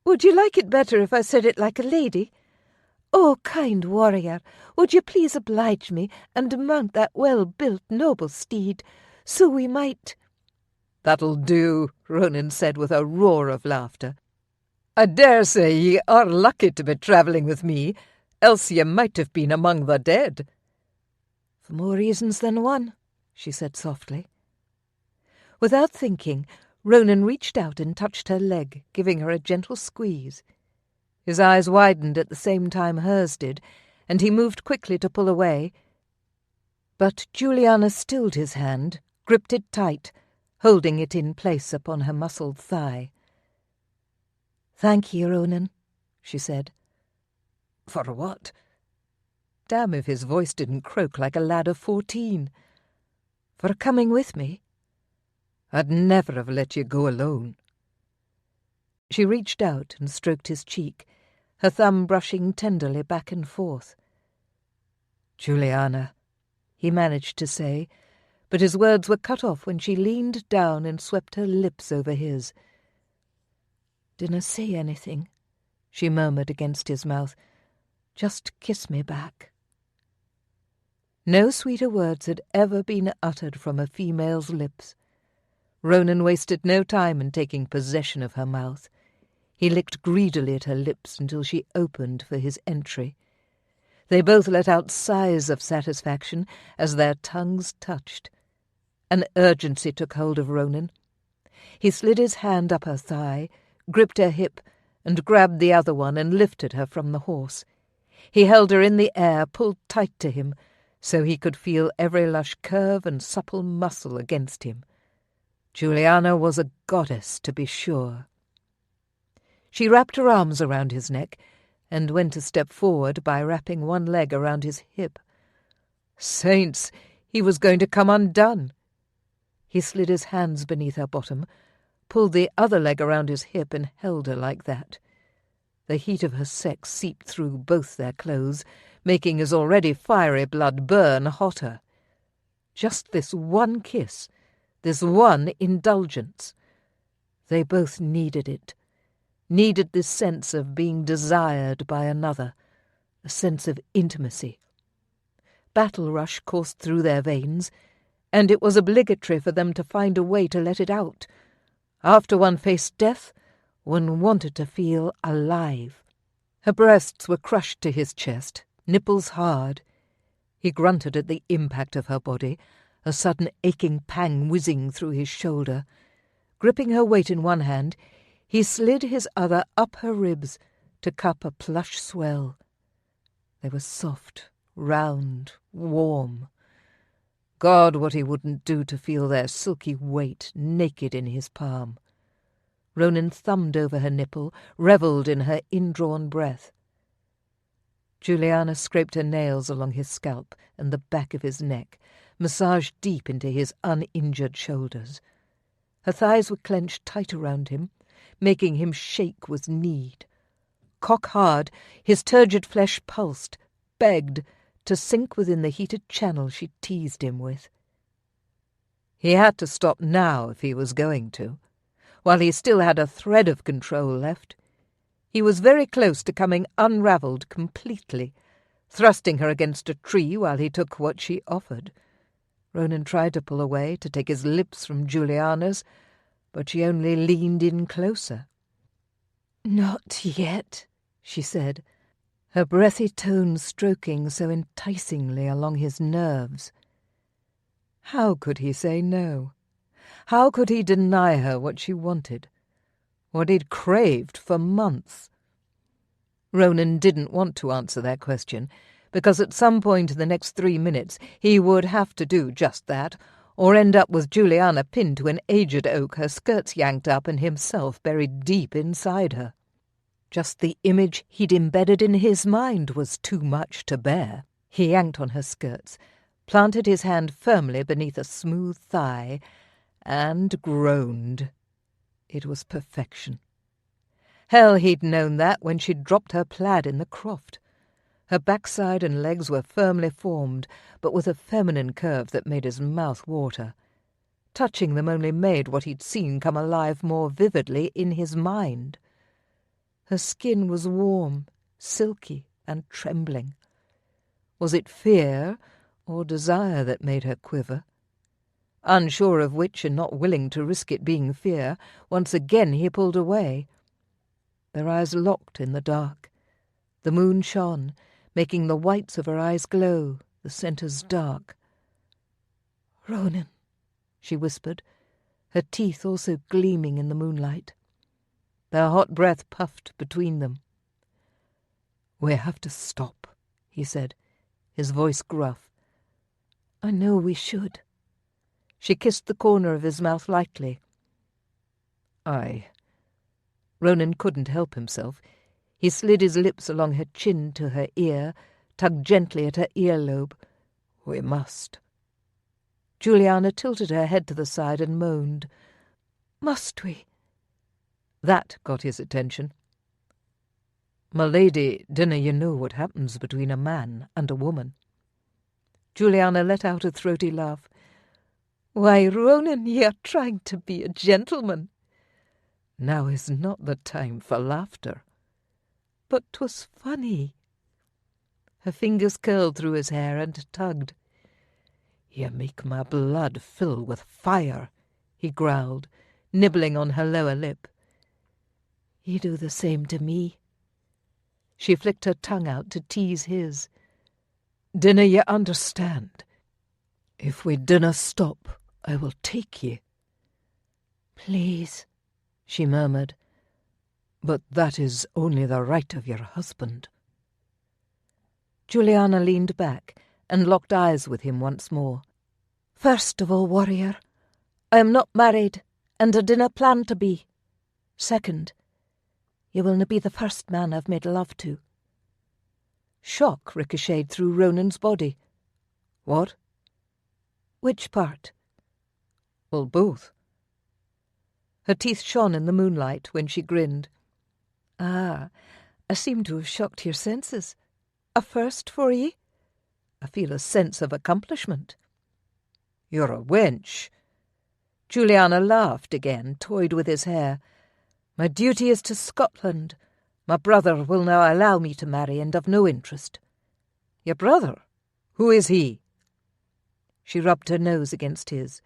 "Would you like it better if I said it like a lady? Oh, kind warrior, would you please oblige me and mount that well-built noble steed, so we might—" "That'll do," Ronan said with a roar of laughter. "I dare say ye are lucky to be travelling with me, else ye might have been among the dead." "For more reasons than one," she said softly. Without thinking, Ronan reached out and touched her leg, giving her a gentle squeeze. His eyes widened at the same time hers did, and he moved quickly to pull away. But Julianna stilled his hand, gripped it tight, holding it in place upon her muscled thigh. "Thank you, Ronan," she said. "For what?" Damn if his voice didn't croak like a lad of 14. "For coming with me." "I'd never have let you go alone." She reached out and stroked his cheek, her thumb brushing tenderly back and forth. "Julianna," he managed to say, but his words were cut off when she leaned down and swept her lips over his. "Dinna say anything," she murmured against his mouth. "Just kiss me back." No sweeter words had ever been uttered from a female's lips. Ronan wasted no time in taking possession of her mouth. He licked greedily at her lips until she opened for his entry. They both let out sighs of satisfaction as their tongues touched. An urgency took hold of Ronan. He slid his hand up her thigh, gripped her hip, and grabbed the other one and lifted her from the horse. He held her in the air, pulled tight to him, so he could feel every lush curve and supple muscle against him. Julianna was a goddess, to be sure. She wrapped her arms around his neck and went a step forward by wrapping one leg around his hip. Saints, he was going to come undone. He slid his hands beneath her bottom, pulled the other leg around his hip and held her like that. The heat of her sex seeped through both their clothes, making his already fiery blood burn hotter. Just this one kiss, this one indulgence. They both needed it, needed this sense of being desired by another, a sense of intimacy. Battle rush coursed through their veins, and it was obligatory for them to find a way to let it out. After one faced death, one wanted to feel alive. Her breasts were crushed to his chest, nipples hard. He grunted at the impact of her body, a sudden aching pang whizzing through his shoulder. Gripping her weight in one hand, he slid his other up her ribs to cup a plush swell. They were soft, round, warm. God, what he wouldn't do to feel their silky weight naked in his palm. Ronan thumbed over her nipple, revelled in her indrawn breath. Julianna scraped her nails along his scalp and the back of his neck, massaged deep into his uninjured shoulders. Her thighs were clenched tight around him, making him shake with need. Cock-hard, his turgid flesh pulsed, begged, to sink within the heated channel she teased him with. He had to stop now if he was going to. While he still had a thread of control left, he was very close to coming unravelled completely, thrusting her against a tree while he took what she offered. Ronan tried to pull away, to take his lips from Juliana's, but she only leaned in closer. "Not yet," she said, her breathy tones stroking so enticingly along his nerves. How could he say no? How could he deny her what she wanted, what he'd craved for months? Ronan didn't want to answer that question, because at some point in the next 3 minutes he would have to do just that, or end up with Julianna pinned to an aged oak, her skirts yanked up and himself buried deep inside her. Just the image he'd embedded in his mind was too much to bear. He yanked on her skirts, planted his hand firmly beneath a smooth thigh, and groaned. It was perfection. Hell, he'd known that when she'd dropped her plaid in the croft. Her backside and legs were firmly formed, but with a feminine curve that made his mouth water. Touching them only made what he'd seen come alive more vividly in his mind. Her skin was warm, silky, and trembling. Was it fear or desire that made her quiver? Unsure of which and not willing to risk it being fear, once again he pulled away. Their eyes locked in the dark. The moon shone, making the whites of her eyes glow, the centres dark. "Ronan," she whispered, her teeth also gleaming in the moonlight. Their hot breath puffed between them. "We have to stop," he said, his voice gruff. "I know we should." She kissed the corner of his mouth lightly. Ronan couldn't help himself. He slid his lips along her chin to her ear, tugged gently at her earlobe. "We must." Julianna tilted her head to the side and moaned. "Must we?" That got his attention. "My lady, dinna you know what happens between a man and a woman?" Julianna let out a throaty laugh. "Why, Ronan, ye are trying to be a gentleman." "Now is not the time for laughter." "But 'twas funny." Her fingers curled through his hair and tugged. "You make my blood fill with fire," he growled, nibbling on her lower lip. "You do the same to me." She flicked her tongue out to tease his. "Dinna ye understand? If we dinna stop, I will take ye." "Please," she murmured. "But that is only the right of your husband." Julianna leaned back and locked eyes with him once more. "First of all, warrior, I am not married, and I dinna plan to be. Second, you willna be the first man I've made love to." Shock ricocheted through Ronan's body. "What?" "Which part?" "Well, both." Her teeth shone in the moonlight when she grinned. "Ah, I seem to have shocked your senses. A first for ye? I feel a sense of accomplishment." "You're a wench." Julianna laughed again, toyed with his hair. "My duty is to Scotland. My brother will now allow me to marry, and of no interest." "Your brother? Who is he?" She rubbed her nose against his.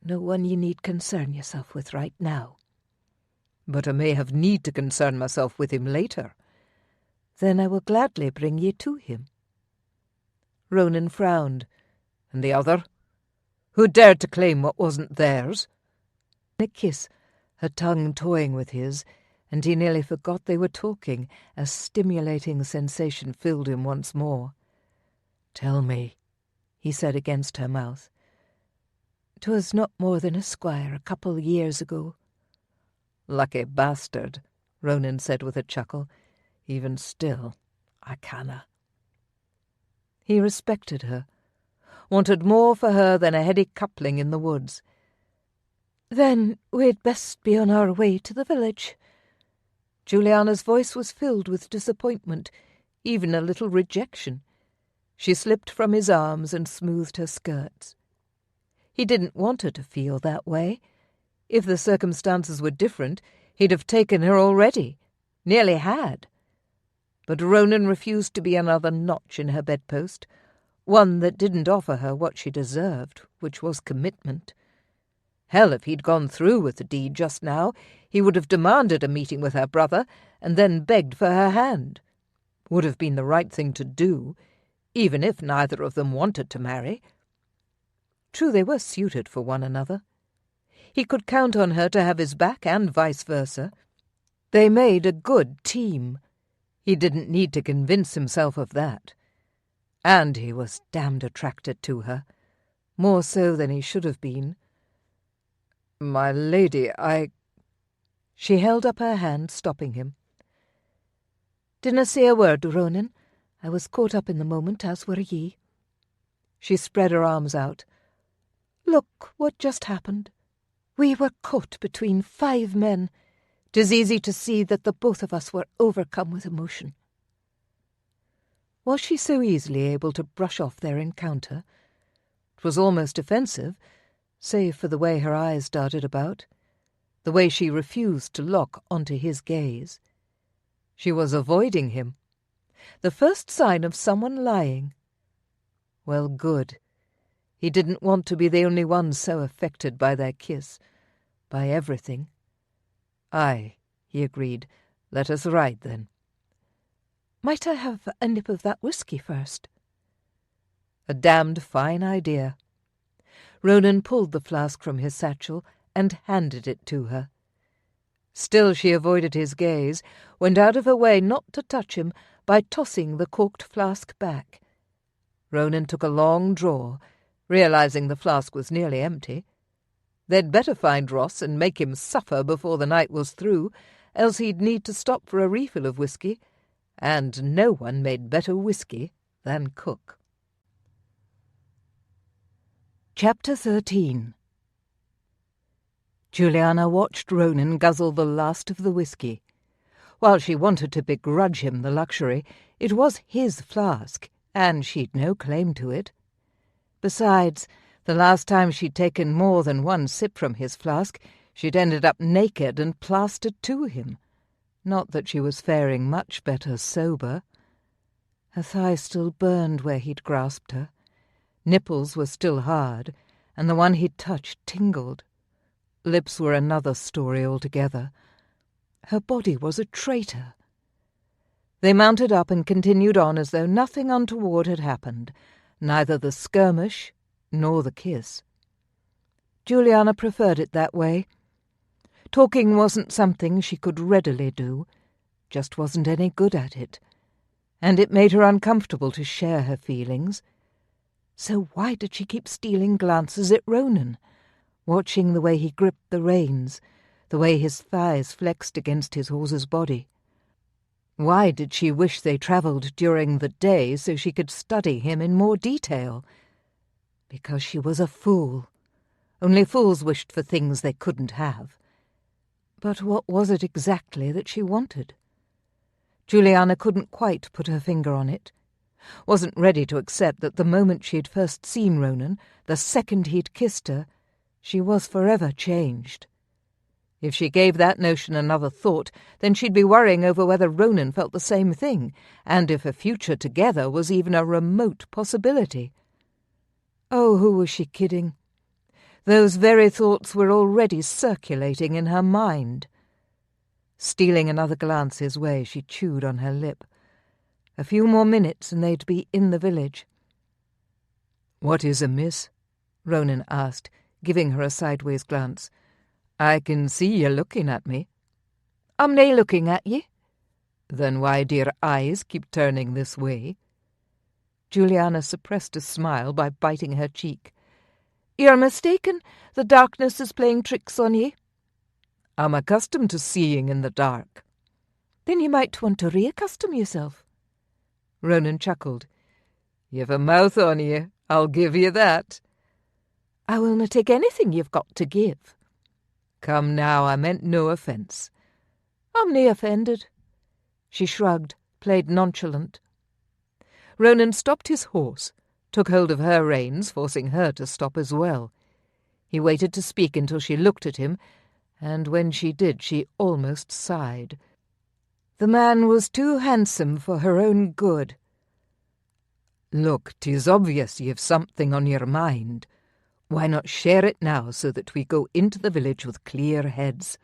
"No one ye need concern yourself with right now." "But I may have need to concern myself with him later." "Then I will gladly bring ye to him." Ronan frowned. "And the other? Who dared to claim what wasn't theirs?" A kiss, her tongue toying with his, and he nearly forgot they were talking, a stimulating sensation filled him once more. "Tell me," he said against her mouth. "'Twas not more than a squire a couple years ago." "Lucky bastard," Ronan said with a chuckle. "Even still, I canna." He respected her, wanted more for her than a heady coupling in the woods. "Then we'd best be on our way to the village." Juliana's voice was filled with disappointment, even a little rejection. She slipped from his arms and smoothed her skirts. He didn't want her to feel that way. If the circumstances were different, he'd have taken her already. Nearly had. But Ronan refused to be another notch in her bedpost, one that didn't offer her what she deserved, which was commitment. Hell, if he'd gone through with the deed just now, he would have demanded a meeting with her brother, and then begged for her hand. Would have been the right thing to do, even if neither of them wanted to marry. True, they were suited for one another. He could count on her to have his back, and vice versa. They made a good team. He didn't need to convince himself of that. And he was damned attracted to her, more so than he should have been. "My lady, I—" She held up her hand, stopping him. "Dinna say a word, Ronan. I was caught up in the moment, as were ye." She spread her arms out. "Look what just happened. We were caught between 5 men. 'Tis easy to see that the both of us were overcome with emotion." Was she so easily able to brush off their encounter? It was almost offensive, save for the way her eyes darted about, the way she refused to lock onto his gaze. She was avoiding him. The first sign of someone lying. Well, good. He didn't want to be the only one so affected by their kiss, by everything. "Aye," he agreed. "Let us ride, then." "Might I have a nip of that whisky first?" A damned fine idea. Ronan pulled the flask from his satchel and handed it to her. Still she avoided his gaze, went out of her way not to touch him by tossing the corked flask back. Ronan took a long draw, realizing the flask was nearly empty. They'd better find Ross and make him suffer before the night was through, else he'd need to stop for a refill of whisky, and no one made better whisky than Cook. Chapter 13. Julianna watched Ronan guzzle the last of the whisky. While she wanted to begrudge him the luxury, it was his flask, and she'd no claim to it. Besides, the last time she'd taken more than one sip from his flask, she'd ended up naked and plastered to him. Not that she was faring much better sober. Her thigh still burned where he'd grasped her. Nipples were still hard, and the one he'd touched tingled. Lips were another story altogether. Her body was a traitor. They mounted up and continued on as though nothing untoward had happened, neither the skirmish nor the kiss. Julianna preferred it that way. Talking wasn't something she could readily do, just wasn't any good at it, and it made her uncomfortable to share her feelings. So why did she keep stealing glances at Ronan, watching the way he gripped the reins, the way his thighs flexed against his horse's body? Why did she wish they travelled during the day so she could study him in more detail? Because she was a fool. Only fools wished for things they couldn't have. But what was it exactly that she wanted? Julianna couldn't quite put her finger on it. Wasn't ready to accept that the moment she had first seen Ronan, the second he'd kissed her, she was forever changed. If she gave that notion another thought, then she'd be worrying over whether Ronan felt the same thing, and if a future together was even a remote possibility. Oh, who was she kidding? Those very thoughts were already circulating in her mind. Stealing another glance his way, she chewed on her lip. A few more minutes and they'd be in the village. "What is amiss?" Ronan asked, giving her a sideways glance. "I can see you looking at me." "I'm nae looking at ye." "Then why do your eyes keep turning this way?" Julianna suppressed a smile by biting her cheek. "You're mistaken. The darkness is playing tricks on ye." "I'm accustomed to seeing in the dark." "Then you might want to reaccustom yourself." Ronan chuckled. "You've a mouth on you, I'll give you that." "I will not take anything you've got to give." "Come now, I meant no offence." "I'm nae offended." She shrugged, played nonchalant. Ronan stopped his horse, took hold of her reins, forcing her to stop as well. He waited to speak until she looked at him, and when she did she almost sighed. The man was too handsome for her own good. "Look, 'tis obvious you've something on your mind. Why not share it now so that we go into the village with clear heads?"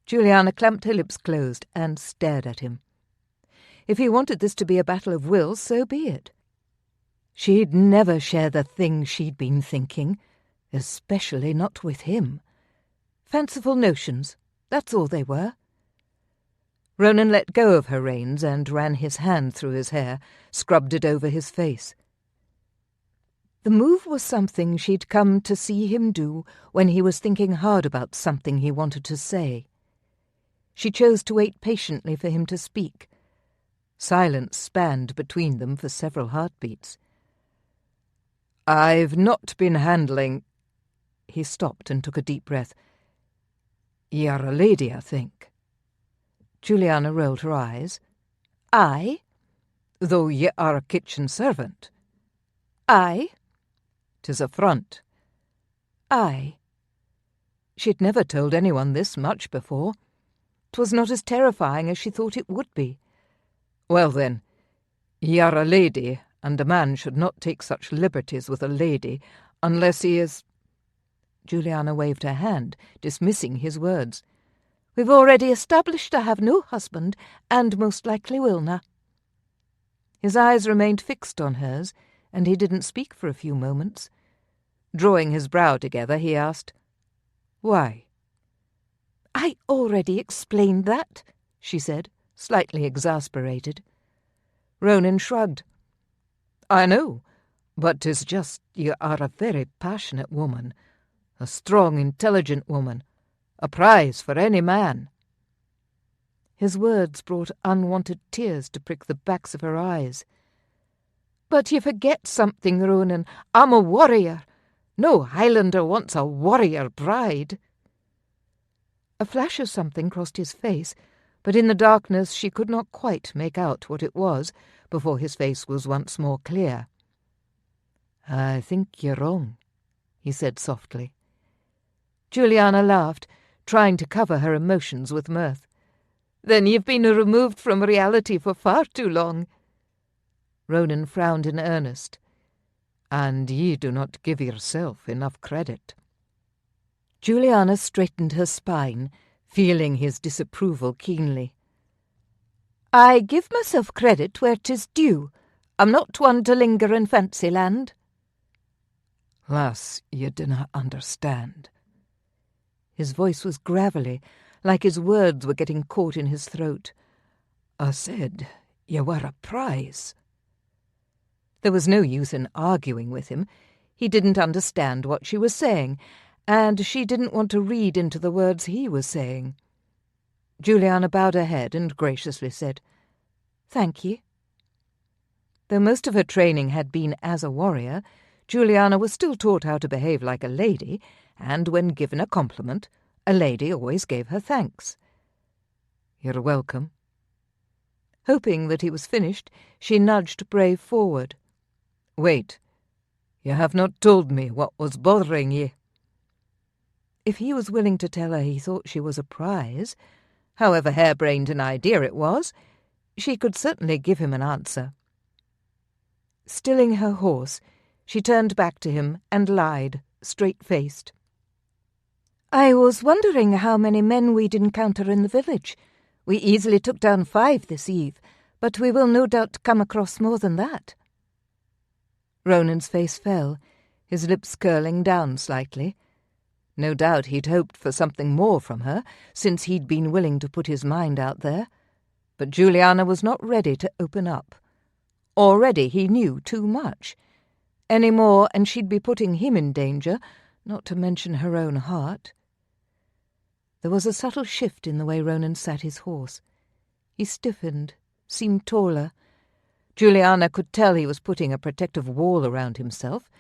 Julianna clamped her lips closed and stared at him. If he wanted this to be a battle of wills, so be it. She'd never share the thing she'd been thinking, especially not with him. Fanciful notions, that's all they were. Ronan let go of her reins and ran his hand through his hair, scrubbed it over his face. The move was something she'd come to see him do when he was thinking hard about something he wanted to say. She chose to wait patiently for him to speak. Silence spanned between them for several heartbeats. "I've not been handling—" He stopped and took a deep breath. "You're a lady, I think." Julianna rolled her eyes. "Aye." "Though ye are a kitchen servant." "Aye." "'Tis a front." "Aye." She'd never told anyone this much before. 'Twas not as terrifying as she thought it would be. "Well then, you're a lady, and a man should not take such liberties with a lady unless he is—" Juliana waved her hand, dismissing his words. "We've already established I have no husband, and most likely will na." His eyes remained fixed on hers, and he didn't speak for a few moments. Drawing his brow together, he asked, "Why?" "I already explained that," she said, slightly exasperated. Ronan shrugged. "I know, but 'tis just you are a very passionate woman, a strong, intelligent woman, a prize for any man." His words brought unwanted tears to prick the backs of her eyes. "But you forget something, Ronan. I'm a warrior. No Highlander wants a warrior bride." A flash of something crossed his face, but in the darkness she could not quite make out what it was before his face was once more clear. "I think you're wrong," he said softly. Juliana laughed, trying to cover her emotions with mirth. "Then you've been removed from reality for far too long." Ronan frowned in earnest. "And ye do not give yourself enough credit." Juliana straightened her spine, feeling his disapproval keenly. "I give myself credit where 'tis due. I'm not one to linger in fancy land." "Lass, ye dinna understand." His voice was gravelly, like his words were getting caught in his throat. "I said ye were a prize." There was no use in arguing with him. He didn't understand what she was saying, and she didn't want to read into the words he was saying. Juliana bowed her head and graciously said, "Thank ye." Though most of her training had been as a warrior, Juliana was still taught how to behave like a lady, and when given a compliment, a lady always gave her thanks. "You're welcome." Hoping that he was finished, she nudged Brave forward. "Wait. You have not told me what was bothering ye." If he was willing to tell her he thought she was a prize, however harebrained an idea it was, she could certainly give him an answer. Stilling her horse, she turned back to him and lied, straight-faced. "I was wondering how many men we'd encounter in the village. We easily took down 5 this eve, but we will no doubt come across more than that." Ronan's face fell, his lips curling down slightly. No doubt he'd hoped for something more from her, since he'd been willing to put his mind out there. But Juliana was not ready to open up. Already he knew too much. Any more, and she'd be putting him in danger, not to mention her own heart. There was a subtle shift in the way Ronan sat his horse. He stiffened, seemed taller. Juliana could tell he was putting a protective wall around himself,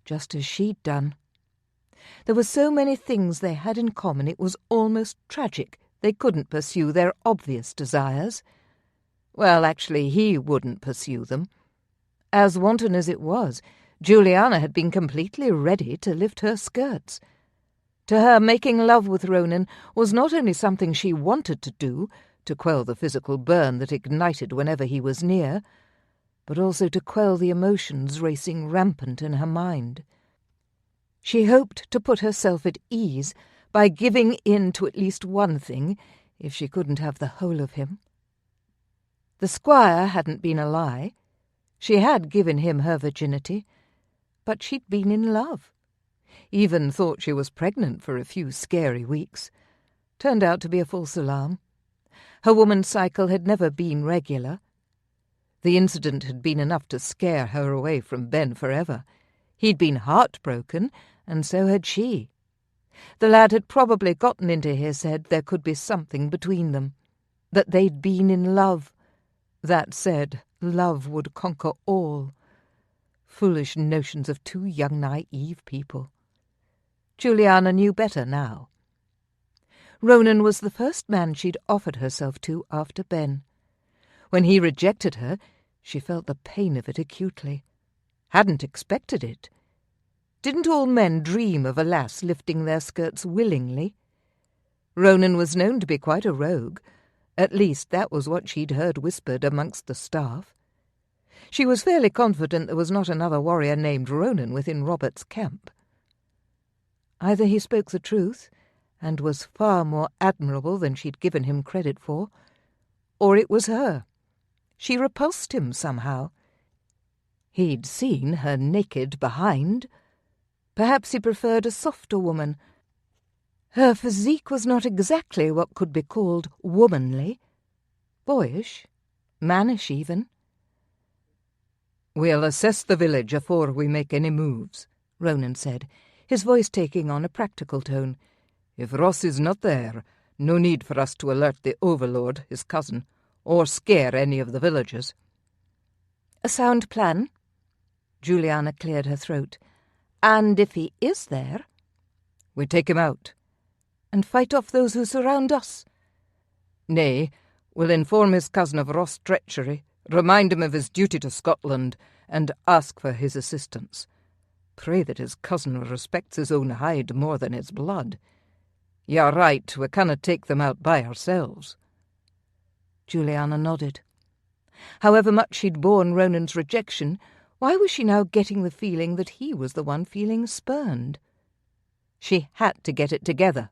just as she'd done. There were so many things they had in common it was almost tragic they couldn't pursue their obvious desires. Well, actually, he wouldn't pursue them. As wanton as it was, Juliana had been completely ready to lift her skirts. To her, making love with Ronan was not only something she wanted to do, to quell the physical burn that ignited whenever he was near, but also to quell the emotions racing rampant in her mind. She hoped to put herself at ease by giving in to at least one thing, if she couldn't have the whole of him. The squire hadn't been a lie. She had given him her virginity, but she'd been in love. Even thought she was pregnant for a few scary weeks. Turned out to be a false alarm. Her woman's cycle had never been regular. The incident had been enough to scare her away from Ben forever. He'd been heartbroken, and so had she. The lad had probably gotten into his head there could be something between them, that they'd been in love. That said, love would conquer all. Foolish notions of 2 young, naive people. Juliana knew better now. Ronan was the first man she'd offered herself to after Ben. When he rejected her, she felt the pain of it acutely. Hadn't expected it. Didn't all men dream of a lass lifting their skirts willingly? Ronan was known to be quite a rogue. At least that was what she'd heard whispered amongst the staff. She was fairly confident there was not another warrior named Ronan within Robert's camp. Either he spoke the truth, and was far more admirable than she'd given him credit for, or it was her. She repulsed him somehow. He'd seen her naked behind. Perhaps he preferred a softer woman. Her physique was not exactly what could be called womanly. Boyish, mannish even. "We'll assess the village afore we make any moves," Ronan said, his voice taking on a practical tone. "If Ross is not there, no need for us to alert the Overlord, his cousin, or scare any of the villagers." A sound plan? Juliana cleared her throat. And if he is there? We take him out. And fight off those who surround us? Nay, we'll inform his cousin of Ross' treachery, remind him of his duty to Scotland, and ask for his assistance. Pray that his cousin respects his own hide more than his blood. You're right, we cannot take them out by ourselves. Juliana nodded. However much she'd borne Ronan's rejection, why was she now getting the feeling that he was the one feeling spurned? She had to get it together.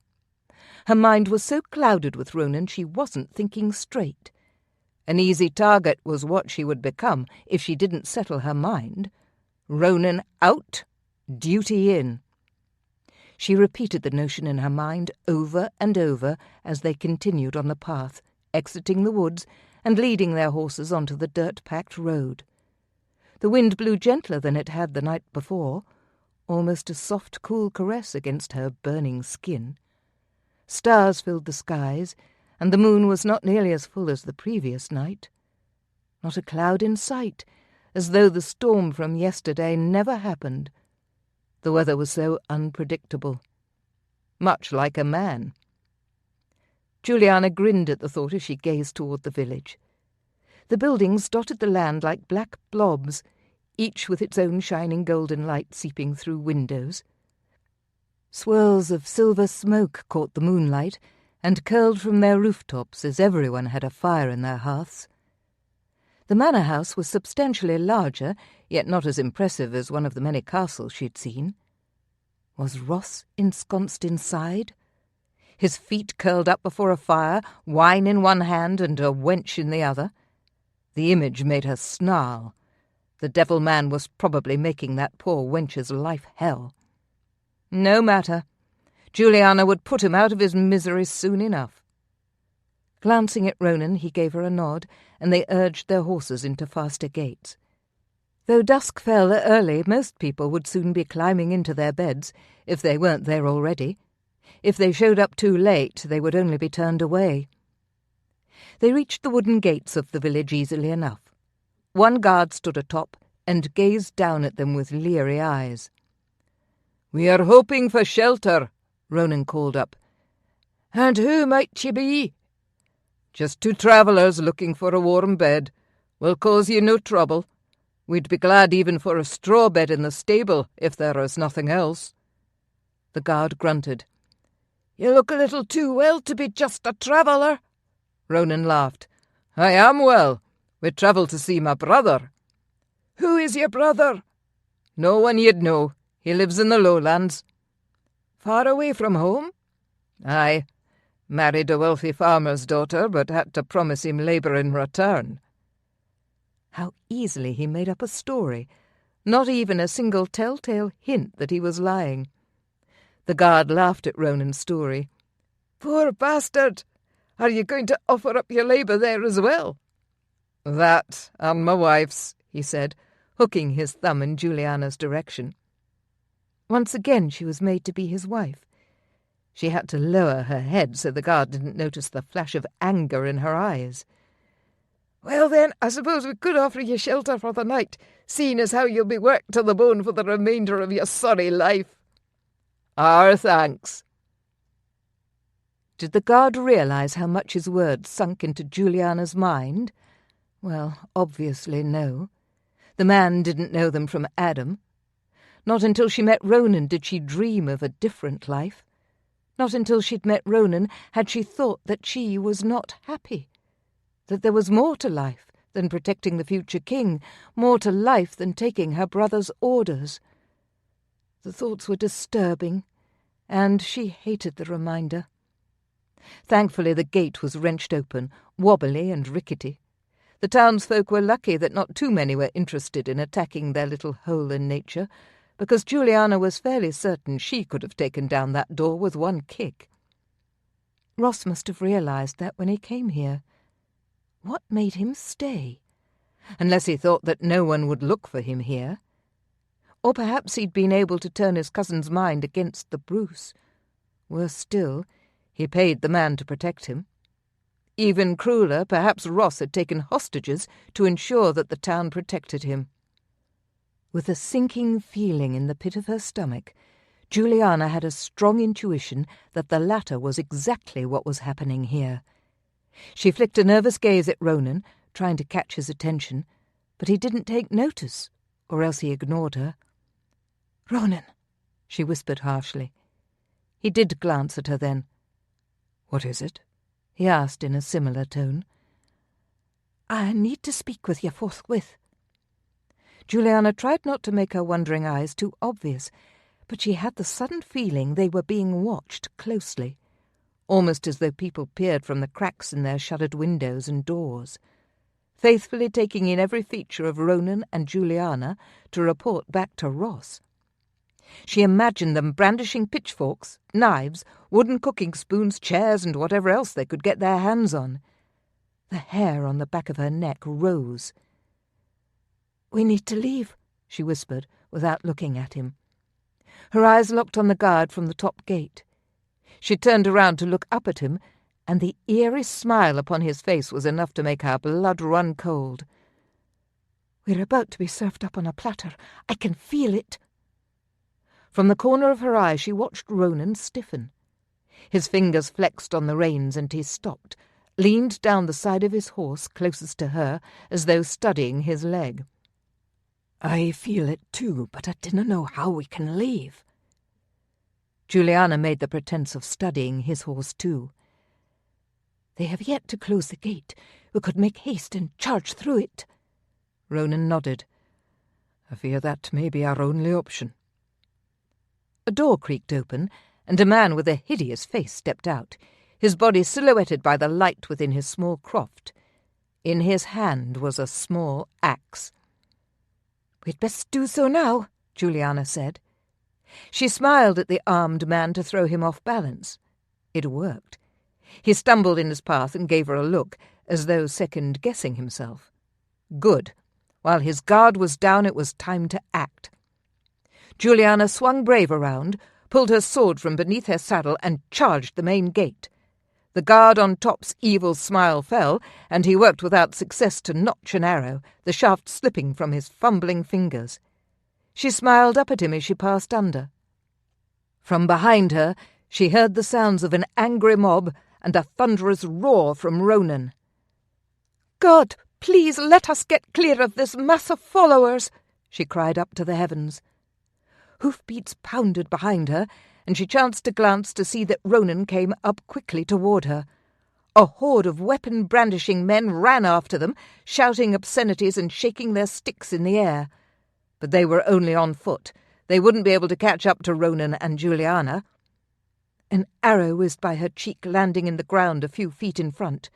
Her mind was so clouded with Ronan she wasn't thinking straight. An easy target was what she would become if she didn't settle her mind. Ronan out, duty in. She repeated the notion in her mind over and over as they continued on the path, exiting the woods and leading their horses onto the dirt-packed road. The wind blew gentler than it had the night before, almost a soft, cool caress against her burning skin. Stars filled the skies, and the moon was not nearly as full as the previous night. Not a cloud in sight, as though the storm from yesterday never happened. The weather was so unpredictable. Much like a man. Juliana grinned at the thought as she gazed toward the village. The buildings dotted the land like black blobs, each with its own shining golden light seeping through windows. Swirls of silver smoke caught the moonlight and curled from their rooftops as everyone had a fire in their hearths. The manor house was substantially larger, yet not as impressive as one of the many castles she'd seen. Was Ross ensconced inside? His feet curled up before a fire, wine in one hand and a wench in the other. The image made her snarl. The devil man was probably making that poor wench's life hell. No matter. Juliana would put him out of his misery soon enough. Glancing at Ronan, he gave her a nod, and they urged their horses into faster gaits. Though dusk fell early, most people would soon be climbing into their beds, if they weren't there already. If they showed up too late, they would only be turned away. They reached the wooden gates of the village easily enough. One guard stood atop and gazed down at them with leery eyes. "We are hoping for shelter," Ronan called up. "And who might ye be?" "Just 2 travellers looking for a warm bed. We'll cause you no trouble. We'd be glad even for a straw bed in the stable, if there is nothing else." The guard grunted. "You look a little too well to be just a traveller." Ronan laughed. "I am well. We travel to see my brother." "Who is your brother?" "No one you'd know. He lives in the lowlands." "Far away from home?" "Aye. Married a wealthy farmer's daughter, but had to promise him labour in return." How easily he made up a story, not even a single telltale hint that he was lying. The guard laughed at Ronan's story. "Poor bastard! Are you going to offer up your labour there as well?" "That, and my wife's," he said, hooking his thumb in Juliana's direction. Once again she was made to be his wife. She had to lower her head so the guard didn't notice the flash of anger in her eyes. "Well then, I suppose we could offer you shelter for the night, seeing as how you'll be worked to the bone for the remainder of your sorry life." "Our thanks." Did the guard realise how much his words sunk into Juliana's mind? Well, obviously no. The man didn't know them from Adam. Not until she met Ronan did she dream of a different life. Not until she'd met Ronan had she thought that she was not happy, that there was more to life than protecting the future king, more to life than taking her brother's orders. The thoughts were disturbing, and she hated the reminder. Thankfully the gate was wrenched open, wobbly and rickety. The townsfolk were lucky that not too many were interested in attacking their little hole in nature, because Juliana was fairly certain she could have taken down that door with one kick. Ross must have realized that when he came here. What made him stay? Unless he thought that no one would look for him here. Or perhaps he'd been able to turn his cousin's mind against the Bruce. Worse still, he paid the man to protect him. Even crueler, perhaps Ross had taken hostages to ensure that the town protected him. With a sinking feeling in the pit of her stomach, Juliana had a strong intuition that the latter was exactly what was happening here. She flicked a nervous gaze at Ronan, trying to catch his attention, but he didn't take notice, or else he ignored her. "Ronan," she whispered harshly. He did glance at her then. "What is it?" he asked in a similar tone. "I need to speak with you forthwith." Juliana tried not to make her wondering eyes too obvious, but she had the sudden feeling they were being watched closely, almost as though people peered from the cracks in their shuttered windows and doors, faithfully taking in every feature of Ronan and Juliana to report back to Ross. She imagined them brandishing pitchforks, knives, wooden cooking spoons, chairs, and whatever else they could get their hands on. The hair on the back of her neck rose. "We need to leave," she whispered, without looking at him. Her eyes locked on the guard from the top gate. She turned around to look up at him, and the eerie smile upon his face was enough to make her blood run cold. "We're about to be served up on a platter. I can feel it." From the corner of her eye she watched Ronan stiffen. His fingers flexed on the reins, and he stopped, leaned down the side of his horse closest to her, as though studying his leg. "I feel it too, but I dinna know how we can leave." Juliana made the pretence of studying his horse too. "They have yet to close the gate. We could make haste and charge through it." Ronan nodded. "I fear that may be our only option." A door creaked open, and a man with a hideous face stepped out, his body silhouetted by the light within his small croft. In his hand was a small axe. "We'd best do so now," Juliana said. She smiled at the armed man to throw him off balance. It worked. He stumbled in his path and gave her a look, as though second-guessing himself. Good. While his guard was down, it was time to act. Juliana swung Brave around, pulled her sword from beneath her saddle, and charged the main gate. The guard on top's evil smile fell, and he worked without success to notch an arrow, the shaft slipping from his fumbling fingers. She smiled up at him as she passed under. From behind her she heard the sounds of an angry mob and a thunderous roar from Ronan. "God, please let us get clear of this mass of followers," she cried up to the heavens. Hoofbeats pounded behind her, and she chanced to glance to see that Ronan came up quickly toward her. A horde of weapon-brandishing men ran after them, shouting obscenities and shaking their sticks in the air. But they were only on foot. They wouldn't be able to catch up to Ronan and Juliana. An arrow whizzed by her cheek, landing in the ground a few feet in front.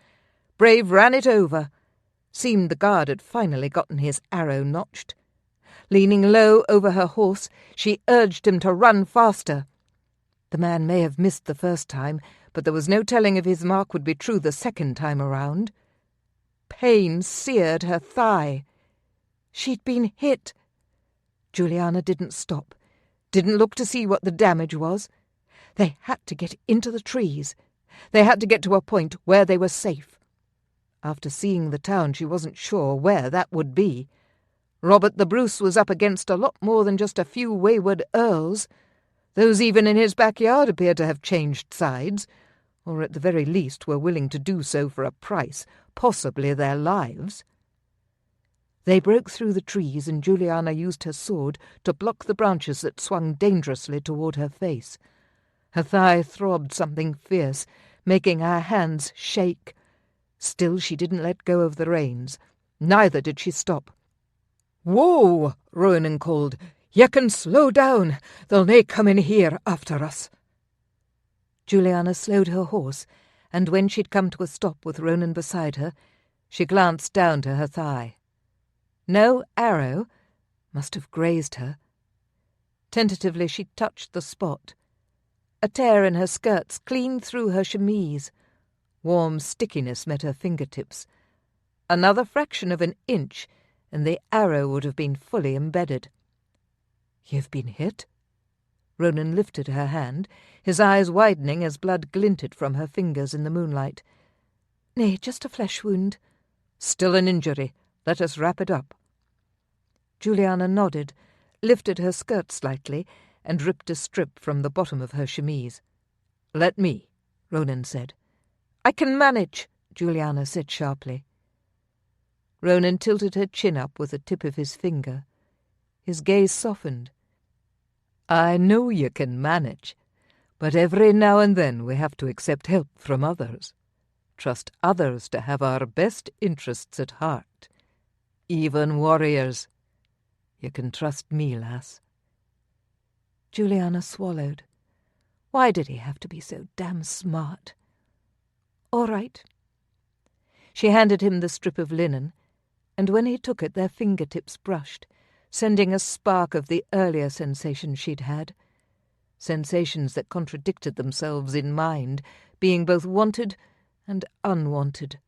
Brave ran it over. Seemed the guard had finally gotten his arrow notched. Leaning low over her horse, she urged him to run faster. The man may have missed the first time, but there was no telling if his mark would be true the second time around. Pain seared her thigh. She'd been hit. Juliana didn't stop, didn't look to see what the damage was. They had to get into the trees. They had to get to a point where they were safe. After seeing the town, she wasn't sure where that would be. Robert the Bruce was up against a lot more than just a few wayward earls. Those even in his backyard appeared to have changed sides, or at the very least were willing to do so for a price, possibly their lives. They broke through the trees, and Juliana used her sword to block the branches that swung dangerously toward her face. Her thigh throbbed something fierce, making her hands shake. Still she didn't let go of the reins. Neither did she stop. "Whoa!" Ronan called. "Ye can slow down. They'll nae come in here after us." Julianna slowed her horse, and when she'd come to a stop with Ronan beside her, she glanced down to her thigh. No arrow must have grazed her. Tentatively she touched the spot. A tear in her skirts clean through her chemise. Warm stickiness met her fingertips. Another fraction of an inch, and the arrow would have been fully embedded. "You've been hit?" Ronan lifted her hand, his eyes widening as blood glinted from her fingers in the moonlight. "Nay, just a flesh wound." "Still an injury. Let us wrap it up." Julianna nodded, lifted her skirt slightly, and ripped a strip from the bottom of her chemise. "Let me," Ronan said. "I can manage," Julianna said sharply. Ronan tilted her chin up with the tip of his finger. His gaze softened. "I know you can manage, but every now and then we have to accept help from others. Trust others to have our best interests at heart. Even warriors. You can trust me, lass." Julianna swallowed. Why did he have to be so damn smart? "All right." She handed him the strip of linen, and when he took it their fingertips brushed, sending a spark of the earlier sensations she'd had. Sensations that contradicted themselves in mind, being both wanted and unwanted.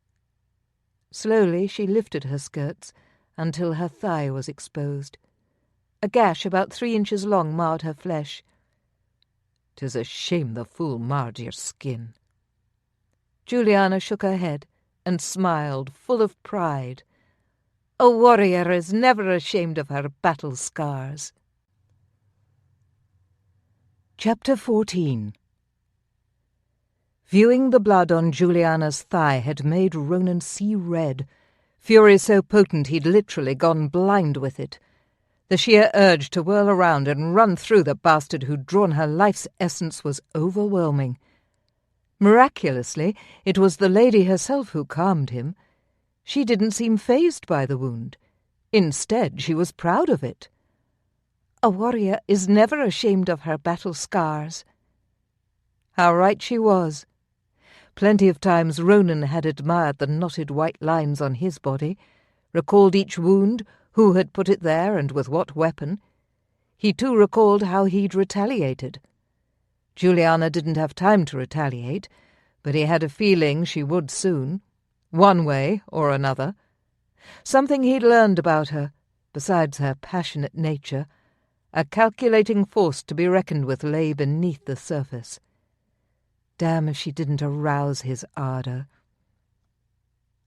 Slowly she lifted her skirts until her thigh was exposed. A gash about 3 inches long marred her flesh. "'Tis a shame the fool marred your skin." Julianna shook her head and smiled, full of pride. A warrior is never ashamed of her battle scars. Chapter 14. Viewing the blood on Julianna's thigh had made Ronan see red, fury so potent he'd literally gone blind with it. The sheer urge to whirl around and run through the bastard who'd drawn her life's essence was overwhelming. Miraculously, it was the lady herself who calmed him. She didn't seem fazed by the wound. Instead, she was proud of it. A warrior is never ashamed of her battle scars. How right she was. Plenty of times Ronan had admired the knotted white lines on his body, recalled each wound, who had put it there and with what weapon. He too recalled how he'd retaliated. Julianna didn't have time to retaliate, but he had a feeling she would soon, one way or another. Something he'd learned about her, besides her passionate nature, a calculating force to be reckoned with lay beneath the surface. Damn if she didn't arouse his ardour.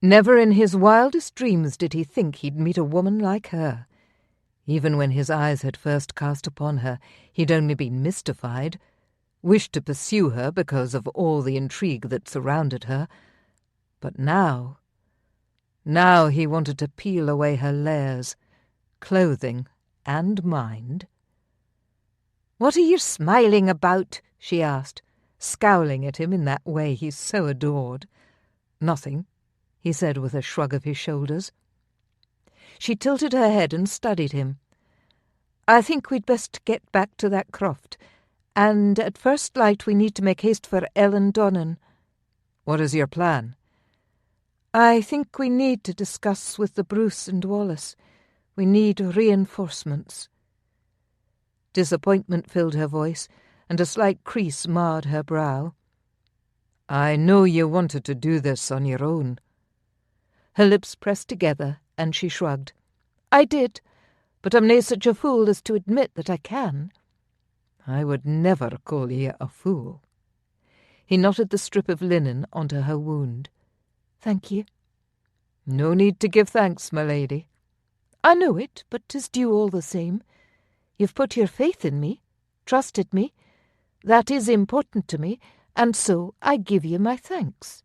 Never in his wildest dreams did he think he'd meet a woman like her. Even when his eyes had first cast upon her, he'd only been mystified, wished to pursue her because of all the intrigue that surrounded her. But now he wanted to peel away her layers, clothing and mind. "What are you smiling about?" she asked, scowling at him in that way he so adored. "Nothing," he said with a shrug of his shoulders. She tilted her head and studied him. "I think we'd best get back to that croft, and at first light we need to make haste for Ellen Donnan." "What is your plan?" "I think we need to discuss with the Bruce and Wallace. We need reinforcements." Disappointment filled her voice, and a slight crease marred her brow. "I know you wanted to do this on your own." Her lips pressed together, and she shrugged. "I did, but I'm nae such a fool as to admit that I can." "I would never call ye a fool." He knotted the strip of linen onto her wound. "Thank you." "No need to give thanks, my lady." "I know it, but 'tis due all the same. You've put your faith in me, trusted me. That is important to me, and so I give you my thanks."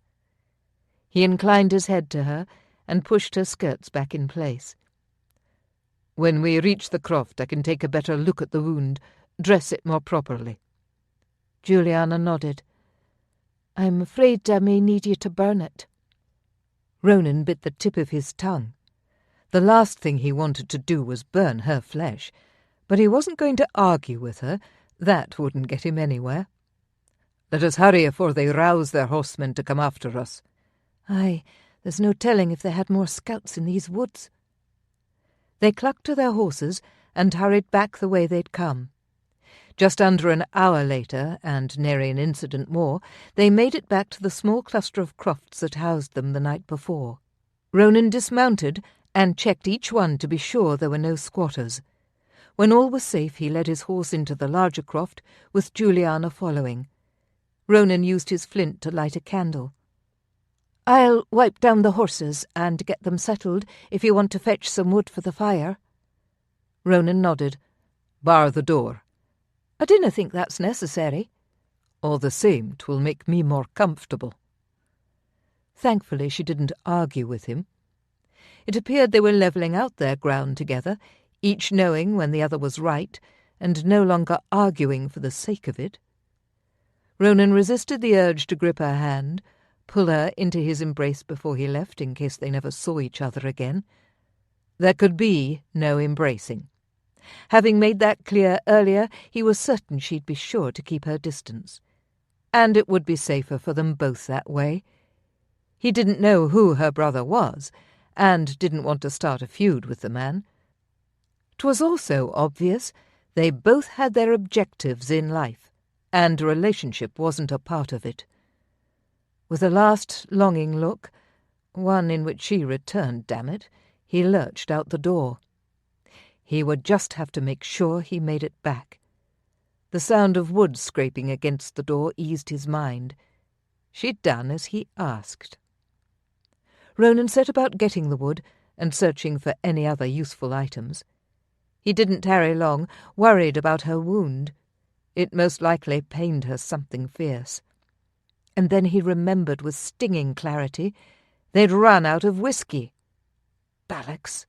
He inclined his head to her and pushed her skirts back in place. "When we reach the croft I can take a better look at the wound, dress it more properly." Julianna nodded. "I'm afraid I may need you to burn it." Ronan bit the tip of his tongue. The last thing he wanted to do was burn her flesh, but he wasn't going to argue with her. That wouldn't get him anywhere. "Let us hurry afore they rouse their horsemen to come after us." "Aye, there's no telling if they had more scouts in these woods." They clucked to their horses and hurried back the way they'd come. Just under an hour later, and nary an incident more, they made it back to the small cluster of crofts that housed them the night before. Ronan dismounted and checked each one to be sure there were no squatters. When all was safe, he led his horse into the larger croft, with Julianna following. Ronan used his flint to light a candle. "I'll wipe down the horses and get them settled if you want to fetch some wood for the fire." Ronan nodded. "Bar the door." "I dinna think that's necessary." "All the same, 'twill make me more comfortable." Thankfully she didn't argue with him. It appeared they were levelling out their ground together, each knowing when the other was right, and no longer arguing for the sake of it. Ronan resisted the urge to grip her hand, pull her into his embrace before he left in case they never saw each other again. There could be no embracing. Having made that clear earlier, he was certain she'd be sure to keep her distance. And it would be safer for them both that way. He didn't know who her brother was, and didn't want to start a feud with the man. 'Twas also obvious they both had their objectives in life, and a relationship wasn't a part of it. With a last longing look, one in which she returned, damn it, he lurched out the door. He would just have to make sure he made it back. The sound of wood scraping against the door eased his mind. She'd done as he asked. Ronan set about getting the wood and searching for any other useful items. He didn't tarry long, worried about her wound. It most likely pained her something fierce. And then he remembered with stinging clarity they'd run out of whiskey. Bollocks!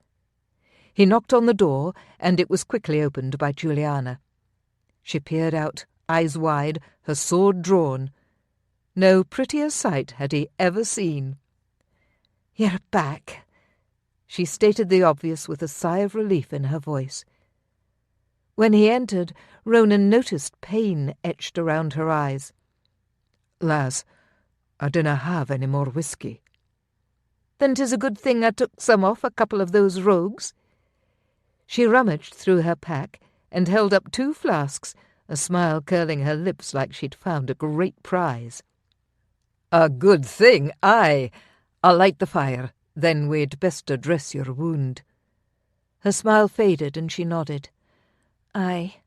He knocked on the door, and it was quickly opened by Julianna. She peered out, eyes wide, her sword drawn. No prettier sight had he ever seen. "You're back," she stated the obvious with a sigh of relief in her voice. When he entered, Ronan noticed pain etched around her eyes. "Lass, I dinna have any more whiskey." "Then 'tis a good thing I took some off a couple of those rogues." She rummaged through her pack and held up 2 flasks, a smile curling her lips like she'd found a great prize. "A good thing, aye. I'll light the fire, then we'd best address your wound." Her smile faded and she nodded. "Aye."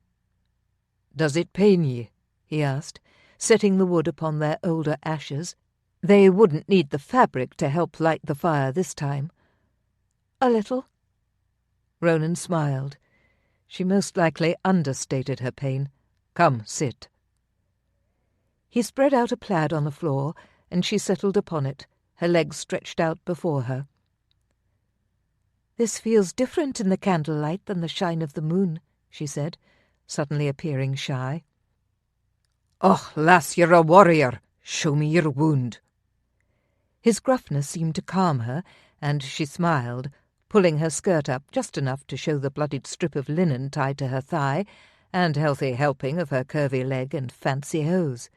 "Does it pain ye?" he asked, setting the wood upon their older ashes. They wouldn't need the fabric to help light the fire this time. "A little." Ronan smiled. She most likely understated her pain. "Come, sit." He spread out a plaid on the floor, and she settled upon it, her legs stretched out before her. "This feels different in the candlelight than the shine of the moon," she said, suddenly appearing shy. "Och, lass, you're a warrior. Show me your wound." His gruffness seemed to calm her, and she smiled, pulling her skirt up just enough to show the bloodied strip of linen tied to her thigh, and healthy helping of her curvy leg and fancy hose.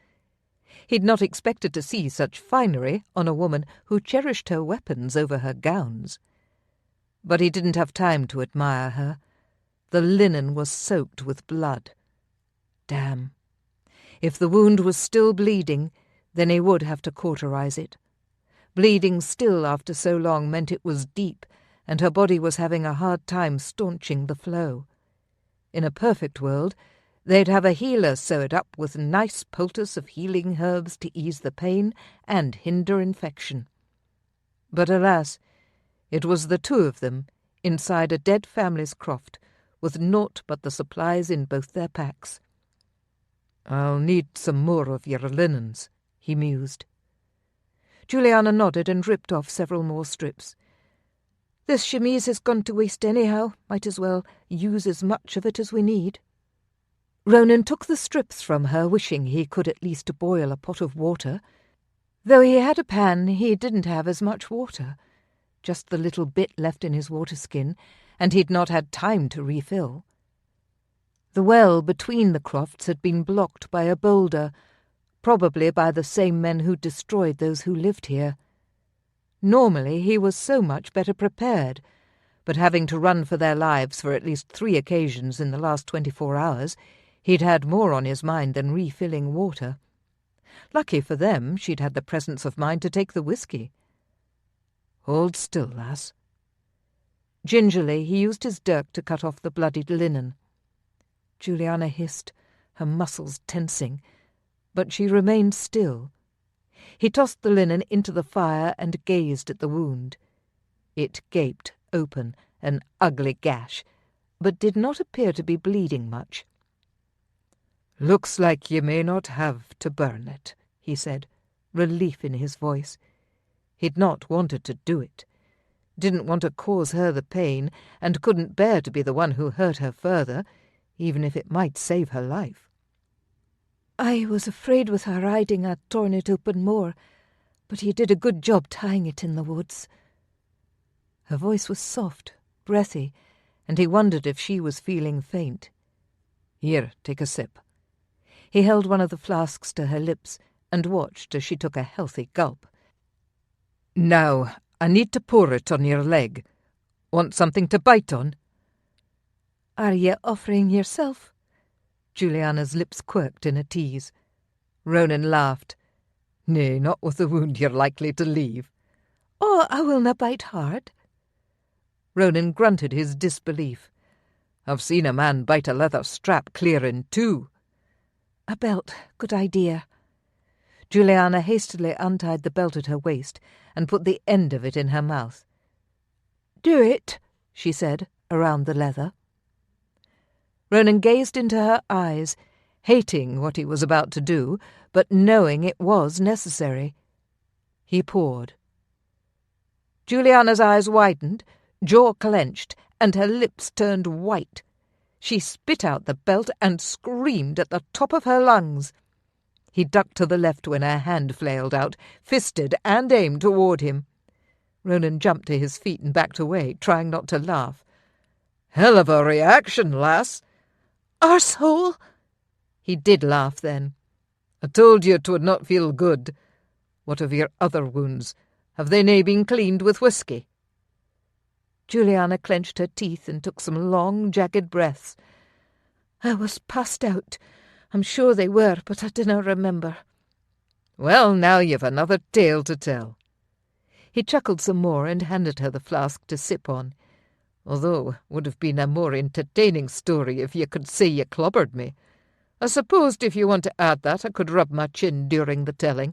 He'd not expected to see such finery on a woman who cherished her weapons over her gowns. But he didn't have time to admire her. The linen was soaked with blood. Damn. If the wound was still bleeding, then he would have to cauterize it. Bleeding still after so long meant it was deep, and her body was having a hard time staunching the flow. In a perfect world, they'd have a healer sew it up with nice poultice of healing herbs to ease the pain and hinder infection. But alas, it was the 2 of them, inside a dead family's croft, with naught but the supplies in both their packs. "I'll need some more of your linens," he mused. Julianna nodded and ripped off several more strips. "This chemise has gone to waste anyhow. Might as well use as much of it as we need." Ronan took the strips from her, wishing he could at least boil a pot of water. Though he had a pan, he didn't have as much water. just the little bit left in his water skin, and he'd not had time to refill. The well between the crofts had been blocked by a boulder, probably by the same men who destroyed those who lived here. Normally he was so much better prepared, but having to run for their lives for at least 3 occasions in the last 24 hours, he'd had more on his mind than refilling water. Lucky for them, she'd had the presence of mind to take the whisky. "Hold still, lass." Gingerly he used his dirk to cut off the bloodied linen. Juliana hissed, her muscles tensing, but she remained still. He tossed the linen into the fire and gazed at the wound. It gaped open, an ugly gash, but did not appear to be bleeding much. "Looks like ye may not have to burn it," he said, relief in his voice. He'd not wanted to do it. Didn't want to cause her the pain, and couldn't bear to be the one who hurt her further, even if it might save her life. "I was afraid with her riding I'd torn it open more, but you did a good job tying it in the woods." Her voice was soft, breathy, and he wondered if she was feeling faint. "Here, take a sip." He held one of the flasks to her lips and watched as she took a healthy gulp. "Now, I need to pour it on your leg. Want something to bite on?" "Are you offering yourself?" Juliana's lips quirked in a tease. Ronan laughed. "Nay, not with the wound you're likely to leave." "Oh, I will na bite hard." Ronan grunted his disbelief. "I've seen a man bite a leather strap clear in 2. "A belt, good idea." Juliana hastily untied the belt at her waist and put the end of it in her mouth. "Do it," she said, around the leather. Ronan gazed into her eyes, hating what he was about to do, but knowing it was necessary. He poured. Juliana's eyes widened, jaw clenched, and her lips turned white. She spit out the belt and screamed at the top of her lungs. He ducked to the left when her hand flailed out, fisted and aimed toward him. Ronan jumped to his feet and backed away, trying not to laugh. "Hell of a reaction, lass." "Arsehole!" He did laugh then. "I told you 'twould not feel good. What of your other wounds? Have they nae been cleaned with whisky?" Juliana clenched her teeth and took some long, jagged breaths. "I was passed out. I'm sure they were, but I dinna remember." "Well, now you've another tale to tell." He chuckled some more and handed her the flask to sip on. "Although would have been a more entertaining story if you could say you clobbered me. I supposed if you want to add that I could rub my chin during the telling."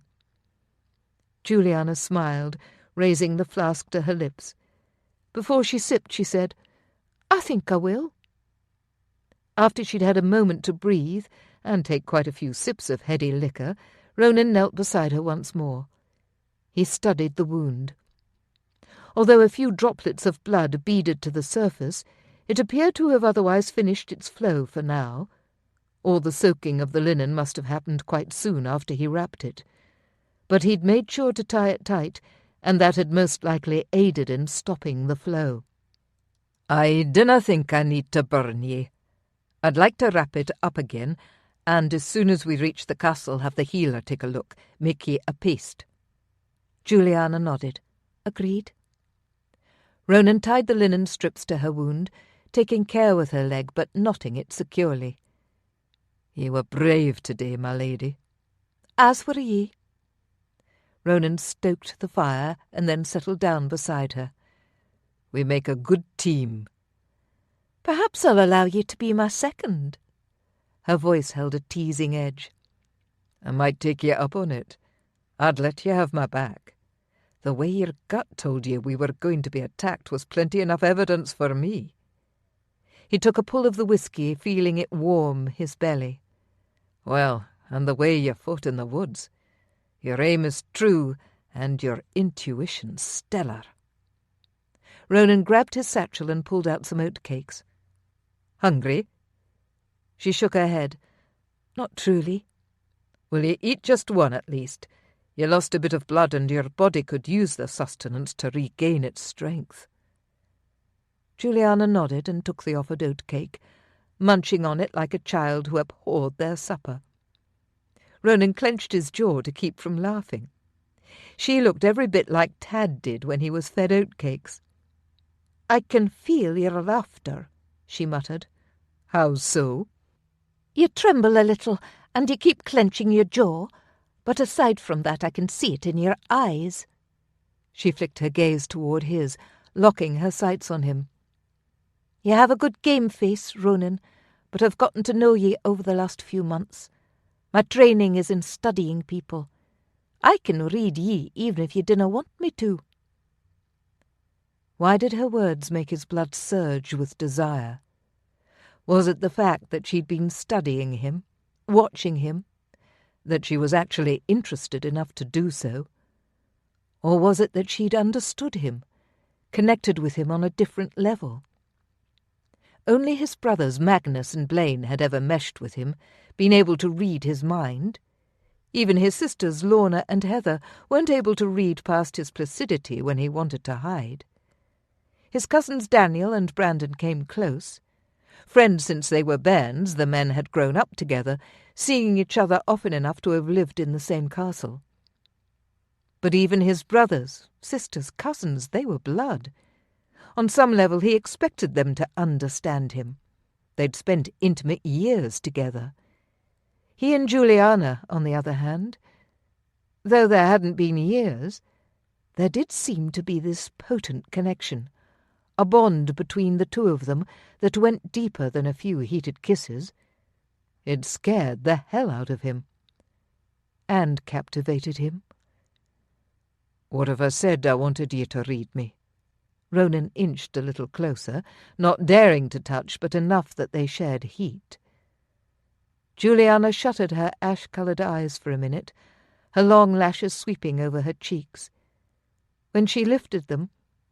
Juliana smiled, raising the flask to her lips. Before she sipped, she said, "I think I will." After she'd had a moment to breathe and take quite a few sips of heady liquor, Ronan knelt beside her once more. He studied the wound. Although a few droplets of blood beaded to the surface, it appeared to have otherwise finished its flow for now. All the soaking of the linen must have happened quite soon after he wrapped it. But he'd made sure to tie it tight, and that had most likely aided in stopping the flow. "I dinna think I need to burn ye. I'd like to wrap it up again, and as soon as we reach the castle have the healer take a look, make ye a paste." Juliana nodded. Agreed. Ronan tied the linen strips to her wound, taking care with her leg but knotting it securely. "Ye were brave today, my lady." "As were ye." Ronan stoked the fire and then settled down beside her. "We make a good team." "Perhaps I'll allow you to be my second." Her voice held a teasing edge. "I might take you up on it. I'd let you have my back. The way your gut told you we were going to be attacked was plenty enough evidence for me." He took a pull of the whisky, feeling it warm his belly. "Well, and the way you fought in the woods. Your aim is true, and your intuition stellar." Ronan grabbed his satchel and pulled out some oatcakes. "Hungry?" She shook her head. "Not truly." "Will you eat just one at least? You lost a bit of blood and your body could use the sustenance to regain its strength." Juliana nodded and took the offered oatcake, munching on it like a child who abhorred their supper. Ronan clenched his jaw to keep from laughing. She looked every bit like Tad did when he was fed oatcakes. "I can feel your laughter," she muttered. "How so?" "You tremble a little, and you keep clenching your jaw, but aside from that I can see it in your eyes." She flicked her gaze toward his, locking her sights on him. "You have a good game face, Ronan, but I've gotten to know ye over the last few months. My training is in studying people. I can read ye even if ye dinna want me to." Why did her words make his blood surge with desire? Was it the fact that she'd been studying him, watching him, that she was actually interested enough to do so? Or was it that she'd understood him, connected with him on a different level? Only his brothers Magnus and Blaine had ever meshed with him, been able to read his mind. Even his sisters Lorna and Heather weren't able to read past his placidity when he wanted to hide. His cousins Daniel and Brandon came close. Friends since they were bairns, the men had grown up together, seeing each other often enough to have lived in the same castle. But even his brothers, sisters, cousins, they were blood. On some level he expected them to understand him. They'd spent intimate years together. He and Juliana, on the other hand, though there hadn't been years, there did seem to be this potent connection, a bond between the two of them that went deeper than a few heated kisses. It scared the hell out of him. And captivated him. "What if I said I wanted you to read me?" Ronan inched a little closer, not daring to touch, but enough that they shared heat. Juliana shuttered her ash-coloured eyes for a minute, her long lashes sweeping over her cheeks. When she lifted them,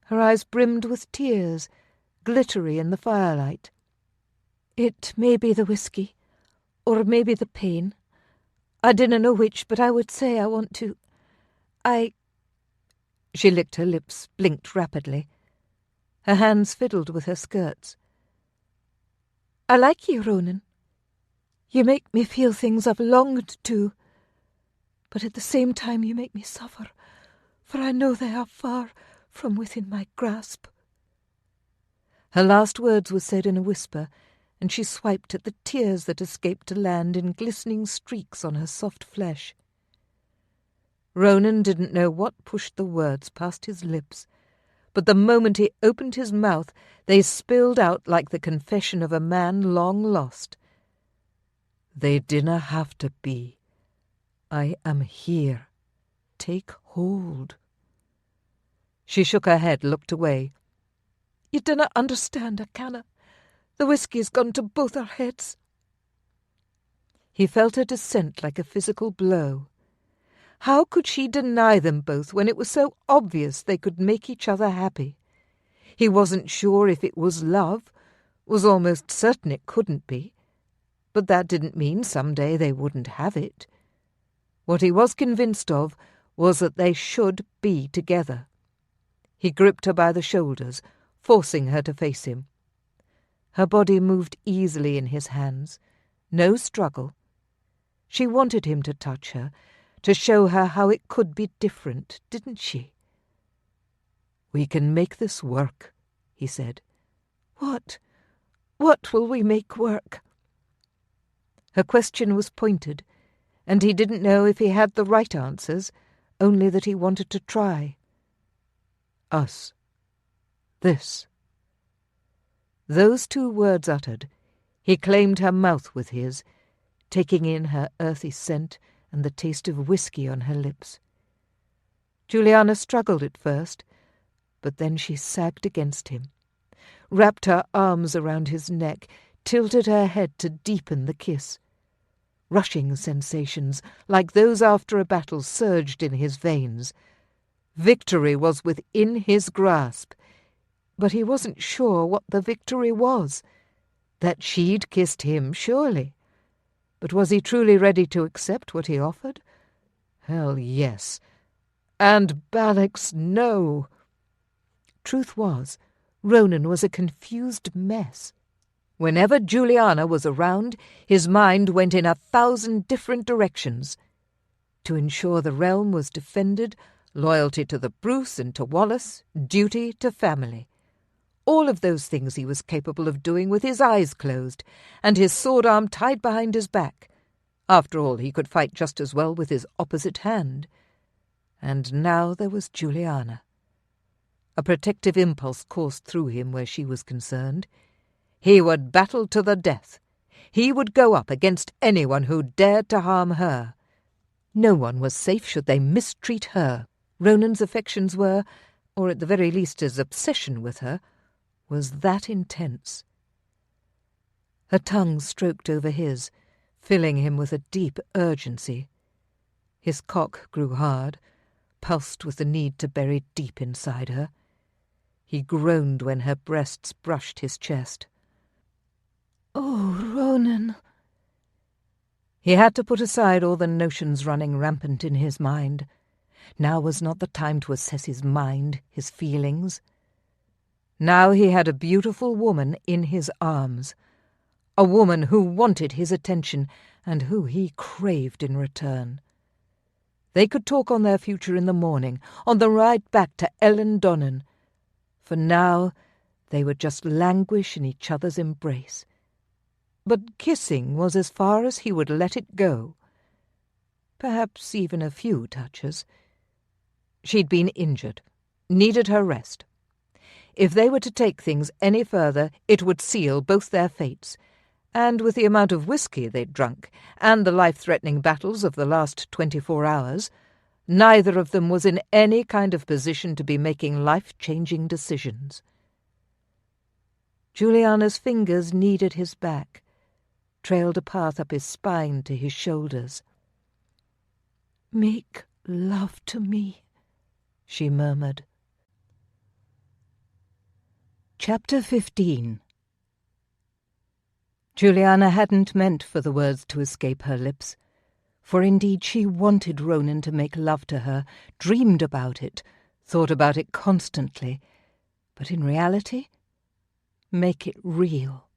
her eyes brimmed with tears, glittery in the firelight. "It may be the whiskey, or maybe the pain. I dinna know which, but I would say I want to... She licked her lips, blinked rapidly. Her hands fiddled with her skirts. "I like you, Ronan. You make me feel things I've longed to. But at the same time you make me suffer, for I know they are far from within my grasp." Her last words were said in a whisper, and she swiped at the tears that escaped to land in glistening streaks on her soft flesh. Ronan didn't know what pushed the words past his lips, but the moment he opened his mouth they spilled out like the confession of a man long lost. "They dinna have to be. I am here. Take hold." She shook her head, looked away. "You dinna understand, I canna. The whiskey's gone to both our heads." He felt her descent like a physical blow. How could she deny them both when it was so obvious they could make each other happy? He wasn't sure if it was love, was almost certain it couldn't be. But that didn't mean someday they wouldn't have it. What he was convinced of was that they should be together. He gripped her by the shoulders, forcing her to face him. Her body moved easily in his hands. No struggle. She wanted him to touch her, to show her how it could be different, didn't she? "We can make this work," he said. "What? What will we make work?" Her question was pointed, and he didn't know if he had the right answers, only that he wanted to try. "Us. This." Those two words uttered, he claimed her mouth with his, taking in her earthy scent and the taste of whiskey on her lips. Juliana struggled at first, but then she sagged against him, wrapped her arms around his neck, tilted her head to deepen the kiss. Rushing sensations, like those after a battle, surged in his veins. Victory was within his grasp, but he wasn't sure what the victory was. That she'd kissed him, surely. But was he truly ready to accept what he offered? Hell, yes. And Balix, no. Truth was, Ronan was a confused mess. Whenever Juliana was around, his mind went in 1,000 different directions. To ensure the realm was defended, loyalty to the Bruce and to Wallace, duty to family. All of those things he was capable of doing with his eyes closed and his sword arm tied behind his back. After all, he could fight just as well with his opposite hand. And now there was Juliana. A protective impulse coursed through him where she was concerned. He would battle to the death. He would go up against anyone who dared to harm her. No one was safe should they mistreat her. Ronan's affections were, or at the very least his obsession with her, was that intense. Her tongue stroked over his, filling him with a deep urgency. His cock grew hard, pulsed with the need to bury deep inside her. He groaned when her breasts brushed his chest. "Oh, Ronan." He had to put aside all the notions running rampant in his mind. Now was not the time to assess his mind, his feelings. Now he had a beautiful woman in his arms, a woman who wanted his attention and who he craved in return. They could talk on their future in the morning, on the ride back to Ellen Donnan. For now they would just languish in each other's embrace. But kissing was as far as he would let it go. Perhaps even a few touches. She'd been injured, needed her rest. If they were to take things any further, it would seal both their fates, and with the amount of whiskey they'd drunk, and the life-threatening battles of the last 24 hours, neither of them was in any kind of position to be making life-changing decisions. Juliana's fingers kneaded his back, trailed a path up his spine to his shoulders. "Make love to me," she murmured. Chapter 15. Juliana hadn't meant for the words to escape her lips, for indeed she wanted Ronan to make love to her, dreamed about it, thought about it constantly, but in reality, make it real.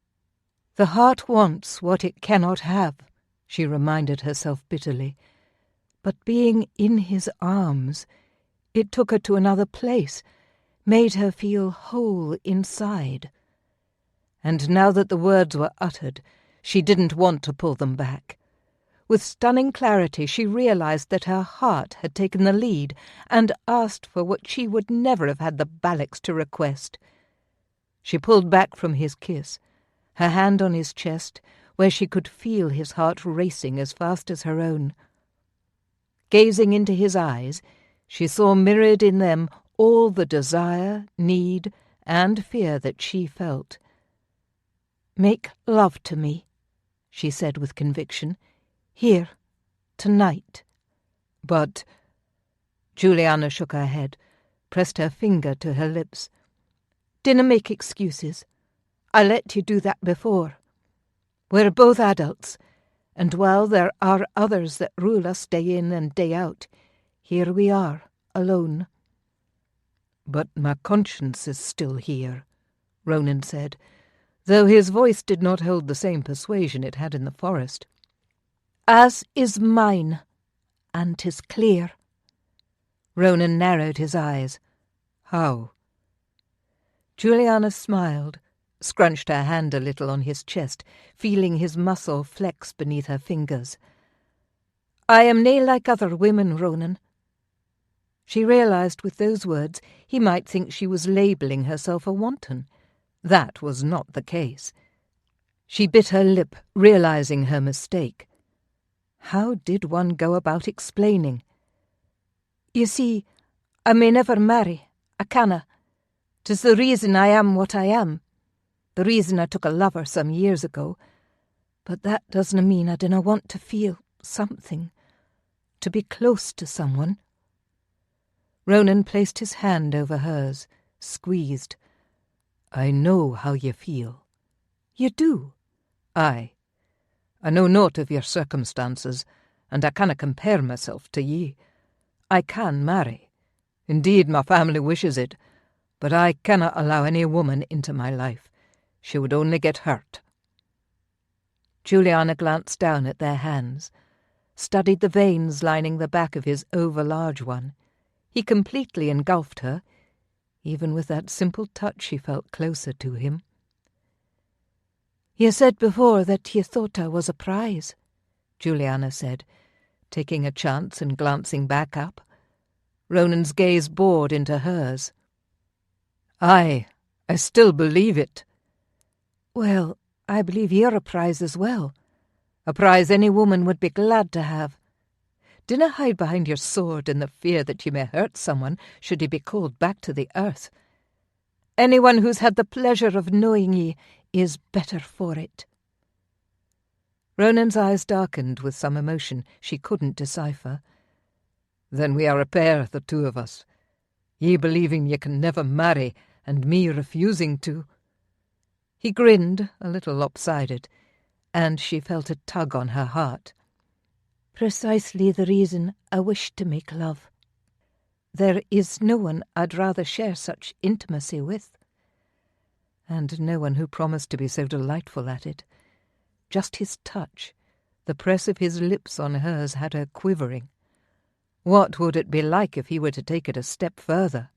The heart wants what it cannot have, she reminded herself bitterly, but being in his arms, it took her to another place, made her feel whole inside. And now that the words were uttered, she didn't want to pull them back. With stunning clarity she realized that her heart had taken the lead and asked for what she would never have had the Balix to request. She pulled back from his kiss, her hand on his chest, where she could feel his heart racing as fast as her own. Gazing into his eyes, she saw mirrored in them all the desire, need, and fear that she felt. "Make love to me," she said with conviction. "Here, tonight." "But—" Juliana shook her head, pressed her finger to her lips. "Dinna make excuses. I let you do that before. We're both adults, and while there are others that rule us day in and day out, here we are, alone." "But my conscience is still here," Ronan said, though his voice did not hold the same persuasion it had in the forest. "As is mine, and 'tis clear." Ronan narrowed his eyes. "How?" Juliana smiled, scrunched her hand a little on his chest, feeling his muscle flex beneath her fingers. "I am nae like other women, Ronan." She realized with those words he might think she was labelling herself a wanton. That was not the case. She bit her lip, realizing her mistake. How did one go about explaining? "You see, I may never marry. I canna. 'Tis the reason I am what I am. The reason I took a lover some years ago. But that doesna mean I dinna want to feel something, to be close to someone." Ronan placed his hand over hers, squeezed. "I know how you feel." "You do?" "Aye. I know naught of your circumstances, and I canna compare myself to ye. I can marry. Indeed, my family wishes it, but I cannot allow any woman into my life. She would only get hurt." Juliana glanced down at their hands, studied the veins lining the back of his over-large one. He completely engulfed her. Even with that simple touch she felt closer to him. "You said before that you thought I was a prize," Juliana said, taking a chance and glancing back up. Ronan's gaze bored into hers. "Aye, I still believe it." "Well, I believe you're a prize as well. A prize any woman would be glad to have. Dinna hide behind your sword in the fear that you may hurt someone should he be called back to the earth. Anyone who's had the pleasure of knowing ye is better for it." Ronan's eyes darkened with some emotion she couldn't decipher. "Then we are a pair, the two of us. Ye believing ye can never marry, and me refusing to." He grinned, a little lopsided, and she felt a tug on her heart. "Precisely the reason I wish to make love. There is no one I'd rather share such intimacy with. And no one who promised to be so delightful at it. Just his touch, the press of his lips on hers had her quivering. What would it be like if he were to take it a step further?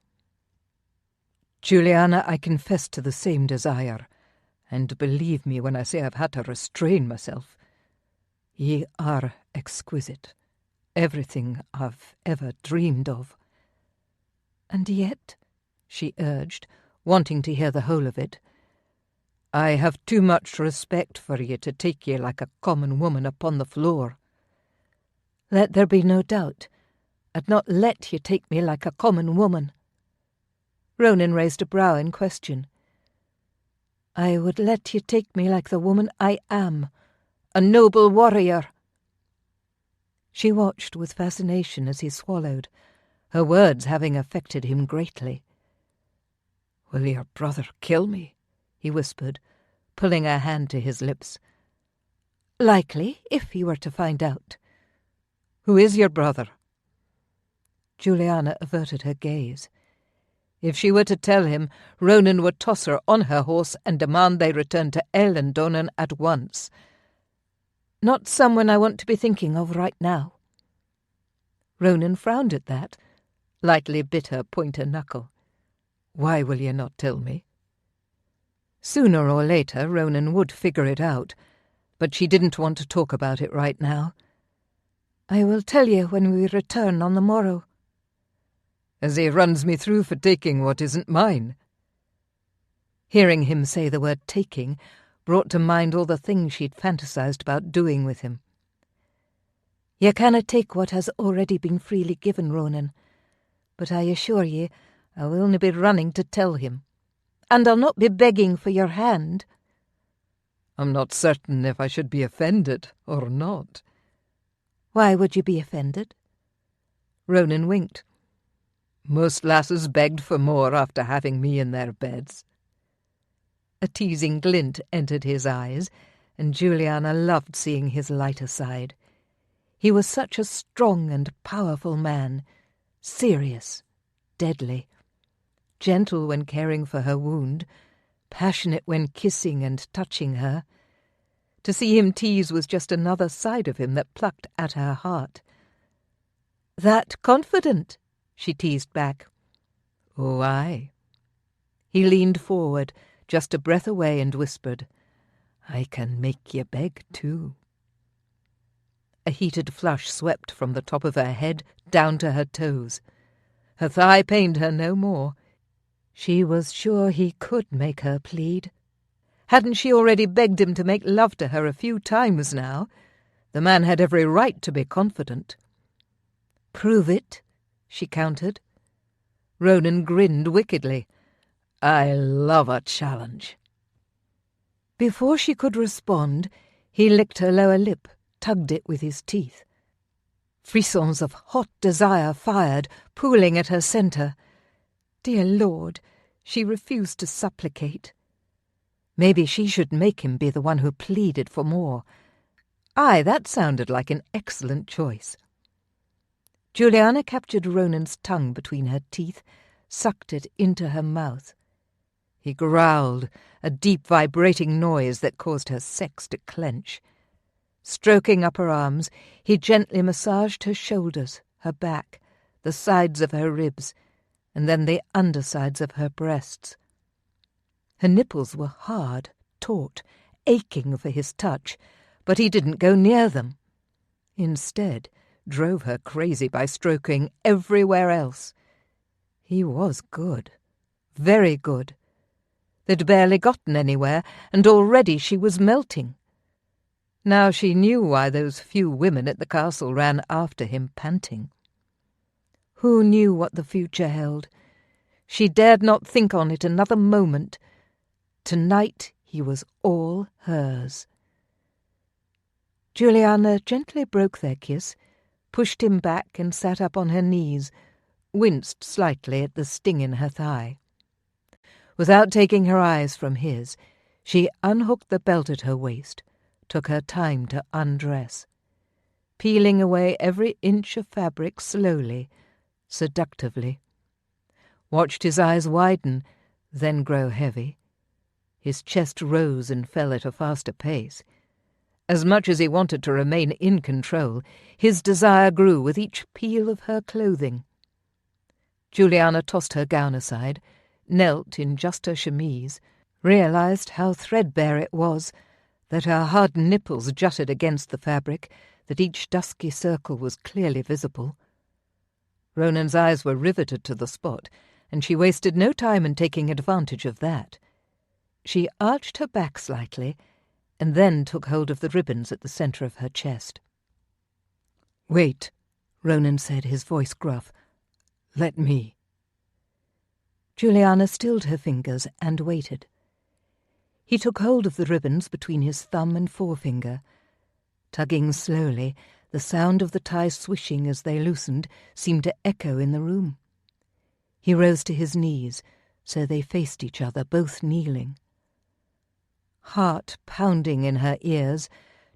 "Juliana, I confess to the same desire, and believe me when I say I've had to restrain myself. Ye are exquisite, everything I've ever dreamed of." "And yet," she urged, wanting to hear the whole of it, "I have too much respect for ye to take ye like a common woman upon the floor." "Let there be no doubt. I'd not let you take me like a common woman." Ronan raised a brow in question. "I would let you take me like the woman I am, a noble warrior." She watched with fascination as he swallowed, her words having affected him greatly. "Will your brother kill me?" he whispered, pulling her hand to his lips. "Likely, if he were to find out." "Who is your brother?" Juliana averted her gaze. If she were to tell him, Ronan would toss her on her horse and demand they return to Ellendonan at once. "Not someone I want to be thinking of right now." Ronan frowned at that, lightly bit her pointer knuckle. "Why will you not tell me?" Sooner or later Ronan would figure it out, but she didn't want to talk about it right now. "I will tell you when we return on the morrow." "As he runs me through for taking what isn't mine." Hearing him say the word taking brought to mind all the things she'd fantasized about doing with him. "You cannot take what has already been freely given, Ronan, but I assure ye I will only be running to tell him. And I'll not be begging for your hand." "I'm not certain if I should be offended or not." "Why would you be offended?" Ronan winked. "Most lasses begged for more after having me in their beds." A teasing glint entered his eyes, and Juliana loved seeing his lighter side. He was such a strong and powerful man, serious, deadly, gentle when caring for her wound, passionate when kissing and touching her. To see him tease was just another side of him that plucked at her heart. "That confident?" she teased back. "Oh, aye." He leaned forward, just a breath away, and whispered, "I can make ye beg too." A heated flush swept from the top of her head down to her toes. Her thigh pained her no more. She was sure he could make her plead. Hadn't she already begged him to make love to her a few times now? The man had every right to be confident. "Prove it," she countered. Ronan grinned wickedly. "I love a challenge." Before she could respond, he licked her lower lip, tugged it with his teeth. Frissons of hot desire fired, pooling at her centre. Dear Lord, she refused to supplicate. Maybe she should make him be the one who pleaded for more. Aye, that sounded like an excellent choice. Julianna captured Ronan's tongue between her teeth, sucked it into her mouth. He growled, a deep vibrating noise that caused her sex to clench. Stroking up her arms, he gently massaged her shoulders, her back, the sides of her ribs, and then the undersides of her breasts. Her nipples were hard, taut, aching for his touch, but he didn't go near them. Instead, drove her crazy by stroking everywhere else. He was good, very good. They'd barely gotten anywhere, and already she was melting. Now she knew why those few women at the castle ran after him panting. Who knew what the future held? She dared not think on it another moment. Tonight he was all hers. Julianna gently broke their kiss, pushed him back and sat up on her knees, winced slightly at the sting in her thigh. Without taking her eyes from his, she unhooked the belt at her waist, took her time to undress, peeling away every inch of fabric slowly, seductively. Watched his eyes widen, then grow heavy. His chest rose and fell at a faster pace. As much as he wanted to remain in control, his desire grew with each peel of her clothing. Julianna tossed her gown aside, knelt in just her chemise, realized how threadbare it was, that her hard nipples jutted against the fabric, that each dusky circle was clearly visible. Ronan's eyes were riveted to the spot, and she wasted no time in taking advantage of that. She arched her back slightly, and then took hold of the ribbons at the centre of her chest. "Wait," Ronan said, his voice gruff. "Let me." Julianna stilled her fingers and waited. He took hold of the ribbons between his thumb and forefinger. Tugging slowly, the sound of the tie swishing as they loosened seemed to echo in the room. He rose to his knees, so they faced each other, both kneeling. Heart pounding in her ears,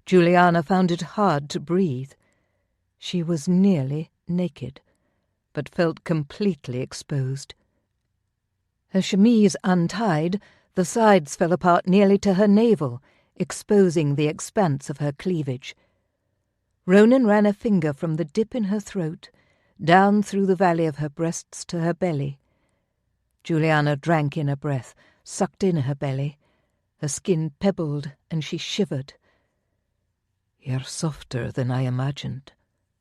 Julianna found it hard to breathe. She was nearly naked, but felt completely exposed. Her chemise untied, the sides fell apart nearly to her navel, exposing the expanse of her cleavage. Ronan ran a finger from the dip in her throat, down through the valley of her breasts to her belly. Julianna drank in a breath, sucked in her belly. Her skin pebbled, and she shivered. "You're softer than I imagined,"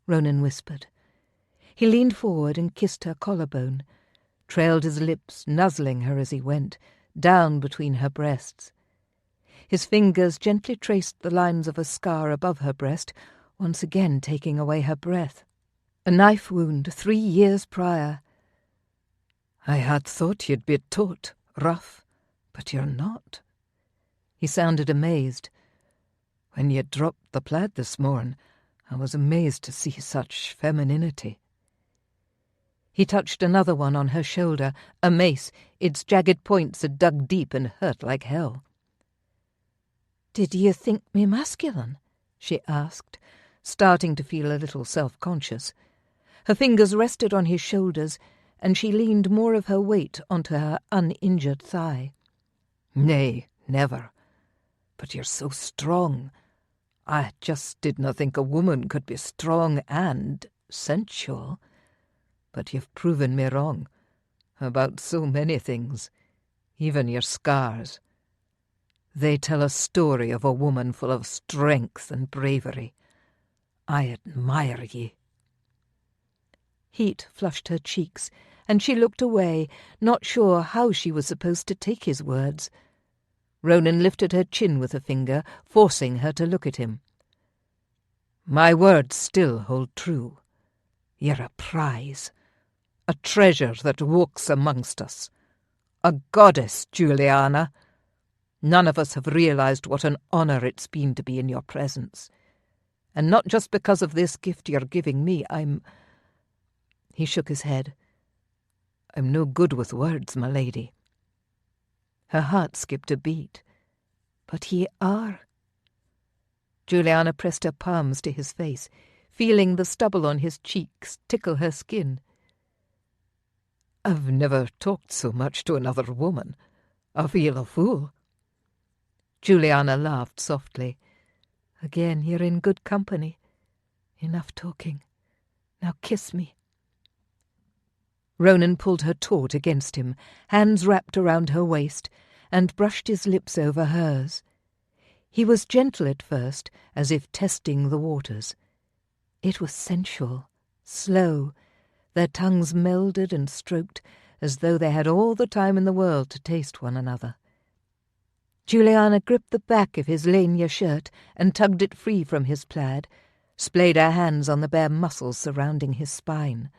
Ronan whispered. He leaned forward and kissed her collarbone, trailed his lips, nuzzling her as he went, down between her breasts. His fingers gently traced the lines of a scar above her breast, once again taking away her breath. A knife wound 3 years prior. "I had thought you'd be taut, rough, but you're not." He sounded amazed. "When you dropped the plaid this morn, I was amazed to see such femininity." He touched another one on her shoulder, a mace. Its jagged points had dug deep and hurt like hell. "Did you think me masculine?" she asked, starting to feel a little self-conscious. Her fingers rested on his shoulders, and she leaned more of her weight onto her uninjured thigh. "Nay, never. But you're so strong. I just didna think a woman could be strong and sensual. But you've proven me wrong about so many things, even your scars. They tell a story of a woman full of strength and bravery. I admire ye." Heat flushed her cheeks, and she looked away, not sure how she was supposed to take his words. Ronan lifted her chin with a finger, forcing her to look at him. "My words still hold true. You're a prize, a treasure that walks amongst us. A goddess, Julianna. None of us have realized what an honor it's been to be in your presence. And not just because of this gift you're giving me, He shook his head. "I'm no good with words, my lady." Her heart skipped a beat. "But ye are." Juliana pressed her palms to his face, feeling the stubble on his cheeks tickle her skin. "I've never talked so much to another woman. I feel a fool." Juliana laughed softly. "Again, you're in good company. Enough talking. Now kiss me." Ronan pulled her taut against him, hands wrapped around her waist, and brushed his lips over hers. He was gentle at first, as if testing the waters. It was sensual, slow. Their tongues melded and stroked as though they had all the time in the world to taste one another. Juliana gripped the back of his lanier shirt and tugged it free from his plaid, splayed her hands on the bare muscles surrounding his spine.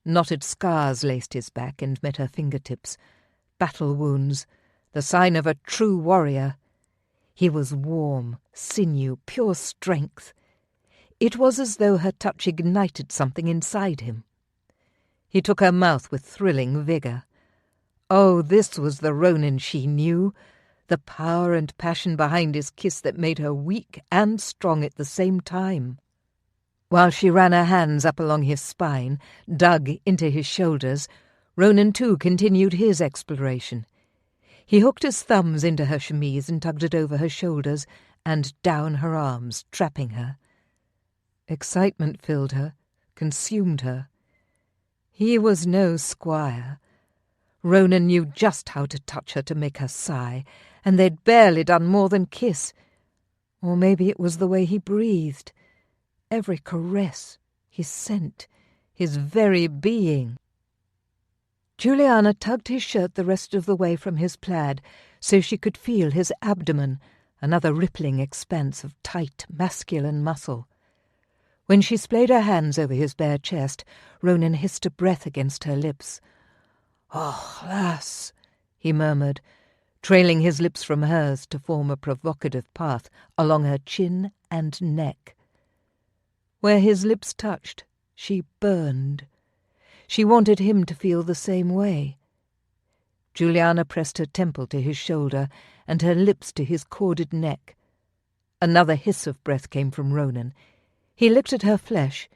Knotted scars laced his back and met her fingertips. Battle wounds, the sign of a true warrior. He was warm, sinew, pure strength. It was as though her touch ignited something inside him. He took her mouth with thrilling vigour. Oh, this was the Ronan she knew, the power and passion behind his kiss that made her weak and strong at the same time. While she ran her hands up along his spine, dug into his shoulders, Ronan too continued his exploration. He hooked his thumbs into her chemise and tugged it over her shoulders and down her arms, trapping her. Excitement filled her, consumed her. He was no squire. Ronan knew just how to touch her to make her sigh, and they'd barely done more than kiss. Or maybe it was the way he breathed. Every caress, his scent, his very being. Juliana tugged his shirt the rest of the way from his plaid so she could feel his abdomen, another rippling expanse of tight, masculine muscle. When she splayed her hands over his bare chest, Ronan hissed a breath against her lips. "Oh, lass," he murmured, trailing his lips from hers to form a provocative path along her chin and neck. Where his lips touched, she burned. She wanted him to feel the same way. Juliana pressed her temple to his shoulder and her lips to his corded neck. Another hiss of breath came from Ronan. He licked at her flesh,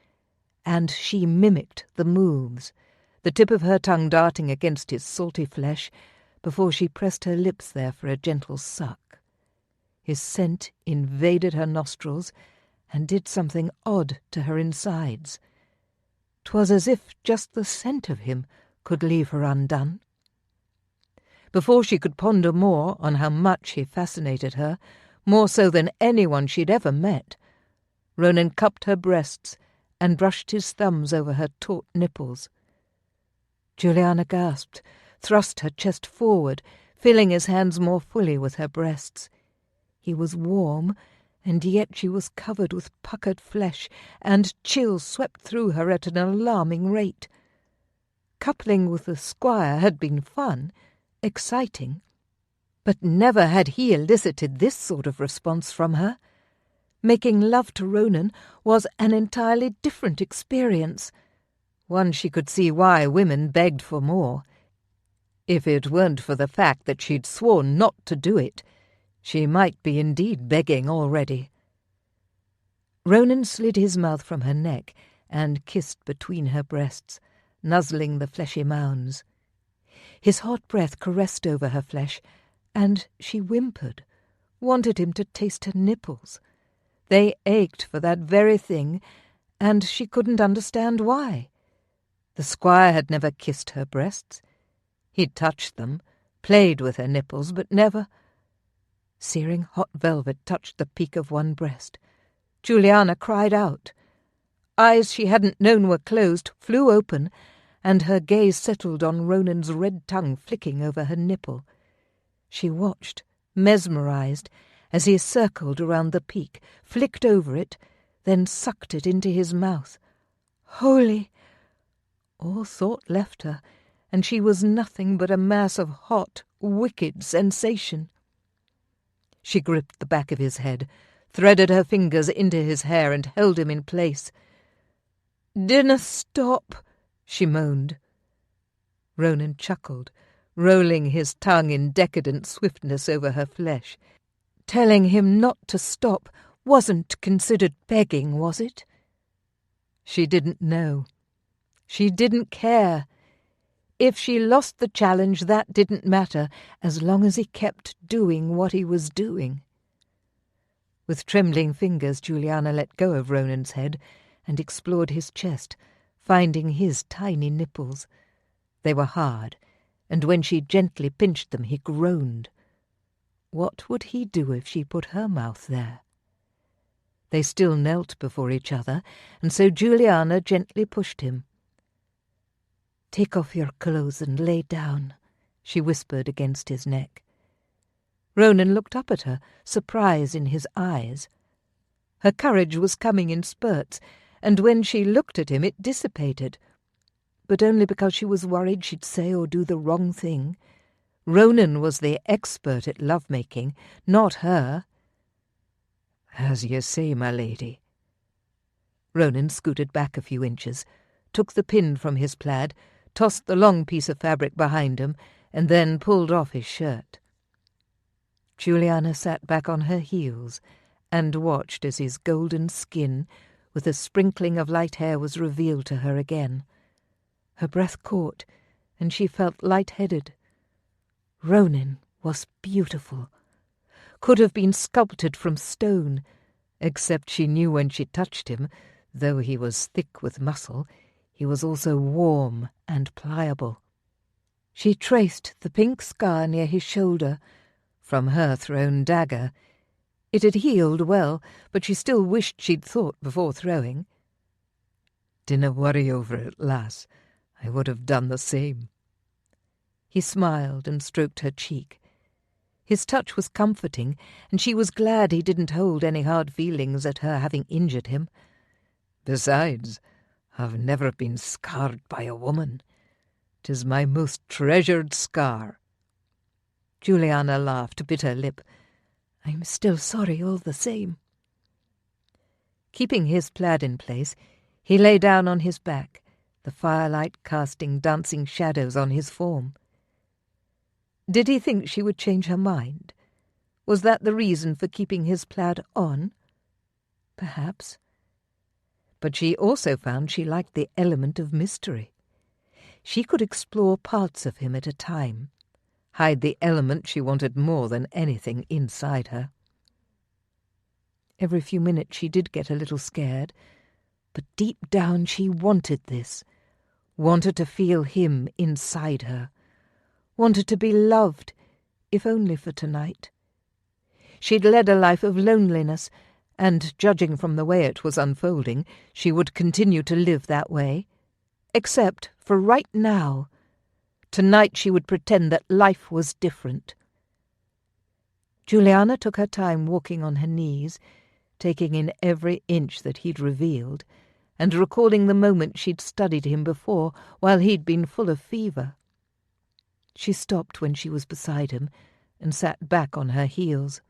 and she mimicked the moves, the tip of her tongue darting against his salty flesh before she pressed her lips there for a gentle suck. His scent invaded her nostrils and did something odd to her insides. 'Twas as if just the scent of him could leave her undone. Before she could ponder more on how much he fascinated her, more so than anyone she'd ever met, Ronan cupped her breasts and brushed his thumbs over her taut nipples. Juliana gasped, thrust her chest forward, filling his hands more fully with her breasts. He was warm, and yet she was covered with puckered flesh, and chills swept through her at an alarming rate. Coupling with the squire had been fun, exciting, but never had he elicited this sort of response from her. Making love to Ronan was an entirely different experience, one she could see why women begged for more. If it weren't for the fact that she'd sworn not to do it, she might be indeed begging already. Ronan slid his mouth from her neck and kissed between her breasts, nuzzling the fleshy mounds. His hot breath caressed over her flesh, and she whimpered, wanted him to taste her nipples. They ached for that very thing, and she couldn't understand why. The squire had never kissed her breasts. He'd touched them, played with her nipples, but never— Searing hot velvet touched the peak of one breast. Juliana cried out. Eyes she hadn't known were closed flew open, and her gaze settled on Ronan's red tongue flicking over her nipple. She watched, mesmerized, as he circled around the peak, flicked over it, then sucked it into his mouth. Holy! All thought left her, and she was nothing but a mass of hot, wicked sensation. She gripped the back of his head, threaded her fingers into his hair and held him in place. "Dinna stop," she moaned. Ronan chuckled, rolling his tongue in decadent swiftness over her flesh. Telling him not to stop wasn't considered begging, was it? She didn't know. She didn't care. If she lost the challenge, that didn't matter, as long as he kept doing what he was doing. With trembling fingers, Juliana let go of Ronan's head and explored his chest, finding his tiny nipples. They were hard, and when she gently pinched them, he groaned. What would he do if she put her mouth there? They still knelt before each other, and so Juliana gently pushed him. "Take off your clothes and lay down," she whispered against his neck. Ronan looked up at her, surprise in his eyes. Her courage was coming in spurts, and when she looked at him it dissipated, but only because she was worried she'd say or do the wrong thing. Ronan was the expert at love-making, not her. "As you say, my lady." Ronan scooted back a few inches, took the pin from his plaid, tossed the long piece of fabric behind him, and then pulled off his shirt. Juliana sat back on her heels and watched as his golden skin, with a sprinkling of light hair, was revealed to her again. Her breath caught, and she felt light-headed. Ronan was beautiful, could have been sculpted from stone, except she knew when she touched him, though he was thick with muscle, he was also warm and pliable. She traced the pink scar near his shoulder, from her thrown dagger. It had healed well, but she still wished she'd thought before throwing. "Dinna worry over it, lass. I would have done the same." He smiled and stroked her cheek. His touch was comforting, and she was glad he didn't hold any hard feelings at her having injured him. "Besides, I've never been scarred by a woman. 'Tis my most treasured scar." Juliana laughed, bit her lip. "I'm still sorry all the same." Keeping his plaid in place, he lay down on his back, the firelight casting dancing shadows on his form. Did he think she would change her mind? Was that the reason for keeping his plaid on? Perhaps. But she also found she liked the element of mystery. She could explore parts of him at a time, hide the element she wanted more than anything inside her. Every few minutes she did get a little scared, but deep down she wanted this, wanted to feel him inside her, wanted to be loved, if only for tonight. She'd led a life of loneliness, and, judging from the way it was unfolding, she would continue to live that way. Except for right now. Tonight she would pretend that life was different. Juliana took her time walking on her knees, taking in every inch that he'd revealed, and recalling the moment she'd studied him before, while he'd been full of fever. She stopped when she was beside him, and sat back on her heels.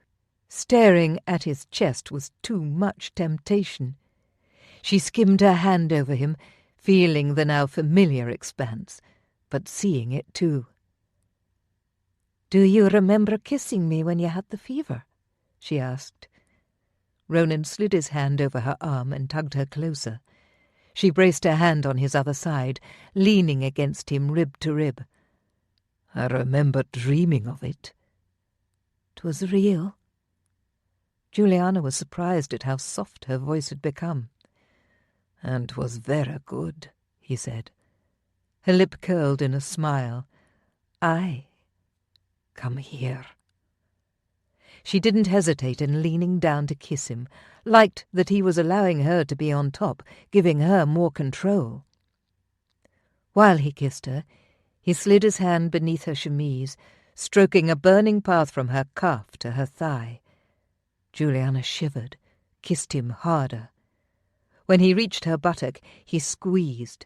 Staring at his chest was too much temptation. She skimmed her hand over him, feeling the now familiar expanse, but seeing it too. "Do you remember kissing me when you had the fever?" she asked. Ronan slid his hand over her arm and tugged her closer. She braced her hand on his other side, leaning against him rib to rib. "I remember dreaming of it." "'Twas real?" Juliana was surprised at how soft her voice had become. "And 'twas very good," he said. Her lip curled in a smile. "Aye. Come here." She didn't hesitate in leaning down to kiss him, liked that he was allowing her to be on top, giving her more control. While he kissed her, he slid his hand beneath her chemise, stroking a burning path from her calf to her thigh. Juliana shivered, kissed him harder. When he reached her buttock, he squeezed.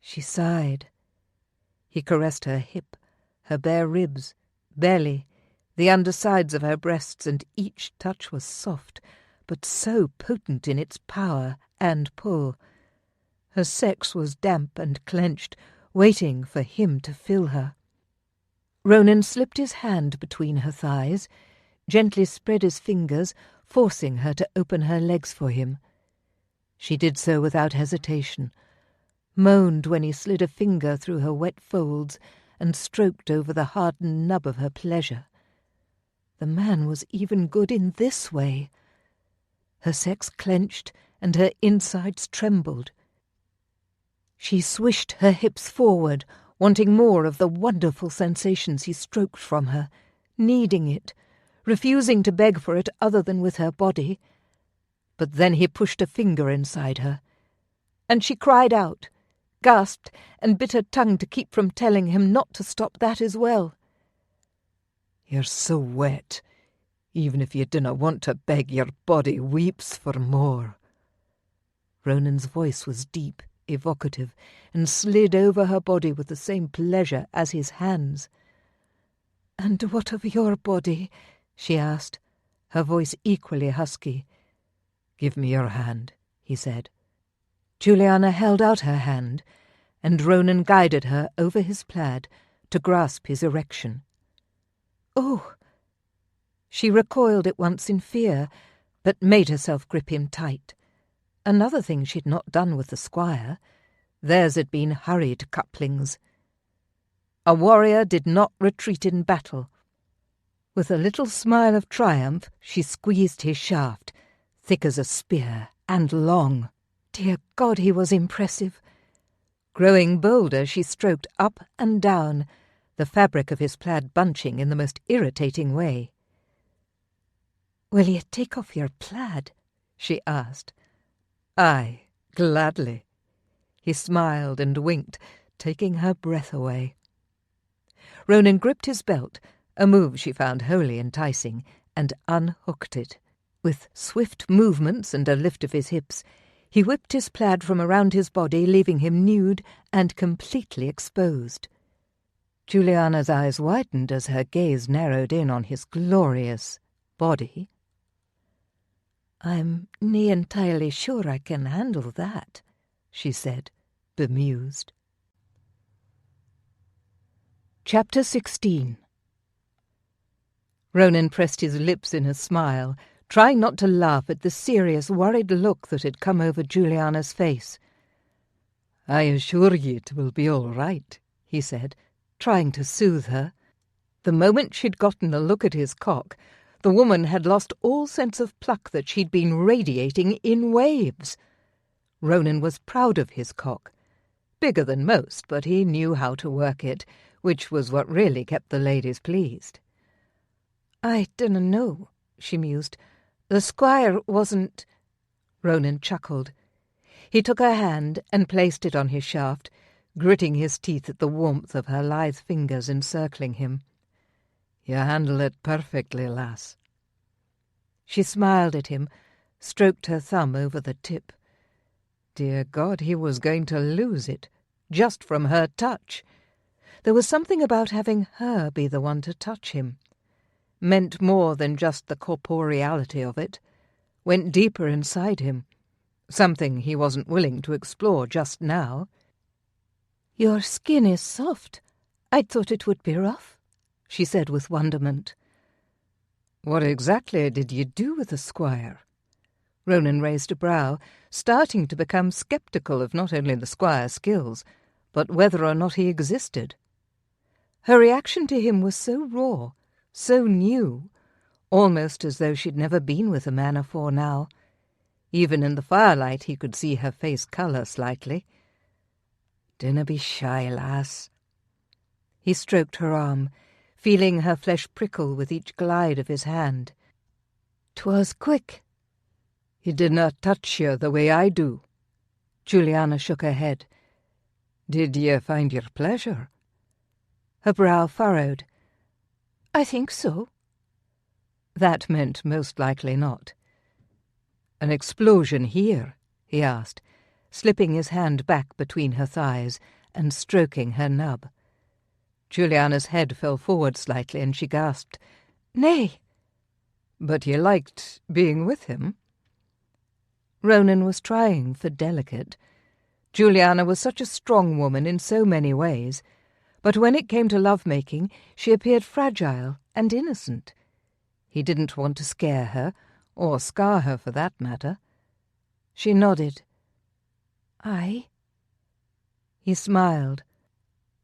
She sighed. He caressed her hip, her bare ribs, belly, the undersides of her breasts, and each touch was soft, but so potent in its power and pull. Her sex was damp and clenched, waiting for him to fill her. Ronan slipped his hand between her thighs, gently spread his fingers, forcing her to open her legs for him. She did so without hesitation, moaned when he slid a finger through her wet folds and stroked over the hardened nub of her pleasure. The man was even good in this way. Her sex clenched and her insides trembled. She swished her hips forward, wanting more of the wonderful sensations he stroked from her, needing it, refusing to beg for it other than with her body. But then he pushed a finger inside her, and she cried out, gasped, and bit her tongue to keep from telling him not to stop that as well. "You're so wet. Even if you dinna want to beg, your body weeps for more." Ronan's voice was deep, evocative, and slid over her body with the same pleasure as his hands. "And what of your body?" she asked, her voice equally husky. "Give me your hand," he said. Juliana held out her hand, and Ronan guided her over his plaid to grasp his erection. "Oh!" She recoiled at once in fear, but made herself grip him tight. Another thing she'd not done with the squire. Theirs had been hurried couplings. A warrior did not retreat in battle. With a little smile of triumph, she squeezed his shaft, thick as a spear, and long. Dear God, he was impressive. Growing bolder, she stroked up and down, the fabric of his plaid bunching in the most irritating way. "Will you take off your plaid?" she asked. "Aye, gladly." He smiled and winked, taking her breath away. Ronan gripped his belt, a move she found wholly enticing, and unhooked it. With swift movements and a lift of his hips, he whipped his plaid from around his body, leaving him nude and completely exposed. Juliana's eyes widened as her gaze narrowed in on his glorious body. "I'm nae entirely sure I can handle that," she said, bemused. Chapter 16. Ronan pressed his lips in a smile, trying not to laugh at the serious, worried look that had come over Juliana's face. "I assure ye it will be all right," he said, trying to soothe her. The moment she'd gotten a look at his cock, the woman had lost all sense of pluck that she'd been radiating in waves. Ronan was proud of his cock. Bigger than most, but he knew how to work it, which was what really kept the ladies pleased. "I dunna know," she mused. "The squire wasn't—" Ronan chuckled. He took her hand and placed it on his shaft, gritting his teeth at the warmth of her lithe fingers encircling him. "You handle it perfectly, lass." She smiled at him, stroked her thumb over the tip. Dear God, he was going to lose it, just from her touch. There was something about having her be the one to touch him. Meant more than just the corporeality of it. Went deeper inside him. Something he wasn't willing to explore just now. "Your skin is soft. I thought it would be rough," she said with wonderment. "What exactly did you do with the squire?" Ronan raised a brow, starting to become sceptical of not only the squire's skills, but whether or not he existed. Her reaction to him was so raw, so new, almost as though she'd never been with a man afore now. Even in the firelight he could see her face colour slightly. "Dinna be shy, lass." He stroked her arm, feeling her flesh prickle with each glide of his hand. "'Twas quick." "He didna touch you the way I do." Juliana shook her head. "Did ye find your pleasure?" Her brow furrowed. "I think so." That meant most likely not. "An explosion here?" he asked, slipping his hand back between her thighs and stroking her nub. Juliana's head fell forward slightly and she gasped, "Nay." "But you liked being with him?" Ronan was trying for delicate. Juliana was such a strong woman in so many ways, but when it came to love-making, she appeared fragile and innocent. He didn't want to scare her, or scar her for that matter. She nodded. Aye. He smiled,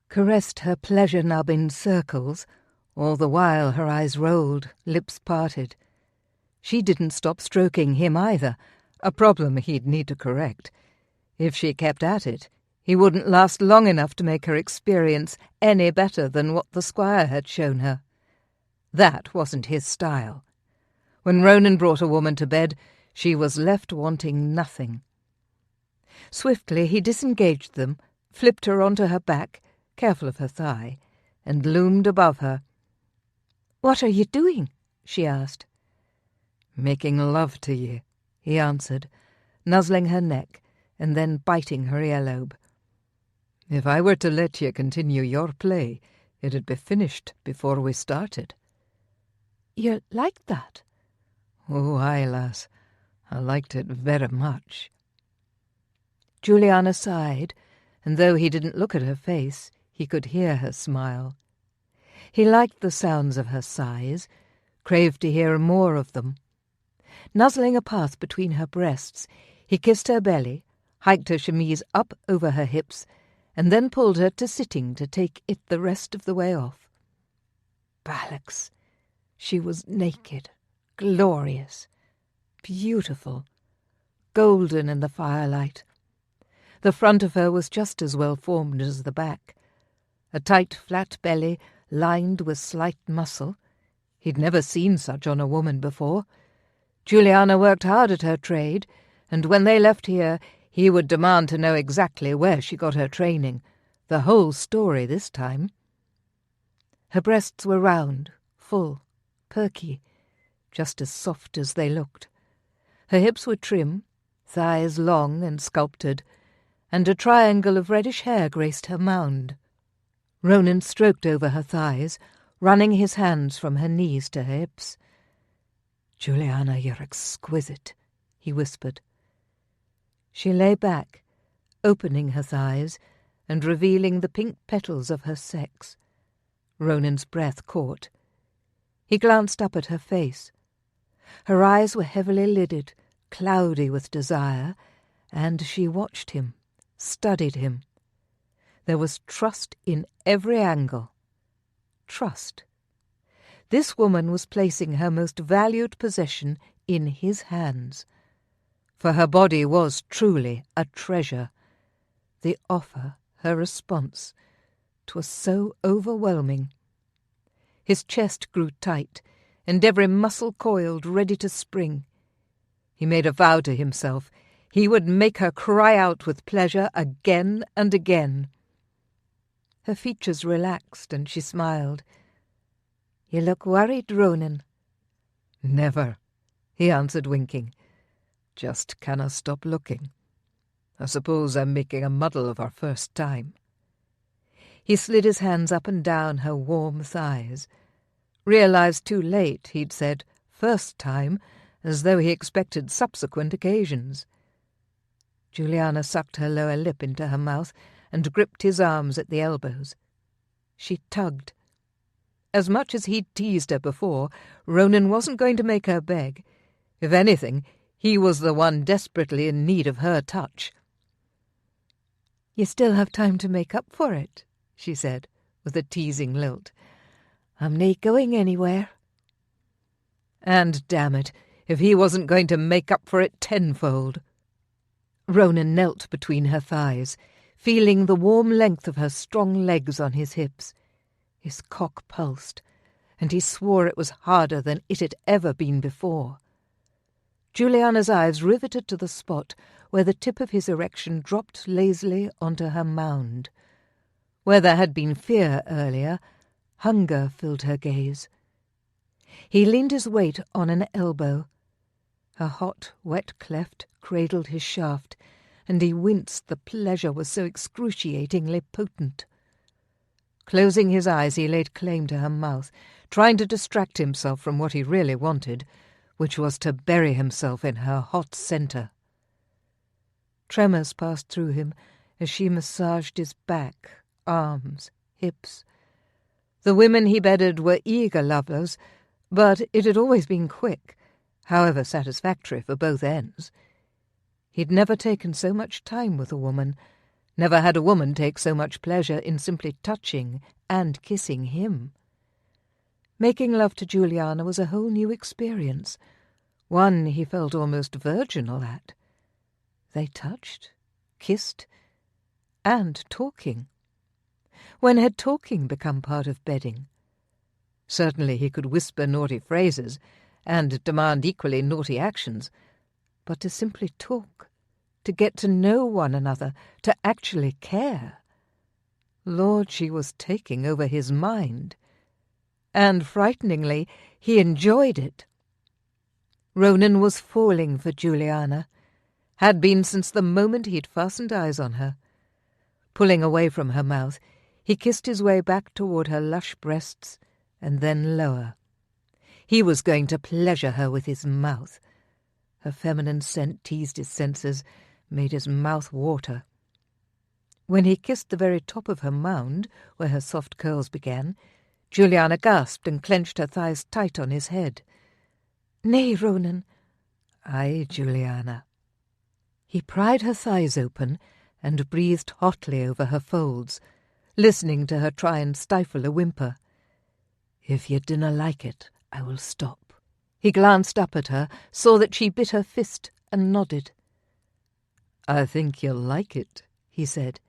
caressed her pleasure-nubbing circles, all the while her eyes rolled, lips parted. She didn't stop stroking him either, a problem he'd need to correct. If she kept at it, he wouldn't last long enough to make her experience any better than what the squire had shown her. That wasn't his style. When Ronan brought a woman to bed, she was left wanting nothing. Swiftly he disengaged them, flipped her onto her back, careful of her thigh, and loomed above her. "What are you doing?" she asked. "Making love to ye," he answered, nuzzling her neck and then biting her earlobe. "If I were to let ye continue your play, it'd be finished before we started." "You liked that?" "Oh, aye, lass. I liked it very much." Julianna sighed, and though he didn't look at her face, he could hear her smile. He liked the sounds of her sighs, craved to hear more of them. Nuzzling a path between her breasts, he kissed her belly, hiked her chemise up over her hips, and then pulled her to sitting to take it the rest of the way off. Bollocks! She was naked, glorious, beautiful, golden in the firelight. The front of her was just as well formed as the back. A tight, flat belly lined with slight muscle. He'd never seen such on a woman before. Julianna worked hard at her trade, and when they left here, he would demand to know exactly where she got her training, the whole story this time. Her breasts were round, full, perky, just as soft as they looked. Her hips were trim, thighs long and sculpted, and a triangle of reddish hair graced her mound. Ronan stroked over her thighs, running his hands from her knees to her hips. "Julianna, you're exquisite," he whispered. She lay back, opening her thighs and revealing the pink petals of her sex. Ronan's breath caught. He glanced up at her face. Her eyes were heavily lidded, cloudy with desire, and she watched him, studied him. There was trust in every angle. Trust. This woman was placing her most valued possession in his hands. For her body was truly a treasure. The offer, her response, 'twas so overwhelming. His chest grew tight, and every muscle coiled, ready to spring. He made a vow to himself. He would make her cry out with pleasure again and again. Her features relaxed, and she smiled. "You look worried, Ronan." "Never," he answered, winking. "Just canna stop looking. I suppose I'm making a muddle of our first time." He slid his hands up and down her warm thighs. Realized too late he'd said first time, as though he expected subsequent occasions. Julianna sucked her lower lip into her mouth and gripped his arms at the elbows. She tugged. As much as he'd teased her before, Ronan wasn't going to make her beg. If anything, he was the one desperately in need of her touch. "You still have time to make up for it," she said, with a teasing lilt. "I'm nae going anywhere." And, damn it, if he wasn't going to make up for it tenfold. Ronan knelt between her thighs, feeling the warm length of her strong legs on his hips. His cock pulsed, and he swore it was harder than it had ever been before. Juliana's eyes riveted to the spot where the tip of his erection dropped lazily onto her mound. Where there had been fear earlier, hunger filled her gaze. He leaned his weight on an elbow. Her hot, wet cleft cradled his shaft, and he winced, the pleasure was so excruciatingly potent. Closing his eyes, he laid claim to her mouth, trying to distract himself from what he really wanted, which was to bury himself in her hot centre. Tremors passed through him as she massaged his back, arms, hips. The women he bedded were eager lovers, but it had always been quick, however satisfactory for both ends. He'd never taken so much time with a woman, never had a woman take so much pleasure in simply touching and kissing him. Making love to Juliana was a whole new experience, one he felt almost virginal at. They touched, kissed, and talking. When had talking become part of bedding? Certainly he could whisper naughty phrases and demand equally naughty actions, but to simply talk, to get to know one another, to actually care. Lord, she was taking over his mind. And frighteningly, he enjoyed it. Ronan was falling for Juliana, had been since the moment he'd fastened eyes on her. Pulling away from her mouth, he kissed his way back toward her lush breasts, and then lower. He was going to pleasure her with his mouth. Her feminine scent teased his senses, made his mouth water. When he kissed the very top of her mound, where her soft curls began, Juliana gasped and clenched her thighs tight on his head. "Nay, Ronan." "Aye, Juliana." He pried her thighs open and breathed hotly over her folds, listening to her try and stifle a whimper. "If you dinna like it, I will stop." He glanced up at her, saw that she bit her fist, and nodded. "I think you'll like it," he said,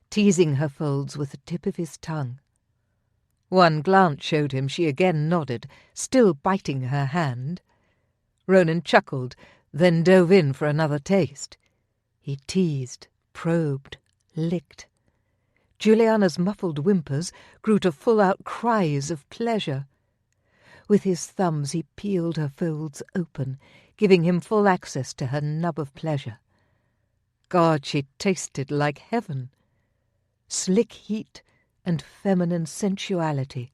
teasing her folds with the tip of his tongue. One glance showed him she again nodded, still biting her hand. Ronan chuckled, then dove in for another taste. He teased, probed, licked. Juliana's muffled whimpers grew to full-out cries of pleasure. With his thumbs he peeled her folds open, giving him full access to her nub of pleasure. God, she tasted like heaven. Slick heat and feminine sensuality.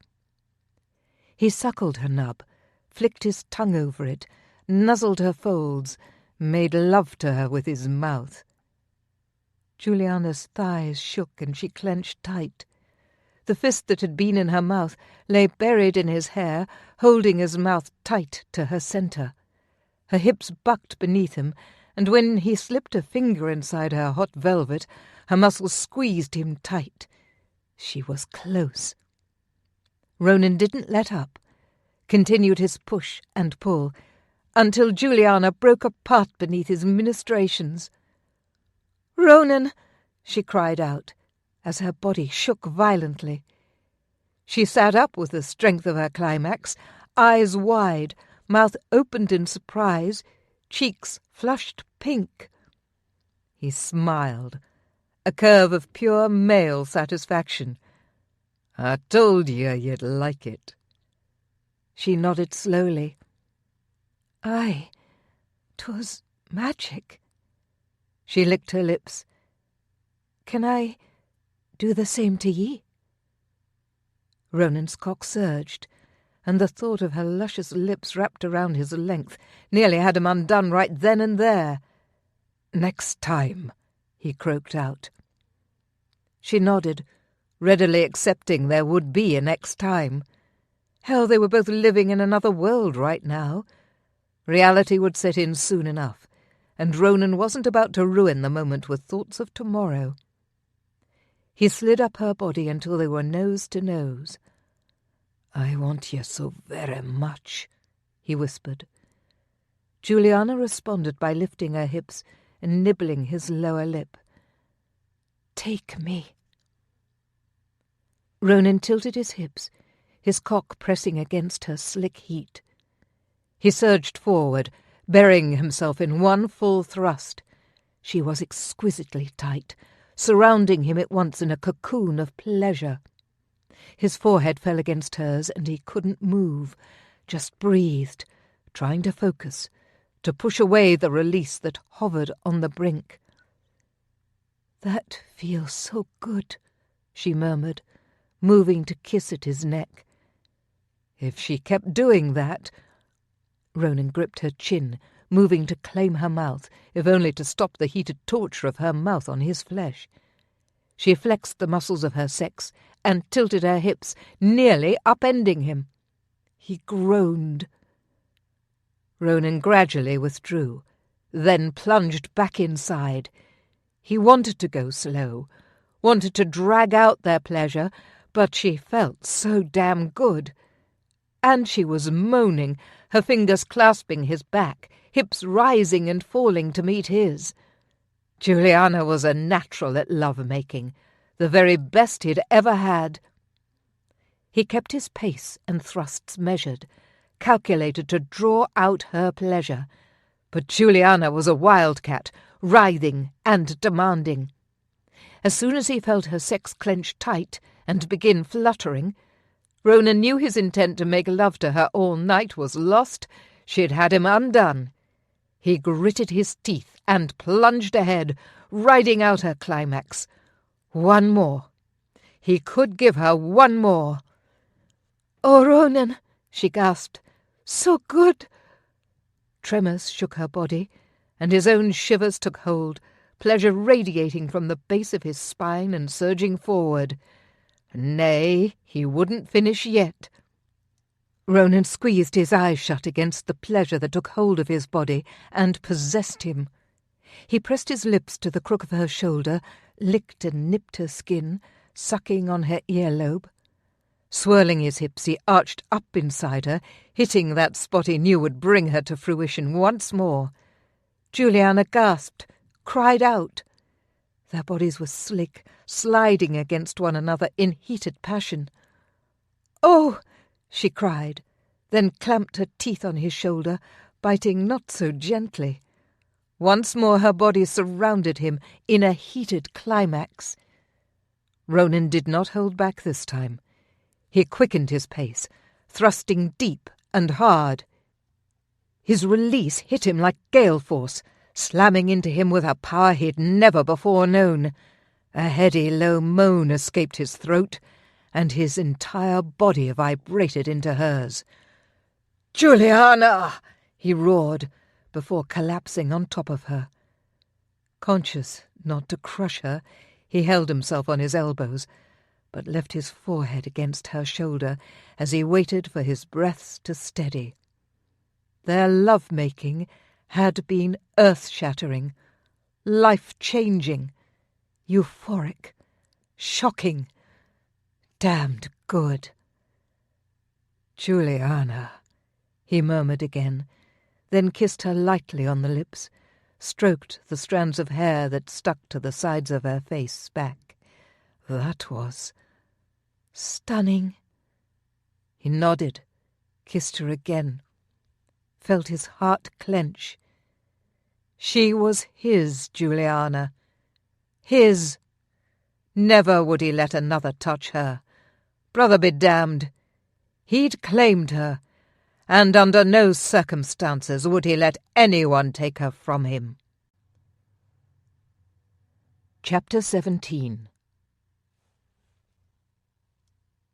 He suckled her nub, flicked his tongue over it, nuzzled her folds, made love to her with his mouth. Juliana's thighs shook and she clenched tight. The fist that had been in her mouth lay buried in his hair, holding his mouth tight to her centre. Her hips bucked beneath him, and when he slipped a finger inside her hot velvet, her muscles squeezed him tight. She was close. Ronan didn't let up, continued his push and pull, until Juliana broke apart beneath his ministrations. "Ronan!" she cried out, as her body shook violently. She sat up with the strength of her climax, eyes wide, mouth opened in surprise, cheeks flushed pink. He smiled, a curve of pure male satisfaction. "I told you you'd like it." She nodded slowly. "Aye, 'twas magic." She licked her lips. "Can I do the same to ye?" Ronan's cock surged, and the thought of her luscious lips wrapped around his length nearly had him undone right then and there. "Next time," he croaked out. She nodded, readily accepting there would be a next time. Hell, they were both living in another world right now. Reality would set in soon enough, and Ronan wasn't about to ruin the moment with thoughts of tomorrow. He slid up her body until they were nose to nose. "I want you so very much," he whispered. Juliana responded by lifting her hips and nibbling his lower lip. "Take me." Ronan tilted his hips, his cock pressing against her slick heat. He surged forward, burying himself in one full thrust. She was exquisitely tight, surrounding him at once in a cocoon of pleasure. His forehead fell against hers, and he couldn't move, just breathed, trying to focus, to push away the release that hovered on the brink. "That feels so good," she murmured, moving to kiss at his neck. If she kept doing that... Ronan gripped her chin, moving to claim her mouth, if only to stop the heated torture of her mouth on his flesh. She flexed the muscles of her sex and tilted her hips, nearly upending him. He groaned. Ronan gradually withdrew, then plunged back inside. He wanted to go slow, wanted to drag out their pleasure, but she felt so damn good. And she was moaning, her fingers clasping his back, hips rising and falling to meet his. Julianna was a natural at love-making, the very best he'd ever had. He kept his pace and thrusts measured, calculated to draw out her pleasure. But Julianna was a wildcat, writhing and demanding. As soon as he felt her sex clench tight and begin fluttering, Ronan knew his intent to make love to her all night was lost. She'd had him undone. He gritted his teeth and plunged ahead, riding out her climax. One more. He could give her one more. "Oh, Ronan," she gasped. "So good." Tremors shook her body, and his own shivers took hold, pleasure radiating from the base of his spine and surging forward. Nay, he wouldn't finish yet. Ronan squeezed his eyes shut against the pleasure that took hold of his body and possessed him. He pressed his lips to the crook of her shoulder, licked and nipped her skin, sucking on her earlobe. Swirling his hips, he arched up inside her, hitting that spot he knew would bring her to fruition once more. Julianna gasped, cried out. Their bodies were slick, sliding against one another in heated passion. "Oh!" she cried, then clamped her teeth on his shoulder, biting not so gently. Once more her body surrounded him in a heated climax. Ronan did not hold back this time. He quickened his pace, thrusting deep and hard. His release hit him like gale force, slamming into him with a power he'd never before known. A heady, low moan escaped his throat, and his entire body vibrated into hers. "Julianna!" he roared, before collapsing on top of her. Conscious not to crush her, he held himself on his elbows, but left his forehead against her shoulder as he waited for his breaths to steady. Their love-making had been earth-shattering, life-changing, euphoric, shocking, damned good. "Julianna," he murmured again, then kissed her lightly on the lips, stroked the strands of hair that stuck to the sides of her face back. That was stunning. He nodded, kissed her again, felt his heart clench. She was his Julianna. His. Never would he let another touch her. Brother be damned. He'd claimed her, and under no circumstances would he let anyone take her from him. Chapter 17.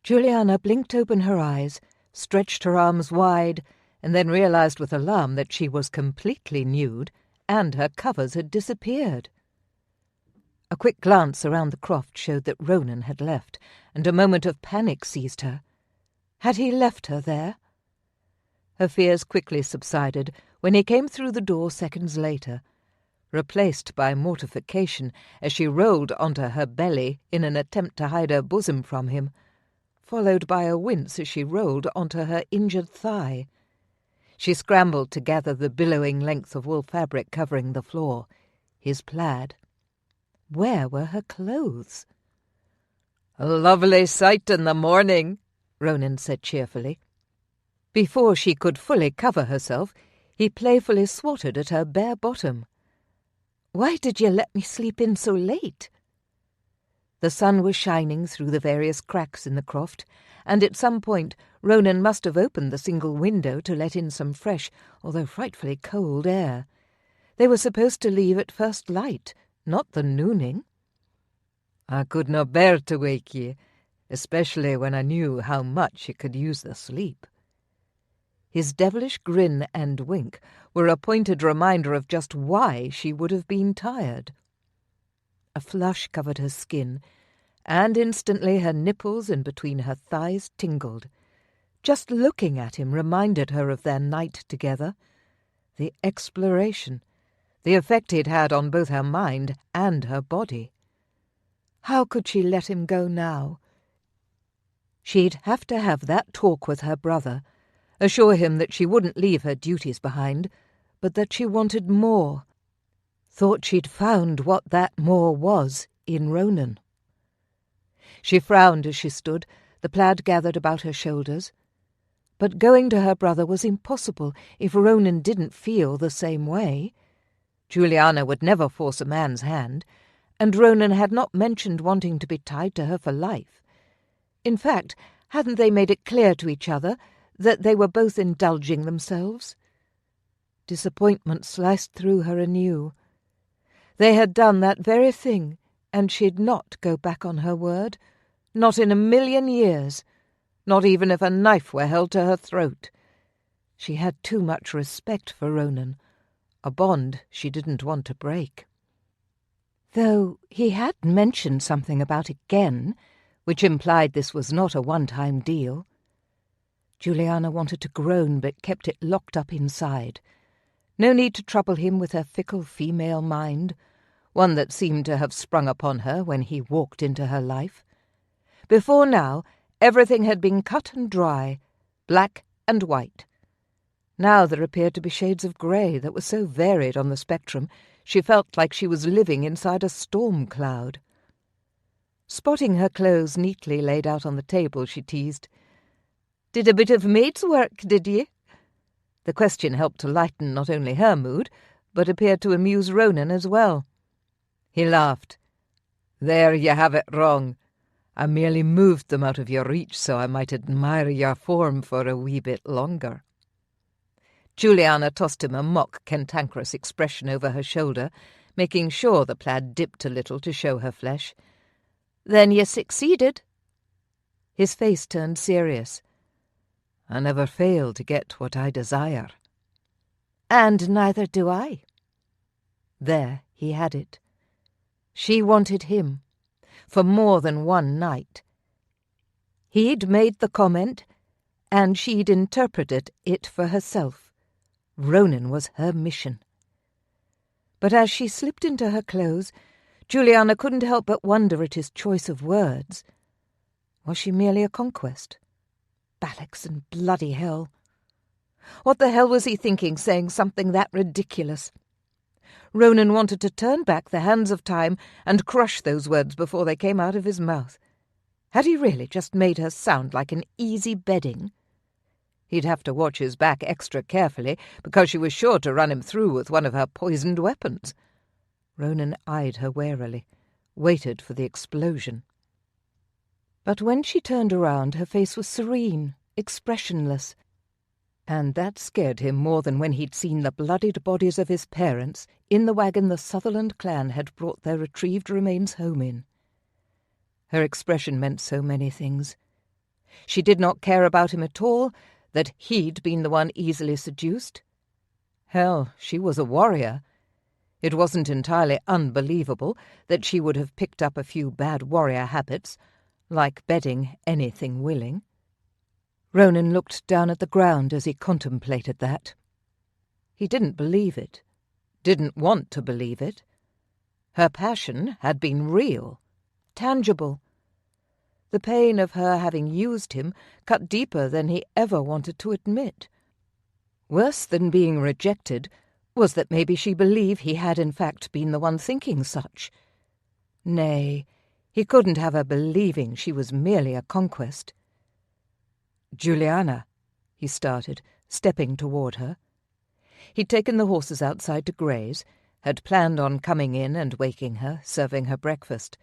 Julianna blinked open her eyes, stretched her arms wide, and then realized with alarm that she was completely nude, and her covers had disappeared. A quick glance around the croft showed that Ronan had left, and a moment of panic seized her. Had he left her there? Her fears quickly subsided when he came through the door seconds later, replaced by mortification as she rolled onto her belly in an attempt to hide her bosom from him, followed by a wince as she rolled onto her injured thigh. She scrambled to gather the billowing length of wool fabric covering the floor, his plaid. Where were her clothes? "A lovely sight in the morning," Ronan said cheerfully. Before she could fully cover herself, he playfully swatted at her bare bottom. "Why did you let me sleep in so late?" The sun was shining through the various cracks in the croft, and at some point Ronan must have opened the single window to let in some fresh, although frightfully cold, air. They were supposed to leave at first light, not the nooning. "I could not bear to wake ye, especially when I knew how much ye could use the sleep." His devilish grin and wink were a pointed reminder of just why she would have been tired. A flush covered her skin, and instantly her nipples in between her thighs tingled. Just looking at him reminded her of their night together, The exploration, the effect he'd had on both her mind and her body. How could she let him go now? She'd have to have that talk with her brother, assure him that she wouldn't leave her duties behind, but that she wanted more. Thought she'd found what that more was in Ronan. She frowned as she stood, the plaid gathered about her shoulders. But going to her brother was impossible if Ronan didn't feel the same way. Julianna would never force a man's hand, and Ronan had not mentioned wanting to be tied to her for life. In fact, hadn't they made it clear to each other that they were both indulging themselves? Disappointment sliced through her anew. They had done that very thing, and she'd not go back on her word, not in a million years, not even if a knife were held to her throat. She had too much respect for Ronan, a bond she didn't want to break. Though he had mentioned something about again, which implied this was not a one-time deal. Julianna wanted to groan but kept it locked up inside. No need to trouble him with her fickle female mind, one that seemed to have sprung upon her when he walked into her life. Before now, everything had been cut and dry, black and white. Now there appeared to be shades of grey that were so varied on the spectrum she felt like she was living inside a storm cloud. Spotting her clothes neatly laid out on the table, she teased, "Did a bit of maid's work, did ye?" The question helped to lighten not only her mood, but appeared to amuse Ronan as well. He laughed. "There you have it wrong. I merely moved them out of your reach so I might admire your form for a wee bit longer." Julianna tossed him a mock cantankerous expression over her shoulder, making sure the plaid dipped a little to show her flesh. "Then you succeeded." His face turned serious. "I never fail to get what I desire." "And neither do I." There he had it. She wanted him, for more than one night. He'd made the comment, and she'd interpreted it for herself. Ronan was her mission. But as she slipped into her clothes, Julianna couldn't help but wonder at his choice of words. Was she merely a conquest? Ballocks and bloody hell. What the hell was he thinking, saying something that ridiculous? Ronan wanted to turn back the hands of time and crush those words before they came out of his mouth. Had he really just made her sound like an easy bedding? He'd have to watch his back extra carefully, because she was sure to run him through with one of her poisoned weapons. Ronan eyed her warily, waited for the explosion. But when she turned around, her face was serene, expressionless, and that scared him more than when he'd seen the bloodied bodies of his parents in the wagon the Sutherland clan had brought their retrieved remains home in. Her expression meant so many things. She did not care about him at all, that he'd been the one easily seduced. Hell, she was a warrior. It wasn't entirely unbelievable that she would have picked up a few bad warrior habits, like bedding anything willing. Ronan looked down at the ground as he contemplated that. He didn't believe it, didn't want to believe it. Her passion had been real, tangible. The pain of her having used him cut deeper than he ever wanted to admit. Worse than being rejected was that maybe she believed he had in fact been the one thinking such. Nay, he couldn't have her believing she was merely a conquest. "Julianna," he started, stepping toward her. He'd taken the horses outside to graze, had planned on coming in and waking her, serving her breakfast.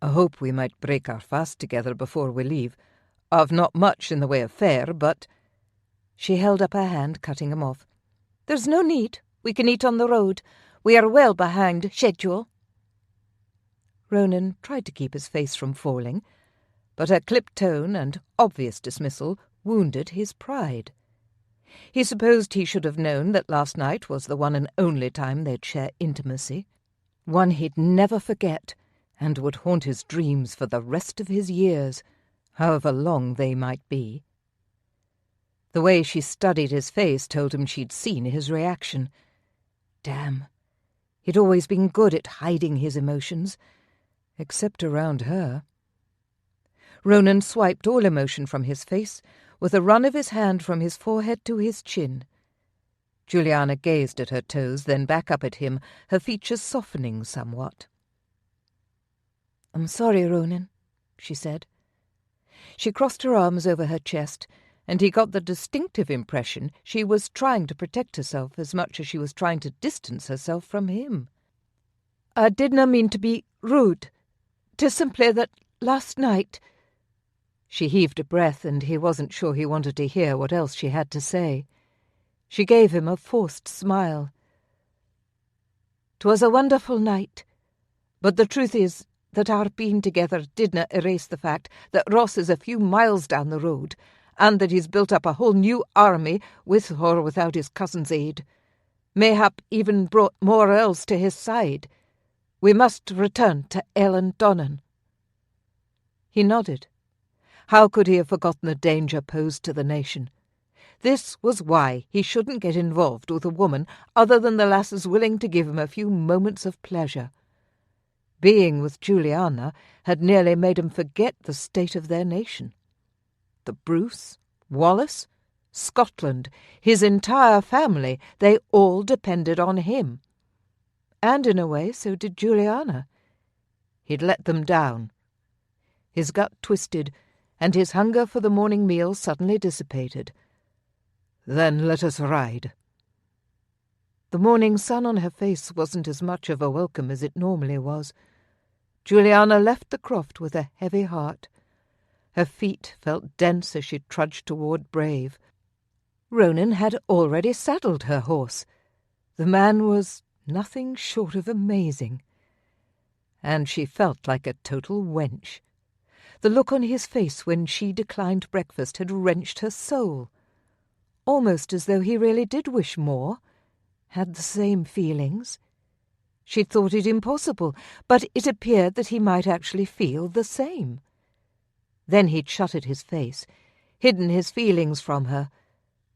"I hope we might break our fast together before we leave. I've not much in the way of fare, but—" She held up her hand, cutting him off. "There's no need. We can eat on the road. We are well behind schedule." Ronan tried to keep his face from falling, but her clipped tone and obvious dismissal wounded his pride. He supposed he should have known that last night was the one and only time they'd share intimacy, one he'd never forget, and would haunt his dreams for the rest of his years, however long they might be. The way she studied his face told him she'd seen his reaction. Damn. He'd always been good at hiding his emotions, except around her. Ronan swiped all emotion from his face, with a run of his hand from his forehead to his chin. Julianna gazed at her toes, then back up at him, her features softening somewhat. "I'm sorry, Ronan," she said. She crossed her arms over her chest, and he got the distinctive impression she was trying to protect herself as much as she was trying to distance herself from him. "I didna mean to be rude. 'Tis simply that last night—" She heaved a breath, and he wasn't sure he wanted to hear what else she had to say. She gave him a forced smile. "'Twas a wonderful night, but the truth is that our being together didna erase the fact that Ross is a few miles down the road, and that he's built up a whole new army, with or without his cousin's aid. Mayhap even brought more else to his side. We must return to Ellen Donnan." He nodded. How could he have forgotten the danger posed to the nation? This was why he shouldn't get involved with a woman other than the lasses willing to give him a few moments of pleasure. Being with Julianna had nearly made him forget the state of their nation. The Bruce, Wallace, Scotland, his entire family, they all depended on him. And in a way, so did Julianna. He'd let them down. His gut twisted, and his hunger for the morning meal suddenly dissipated. "Then let us ride." The morning sun on her face wasn't as much of a welcome as it normally was. Julianna left the croft with a heavy heart. Her feet felt dense as she trudged toward Brave. Ronan had already saddled her horse. The man was nothing short of amazing. And she felt like a total wench. The look on his face when she declined breakfast had wrenched her soul. Almost as though he really did wish more, had the same feelings. She'd thought it impossible, but it appeared that he might actually feel the same. Then he'd shuttered his face, hidden his feelings from her,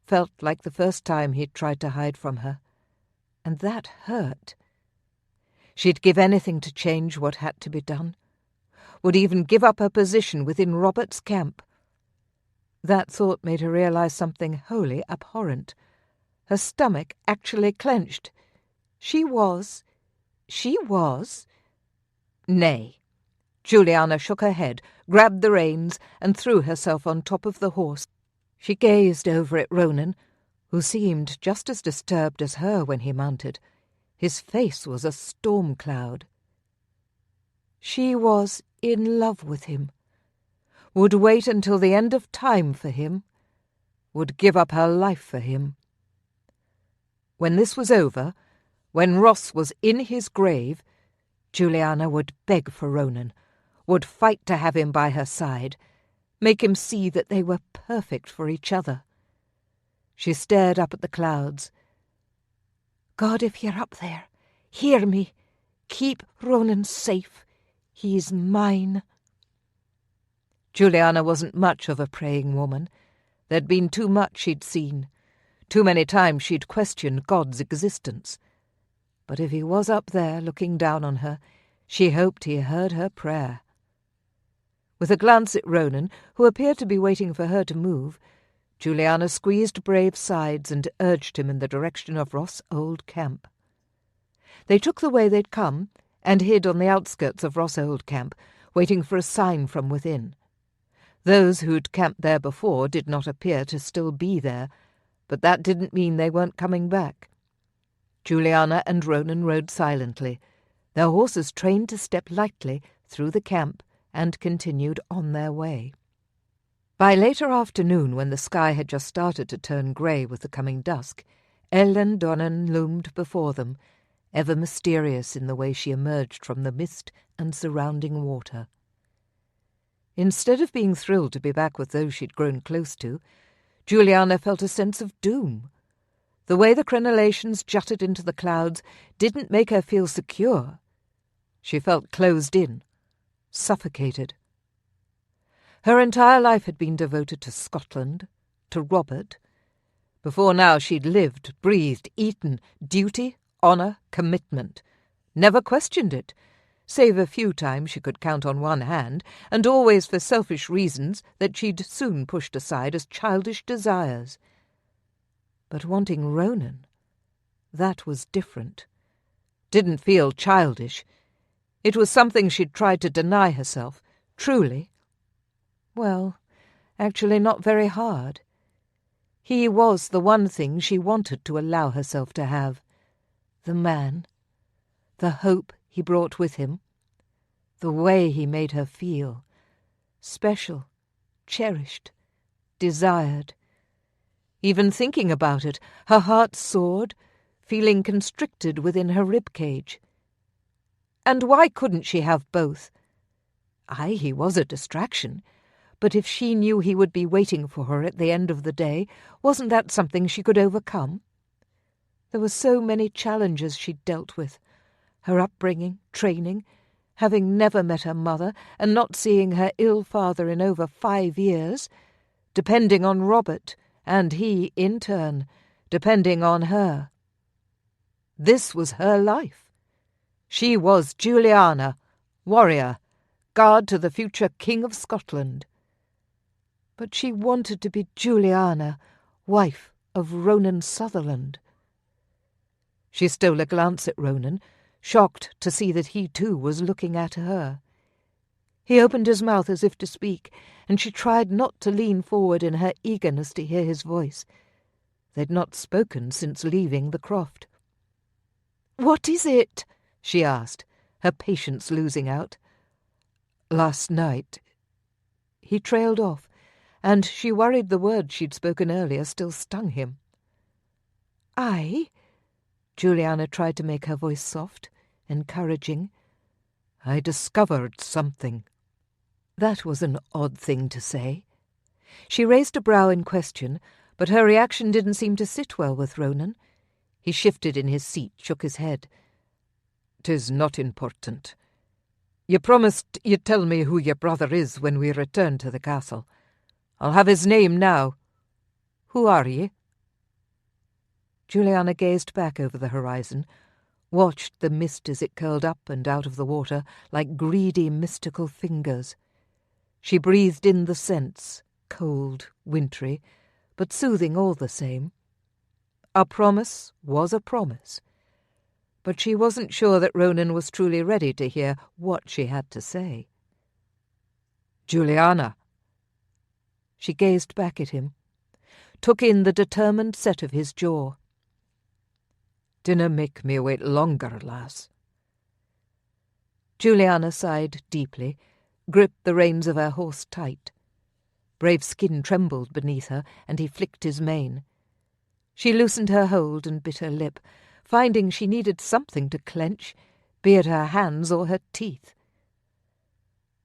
felt like the first time he'd tried to hide from her. And that hurt. She'd give anything to change what had to be done. Would even give up her position within Robert's camp. That thought made her realize something wholly abhorrent. Her stomach actually clenched. She was... Nay. Julianna shook her head, grabbed the reins, and threw herself on top of the horse. She gazed over at Ronan, who seemed just as disturbed as her when he mounted. His face was a storm cloud. She was in love with him. Would wait until the end of time for him, would give up her life for him. When this was over, when Ross was in his grave, Julianna would beg for Ronan, would fight to have him by her side, make him see that they were perfect for each other. She stared up at the clouds. "God, if you're up there, hear me. Keep Ronan safe. He's mine." Julianna wasn't much of a praying woman. There'd been too much she'd seen. Too many times she'd questioned God's existence. But if he was up there looking down on her, she hoped he heard her prayer. With a glance at Ronan, who appeared to be waiting for her to move, Julianna squeezed Brave's sides and urged him in the direction of Ross' old camp. They took the way they'd come and hid on the outskirts of Ross' old camp, waiting for a sign from within. Those who'd camped there before did not appear to still be there, but that didn't mean they weren't coming back. Julianna and Ronan rode silently, their horses trained to step lightly through the camp, and continued on their way. By later afternoon, when the sky had just started to turn grey with the coming dusk, Ellen Donnan loomed before them, ever mysterious in the way she emerged from the mist and surrounding water. Instead of being thrilled to be back with those she'd grown close to, Julianna felt a sense of doom. The way the crenellations jutted into the clouds didn't make her feel secure. She felt closed in, suffocated. Her entire life had been devoted to Scotland, to Robert, Before now she'd lived, breathed, eaten, duty, honour, commitment. Never questioned it, save a few times she could count on one hand, and always for selfish reasons that she'd soon pushed aside as childish desires. But wanting Ronan, that was different. Didn't feel childish. It was something she'd tried to deny herself, truly. Well, actually not very hard. He was the one thing she wanted to allow herself to have. The man. The hope he brought with him. The way he made her feel. Special, cherished, desired. Even thinking about it, her heart soared, feeling constricted within her rib-cage. And why couldn't she have both? Aye, he was a distraction, but if she knew he would be waiting for her at the end of the day, wasn't that something she could overcome? There were so many challenges she'd dealt with. Her upbringing, training, having never met her mother and not seeing her ill father in over 5 years, depending on Robert, and he, in turn, depending on her. This was her life. She was Julianna, warrior, guard to the future King of Scotland. But she wanted to be Julianna, wife of Ronan Sutherland. She stole a glance at Ronan, shocked to see that he too was looking at her. He opened his mouth as if to speak, and she tried not to lean forward in her eagerness to hear his voice. They'd not spoken since leaving the croft. "What is it?" she asked, her patience losing out. "Last night—" He trailed off, and she worried the words she'd spoken earlier still stung him. "Aye?" Julianna tried to make her voice soft, encouraging. "I discovered something." That was an odd thing to say. She raised a brow in question, but her reaction didn't seem to sit well with Ronan. He shifted in his seat, shook his head. "'Tis not important. You promised you'd tell me who your brother is when we return to the castle. I'll have his name now. Who are ye?" Julianna gazed back over the horizon, watched the mist as it curled up and out of the water like greedy, mystical fingers. She breathed in the scents, cold, wintry, but soothing all the same. A promise was a promise, but she wasn't sure that Ronan was truly ready to hear what she had to say. "Julianna!" She gazed back at him, took in the determined set of his jaw. "Dinna make me wait longer, lass." Julianna sighed deeply, gripped the reins of her horse tight. Brave skin trembled beneath her, and he flicked his mane. She loosened her hold and bit her lip, finding she needed something to clench, be it her hands or her teeth.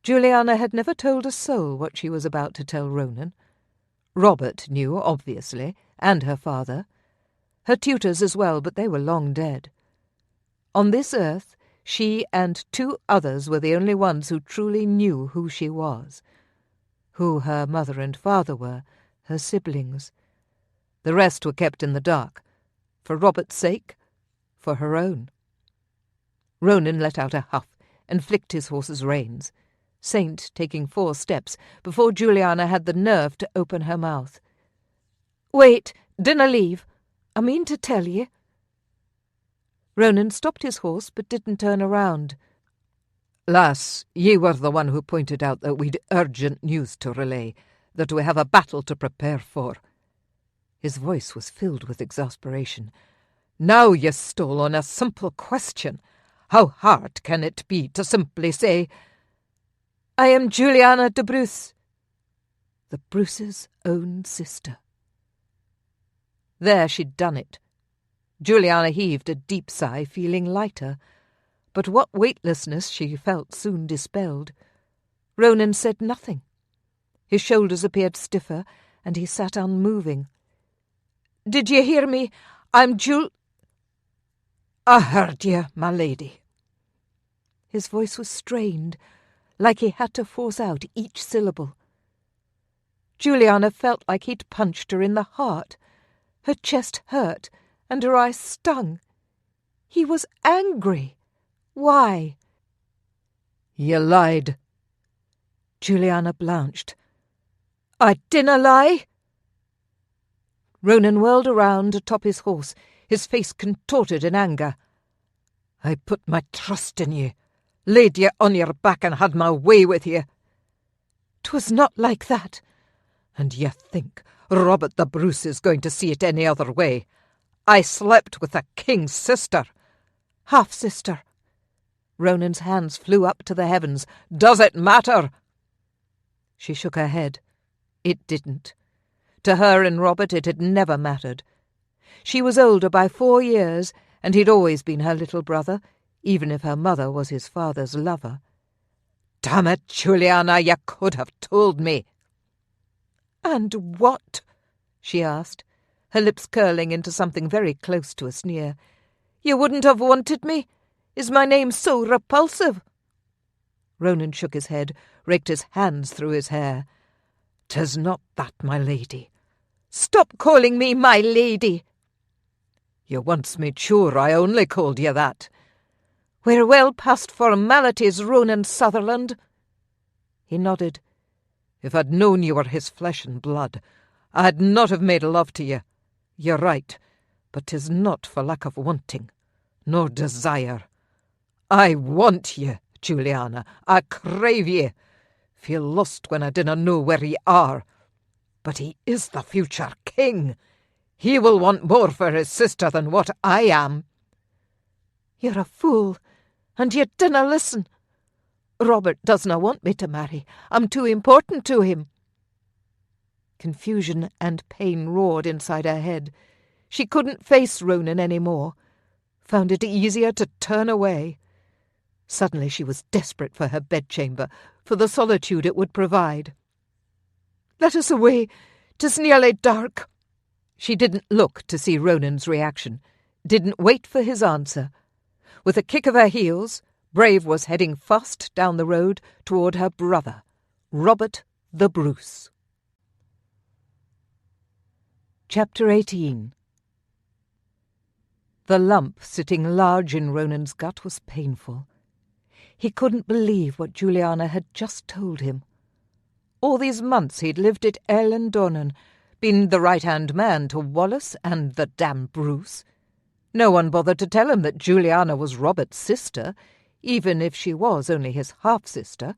Julianna had never told a soul what she was about to tell Ronan. Robert knew, obviously, and her father. Her tutors as well, but they were long dead. On this earth, she and 2 others were the only ones who truly knew who she was, who her mother and father were, her siblings. The rest were kept in the dark, for Robert's sake, for her own. Ronan let out a huff and flicked his horse's reins, Saint taking 4 steps before Julianna had the nerve to open her mouth. "Wait, dinna leave. I mean to tell ye." Ronan stopped his horse but didn't turn around. "Lass, ye were the one who pointed out that we'd urgent news to relay, that we have a battle to prepare for." His voice was filled with exasperation. "Now ye stole on a simple question. How hard can it be to simply say, 'I am Julianna de Bruce,' the Bruce's own sister?" There she'd done it. Julianna heaved a deep sigh, feeling lighter, but what weightlessness she felt soon dispelled. Ronan said nothing. His shoulders appeared stiffer, and he sat unmoving. "Did ye hear me? I'm "I heard ye, my lady." His voice was strained, like he had to force out each syllable. Julianna felt like he'd punched her in the heart. Her chest hurt, and her eyes stung. He was angry. Why? "You lied." Julianna blanched. "I dinna lie." Ronan whirled around atop his horse, his face contorted in anger. "I put my trust in ye, laid ye on your back and had my way with ye." "'Twas not like that." "And ye think Robert the Bruce is going to see it any other way? I slept with the king's sister." "Half-sister." Ronan's hands flew up to the heavens. "Does it matter?" She shook her head. It didn't. To her and Robert it had never mattered. She was older by 4 years, and he'd always been her little brother, even if her mother was his father's lover. "Damn it, Julianna, you could have told me." "And what?" she asked, her lips curling into something very close to a sneer. "You wouldn't have wanted me? Is my name so repulsive?" Ronan shook his head, raked his hands through his hair. "'Tis not that, my lady." "Stop calling me my lady." "You once made sure I only called you that." "We're well past formalities, Ronan Sutherland." He nodded. "If I'd known you were his flesh and blood, I'd not have made love to you. You're right, but 'tis not for lack of wanting, nor desire. I want ye, Julianna. I crave ye. Feel lost when I dinna know where ye are. But he is the future king. He will want more for his sister than what I am." "You're a fool, and you dinna listen. Robert doesna want me to marry. I'm too important to him." Confusion and pain roared inside her head. She couldn't face Ronan any more, found it easier to turn away. Suddenly she was desperate for her bedchamber, for the solitude it would provide. "Let us away. 'Tis nearly dark." She didn't look to see Ronan's reaction, didn't wait for his answer. With a kick of her heels, Brave was heading fast down the road toward her brother, Robert the Bruce. Chapter 18. The lump sitting large in Ronan's gut was painful. He couldn't believe what Julianna had just told him. All these months he'd lived at Ellandonan, been the right-hand man to Wallace and the damned Bruce. No one bothered to tell him that Julianna was Robert's sister, even if she was only his half-sister.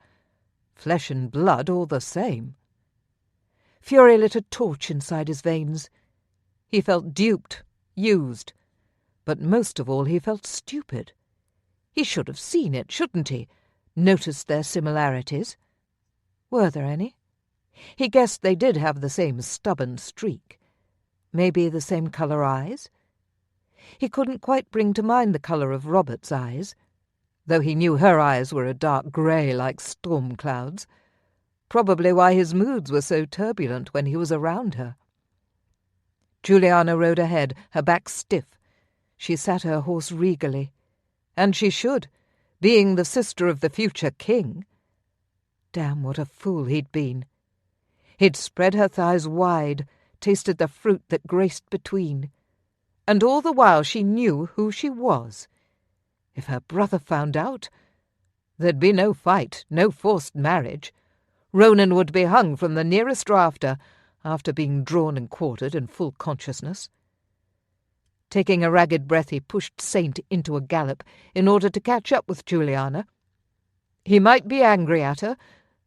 Flesh and blood all the same. Fury lit a torch inside his veins. He felt duped, used, but most of all he felt stupid. He should have seen it, shouldn't he? Noticed their similarities. Were there any? He guessed they did have the same stubborn streak. Maybe the same colour eyes? He couldn't quite bring to mind the colour of Robert's eyes, though he knew her eyes were a dark grey like storm clouds. Probably why his moods were so turbulent when he was around her. Julianna rode ahead, her back stiff. She sat her horse regally. And she should, being the sister of the future king. Damn, what a fool he'd been. He'd spread her thighs wide, tasted the fruit that graced between. And all the while she knew who she was. If her brother found out, there'd be no fight, no forced marriage. Ronan would be hung from the nearest rafter, after being drawn and quartered in full consciousness. Taking a ragged breath, he pushed Saint into a gallop in order to catch up with Julianna. He might be angry at her,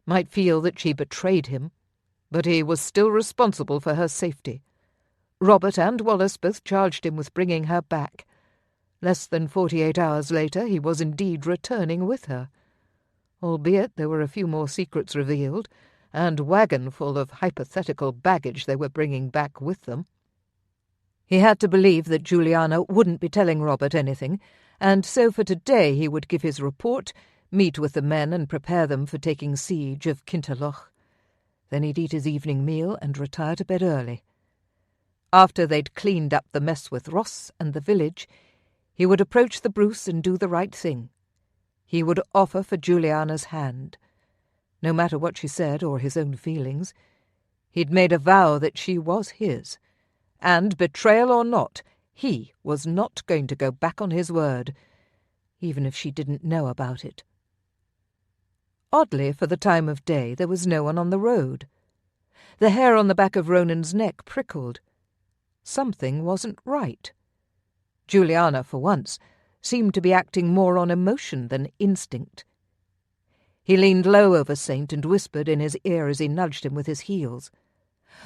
might feel that she betrayed him, but he was still responsible for her safety. Robert and Wallace both charged him with bringing her back. Less than 48 hours later he was indeed returning with her, albeit there were a few more secrets revealed, and wagon full of hypothetical baggage they were bringing back with them. He had to believe that Julianna wouldn't be telling Robert anything, and so for today he would give his report, meet with the men and prepare them for taking siege of Kinterloch. Then he'd eat his evening meal and retire to bed early. After they'd cleaned up the mess with Ross and the village, he would approach the Bruce and do the right thing. He would offer for Julianna's hand. No matter what she said or his own feelings, he'd made a vow that she was his, and, betrayal or not, he was not going to go back on his word, even if she didn't know about it. Oddly, for the time of day, there was no one on the road. The hair on the back of Ronan's neck prickled. Something wasn't right. Juliana, for once, seemed to be acting more on emotion than instinct. He leaned low over Saint and whispered in his ear as he nudged him with his heels.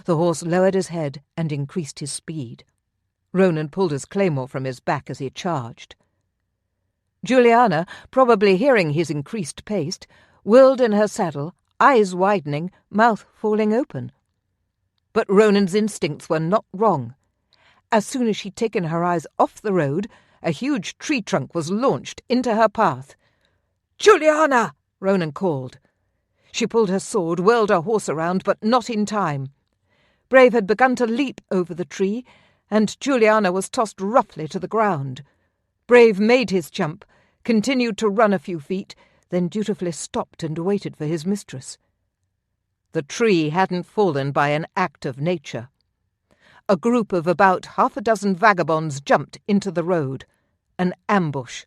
The horse lowered his head and increased his speed. Ronan pulled his claymore from his back as he charged. Juliana, probably hearing his increased pace, whirled in her saddle, eyes widening, mouth falling open. But Ronan's instincts were not wrong. As soon as she'd taken her eyes off the road, a huge tree trunk was launched into her path. "Juliana!" Ronan called. She pulled her sword, whirled her horse around, but not in time. Brave had begun to leap over the tree, and Juliana was tossed roughly to the ground. Brave made his jump, continued to run a few feet, then dutifully stopped and waited for his mistress. The tree hadn't fallen by an act of nature. A group of about half a dozen vagabonds jumped into the road. An ambush.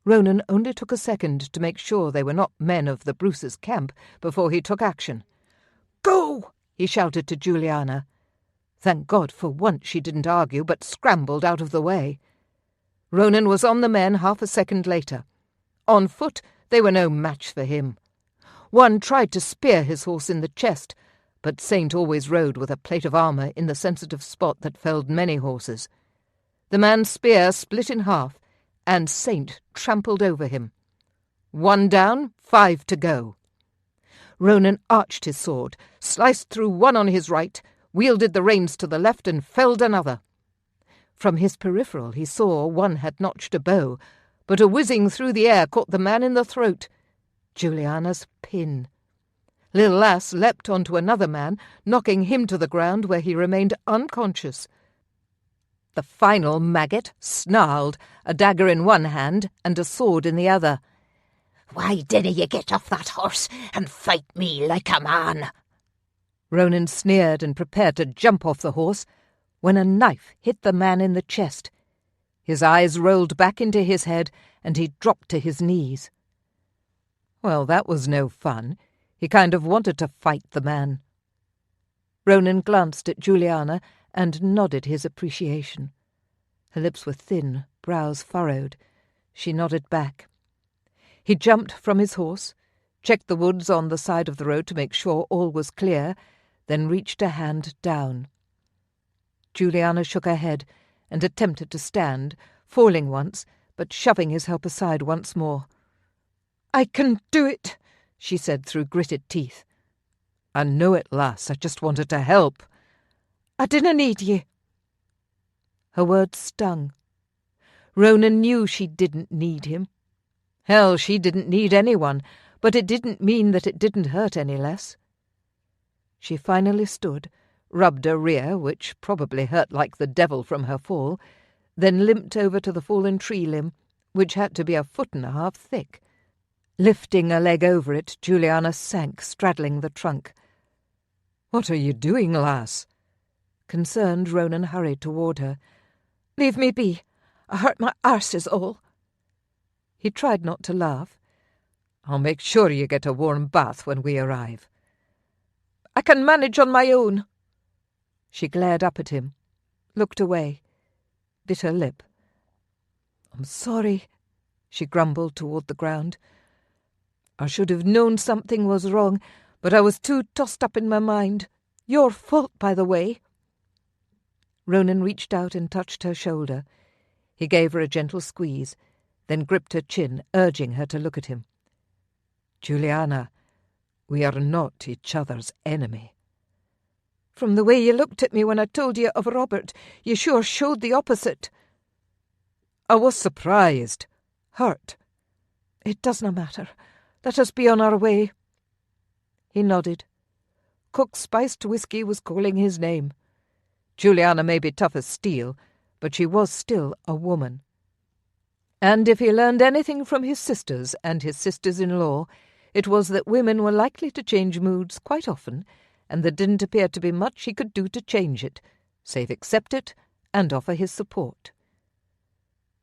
Ronan only took a second to make sure they were not men of the Bruces' camp before he took action. "Go!" he shouted to Juliana. Thank God for once she didn't argue, but scrambled out of the way. Ronan was on the men half a second later. On foot, they were no match for him. One tried to spear his horse in the chest, but Saint always rode with a plate of armour in the sensitive spot that felled many horses. The man's spear split in half, and Saint trampled over him. 1 down, 5 to go. Ronan arched his sword, sliced through one on his right, wielded the reins to the left and felled another. From his peripheral he saw one had notched a bow, but a whizzing through the air caught the man in the throat. Juliana's pin. Lil Lass leapt onto another man, knocking him to the ground where he remained unconscious. The final maggot snarled, a dagger in one hand and a sword in the other. "Why dinna ye get off that horse and fight me like a man?" Ronan sneered and prepared to jump off the horse when a knife hit the man in the chest. His eyes rolled back into his head and he dropped to his knees. Well, that was no fun. He kind of wanted to fight the man. Ronan glanced at Juliana and nodded his appreciation. Her lips were thin, brows furrowed. She nodded back. He jumped from his horse, checked the woods on the side of the road to make sure all was clear, then reached a hand down. Juliana shook her head and attempted to stand, falling once, but shoving his help aside once more. "I can do it," she said through gritted teeth. "I know it, lass. I just wanted to help." "I dinna need ye." Her words stung. Ronan knew she didn't need him. Hell, she didn't need anyone, but it didn't mean that it didn't hurt any less. She finally stood, rubbed her rear, which probably hurt like the devil from her fall, then limped over to the fallen tree limb, which had to be 1.5 feet thick. Lifting a leg over it, Juliana sank, straddling the trunk. "What are you doing, lass?" Concerned, Ronan hurried toward her. "Leave me be. I hurt my arse is all." He tried not to laugh. "I'll make sure you get a warm bath when we arrive." "I can manage on my own." She glared up at him, looked away, bit her lip. "I'm sorry," she grumbled toward the ground. "I should have known something was wrong, but I was too tossed up in my mind. Your fault, by the way." Ronan reached out and touched her shoulder. He gave her a gentle squeeze, then gripped her chin, urging her to look at him. "Juliana, we are not each other's enemy." "From the way you looked at me when I told you of Robert, you sure showed the opposite." "I was surprised. Hurt." "It doesna matter. Let us be on our way." He nodded. Cook's spiced whiskey was calling his name. Juliana may be tough as steel, but she was still a woman. And if he learned anything from his sisters and his sisters-in-law, it was that women were likely to change moods quite often, and there didn't appear to be much he could do to change it, save accept it and offer his support.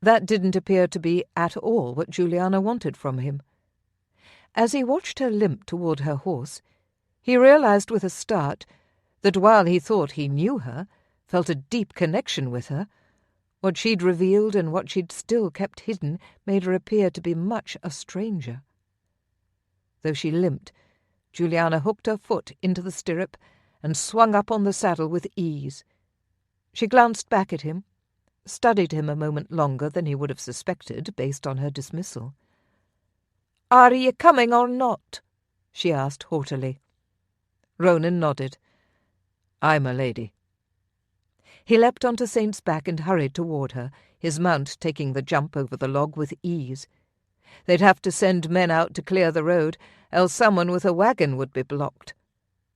That didn't appear to be at all what Juliana wanted from him. As he watched her limp toward her horse, he realized with a start that while he thought he knew her, felt a deep connection with her, what she'd revealed and what she'd still kept hidden made her appear to be much a stranger. Though she limped, Juliana hooked her foot into the stirrup and swung up on the saddle with ease. She glanced back at him, studied him a moment longer than he would have suspected based on her dismissal. "Are ye coming or not?" she asked haughtily. Ronan nodded. "Aye, my lady." He leapt onto Saint's back and hurried toward her, his mount taking the jump over the log with ease. They'd have to send men out to clear the road, else someone with a wagon would be blocked.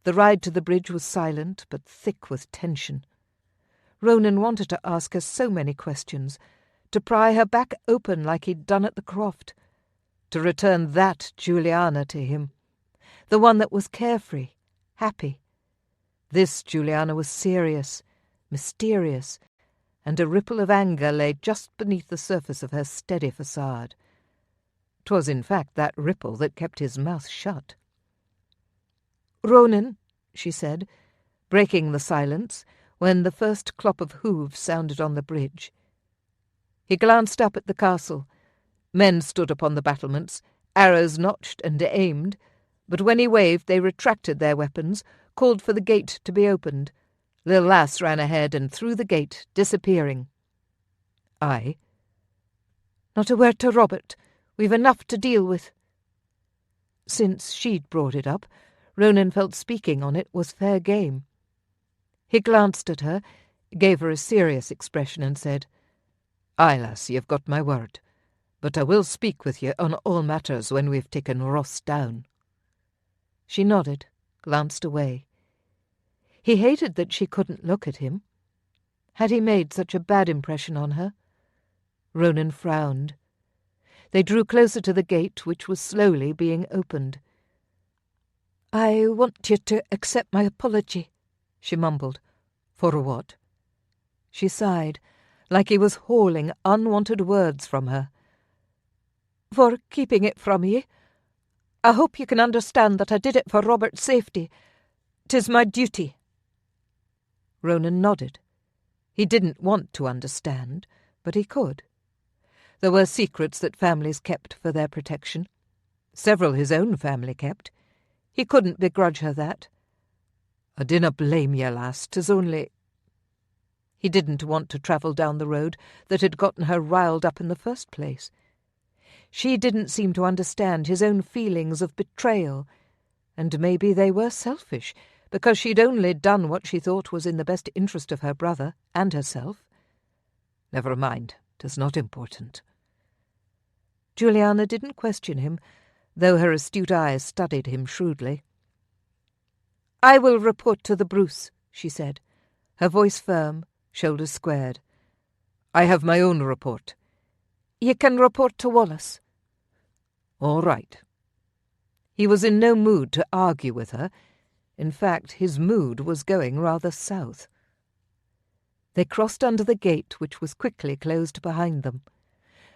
The ride to the bridge was silent, but thick with tension. Ronan wanted to ask her so many questions, to pry her back open like he'd done at the croft, to return that Juliana to him, the one that was carefree, happy. This Juliana was serious, mysterious, and a ripple of anger lay just beneath the surface of her steady facade. 'Twas in fact that ripple that kept his mouth shut. "Ronan," she said, breaking the silence when the first clop of hooves sounded on the bridge. He glanced up at the castle. Men stood upon the battlements, arrows notched and aimed, but when he waved they retracted their weapons, called for the gate to be opened. Lil Lass ran ahead and through the gate, disappearing. "Aye." "Not a word to Robert. We've enough to deal with." Since she'd brought it up, Ronan felt speaking on it was fair game. He glanced at her, gave her a serious expression and said, "Aye, lass, you've got my word, but I will speak with you on all matters when we've taken Ross down." She nodded, glanced away. He hated that she couldn't look at him. Had he made such a bad impression on her? Ronan frowned. They drew closer to the gate, which was slowly being opened. "I want you to accept my apology," she mumbled. "For what?" She sighed, like he was hauling unwanted words from her. "For keeping it from ye. I hope you can understand that I did it for Robert's safety. 'Tis my duty." Ronan nodded. He didn't want to understand, but he could. There were secrets that families kept for their protection. Several his own family kept. He couldn't begrudge her that. "I dinna blame ye, lass, 'tis only—" He didn't want to travel down the road that had gotten her riled up in the first place. She didn't seem to understand his own feelings of betrayal, and maybe they were selfish, because she'd only done what she thought was in the best interest of her brother and herself. Never mind, 'tis not important. Juliana didn't question him, though her astute eyes studied him shrewdly. "I will report to the Bruce," she said, her voice firm, shoulders squared. "I have my own report." "You can report to Wallace." "All right." He was in no mood to argue with her. In fact, his mood was going rather south. They crossed under the gate, which was quickly closed behind them.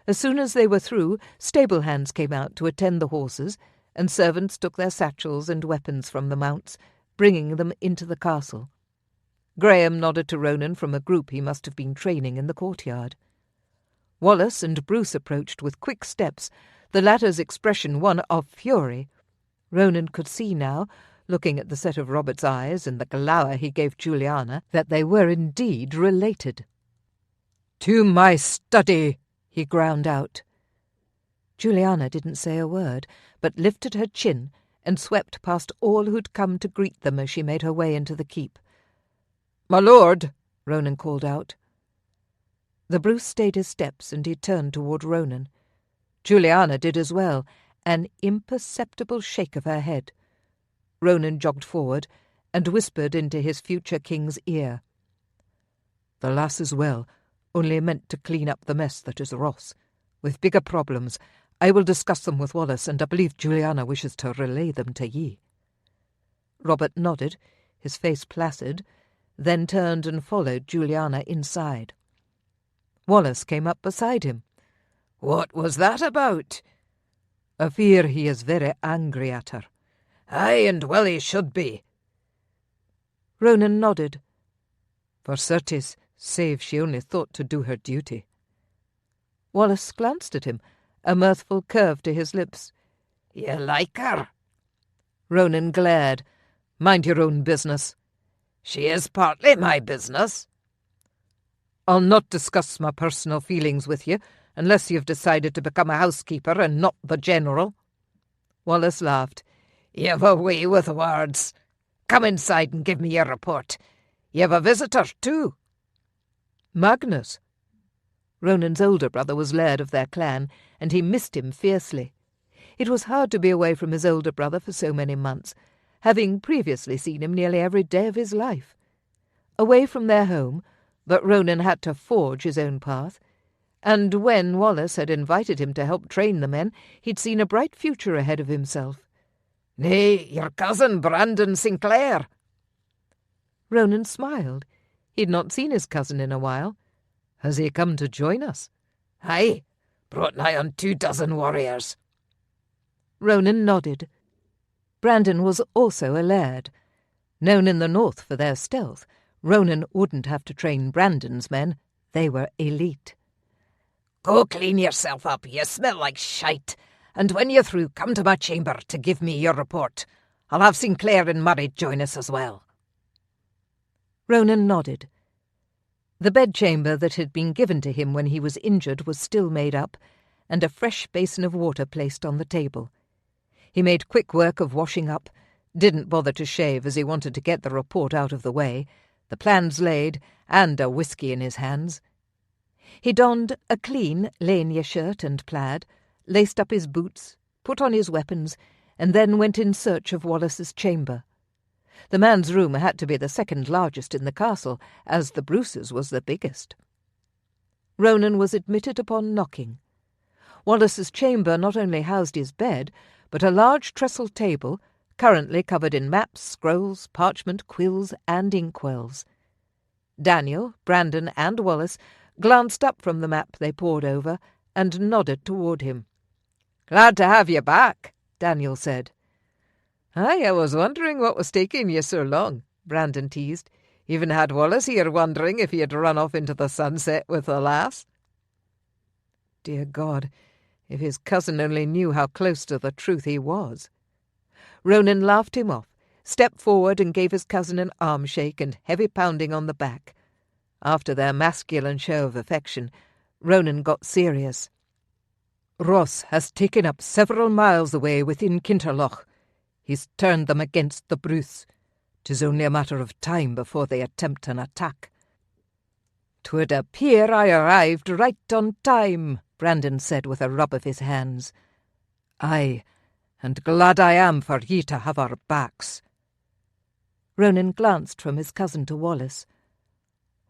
As soon as they were through, stable hands came out to attend the horses, and servants took their satchels and weapons from the mounts, bringing them into the castle. Graham nodded to Ronan from a group he must have been training in the courtyard. Wallace and Bruce approached with quick steps, the latter's expression one of fury. Ronan could see now, looking at the set of Robert's eyes and the glower he gave Juliana, that they were indeed related. "To my study!" he ground out. Juliana didn't say a word, but lifted her chin and swept past all who'd come to greet them as she made her way into the keep. "My lord!" Ronan called out. The Bruce stayed his steps, and he turned toward Ronan. Juliana did as well, an imperceptible shake of her head. Ronan jogged forward and whispered into his future king's ear. "The lass is well, only meant to clean up the mess that is Ross. With bigger problems, I will discuss them with Wallace, and I believe Juliana wishes to relay them to ye." Robert nodded, his face placid, then turned and followed Juliana inside. Wallace came up beside him. "What was that about?" "I fear he is very angry at her." "Aye, and well he should be." Ronan nodded. "For certes, save she only thought to do her duty." Wallace glanced at him, a mirthful curve to his lips. "You like her?" Ronan glared. "Mind your own business." "She is partly my business." "I'll not discuss my personal feelings with you, unless you've decided to become a housekeeper and not the general." Wallace laughed. "You've a way with words. Come inside and give me your report. You've a visitor, too." Magnus. Ronan's older brother was laird of their clan, and he missed him fiercely. It was hard to be away from his older brother for so many months, having previously seen him nearly every day of his life. Away from their home, but Ronan had to forge his own path, and when Wallace had invited him to help train the men, he'd seen a bright future ahead of himself. "Nay, your cousin Brandon Sinclair." Ronan smiled. He'd not seen his cousin in a while. "Has he come to join us?" "Aye, brought nigh on 24 warriors." Ronan nodded. Brandon was also a laird. Known in the north for their stealth, Ronan wouldn't have to train Brandon's men. They were elite. "Go clean yourself up, you smell like shite, and when you're through, come to my chamber to give me your report. I'll have Sinclair and Murray join us as well." Ronan nodded. The bedchamber that had been given to him when he was injured was still made up, and a fresh basin of water placed on the table. He made quick work of washing up, didn't bother to shave as he wanted to get the report out of the way, the plans laid, and a whisky in his hands. He donned a clean lainia shirt and plaid, laced up his boots, put on his weapons, and then went in search of Wallace's chamber. The man's room had to be the second largest in the castle, as the Bruce's was the biggest. Ronan was admitted upon knocking. Wallace's chamber not only housed his bed, but a large trestle table, currently covered in maps, scrolls, parchment, quills, and inkwells. Daniel, Brandon, and Wallace glanced up from the map they pored over and nodded toward him. "Glad to have you back," Daniel said. "Aye, I was wondering what was taking you so long," Brandon teased. "Even had Wallace here wondering if he had run off into the sunset with the lass." Dear God, if his cousin only knew how close to the truth he was. Ronan laughed him off, stepped forward and gave his cousin an arm shake and heavy pounding on the back. After their masculine show of affection, Ronan got serious. "Ross has taken up several miles away within Kinterloch. He's turned them against the Bruce. 'Tis only a matter of time before they attempt an attack." "'Twould appear I arrived right on time," Brandon said with a rub of his hands. "Aye, and glad I am for ye to have our backs." Ronan glanced from his cousin to Wallace.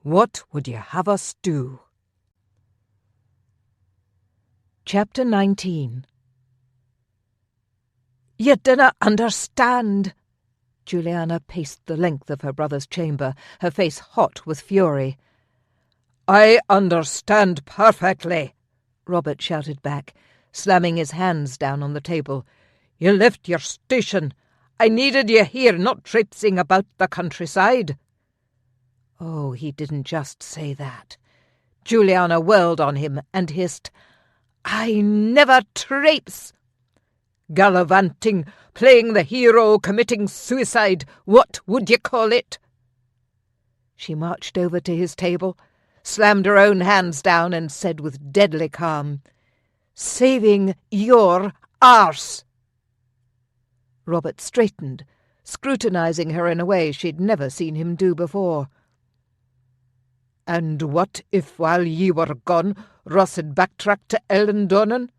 "What would ye have us do?" Chapter 19. "You dinna understand." Juliana paced the length of her brother's chamber, her face hot with fury. "I understand perfectly," Robert shouted back, slamming his hands down on the table. "You left your station. I needed you here, not traipsing about the countryside." Oh, he didn't just say that. Juliana whirled on him and hissed, "I never traipse. Gallivanting, playing the hero, committing suicide, what would you call it?" She marched over to his table, slammed her own hands down and said with deadly calm, "Saving your arse." Robert straightened, scrutinizing her in a way she'd never seen him do before. "And what if while ye were gone, Ross had backtracked to Ellendonan?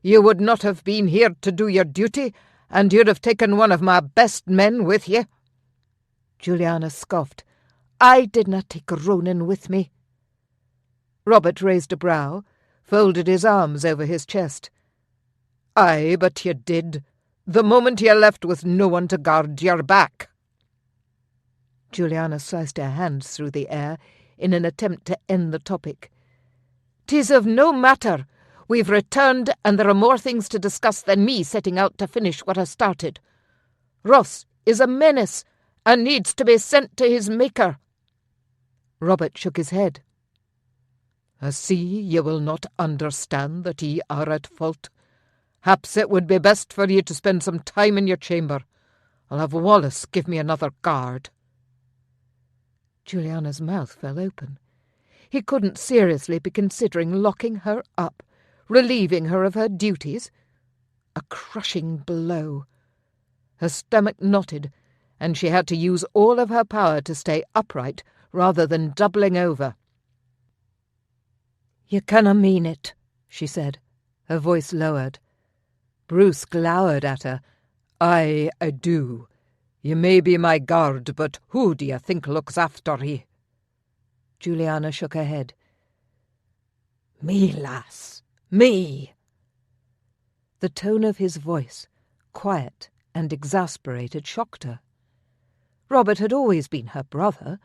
You would not have been here to do your duty, and you'd have taken one of my best men with you." Juliana scoffed. "I did not take Ronan with me." Robert raised a brow, folded his arms over his chest. "Aye, but you did, the moment you left with no one to guard your back." Julianna sliced her hands through the air in an attempt to end the topic. "'Tis of no matter. We've returned, and there are more things to discuss than me setting out to finish what has started. Ross is a menace, and needs to be sent to his maker." Robert shook his head. "I see ye will not understand that ye are at fault. Haps it would be best for ye to spend some time in your chamber. I'll have Wallace give me another guard." Juliana's mouth fell open. He couldn't seriously be considering locking her up, relieving her of her duties. A crushing blow. Her stomach knotted, and she had to use all of her power to stay upright rather than doubling over. "You canna mean it," she said, her voice lowered. Bruce glowered at her. I do. You may be my guard, but who do you think looks after ye?" Juliana shook her head. "Me, lass, me." The tone of his voice, quiet and exasperated, shocked her. Robert had always been her brother,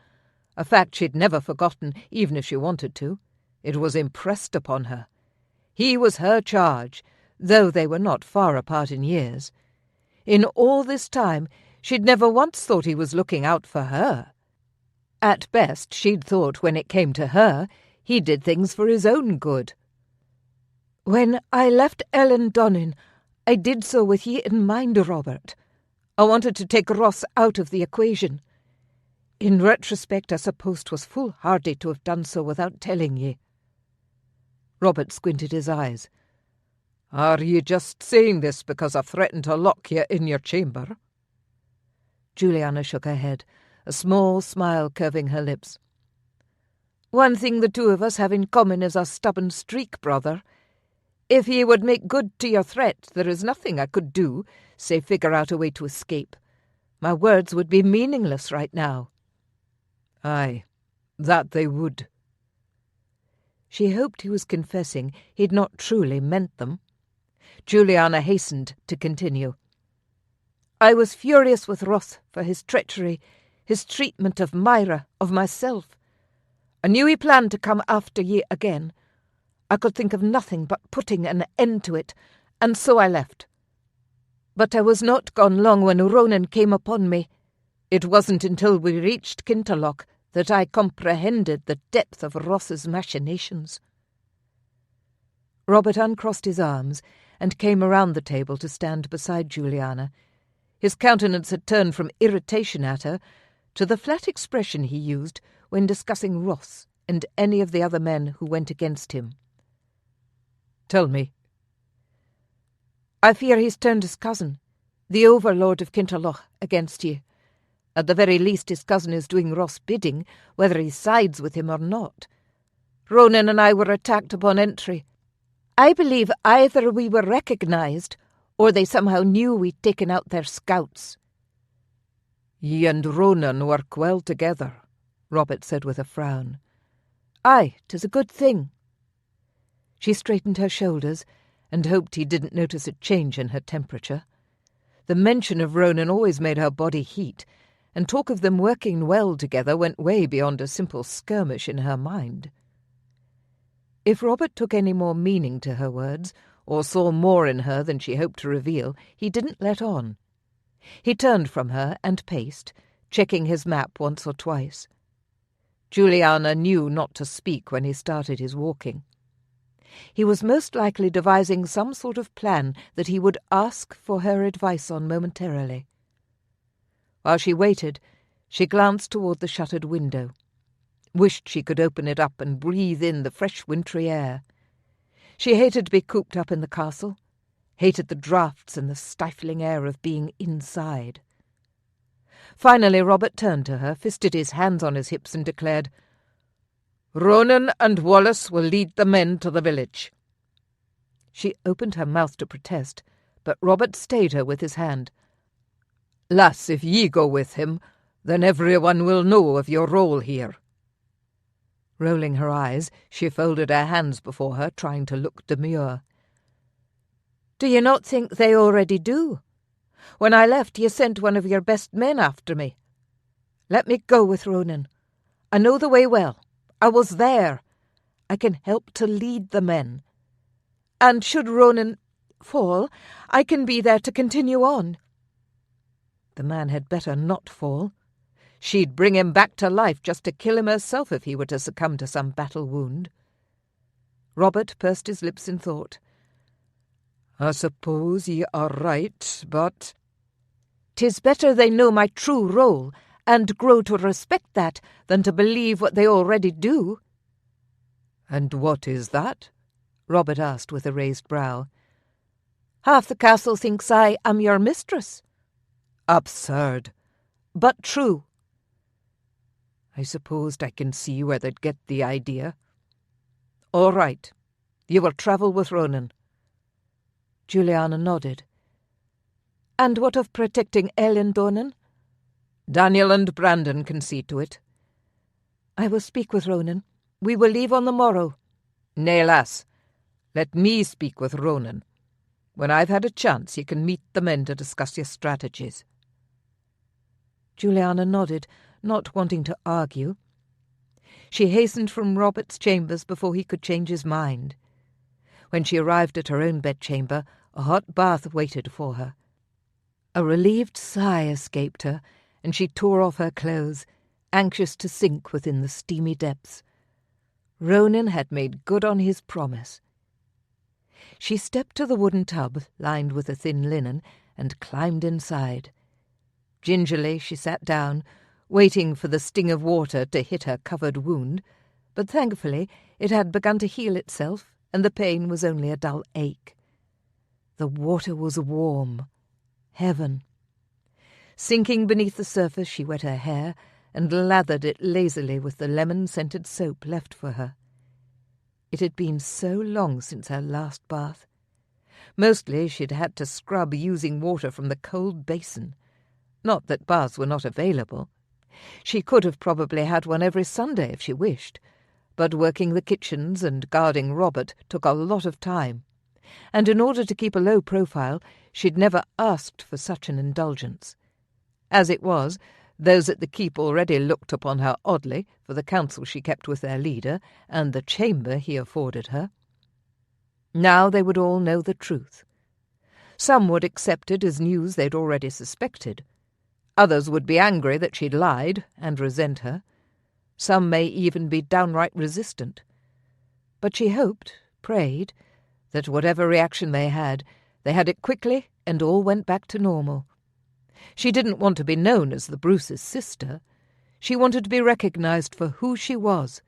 a fact she'd never forgotten, even if she wanted to. It was impressed upon her. He was her charge, though they were not far apart in years. In all this time, she'd never once thought he was looking out for her. At best, she'd thought when it came to her, he did things for his own good. "When I left Ellen Donnan, I did so with ye in mind, Robert. I wanted to take Ross out of the equation. In retrospect, I suppose 'twas foolhardy to have done so without telling ye." Robert squinted his eyes. "Are you just saying this because I threatened to lock you in your chamber?" Juliana shook her head, a small smile curving her lips. "One thing the two of us have in common is our stubborn streak, brother. If ye would make good to your threat, there is nothing I could do, save figure out a way to escape. My words would be meaningless right now." "Aye, that they would." She hoped he was confessing he'd not truly meant them. Juliana hastened to continue. "I was furious with Ross for his treachery, his treatment of Myra, of myself. I knew he planned to come after ye again. I could think of nothing but putting an end to it, and so I left. But I was not gone long when Ronan came upon me. It wasn't until we reached Kinterloch that I comprehended the depth of Ross's machinations." Robert uncrossed his arms and came around the table to stand beside Juliana. His countenance had turned from irritation at her to the flat expression he used when discussing Ross and any of the other men who went against him. "Tell me." "I fear he's turned his cousin, the overlord of Kinterloch, against ye. At the very least his cousin is doing Ross' bidding, whether he sides with him or not. Ronan and I were attacked upon entry. I believe either we were recognised, or they somehow knew we'd taken out their scouts." "Ye and Ronan work well together," Robert said with a frown. "Aye, 'tis a good thing." She straightened her shoulders and hoped he didn't notice a change in her temperature. The mention of Ronan always made her body heat, and talk of them working well together went way beyond a simple skirmish in her mind. If Robert took any more meaning to her words, or saw more in her than she hoped to reveal, he didn't let on. He turned from her and paced, checking his map once or twice. Juliana knew not to speak when he started his walking. He was most likely devising some sort of plan that he would ask for her advice on momentarily. While she waited, she glanced toward the shuttered window, wished she could open it up and breathe in the fresh wintry air. She hated to be cooped up in the castle, hated the draughts and the stifling air of being inside. Finally Robert turned to her, fisted his hands on his hips and declared, "Ronan and Wallace will lead the men to the village." She opened her mouth to protest, but Robert stayed her with his hand. "Lass, if ye go with him, then everyone will know of your role here." Rolling her eyes, she folded her hands before her, trying to look demure. "Do you not think they already do? When I left, you sent one of your best men after me." Let me go with Ronan. I know the way well. I was there. I can help to lead the men. And should Ronan fall, I can be there to continue on. The man had better not fall. She'd bring him back to life just to kill him herself if he were to succumb to some battle wound. Robert pursed his lips in thought. I suppose ye are right, but... 'Tis better they know my true role, and grow to respect that, than to believe what they already do. And what is that? Robert asked with a raised brow. Half the castle thinks I am your mistress. Absurd. But true. I supposed I can see where they'd get the idea. All right. You will travel with Ronan. Juliana nodded. And what of protecting Ellen Donan? Daniel and Brandon can see to it. I will speak with Ronan. We will leave on the morrow. Nay, lass. Let me speak with Ronan. When I've had a chance, ye can meet the men to discuss your strategies. Juliana nodded, not wanting to argue. She hastened from Robert's chambers before he could change his mind. When she arrived at her own bedchamber, a hot bath waited for her. A relieved sigh escaped her, and she tore off her clothes, anxious to sink within the steamy depths. Ronan had made good on his promise. She stepped to the wooden tub, lined with a thin linen, and climbed inside. Gingerly she sat down, waiting for the sting of water to hit her covered wound, but thankfully it had begun to heal itself, and the pain was only a dull ache. The water was warm. Heaven. Sinking beneath the surface, she wet her hair and lathered it lazily with the lemon-scented soap left for her. It had been so long since her last bath. Mostly she'd had to scrub using water from the cold basin. Not that baths were not available. She could have probably had one every Sunday if she wished, but working the kitchens and guarding Robert took a lot of time, and in order to keep a low profile, she'd never asked for such an indulgence. As it was, those at the keep already looked upon her oddly for the counsel she kept with their leader and the chamber he afforded her. Now they would all know the truth. Some would accept it as news they'd already suspected. Others would be angry that she'd lied and resent her. Some may even be downright resistant. But she hoped, prayed, that whatever reaction they had it quickly and all went back to normal. She didn't want to be known as the Bruces' sister. She wanted to be recognized for who she was.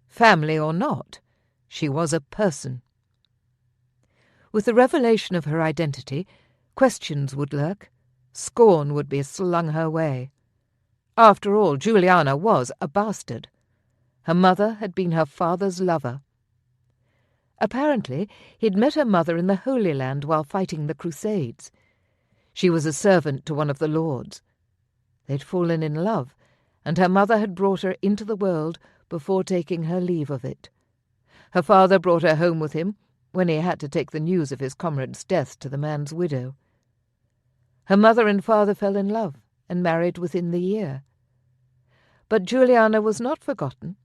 Family or not, she was a person. With the revelation of her identity, questions would lurk. Scorn would be slung her way. After all, Juliana was a bastard. Her mother had been her father's lover. Apparently, he'd met her mother in the Holy Land while fighting the Crusades. She was a servant to one of the lords. They'd fallen in love, and her mother had brought her into the world before taking her leave of it. Her father brought her home with him when he had to take the news of his comrade's death to the man's widow. Her mother and father fell in love and married within the year. But Juliana was not forgotten.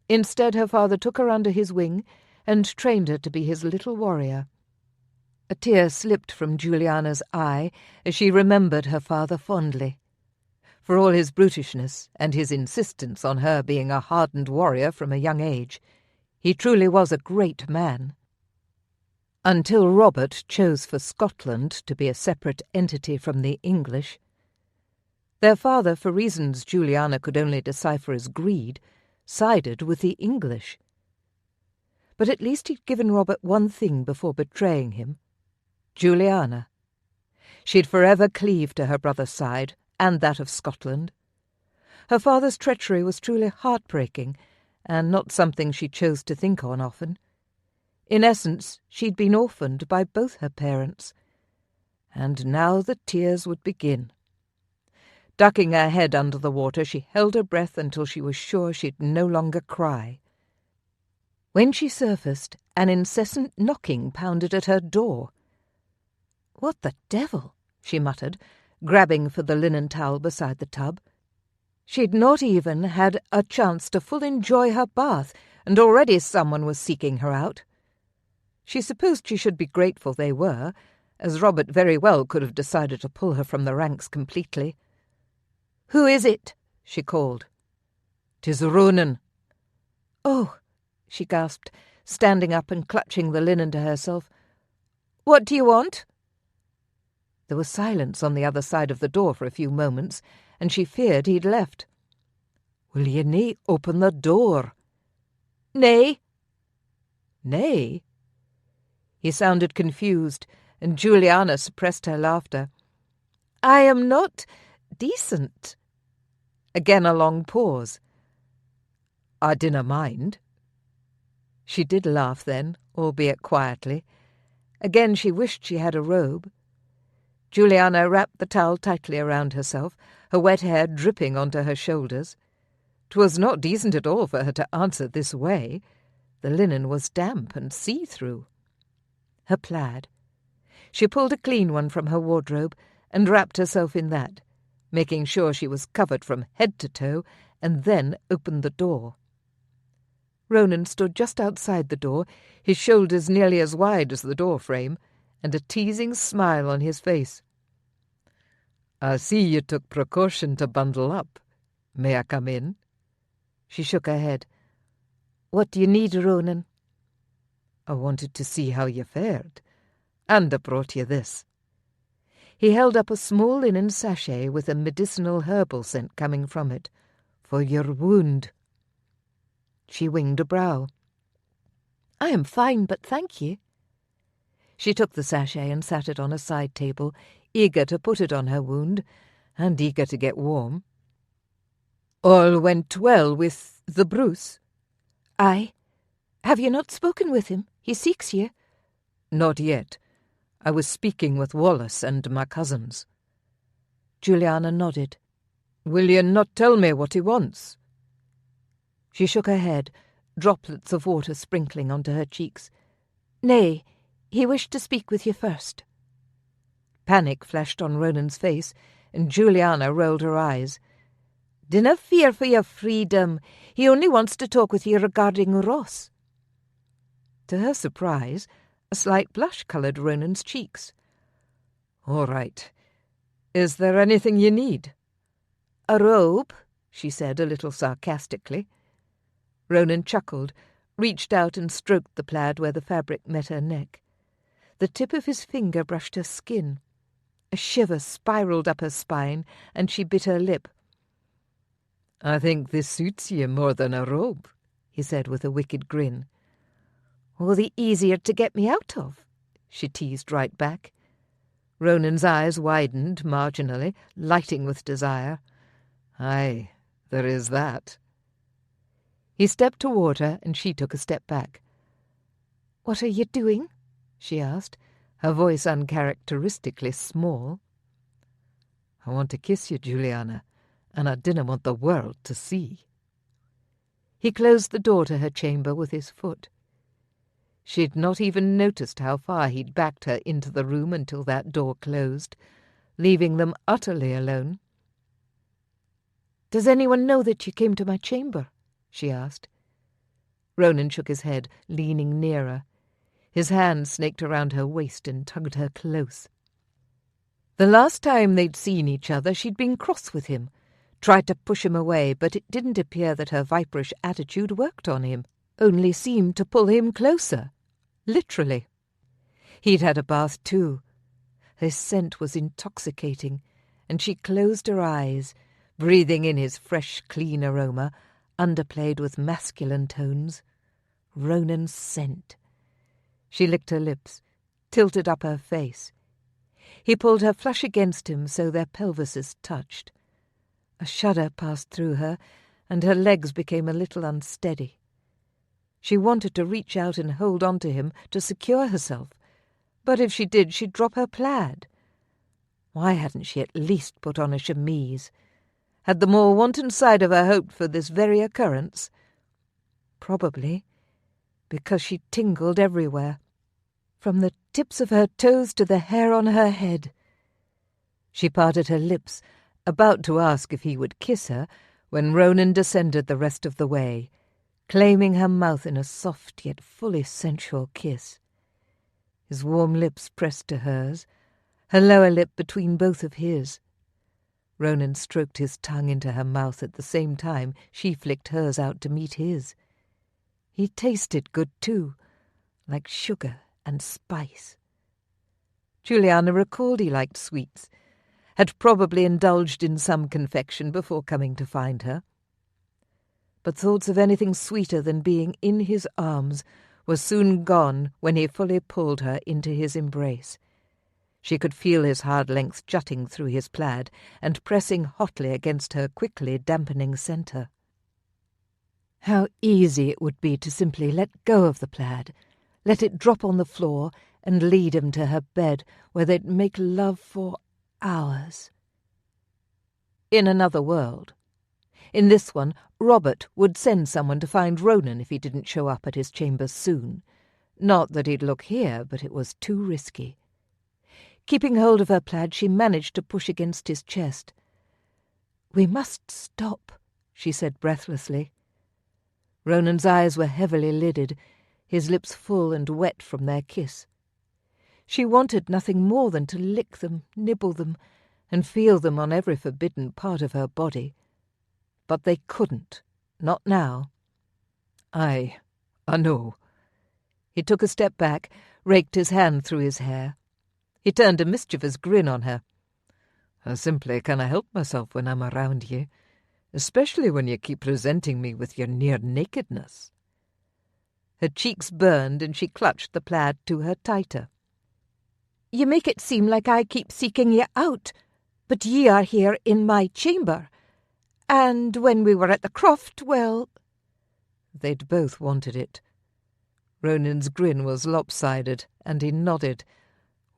Instead, her father took her under his wing and trained her to be his little warrior. A tear slipped from Juliana's eye as she remembered her father fondly. For all his brutishness and his insistence on her being a hardened warrior from a young age, he truly was a great man. Until Robert chose for Scotland to be a separate entity from the English. Their father, for reasons Juliana could only decipher as greed, sided with the English. But at least he'd given Robert one thing before betraying him: Juliana. She'd forever cleave to her brother's side, and that of Scotland. Her father's treachery was truly heartbreaking, and not something she chose to think on often. In essence, she'd been orphaned by both her parents. And now the tears would begin. Ducking her head under the water, she held her breath until she was sure she'd no longer cry. When she surfaced, an incessant knocking pounded at her door. "What the devil?" she muttered, grabbing for the linen towel beside the tub. She'd not even had a chance to full enjoy her bath, and already someone was seeking her out. She supposed she should be grateful they were, as Robert very well could have decided to pull her from the ranks completely. "Who is it?" she called. "'Tis Ronan." "Oh," she gasped, standing up and clutching the linen to herself. "What do you want?" There was silence on the other side of the door for a few moments, and she feared he'd left. "Will ye nae open the door?" "Nay." "Nay?" He sounded confused, and Julianna suppressed her laughter. "I am not decent." Again a long pause. "I dinna mind." She did laugh then, albeit quietly. Again she wished she had a robe. Julianna wrapped the towel tightly around herself, her wet hair dripping onto her shoulders. 'Twas not decent at all for her to answer this way. The linen was damp and see-through. Her plaid. She pulled a clean one from her wardrobe and wrapped herself in that, making sure she was covered from head to toe, and then opened the door. Ronan stood just outside the door, his shoulders nearly as wide as the door frame, and a teasing smile on his face. "I see you took precaution to bundle up. May I come in?" She shook her head. "What do you need, Ronan?" "I wanted to see how you fared, and I brought you this." He held up a small linen sachet with a medicinal herbal scent coming from it. "For your wound." She winged a brow. "I am fine, but thank you." She took the sachet and sat it on a side table, eager to put it on her wound, and eager to get warm. "All went well with the Bruce?" "Aye. Have you not spoken with him? He seeks you." "Not yet. I was speaking with Wallace and my cousins." Julianna nodded. "Will you not tell me what he wants?" She shook her head, droplets of water sprinkling onto her cheeks. "Nay, he wished to speak with you first." Panic flashed on Ronan's face, and Julianna rolled her eyes. "Dinna fear for your freedom. He only wants to talk with you regarding Ross." To her surprise, a slight blush coloured Ronan's cheeks. "All right. Is there anything you need?" "A robe," she said a little sarcastically. Ronan chuckled, reached out and stroked the plaid where the fabric met her neck. The tip of his finger brushed her skin. A shiver spiralled up her spine, and she bit her lip. "I think this suits you more than a robe," he said with a wicked grin. "All the easier to get me out of," she teased right back. Ronan's eyes widened marginally, lighting with desire. "Aye, there is that." He stepped toward her, and she took a step back. "What are you doing?" she asked, her voice uncharacteristically small. "I want to kiss you, Julianna, and I didn't want the world to see." He closed the door to her chamber with his foot. She'd not even noticed how far he'd backed her into the room until that door closed, leaving them utterly alone. "Does anyone know that you came to my chamber?" she asked. Ronan shook his head, leaning nearer. His hand snaked around her waist and tugged her close. The last time they'd seen each other, she'd been cross with him, tried to push him away, but it didn't appear that her viperish attitude worked on him, only seemed to pull him closer, literally. He'd had a bath too. His scent was intoxicating, and she closed her eyes, breathing in his fresh, clean aroma, underplayed with masculine tones. Ronan's scent. She licked her lips, tilted up her face. He pulled her flush against him so their pelvises touched. A shudder passed through her, and her legs became a little unsteady. She wanted to reach out and hold on to him to secure herself, but if she did, she'd drop her plaid. Why hadn't she at least put on a chemise? Had the more wanton side of her hoped for this very occurrence? Probably, because she tingled everywhere, from the tips of her toes to the hair on her head. She parted her lips, about to ask if he would kiss her, when Ronan descended the rest of the way, claiming her mouth in a soft yet fully sensual kiss. His warm lips pressed to hers, her lower lip between both of his. Ronan stroked his tongue into her mouth at the same time she flicked hers out to meet his. He tasted good too, like sugar and spice. Juliana recalled he liked sweets, had probably indulged in some confection before coming to find her. But thoughts of anything sweeter than being in his arms were soon gone when he fully pulled her into his embrace. She could feel his hard length jutting through his plaid and pressing hotly against her quickly dampening centre. How easy it would be to simply let go of the plaid, let it drop on the floor and lead him to her bed where they'd make love for hours. In another world. In this one, Robert would send someone to find Ronan if he didn't show up at his chambers soon. Not that he'd look here, but it was too risky. Keeping hold of her plaid, she managed to push against his chest. "We must stop," she said breathlessly. Ronan's eyes were heavily lidded, his lips full and wet from their kiss. She wanted nothing more than to lick them, nibble them, and feel them on every forbidden part of her body. But they couldn't, not now. I know." He took a step back, raked his hand through his hair. He turned a mischievous grin on her. "I simply canna help myself when I'm around ye, especially when you keep presenting me with your near-nakedness." Her cheeks burned and she clutched the plaid to her tighter. "You make it seem like I keep seeking ye out, but ye are here in my chamber. And when we were at the croft, well—" They'd both wanted it. Ronan's grin was lopsided, and he nodded.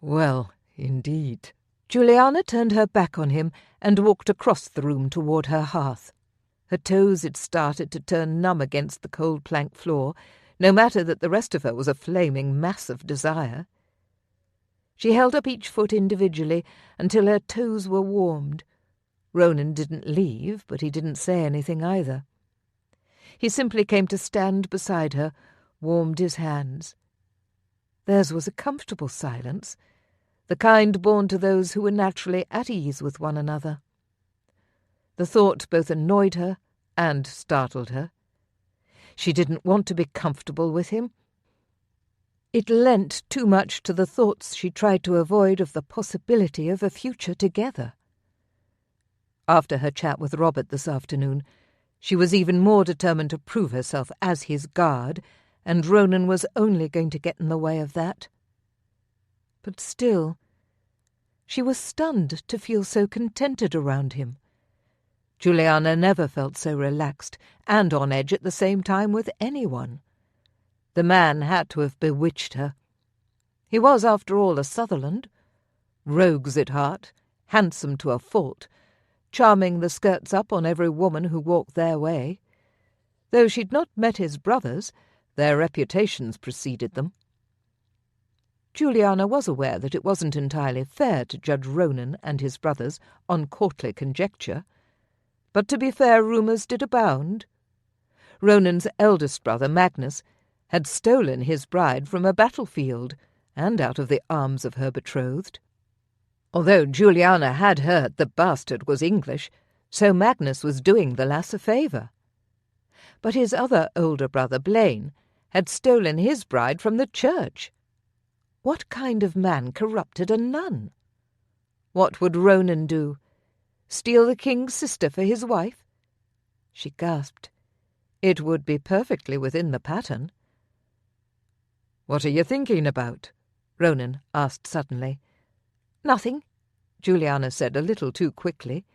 "Well, indeed." Juliana turned her back on him and walked across the room toward her hearth. Her toes had started to turn numb against the cold plank floor, no matter that the rest of her was a flaming mass of desire. She held up each foot individually until her toes were warmed. Ronan didn't leave, but he didn't say anything either. He simply came to stand beside her, warmed his hands. Theirs was a comfortable silence, the kind born to those who were naturally at ease with one another. The thought both annoyed her and startled her. She didn't want to be comfortable with him. It lent too much to the thoughts she tried to avoid of the possibility of a future together. After her chat with Robert this afternoon, she was even more determined to prove herself as his guard, and Ronan was only going to get in the way of that. But still, she was stunned to feel so contented around him. Juliana never felt so relaxed and on edge at the same time with anyone. The man had to have bewitched her. He was, after all, a Sutherland. Rogues at heart, handsome to a fault, charming the skirts up on every woman who walked their way. Though she'd not met his brothers, their reputations preceded them. Juliana was aware that it wasn't entirely fair to judge Ronan and his brothers on courtly conjecture, but to be fair, rumours did abound. Ronan's eldest brother, Magnus, had stolen his bride from a battlefield and out of the arms of her betrothed. Although Juliana had heard the bastard was English, so Magnus was doing the lass a favour. But his other older brother, Blaine, had stolen his bride from the church. What kind of man corrupted a nun? What would Ronan do? Steal the king's sister for his wife? She gasped. It would be perfectly within the pattern. "What are you thinking about?" Ronan asked suddenly. "Nothing," Juliana said a little too quickly.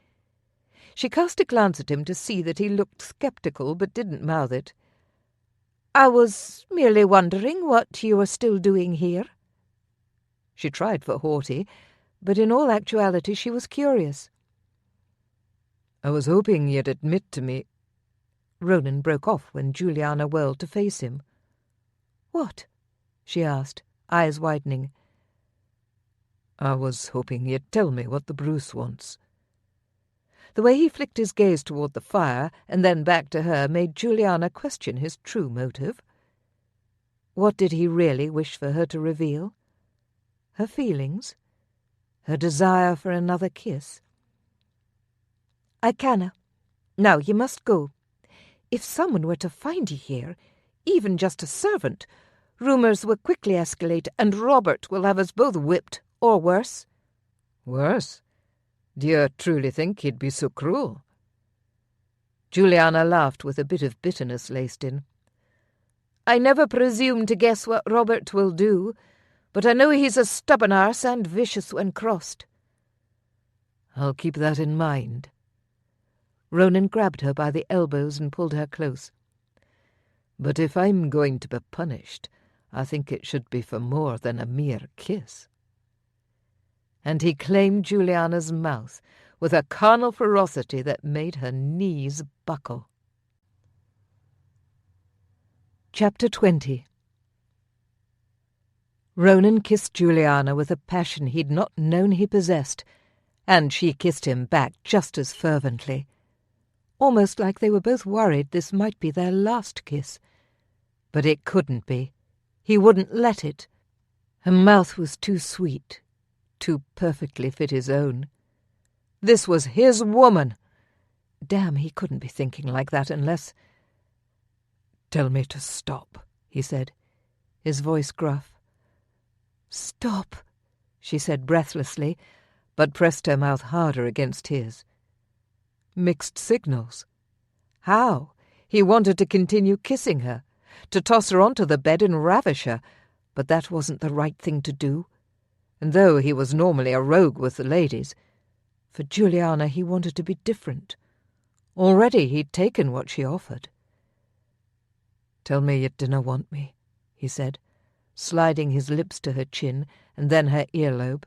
She cast a glance at him to see that he looked sceptical but didn't mouth it. "I was merely wondering what you were still doing here." She tried for haughty, but in all actuality she was curious. "I was hoping you'd admit to me—" Ronan broke off when Juliana whirled to face him. "What?" she asked, eyes widening. "I was hoping you'd tell me what the Bruce wants." The way he flicked his gaze toward the fire and then back to her made Juliana question his true motive. What did he really wish for her to reveal? Her feelings? Her desire for another kiss? "I canna. Now you must go. If someone were to find you here, even just a servant, rumours will quickly escalate and Robert will have us both whipped, or worse." "Worse? Do you truly think he'd be so cruel?" Juliana laughed with a bit of bitterness laced in. "I never presume to guess what Robert will do, but I know he's a stubborn arse and vicious when crossed." "I'll keep that in mind." Ronan grabbed her by the elbows and pulled her close. "But if I'm going to be punished, I think it should be for more than a mere kiss." And he claimed Juliana's mouth with a carnal ferocity that made her knees buckle. Chapter 20. Ronan kissed Juliana with a passion he'd not known he possessed, and she kissed him back just as fervently. Almost like they were both worried this might be their last kiss. But it couldn't be. He wouldn't let it. Her mouth was too sweet, too perfectly fit his own. This was his woman. Damn, he couldn't be thinking like that unless— "Tell me to stop," he said, his voice gruff. "Stop," she said breathlessly, but pressed her mouth harder against his. Mixed signals. How? He wanted to continue kissing her, to toss her onto the bed and ravish her, but that wasn't the right thing to do. And though he was normally a rogue with the ladies, for Juliana he wanted to be different. Already he'd taken what she offered. "Tell me you dinna want me," he said, sliding his lips to her chin and then her earlobe.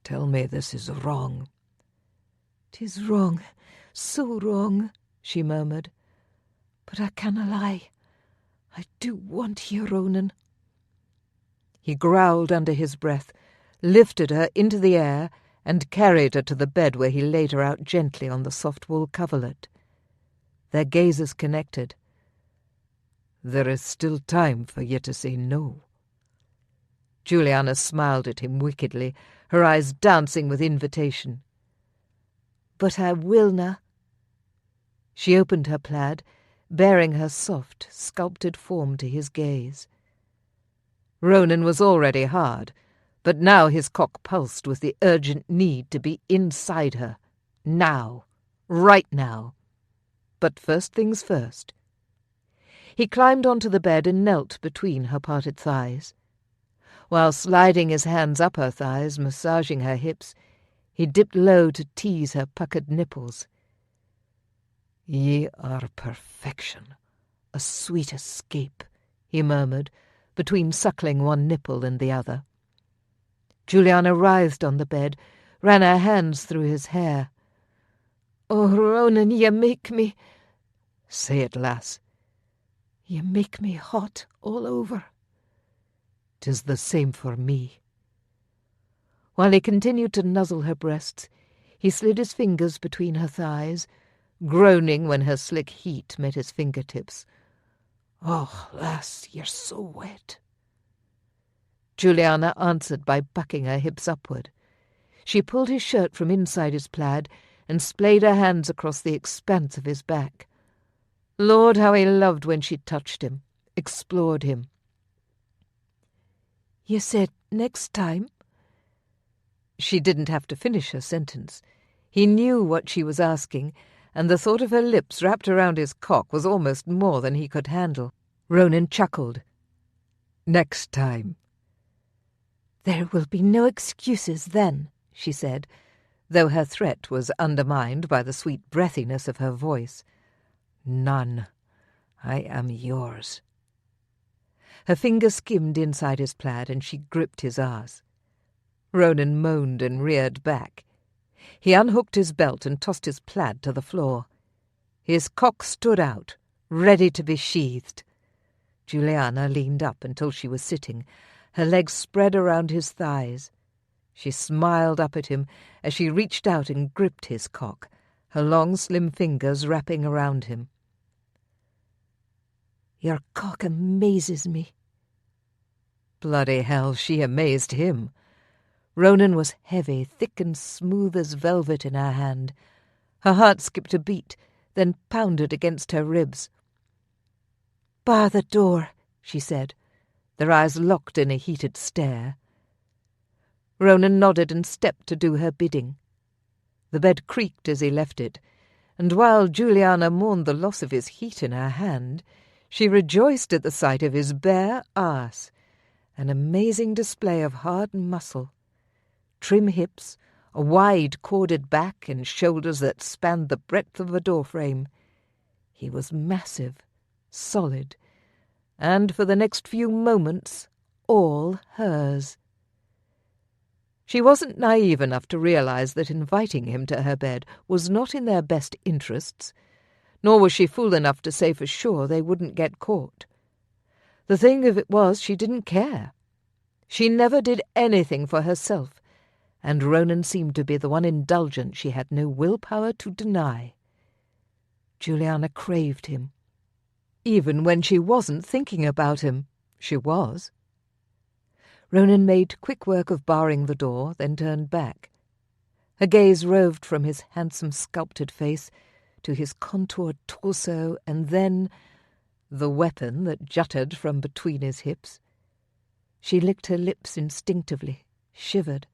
"Tell me this is wrong." "'Tis wrong, so wrong," she murmured. "But I canna lie. I do want you, Ronan." He growled under his breath, lifted her into the air, and carried her to the bed where he laid her out gently on the soft wool coverlet. Their gazes connected. "There is still time for you to say no." Juliana smiled at him wickedly, her eyes dancing with invitation. "But I willna." She opened her plaid, baring her soft, sculpted form to his gaze. Ronan was already hard, but now his cock pulsed with the urgent need to be inside her. Now. Right now. But first things first. He climbed onto the bed and knelt between her parted thighs. While sliding his hands up her thighs, massaging her hips, he dipped low to tease her puckered nipples. "Ye are perfection, a sweet escape," he murmured, between suckling one nipple and the other. Juliana writhed on the bed, ran her hands through his hair. "Oh, Ronan, ye make me—" "Say it, lass." "Ye make me hot all over." "'Tis the same for me." While he continued to nuzzle her breasts, he slid his fingers between her thighs, groaning when her slick heat met his fingertips. "Oh, lass, you're so wet." Juliana answered by bucking her hips upward. She pulled his shirt from inside his plaid and splayed her hands across the expanse of his back. Lord, how he loved when she touched him, explored him. "You said next time?" She didn't have to finish her sentence. He knew what she was asking, and the thought of her lips wrapped around his cock was almost more than he could handle. Ronan chuckled. "Next time." "There will be no excuses then," she said, though her threat was undermined by the sweet breathiness of her voice. "None. I am yours." Her finger skimmed inside his plaid and she gripped his arse. Ronan moaned and reared back. He unhooked his belt and tossed his plaid to the floor. His cock stood out, ready to be sheathed. Juliana leaned up until she was sitting, her legs spread around his thighs. She smiled up at him as she reached out and gripped his cock, her long slim fingers wrapping around him. "Your cock amazes me." Bloody hell, she amazed him. Ronan was heavy, thick and smooth as velvet in her hand. Her heart skipped a beat, then pounded against her ribs. "Bar the door," she said, their eyes locked in a heated stare. Ronan nodded and stepped to do her bidding. The bed creaked as he left it, and while Julianna mourned the loss of his heat in her hand, she rejoiced at the sight of his bare arse, an amazing display of hard muscle, trim hips, a wide corded back and shoulders that spanned the breadth of a door-frame. He was massive, solid, and for the next few moments all hers. She wasn't naive enough to realize that inviting him to her bed was not in their best interests, nor was she fool enough to say for sure they wouldn't get caught. The thing of it was, she didn't care. She never did anything for herself, and Ronan seemed to be the one indulgence she had no willpower to deny. Julianna craved him. Even when she wasn't thinking about him, she was. Ronan made quick work of barring the door, then turned back. Her gaze roved from his handsome sculpted face to his contoured torso, and then the weapon that jutted from between his hips. She licked her lips instinctively, shivered.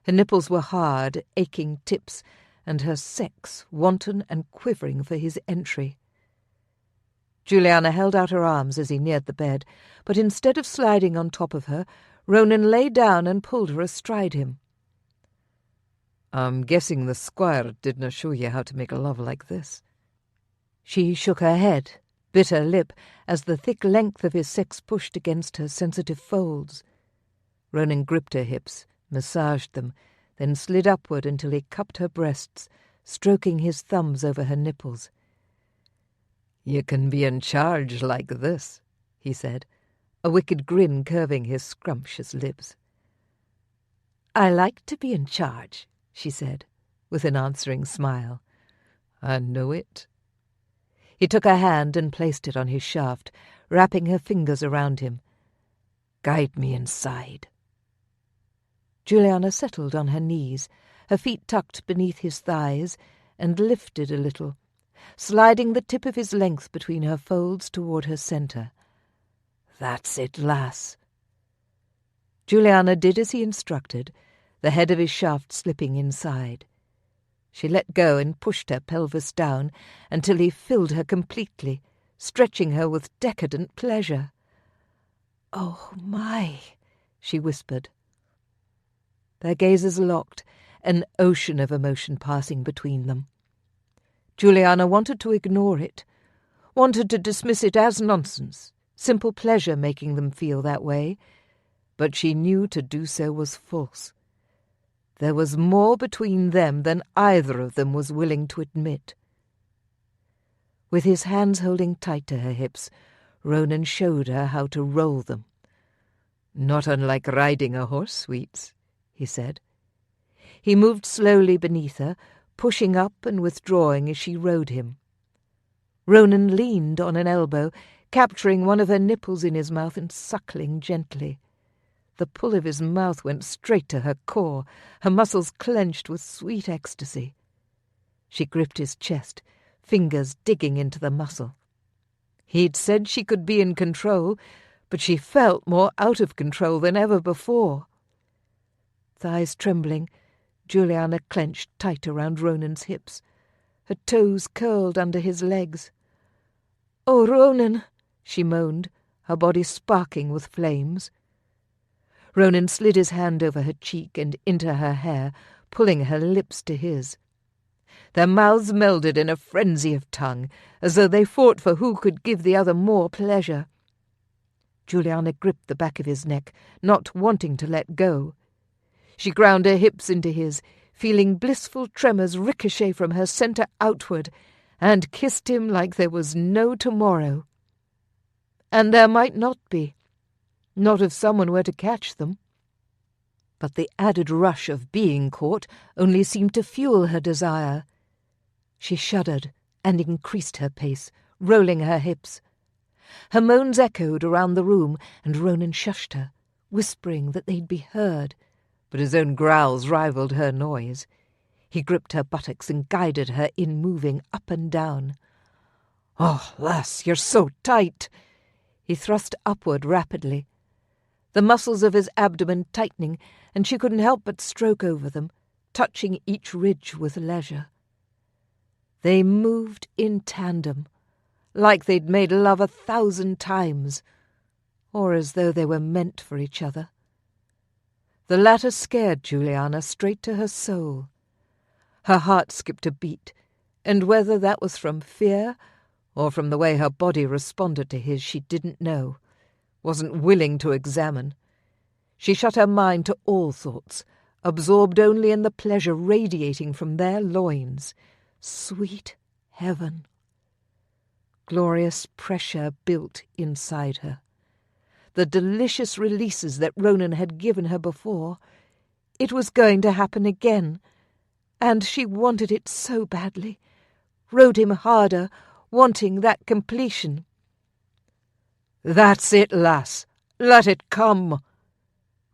Her nipples were hard, aching tips, and her sex wanton and quivering for his entry. Julianna held out her arms as he neared the bed, but instead of sliding on top of her, Ronan lay down and pulled her astride him. "I'm guessing the squire didna show you how to make love like this." She shook her head, bit her lip, as the thick length of his sex pushed against her sensitive folds. Ronan gripped her hips, massaged them, then slid upward until he cupped her breasts, stroking his thumbs over her nipples. "You can be in charge like this," he said, a wicked grin curving his scrumptious lips. "I like to be in charge," she said, with an answering smile. "I know it." He took her hand and placed it on his shaft, wrapping her fingers around him. "Guide me inside." Julianna settled on her knees, her feet tucked beneath his thighs, and lifted a little, sliding the tip of his length between her folds toward her centre. "That's it, lass." Julianna did as he instructed, the head of his shaft slipping inside. She let go and pushed her pelvis down until he filled her completely, stretching her with decadent pleasure. "Oh, my," she whispered. Their gazes locked, an ocean of emotion passing between them. Julianna wanted to ignore it, wanted to dismiss it as nonsense, simple pleasure making them feel that way, but she knew to do so was false. There was more between them than either of them was willing to admit. With his hands holding tight to her hips, Ronan showed her how to roll them. "Not unlike riding a horse, sweets," he said. He moved slowly beneath her, pushing up and withdrawing as she rode him. Ronan leaned on an elbow, capturing one of her nipples in his mouth and suckling gently. The pull of his mouth went straight to her core, her muscles clenched with sweet ecstasy. She gripped his chest, fingers digging into the muscle. He'd said she could be in control, but she felt more out of control than ever before. Thighs trembling, Julianna clenched tight around Ronan's hips. Her toes curled under his legs. "Oh, Ronan," she moaned, her body sparking with flames. Ronan slid his hand over her cheek and into her hair, pulling her lips to his. Their mouths melded in a frenzy of tongue, as though they fought for who could give the other more pleasure. Julianna gripped the back of his neck, not wanting to let go. She ground her hips into his, feeling blissful tremors ricochet from her centre outward, and kissed him like there was no tomorrow. And there might not be, not if someone were to catch them. But the added rush of being caught only seemed to fuel her desire. She shuddered and increased her pace, rolling her hips. Her moans echoed around the room, and Ronan shushed her, whispering that they'd be heard, but his own growls rivalled her noise. He gripped her buttocks and guided her in, moving up and down. "Oh, lass, you're so tight!" He thrust upward rapidly, the muscles of his abdomen tightening, and she couldn't help but stroke over them, touching each ridge with leisure. They moved in tandem, like they'd made love 1,000 times, or as though they were meant for each other. The latter scared Juliana straight to her soul. Her heart skipped a beat, and whether that was from fear or from the way her body responded to his, she didn't know, wasn't willing to examine. She shut her mind to all thoughts, absorbed only in the pleasure radiating from their loins. Sweet heaven! Glorious pressure built inside her. The delicious releases that Ronan had given her before. It was going to happen again, and she wanted it so badly, rode him harder, wanting that completion. "That's it, lass! Let it come!"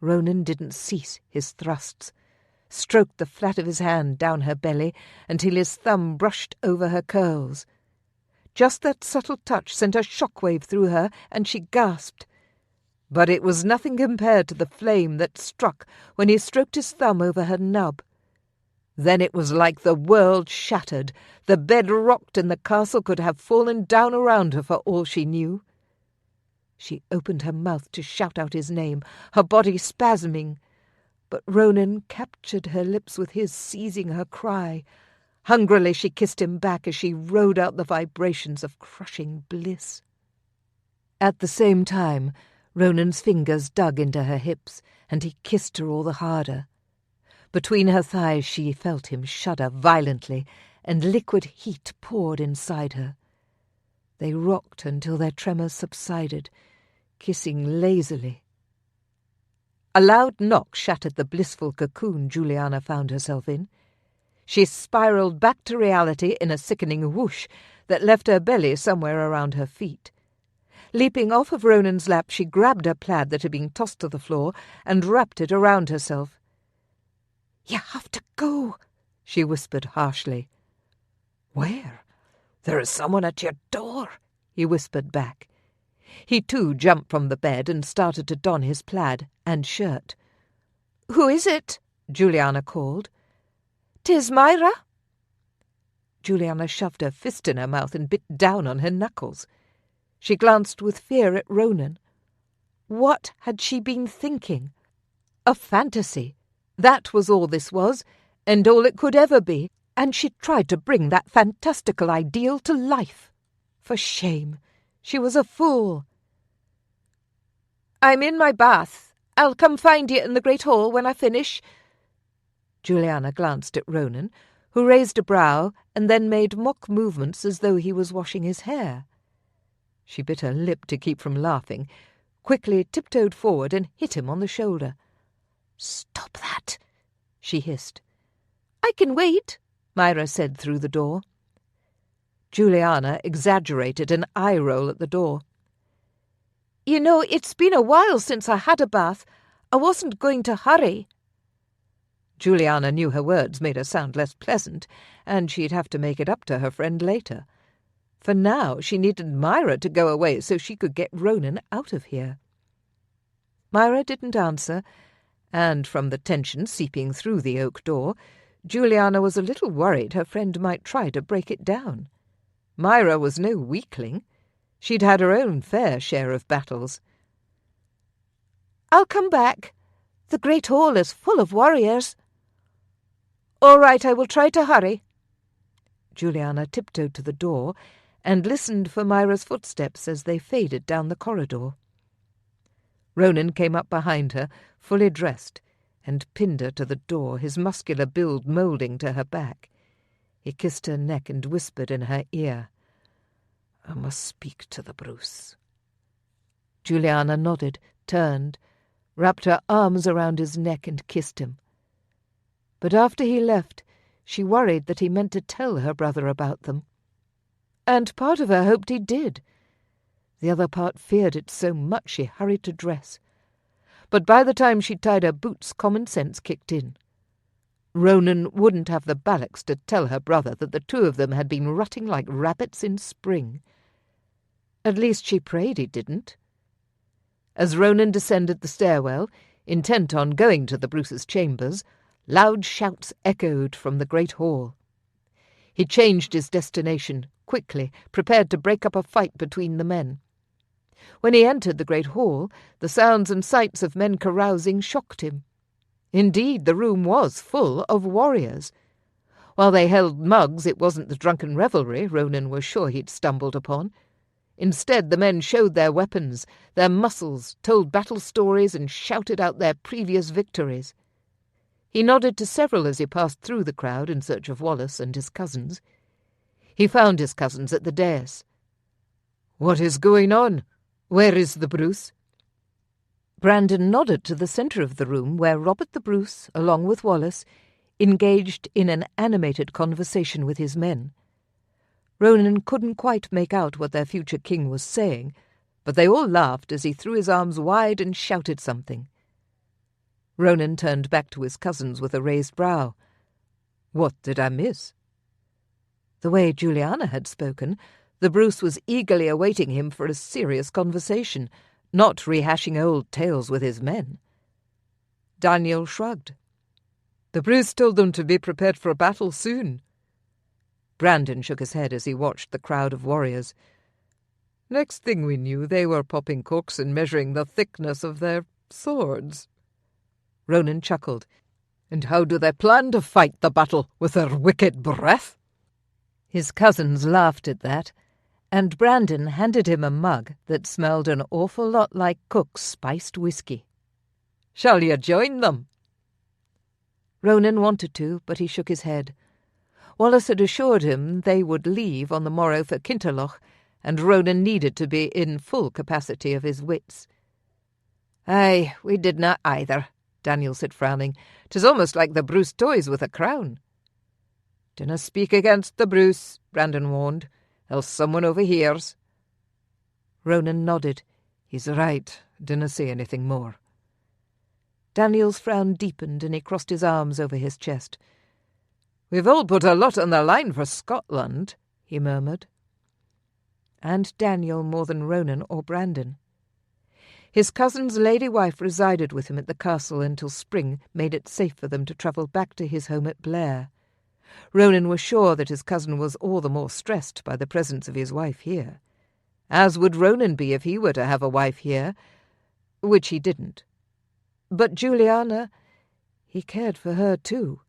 Ronan didn't cease his thrusts, stroked the flat of his hand down her belly until his thumb brushed over her curls. Just that subtle touch sent a shockwave through her, and she gasped. But it was nothing compared to the flame that struck when he stroked his thumb over her nub. Then it was like the world shattered. The bed rocked, and the castle could have fallen down around her for all she knew. She opened her mouth to shout out his name, her body spasming, but Ronan captured her lips with his, seizing her cry. Hungrily she kissed him back as she rode out the vibrations of crushing bliss. At the same time, Ronan's fingers dug into her hips, and he kissed her all the harder. Between her thighs she felt him shudder violently, and liquid heat poured inside her. They rocked until their tremors subsided, kissing lazily. A loud knock shattered the blissful cocoon Juliana found herself in. She spiraled back to reality in a sickening whoosh that left her belly somewhere around her feet. Leaping off of Ronan's lap, she grabbed her plaid that had been tossed to the floor and wrapped it around herself. "You have to go," she whispered harshly. "Where? There is someone at your door," he whispered back. He too jumped from the bed and started to don his plaid and shirt. "Who is it?" Juliana called. "'Tis Myra." Juliana shoved her fist in her mouth and bit down on her knuckles. She glanced with fear at Ronan. What had she been thinking? A fantasy. That was all this was, and all it could ever be, and she tried to bring that fantastical ideal to life. For shame. She was a fool. "I'm in my bath. I'll come find you in the great hall when I finish." Juliana glanced at Ronan, who raised a brow and then made mock movements as though he was washing his hair. She bit her lip to keep from laughing, quickly tiptoed forward and hit him on the shoulder. "Stop that," she hissed. "I can wait," Myra said through the door. Juliana exaggerated an eye roll at the door. "You know, it's been a while since I had a bath. I wasn't going to hurry." Juliana knew her words made her sound less pleasant, and she'd have to make it up to her friend later. For now she needed Myra to go away so she could get Ronan out of here. Myra didn't answer, and from the tension seeping through the oak door, Juliana was a little worried her friend might try to break it down. Myra was no weakling. She'd had her own fair share of battles. "I'll come back. The great hall is full of warriors." "All right, I will try to hurry." Juliana tiptoed to the door and listened for Myra's footsteps as they faded down the corridor. Ronan came up behind her, fully dressed, and pinned her to the door, his muscular build moulding to her back. He kissed her neck and whispered in her ear, "I must speak to the Bruce." Juliana nodded, turned, wrapped her arms around his neck and kissed him. But after he left, She worried that he meant to tell her brother about them. And part of her hoped he did. The other part feared it so much she hurried to dress. But by the time she tied her boots, common sense kicked in. Ronan wouldn't have the ballocks to tell her brother that the two of them had been rutting like rabbits in spring. At least she prayed he didn't. As Ronan descended the stairwell, intent on going to the Bruce's chambers, loud shouts echoed from the great hall. He changed his destination quickly, prepared to break up a fight between the men. When he entered the great hall, the sounds and sights of men carousing shocked him. Indeed, the room was full of warriors. While they held mugs, it wasn't the drunken revelry Ronan was sure he'd stumbled upon. Instead, the men showed their weapons, their muscles, told battle stories, and shouted out their previous victories. He nodded to several as he passed through the crowd in search of Wallace and his cousins. He found his cousins at the dais. "What is going on? Where is the Bruce?" Brandon nodded to the centre of the room where Robert the Bruce, along with Wallace, engaged in an animated conversation with his men. Ronan couldn't quite make out what their future king was saying, but they all laughed as he threw his arms wide and shouted something. Ronan turned back to his cousins with a raised brow. "What did I miss?" The way Julianna had spoken, the Bruce was eagerly awaiting him for a serious conversation, not rehashing old tales with his men. Daniel shrugged. "The Bruce told them to be prepared for battle soon." Brandon shook his head as he watched the crowd of warriors. "Next thing we knew, they were popping corks and measuring the thickness of their swords." Ronan chuckled. "And how do they plan to fight the battle, with their wicked breath?" His cousins laughed at that, and Brandon handed him a mug that smelled an awful lot like Cook's spiced whiskey. "Shall you join them?" Ronan wanted to, but he shook his head. Wallace had assured him they would leave on the morrow for Kinterloch, and Ronan needed to be in full capacity of his wits. "Aye, we did not either," Daniel said, frowning. "'Tis almost like the Bruce toys with a crown." "Dinna speak against the Bruce," Brandon warned, "else someone overhears." Ronan nodded. "He's right. Dinna say anything more." Daniel's frown deepened and he crossed his arms over his chest. "We've all put a lot on the line for Scotland," he murmured. And Daniel more than Ronan or Brandon. His cousin's lady wife resided with him at the castle until spring made it safe for them to travel back to his home at Blair. Ronan was sure that his cousin was all the more stressed by the presence of his wife here. As would Ronan be if he were to have a wife here, which he didn't. But Julianna, he cared for her too.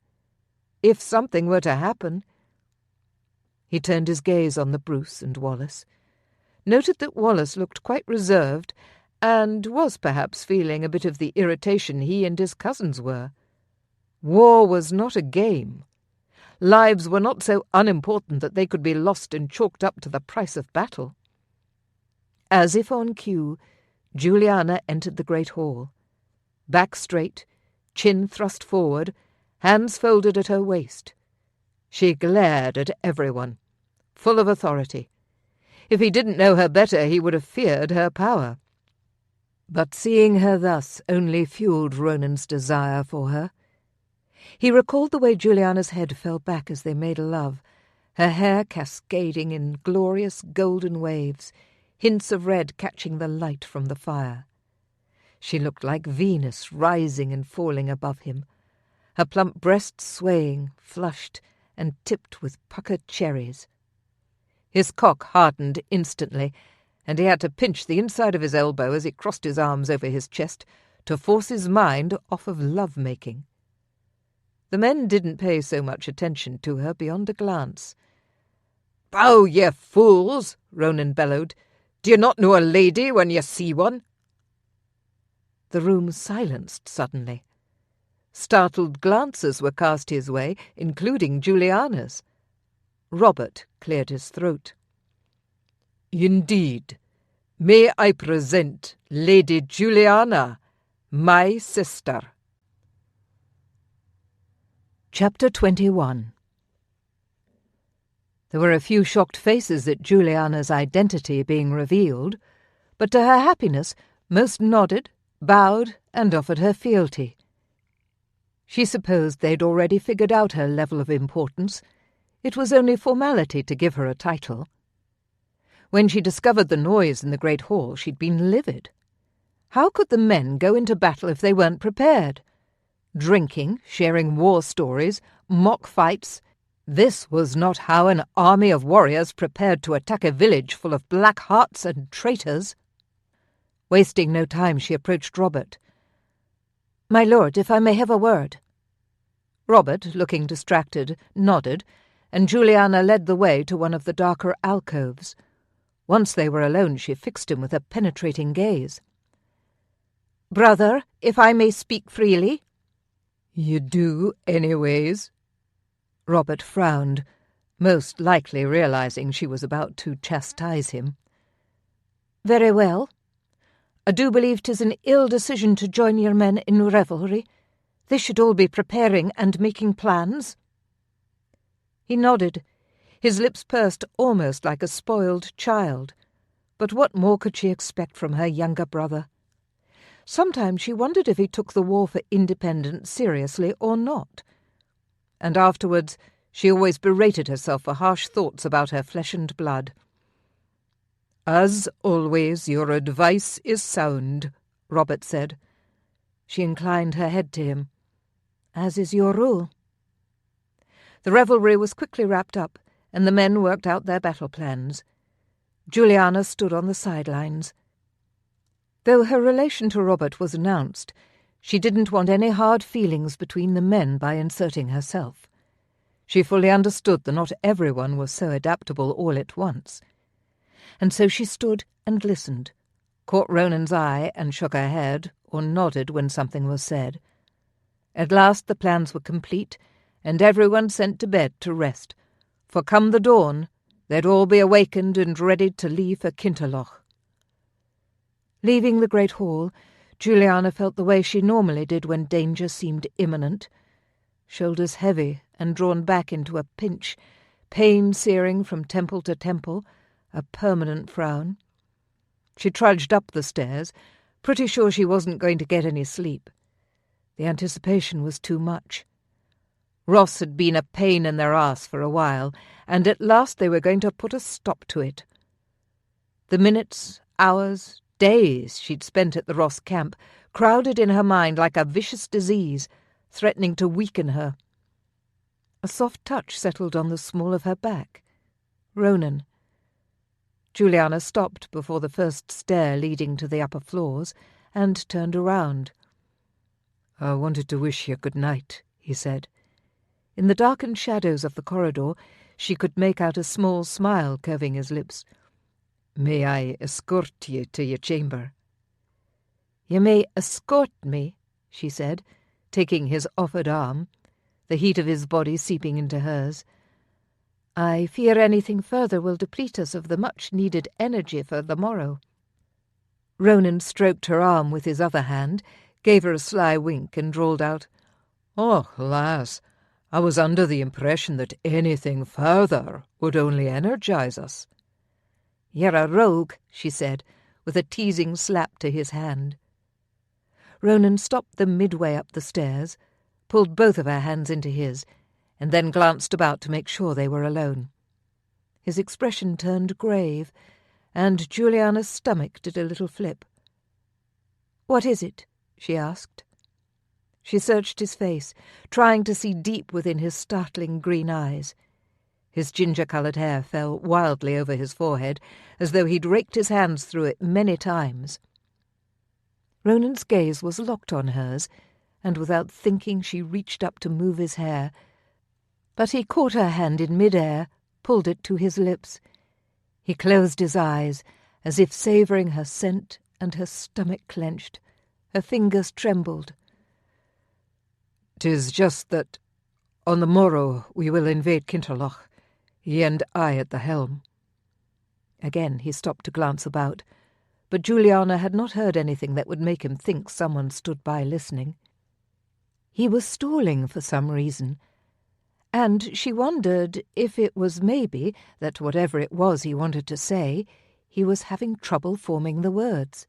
If something were to happen... He turned his gaze on the Bruce and Wallace, noted that Wallace looked quite reserved and was perhaps feeling a bit of the irritation he and his cousins were. War was not a game. Lives were not so unimportant that they could be lost and chalked up to the price of battle. As if on cue, Julianna entered the great hall. Back straight, chin thrust forward, hands folded at her waist. She glared at everyone, full of authority. If he didn't know her better, he would have feared her power. But seeing her thus only fueled Ronan's desire for her. He recalled the way Julianna's head fell back as they made love, her hair cascading in glorious golden waves, hints of red catching the light from the fire. She looked like Venus rising and falling above him, her plump breasts swaying, flushed, and tipped with puckered cherries. His cock hardened instantly, and he had to pinch the inside of his elbow as he crossed his arms over his chest to force his mind off of love-making. The men didn't pay so much attention to her beyond a glance. "Bow, ye fools!" Ronan bellowed. "Do you not know a lady when you see one?" The room silenced suddenly. Startled glances were cast his way, including Juliana's. Robert cleared his throat. "Indeed. May I present Lady Julianna, my sister." Chapter 21. There were a few shocked faces at Julianna's identity being revealed, but to her happiness most nodded, bowed, and offered her fealty. She supposed they'd already figured out her level of importance. It was only formality to give her a title. When she discovered the noise in the great hall, she'd been livid. How could the men go into battle if they weren't prepared? Drinking, sharing war stories, mock fights. This was not how an army of warriors prepared to attack a village full of black hearts and traitors. Wasting no time, she approached Robert. "My lord, if I may have a word." Robert, looking distracted, nodded, and Julianna led the way to one of the darker alcoves. Once they were alone, she fixed him with a penetrating gaze. "Brother, if I may speak freely?" "You do, anyways." Robert frowned, most likely realizing she was about to chastise him. "Very well. I do believe 'tis an ill decision to join your men in revelry. They should all be preparing and making plans." He nodded, his lips pursed almost like a spoiled child. But what more could she expect from her younger brother? Sometimes she wondered if he took the war for independence seriously or not. And afterwards she always berated herself for harsh thoughts about her flesh and blood. "As always, your advice is sound," Robert said. She inclined her head to him. "As is your rule." The revelry was quickly wrapped up, and the men worked out their battle plans. Julianna stood on the sidelines. Though her relation to Robert was announced, she didn't want any hard feelings between the men by inserting herself. She fully understood that not everyone was so adaptable all at once. And so she stood and listened, caught Ronan's eye and shook her head or nodded when something was said. At last the plans were complete, and everyone sent to bed to rest, for come the dawn, they'd all be awakened and ready to leave for Kinterloch. Leaving the great hall, Julianna felt the way she normally did when danger seemed imminent, shoulders heavy and drawn back into a pinch, pain searing from temple to temple, a permanent frown. She trudged up the stairs, pretty sure she wasn't going to get any sleep. The anticipation was too much. Ross had been a pain in their arse for a while, and at last they were going to put a stop to it. The minutes, hours, days she'd spent at the Ross camp crowded in her mind like a vicious disease, threatening to weaken her. A soft touch settled on the small of her back. Ronan. Julianna stopped before the first stair leading to the upper floors and turned around. "I wanted to wish you good night," he said. In the darkened shadows of the corridor, she could make out a small smile curving his lips. "May I escort you to your chamber?" "You may escort me," she said, taking his offered arm, the heat of his body seeping into hers. "I fear anything further will deplete us of the much-needed energy for the morrow." Ronan stroked her arm with his other hand, gave her a sly wink, and drawled out, "Oh, lass, I was under the impression that anything further would only energize us." "You're a rogue," she said, with a teasing slap to his hand. Ronan stopped them midway up the stairs, pulled both of her hands into his, and then glanced about to make sure they were alone. His expression turned grave, and Julianna's stomach did a little flip. "What is it?" she asked. She searched his face, trying to see deep within his startling green eyes. His ginger-coloured hair fell wildly over his forehead, as though he'd raked his hands through it many times. Ronan's gaze was locked on hers, and without thinking she reached up to move his hair. But he caught her hand in mid-air, pulled it to his lips. He closed his eyes, as if savouring her scent, and her stomach clenched. Her fingers trembled. "'Tis just that on the morrow we will invade Kinterloch, ye and I at the helm." Again he stopped to glance about, but Julianna had not heard anything that would make him think someone stood by listening. He was stalling for some reason, And she wondered if it was maybe that whatever it was he wanted to say, he was having trouble forming the words.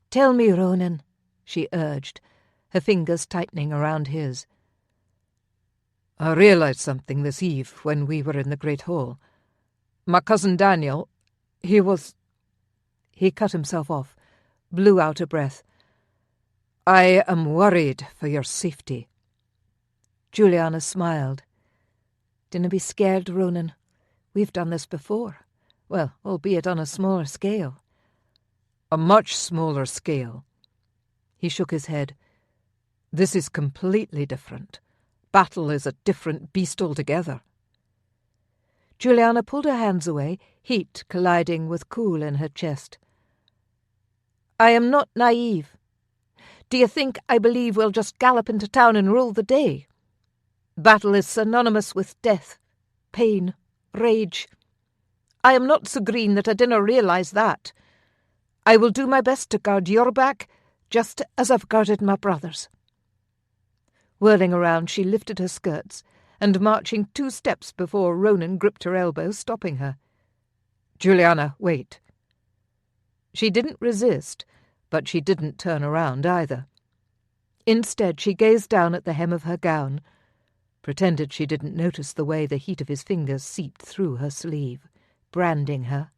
"Tell me, Ronan," she urged, her fingers tightening around his. "I realised something this eve when we were in the great hall. My cousin Daniel, he was—" He cut himself off, blew out a breath. "I am worried for your safety." Julianna smiled. "Dinna be scared, Ronan. We've done this before. Well, albeit on a smaller scale." "A much smaller scale." He shook his head. "This is completely different. Battle is a different beast altogether." Julianna pulled her hands away, heat colliding with cool in her chest. "I am not naive. Do you think I believe we'll just gallop into town and rule the day? Battle is synonymous with death, pain, rage. I am not so green that I dinna realise that. I will do my best to guard your back, just as I've guarded my brother's." Whirling around, she lifted her skirts, and marching 2 steps before Ronan gripped her elbow, stopping her. "Julianna, wait." She didn't resist, but she didn't turn around either. Instead, she gazed down at the hem of her gown, pretended she didn't notice the way the heat of his fingers seeped through her sleeve, branding her.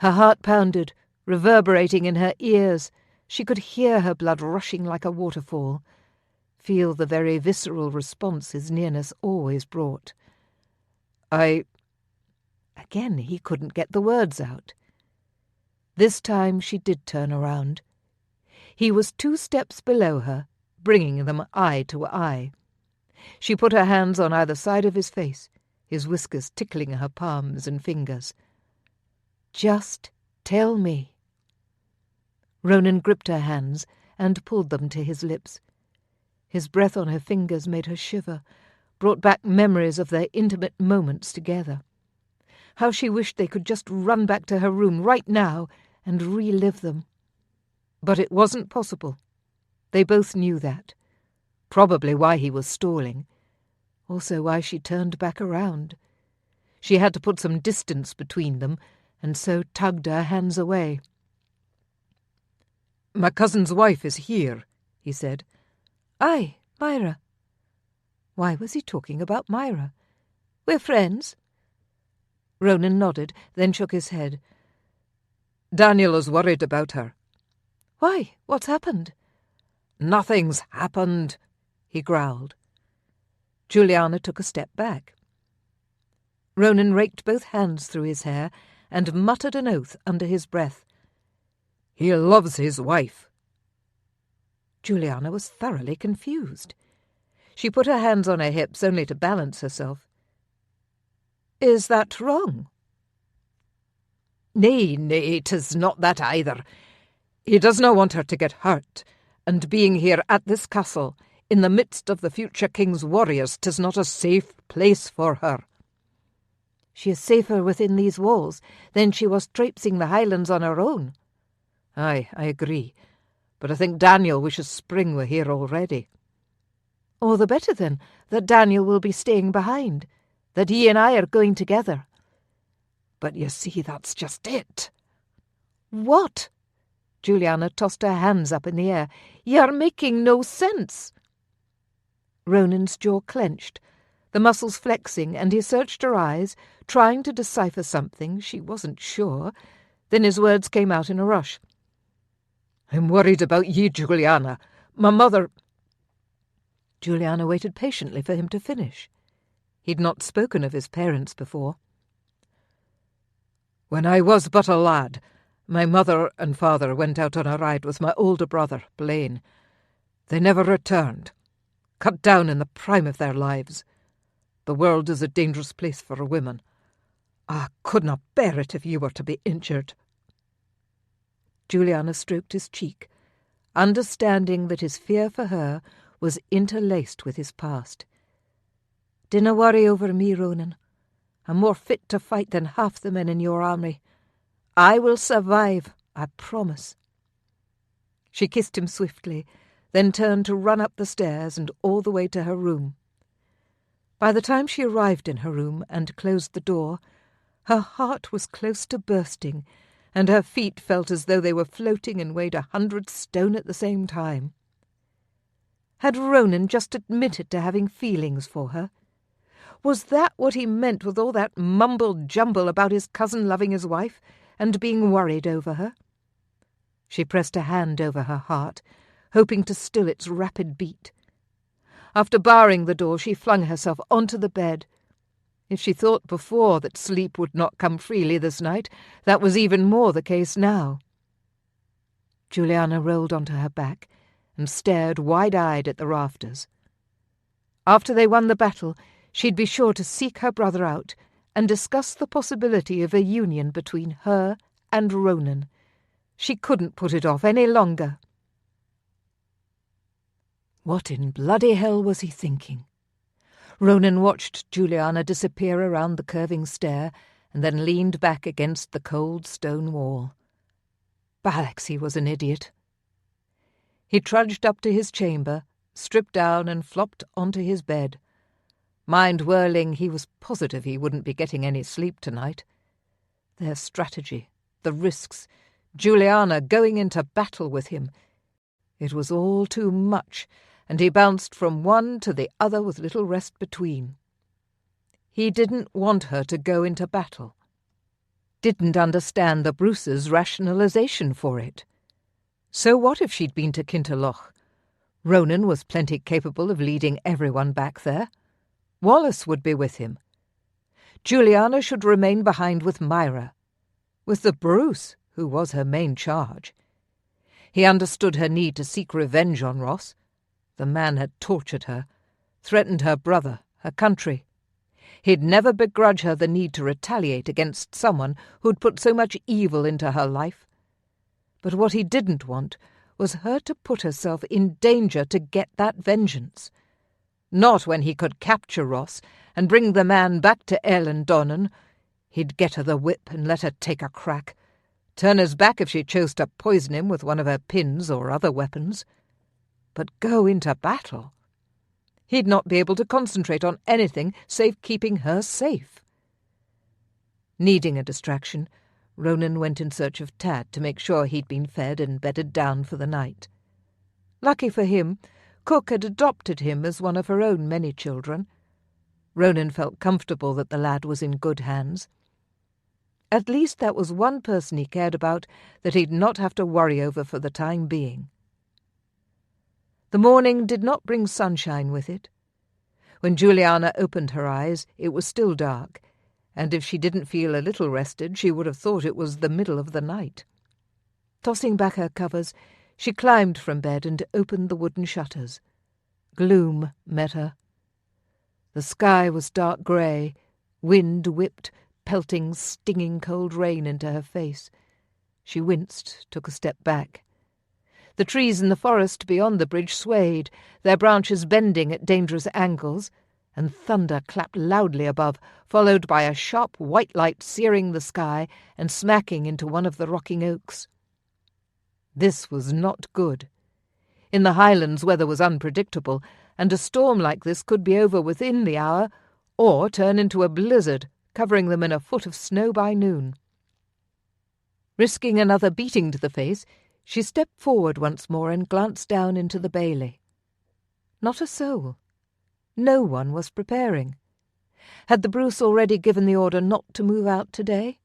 Her heart pounded, reverberating in her ears. She could hear her blood rushing like a waterfall, feel the very visceral response his nearness always brought. Again he couldn't get the words out. This time she did turn around. He was 2 steps below her, bringing them eye to eye. She put her hands on either side of his face, his whiskers tickling her palms and fingers. "Just tell me." Ronan gripped her hands and pulled them to his lips. His breath on her fingers made her shiver, brought back memories of their intimate moments together. How she wished they could just run back to her room right now and relive them. But it wasn't possible. They both knew that. Probably why he was stalling. Also why she turned back around. She had to put some distance between them, and so tugged her hands away. "My cousin's wife is here," he said. "Aye, Myra." Why was he talking about Myra? "We're friends." Ronan nodded, then shook his head. "Daniel is worried about her." "Why? What's happened?" "Nothing's happened," he growled. Julianna took a step back. Ronan raked both hands through his hair and muttered an oath under his breath. "He loves his wife." Julianna was thoroughly confused. She put her hands on her hips only to balance herself. "Is that wrong?" Nay, 'tis not that either. He does not want her to get hurt, and being here at this castle, in the midst of the future king's warriors, 'tis not a safe place for her." "She is safer within these walls than she was traipsing the Highlands on her own." "Aye, I agree. But I think Daniel wishes Spring were here already." "All the better, then, that Daniel will be staying behind, that he and I are going together." "But you see, that's just it." "What?" Julianna tossed her hands up in the air. "You're making no sense." Ronan's jaw clenched, the muscles flexing, and he searched her eyes, trying to decipher something, she wasn't sure. Then his words came out in a rush. "I'm worried about ye, Julianna. My mother—" Julianna waited patiently for him to finish. He'd not spoken of his parents before. "When I was but a lad, my mother and father went out on a ride with my older brother, Blaine. They never returned, cut down in the prime of their lives. The world is a dangerous place for women. I could not bear it if you were to be injured." Julianna stroked his cheek, understanding that his fear for her was interlaced with his past. "Dinna worry over me, Ronan. I'm more fit to fight than half the men in your army. I will survive, I promise." She kissed him swiftly, then turned to run up the stairs and all the way to her room. By the time she arrived in her room and closed the door, her heart was close to bursting, and her feet felt as though they were floating and weighed 100 stone at the same time. Had Ronan just admitted to having feelings for her? Was that what he meant with all that mumble-jumble about his cousin loving his wife and being worried over her? She pressed a hand over her heart, hoping to still its rapid beat. After barring the door, she flung herself onto the bed. If she thought before that sleep would not come freely this night, that was even more the case now. Juliana rolled onto her back and stared wide-eyed at the rafters. After they won the battle, she'd be sure to seek her brother out and discuss the possibility of a union between her and Ronan. She couldn't put it off any longer. What in bloody hell was he thinking? Ronan watched Juliana disappear around the curving stair and then leaned back against the cold stone wall. Balax, he was an idiot. He trudged up to his chamber, stripped down and flopped onto his bed. Mind whirling, he was positive he wouldn't be getting any sleep tonight. Their strategy, the risks, Juliana going into battle with him. It was all too much, and he bounced from one to the other with little rest between. He didn't want her to go into battle. Didn't understand the Bruce's rationalization for it. So what if she'd been to Kinterloch? Ronan was plenty capable of leading everyone back there. Wallace would be with him. Juliana should remain behind with Myra, with the Bruce, who was her main charge. He understood her need to seek revenge on Ross. The man had tortured her, threatened her brother, her country. He'd never begrudge her the need to retaliate against someone who'd put so much evil into her life. But what he didn't want was her to put herself in danger to get that vengeance. Not when he could capture Ross and bring the man back to Donnan. He'd get her the whip and let her take a crack, turn his back if she chose to poison him with one of her pins or other weapons. But go into battle? He'd not be able to concentrate on anything save keeping her safe. Needing a distraction, Ronan went in search of Tad to make sure he'd been fed and bedded down for the night. Lucky for him, Cook had adopted him as one of her own many children. Ronan felt comfortable that the lad was in good hands. At least that was one person he cared about that he'd not have to worry over for the time being. The morning did not bring sunshine with it. When Juliana opened her eyes, it was still dark, and if she didn't feel a little rested, she would have thought it was the middle of the night. Tossing back her covers, she climbed from bed and opened the wooden shutters. Gloom met her. The sky was dark grey, wind whipped, pelting, stinging cold rain into her face. She winced, took a step back. The trees in the forest beyond the bridge swayed, their branches bending at dangerous angles, and thunder clapped loudly above, followed by a sharp white light searing the sky and smacking into one of the rocking oaks. This was not good. In the Highlands weather was unpredictable, and a storm like this could be over within the hour, or turn into a blizzard, covering them in a foot of snow by noon. Risking another beating to the face, she stepped forward once more and glanced down into the bailey. Not a soul. No one was preparing. Had the Bruce already given the order not to move out today?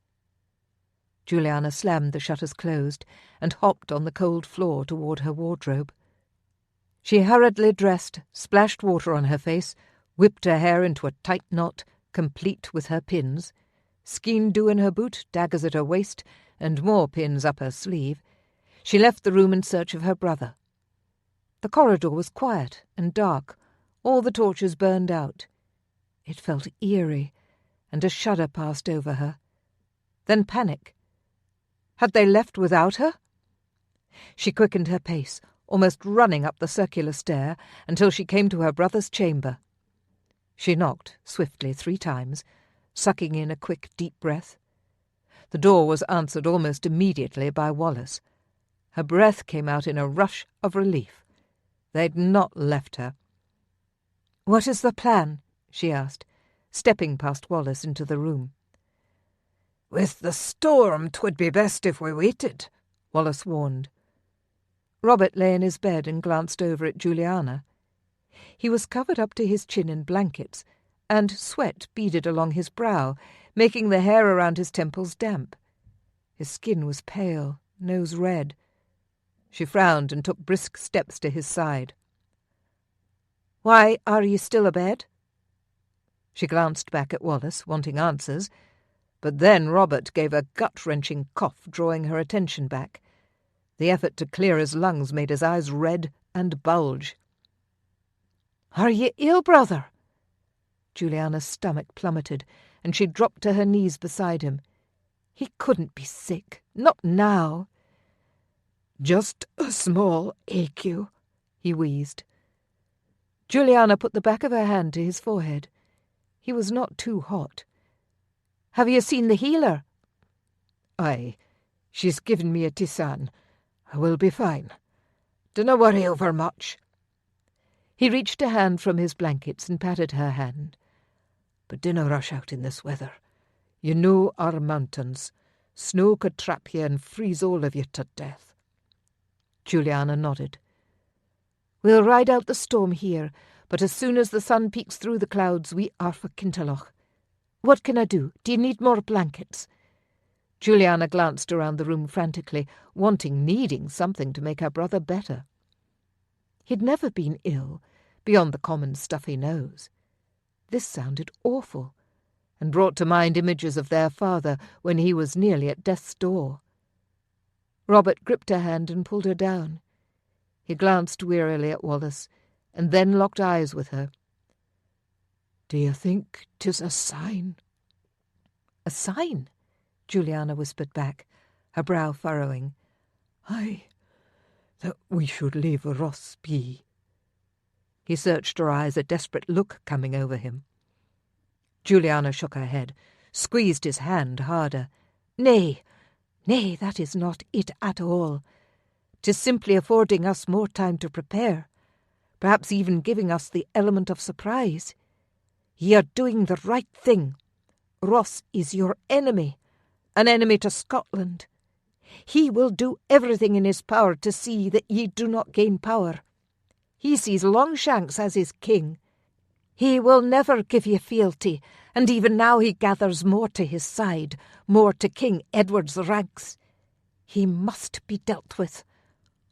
Juliana slammed the shutters closed and hopped on the cold floor toward her wardrobe. She hurriedly dressed, splashed water on her face, whipped her hair into a tight knot, complete with her pins, skeen-do in her boot, daggers at her waist, and more pins up her sleeve. She left the room in search of her brother. The corridor was quiet and dark, all the torches burned out. It felt eerie, and a shudder passed over her. Then panic. Had they left without her? She quickened her pace, almost running up the circular stair until she came to her brother's chamber. She knocked swiftly 3 times, sucking in a quick, deep breath. The door was answered almost immediately by Wallace. Her breath came out in a rush of relief. They'd not left her. "What is the plan?" she asked, stepping past Wallace into the room. "With the storm, 'twould be best if we waited," Wallace warned. Robert lay in his bed and glanced over at Juliana. He was covered up to his chin in blankets, and sweat beaded along his brow, making the hair around his temples damp. His skin was pale, nose red. She frowned and took brisk steps to his side. "Why are you still abed?" She glanced back at Wallace, wanting answers, but then Robert gave a gut-wrenching cough, drawing her attention back. The effort to clear his lungs made his eyes red and bulge. "Are you ill, brother?" Juliana's stomach plummeted, and she dropped to her knees beside him. He couldn't be sick, not now. "Just a small ache, he wheezed. Juliana put the back of her hand to his forehead. He was not too hot. "Have you seen the healer?" "Aye, she's given me a tisane. I will be fine. Dinna worry over much." He reached a hand from his blankets and patted her hand. "But dinna rush out in this weather. You know our mountains. Snow could trap you and freeze all of you to death." Juliana nodded. "We'll ride out the storm here, but as soon as the sun peeks through the clouds, we are for Kintalloch. What can I do? Do you need more blankets?" Juliana glanced around the room frantically, needing something to make her brother better. He'd never been ill, beyond the common stuffy nose. This sounded awful, and brought to mind images of their father when he was nearly at death's door. Robert gripped her hand and pulled her down. He glanced wearily at Wallace, and then locked eyes with her. "Do you think 'tis a sign?" "A sign?" Juliana whispered back, her brow furrowing. "Aye, that we should leave Ross be." He searched her eyes, a desperate look coming over him. Juliana shook her head, squeezed his hand harder. "Nay, nay, that is not it at all. 'Tis simply affording us more time to prepare, perhaps even giving us the element of surprise. Ye are doing the right thing. Ross is your enemy, an enemy to Scotland. He will do everything in his power to see that ye do not gain power. He sees Longshanks as his king. He will never give ye fealty, and even now he gathers more to his side, more to King Edward's ranks. He must be dealt with,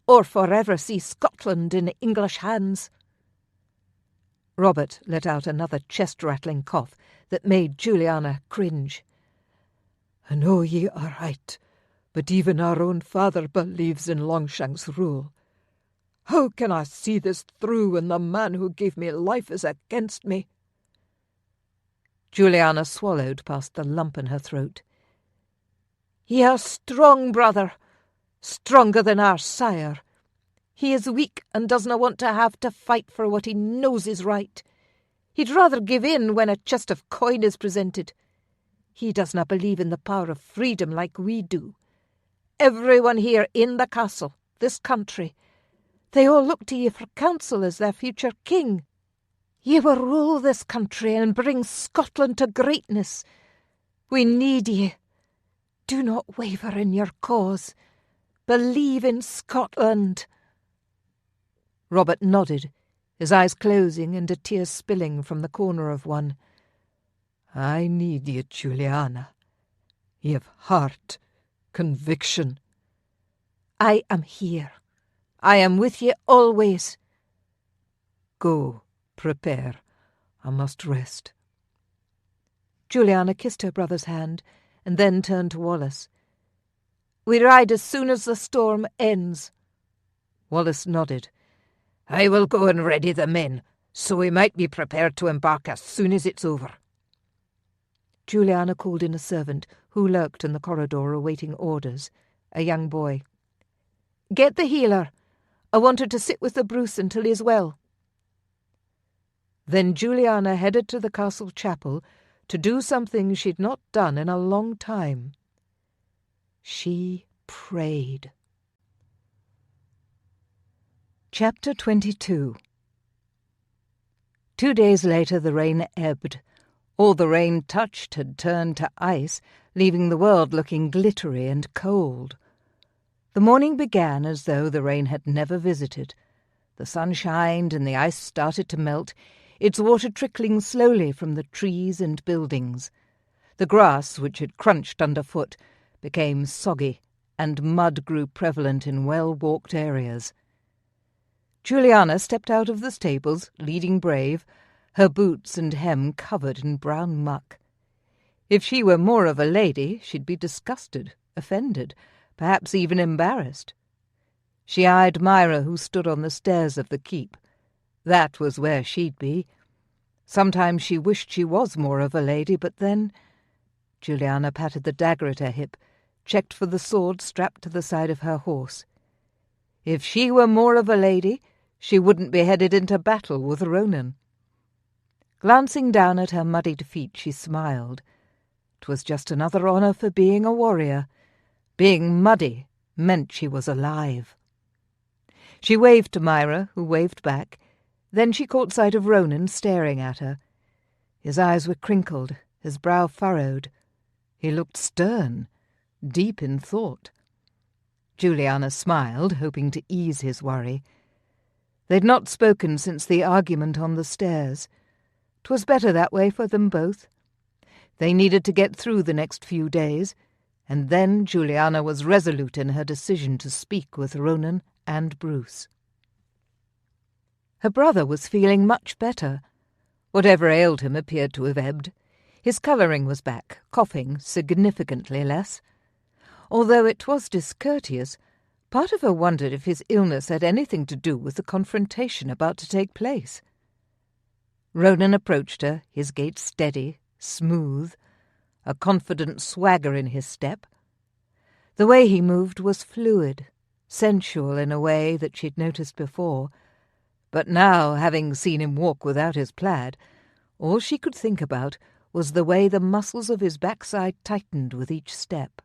or forever see Scotland in English hands." Robert let out another chest-rattling cough that made Juliana cringe. "I know ye are right, but even our own father believes in Longshanks' rule. How can I see this through when the man who gave me life is against me?" Juliana swallowed past the lump in her throat. "Ye are strong, brother, stronger than our sire. He is weak and doesna want to have to fight for what he knows is right. He'd rather give in when a chest of coin is presented. He does not believe in the power of freedom like we do. Everyone here in the castle, this country, they all look to ye for counsel as their future king. Ye will rule this country and bring Scotland to greatness. We need ye. Do not waver in your cause. Believe in Scotland." Robert nodded, his eyes closing and a tear spilling from the corner of one. "I need ye, Juliana. Ye have heart, conviction." "I am here. I am with ye always." "Go, prepare. I must rest." Juliana kissed her brother's hand and then turned to Wallace. "We ride as soon as the storm ends." Wallace nodded. "I will go and ready the men, so we might be prepared to embark as soon as it's over." Juliana called in a servant who lurked in the corridor awaiting orders, a young boy. "Get the healer. I want her to sit with the Bruce until he is well." Then Juliana headed to the castle chapel to do something she'd not done in a long time. She prayed. Chapter 22. 2 days later the rain ebbed. All the rain touched had turned to ice, leaving the world looking glittery and cold. The morning began as though the rain had never visited. The sun shined and the ice started to melt, its water trickling slowly from the trees and buildings. The grass, which had crunched underfoot, became soggy, and mud grew prevalent in well-walked areas. Juliana stepped out of the stables, leading Brave, her boots and hem covered in brown muck. If she were more of a lady, she'd be disgusted, offended, perhaps even embarrassed. She eyed Myra, who stood on the stairs of the keep. That was where she'd be. Sometimes she wished she was more of a lady, but then— Juliana patted the dagger at her hip, checked for the sword strapped to the side of her horse. If she were more of a lady, she wouldn't be headed into battle with Ronan. Glancing down at her muddied feet, she smiled. 'Twas just another honour for being a warrior. Being muddy meant she was alive. She waved to Myra, who waved back. Then she caught sight of Ronan staring at her. His eyes were crinkled, his brow furrowed. He looked stern, deep in thought. Juliana smiled, hoping to ease his worry. They'd not spoken since the argument on the stairs. 'Twas better that way for them both. They needed to get through the next few days, and then Juliana was resolute in her decision to speak with Ronan and Bruce. Her brother was feeling much better. Whatever ailed him appeared to have ebbed. His colouring was back, coughing significantly less. Although it was discourteous, part of her wondered if his illness had anything to do with the confrontation about to take place. Ronan approached her, his gait steady, smooth, a confident swagger in his step. The way he moved was fluid, sensual in a way that she'd noticed before, but now, having seen him walk without his plaid, all she could think about was the way the muscles of his backside tightened with each step.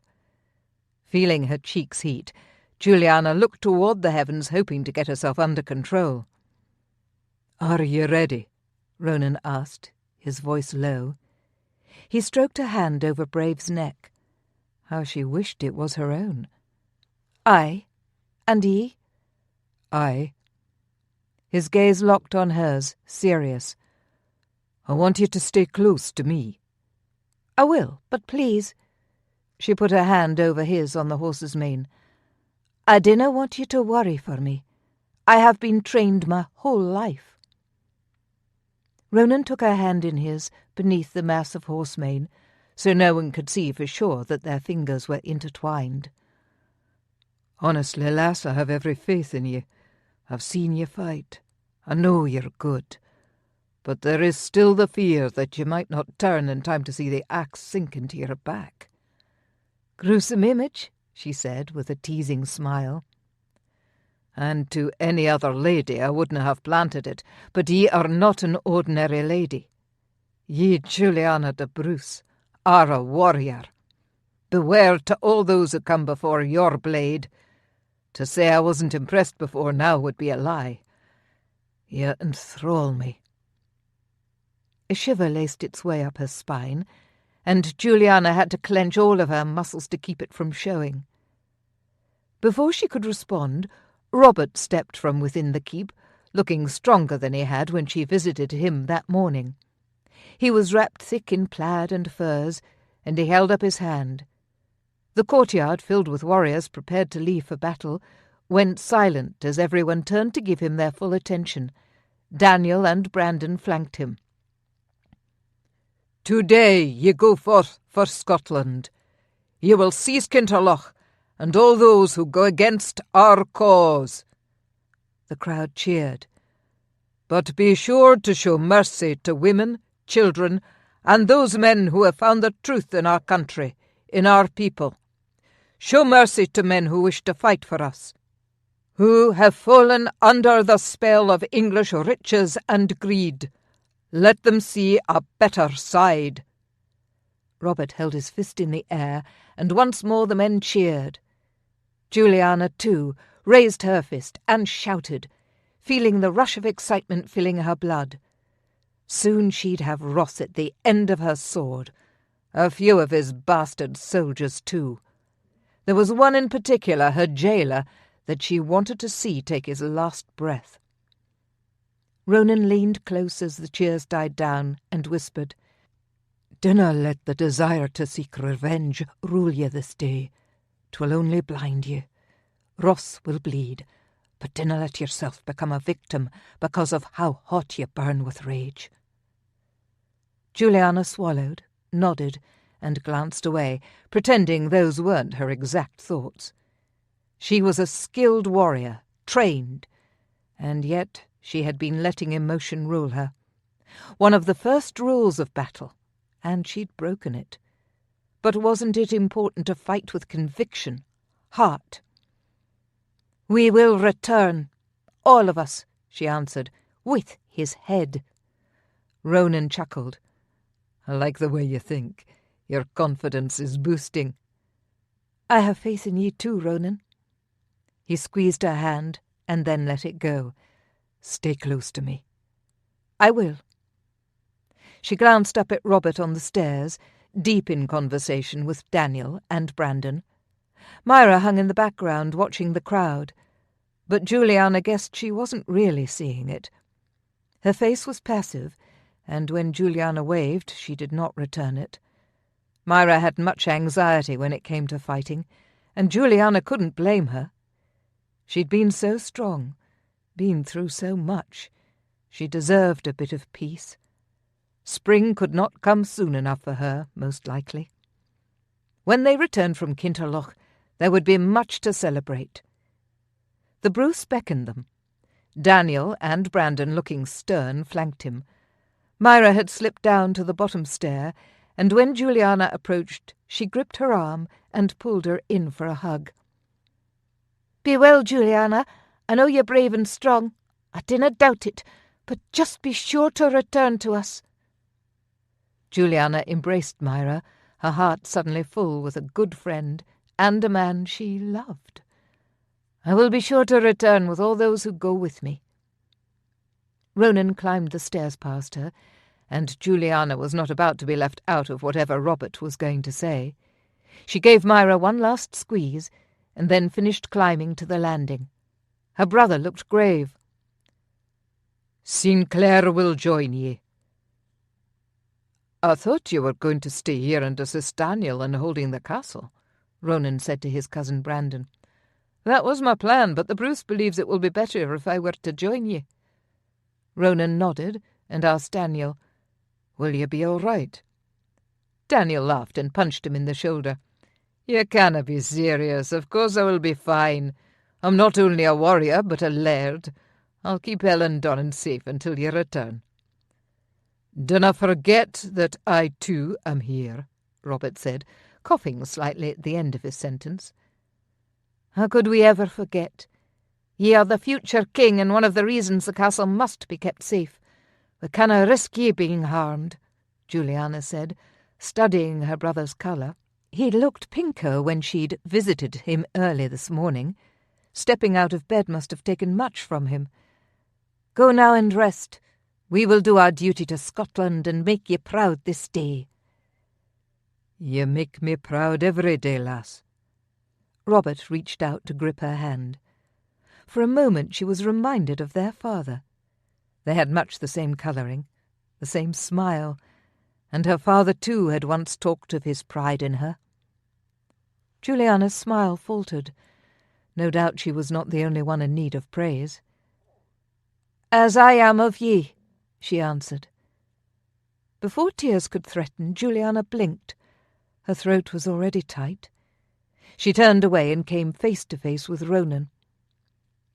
Feeling her cheeks heat, Juliana looked toward the heavens, hoping to get herself under control. "Are you ready?" Ronan asked, his voice low. He stroked a hand over Brave's neck. How she wished it was her own. "Aye. And ye?" "Aye." His gaze locked on hers, serious. "I want you to stay close to me." "I will, but please—" She put her hand over his on the horse's mane. "I dinna want you to worry for me. I have been trained my whole life." Ronan took her hand in his, beneath the mass of horse mane, so no one could see for sure that their fingers were intertwined. "Honestly, lass, I have every faith in ye. I've seen ye fight. I know you're good. But there is still the fear that you might not turn in time to see the axe sink into your back." "Gruesome image," she said, with a teasing smile. "And to any other lady I wouldn't have planted it, but ye are not an ordinary lady. Ye, Juliana de Bruce, are a warrior. Beware to all those who come before your blade. To say I wasn't impressed before now would be a lie. Ye enthrall me." A shiver laced its way up her spine, and Juliana had to clench all of her muscles to keep it from showing. Before she could respond, Robert stepped from within the keep, looking stronger than he had when she visited him that morning. He was wrapped thick in plaid and furs, and he held up his hand. The courtyard, filled with warriors prepared to leave for battle, went silent as everyone turned to give him their full attention. Daniel and Brandon flanked him. "Today ye go forth for Scotland. Ye will seize Kinterloch, and all those who go against our cause." The crowd cheered. "But be sure to show mercy to women, children, and those men who have found the truth in our country, in our people. Show mercy to men who wish to fight for us, who have fallen under the spell of English riches and greed. Let them see a better side." Robert held his fist in the air, and once more the men cheered. Juliana, too, raised her fist and shouted, feeling the rush of excitement filling her blood. Soon she'd have Ross at the end of her sword. A few of his bastard soldiers, too. There was one in particular, her jailer, that she wanted to see take his last breath. Ronan leaned close as the cheers died down and whispered, "Dinna let the desire to seek revenge rule ye this day. 'Twill only blind ye. Ross will bleed, but dinna let yourself become a victim because of how hot ye burn with rage." Julianna swallowed, nodded, and glanced away, pretending those weren't her exact thoughts. She was a skilled warrior, trained, and yet she had been letting emotion rule her. One of the first rules of battle, and she'd broken it. But wasn't it important to fight with conviction, heart? "We will return, all of us," she answered, "with his head." Ronan chuckled. "I like the way you think. Your confidence is boosting." "I have faith in ye too, Ronan." He squeezed her hand and then let it go. "Stay close to me." "I will." She glanced up at Robert on the stairs, deep in conversation with Daniel and Brandon. Myra hung in the background watching the crowd, but Julianna guessed she wasn't really seeing it. Her face was passive, and when Julianna waved, she did not return it. Myra had much anxiety when it came to fighting, and Julianna couldn't blame her. She'd been so strong, been through so much. She deserved a bit of peace. Spring could not come soon enough for her, most likely. When they returned from Kinterloch, there would be much to celebrate. The Bruce beckoned them. Daniel and Brandon, looking stern, flanked him. Myra had slipped down to the bottom stair, and when Julianna approached, she gripped her arm and pulled her in for a hug. "Be well, Julianna. I know you're brave and strong. I dinna doubt it, but just be sure to return to us." Julianna embraced Myra, her heart suddenly full with a good friend and a man she loved. "I will be sure to return with all those who go with me." Ronan climbed the stairs past her, and Julianna was not about to be left out of whatever Robert was going to say. She gave Myra one last squeeze, and then finished climbing to the landing. Her brother looked grave. "Sinclair will join ye." "I thought you were going to stay here and assist Daniel in holding the castle," Ronan said to his cousin Brandon. "That was my plan, but the Bruce believes it will be better if I were to join ye." Ronan nodded and asked Daniel, "Will you be all right?" Daniel laughed and punched him in the shoulder. "You canna be serious. Of course I will be fine. I'm not only a warrior, but a laird. I'll keep Ellen Donnan safe until you return." "Dinna forget that I too am here," Robert said, coughing slightly at the end of his sentence. "How could we ever forget? Ye are the future king, and one of the reasons the castle must be kept safe. We canna risk ye being harmed," Julianna said, studying her brother's colour. He'd looked pinker when she'd visited him early this morning. Stepping out of bed must have taken much from him. "Go now and rest. We will do our duty to Scotland and make ye proud this day." "Ye make me proud every day, lass." Robert reached out to grip her hand. For a moment she was reminded of their father. They had much the same colouring, the same smile, and her father too had once talked of his pride in her. Julianna's smile faltered. No doubt she was not the only one in need of praise. "As I am of ye," she answered. Before tears could threaten, Julianna blinked. Her throat was already tight. She turned away and came face to face with Ronan.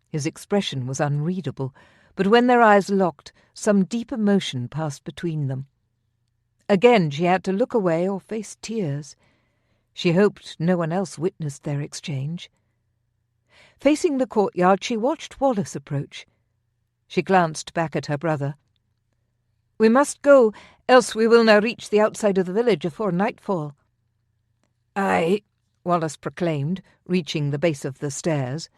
His expression was unreadable, but when their eyes locked, some deep emotion passed between them. Again she had to look away or face tears. She hoped no one else witnessed their exchange. Facing the courtyard, she watched Wallace approach. She glanced back at her brother. "We must go, else we will not reach the outside of the village afore nightfall." "Aye," Wallace proclaimed, reaching the base of the stairs.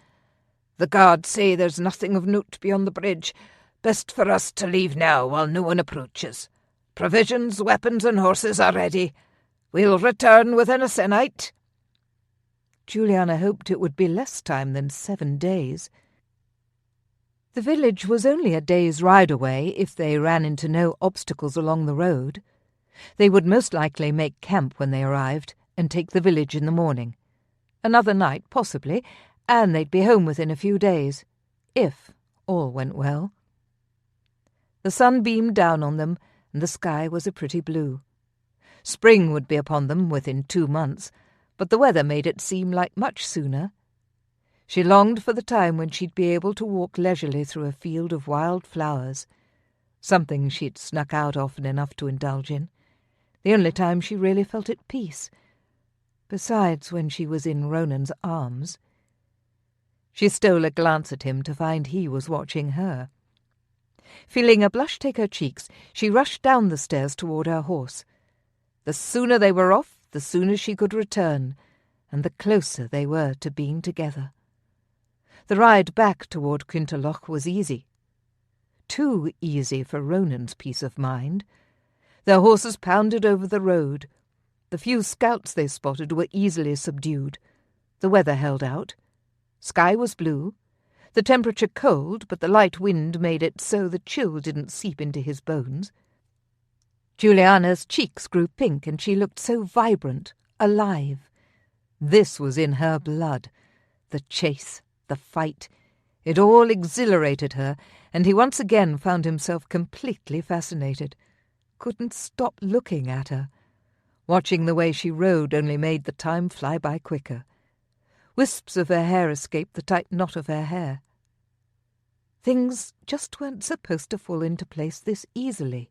"The guards say there's nothing of note beyond the bridge, Best for us to leave now while no one approaches. Provisions, weapons, and horses are ready. We'll return within a sennight." Juliana hoped it would be less time than 7 days. The village was only a day's ride away if they ran into no obstacles along the road. They would most likely make camp when they arrived and take the village in the morning. Another night, possibly, and they'd be home within a few days, if all went well. The sun beamed down on them, and the sky was a pretty blue. Spring would be upon them within 2 months, but the weather made it seem like much sooner. She longed for the time when she'd be able to walk leisurely through a field of wild flowers, something she'd snuck out often enough to indulge in, the only time she really felt at peace, besides when she was in Ronan's arms. She stole a glance at him to find he was watching her. Feeling a blush take her cheeks, she rushed down the stairs toward her horse. The sooner they were off, the sooner she could return, and the closer they were to being together. The ride back toward Quinterloch was easy. Too easy for Ronan's peace of mind. Their horses pounded over the road. The few scouts they spotted were easily subdued. The weather held out. Sky was blue. The temperature cold, but the light wind made it so the chill didn't seep into his bones. Juliana's cheeks grew pink, and she looked so vibrant, alive. This was in her blood. The chase, the fight. It all exhilarated her, and he once again found himself completely fascinated. Couldn't stop looking at her. Watching the way she rode only made the time fly by quicker. Wisps of her hair escaped the tight knot of her hair. Things just weren't supposed to fall into place this easily.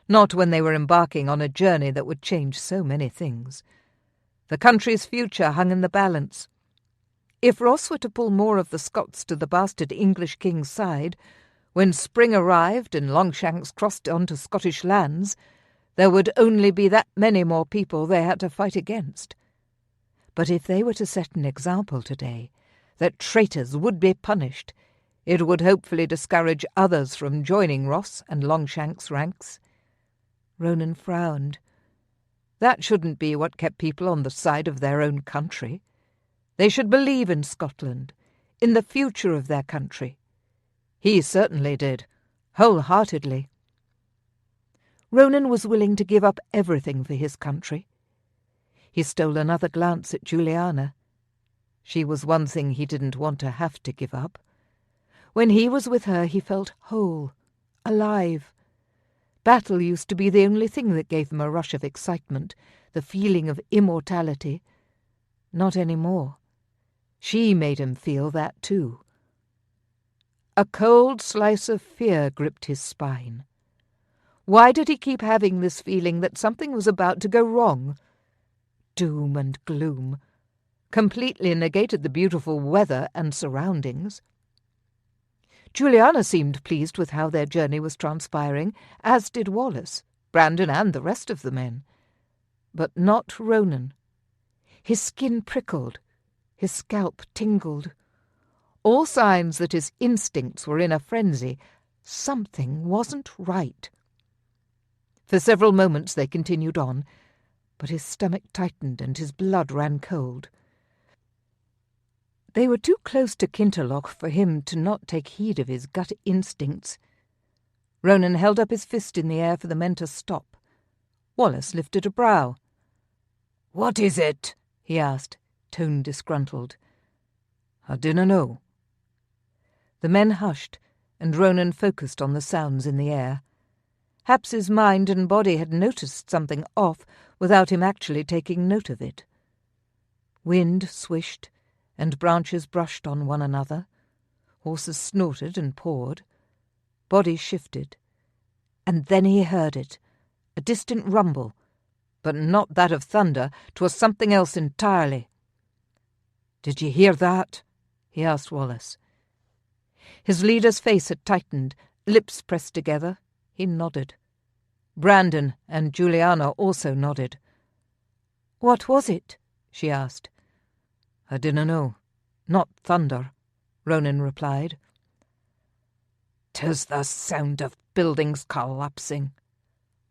Not when they were embarking on a journey that would change so many things. The country's future hung in the balance. If Ross were to pull more of the Scots to the bastard English king's side, when spring arrived and Longshanks crossed onto Scottish lands, there would only be that many more people they had to fight against. But if they were to set an example today, that traitors would be punished, it would hopefully discourage others from joining Ross and Longshanks' ranks. Ronan frowned. That shouldn't be what kept people on the side of their own country. They should believe in Scotland, in the future of their country. He certainly did, wholeheartedly. Ronan was willing to give up everything for his country. He stole another glance at Juliana. She was one thing he didn't want to have to give up. When he was with her, he felt whole, alive. Battle used to be the only thing that gave him a rush of excitement, the feeling of immortality. Not any more. She made him feel that too. A cold slice of fear gripped his spine. Why did he keep having this feeling that something was about to go wrong? Doom and gloom completely negated the beautiful weather and surroundings. Juliana seemed pleased with how their journey was transpiring, as did Wallace, Brandon, and the rest of the men. But not Ronan. His skin prickled, his scalp tingled. All signs that his instincts were in a frenzy. Something wasn't right. For several moments they continued on, but his stomach tightened and his blood ran cold. They were too close to Quinterloch for him to not take heed of his gut instincts. Ronan held up his fist in the air for the men to stop. Wallace lifted a brow. "What is it?" he asked, tone disgruntled. "I dinna know." The men hushed, and Ronan focused on the sounds in the air. Haps's mind and body had noticed something off without him actually taking note of it. Wind swished, and branches brushed on one another. Horses snorted and pawed. Bodies shifted. And then he heard it, a distant rumble, but not that of thunder. 'Twas something else entirely. "Did you hear that?" he asked Wallace. His leader's face had tightened, lips pressed together. He nodded. Brandon and Juliana also nodded. "What was it?" she asked. "I dinna know. Not thunder," Ronan replied. 'Tis the sound of buildings collapsing,"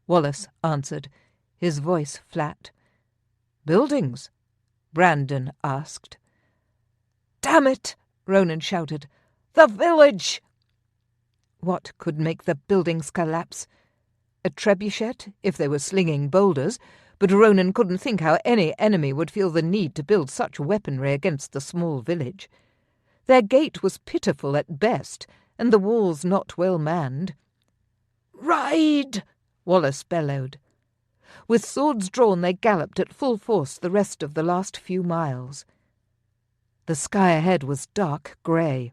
Wallace answered, his voice flat. "Buildings?" Brandon asked. "Damn it!" Ronan shouted. "The village!" What could make the buildings collapse? A trebuchet, if they were slinging boulders, but Ronan couldn't think how any enemy would feel the need to build such weaponry against the small village. Their gate was pitiful at best, and the walls not well manned. "Ride!" Wallace bellowed. With swords drawn they galloped at full force the rest of the last few miles. The sky ahead was dark grey.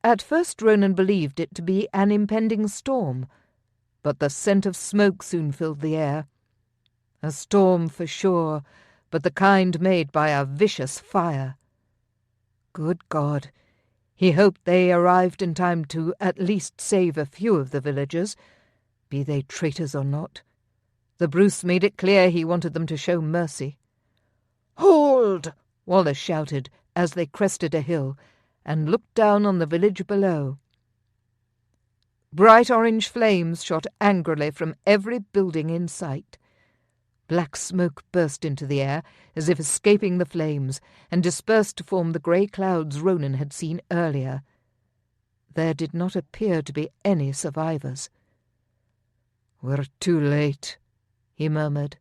At first Ronan believed it to be an impending storm, but the scent of smoke soon filled the air. A storm for sure, but the kind made by a vicious fire. Good God! He hoped they arrived in time to at least save a few of the villagers, be they traitors or not. The Bruce made it clear he wanted them to show mercy. "Hold!" Wallace shouted as they crested a hill and looked down on the village below. Bright orange flames shot angrily from every building in sight. Black smoke burst into the air, as if escaping the flames, and dispersed to form the grey clouds Ronan had seen earlier. There did not appear to be any survivors. "We're too late," he murmured.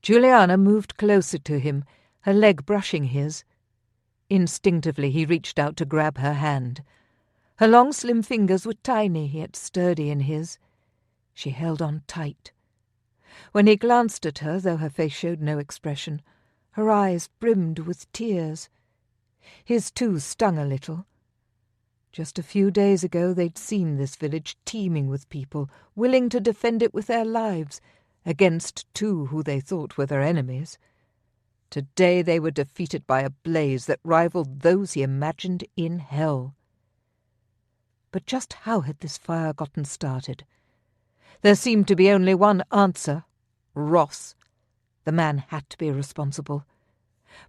Julianna moved closer to him, her leg brushing his. Instinctively he reached out to grab her hand. Her long slim fingers were tiny yet sturdy in his. She held on tight. When he glanced at her, though her face showed no expression, her eyes brimmed with tears. His too stung a little. Just a few days ago they'd seen this village teeming with people, willing to defend it with their lives, against two who they thought were their enemies. Today they were defeated by a blaze that rivaled those he imagined in hell. But just how had this fire gotten started? There seemed to be only one answer: Ross. The man had to be responsible.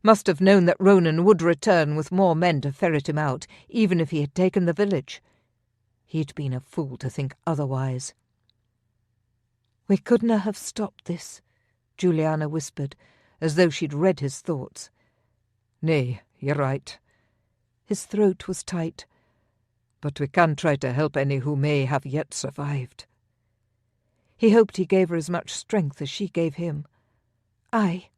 Must have known that Ronan would return with more men to ferret him out, even if he had taken the village. He'd been a fool to think otherwise. "We couldna have stopped this," Julianna whispered, as though she'd read his thoughts. "Nay, you're right." His throat was tight. "But we can try to help any who may have yet survived." He hoped he gave her as much strength as she gave him. "Aye."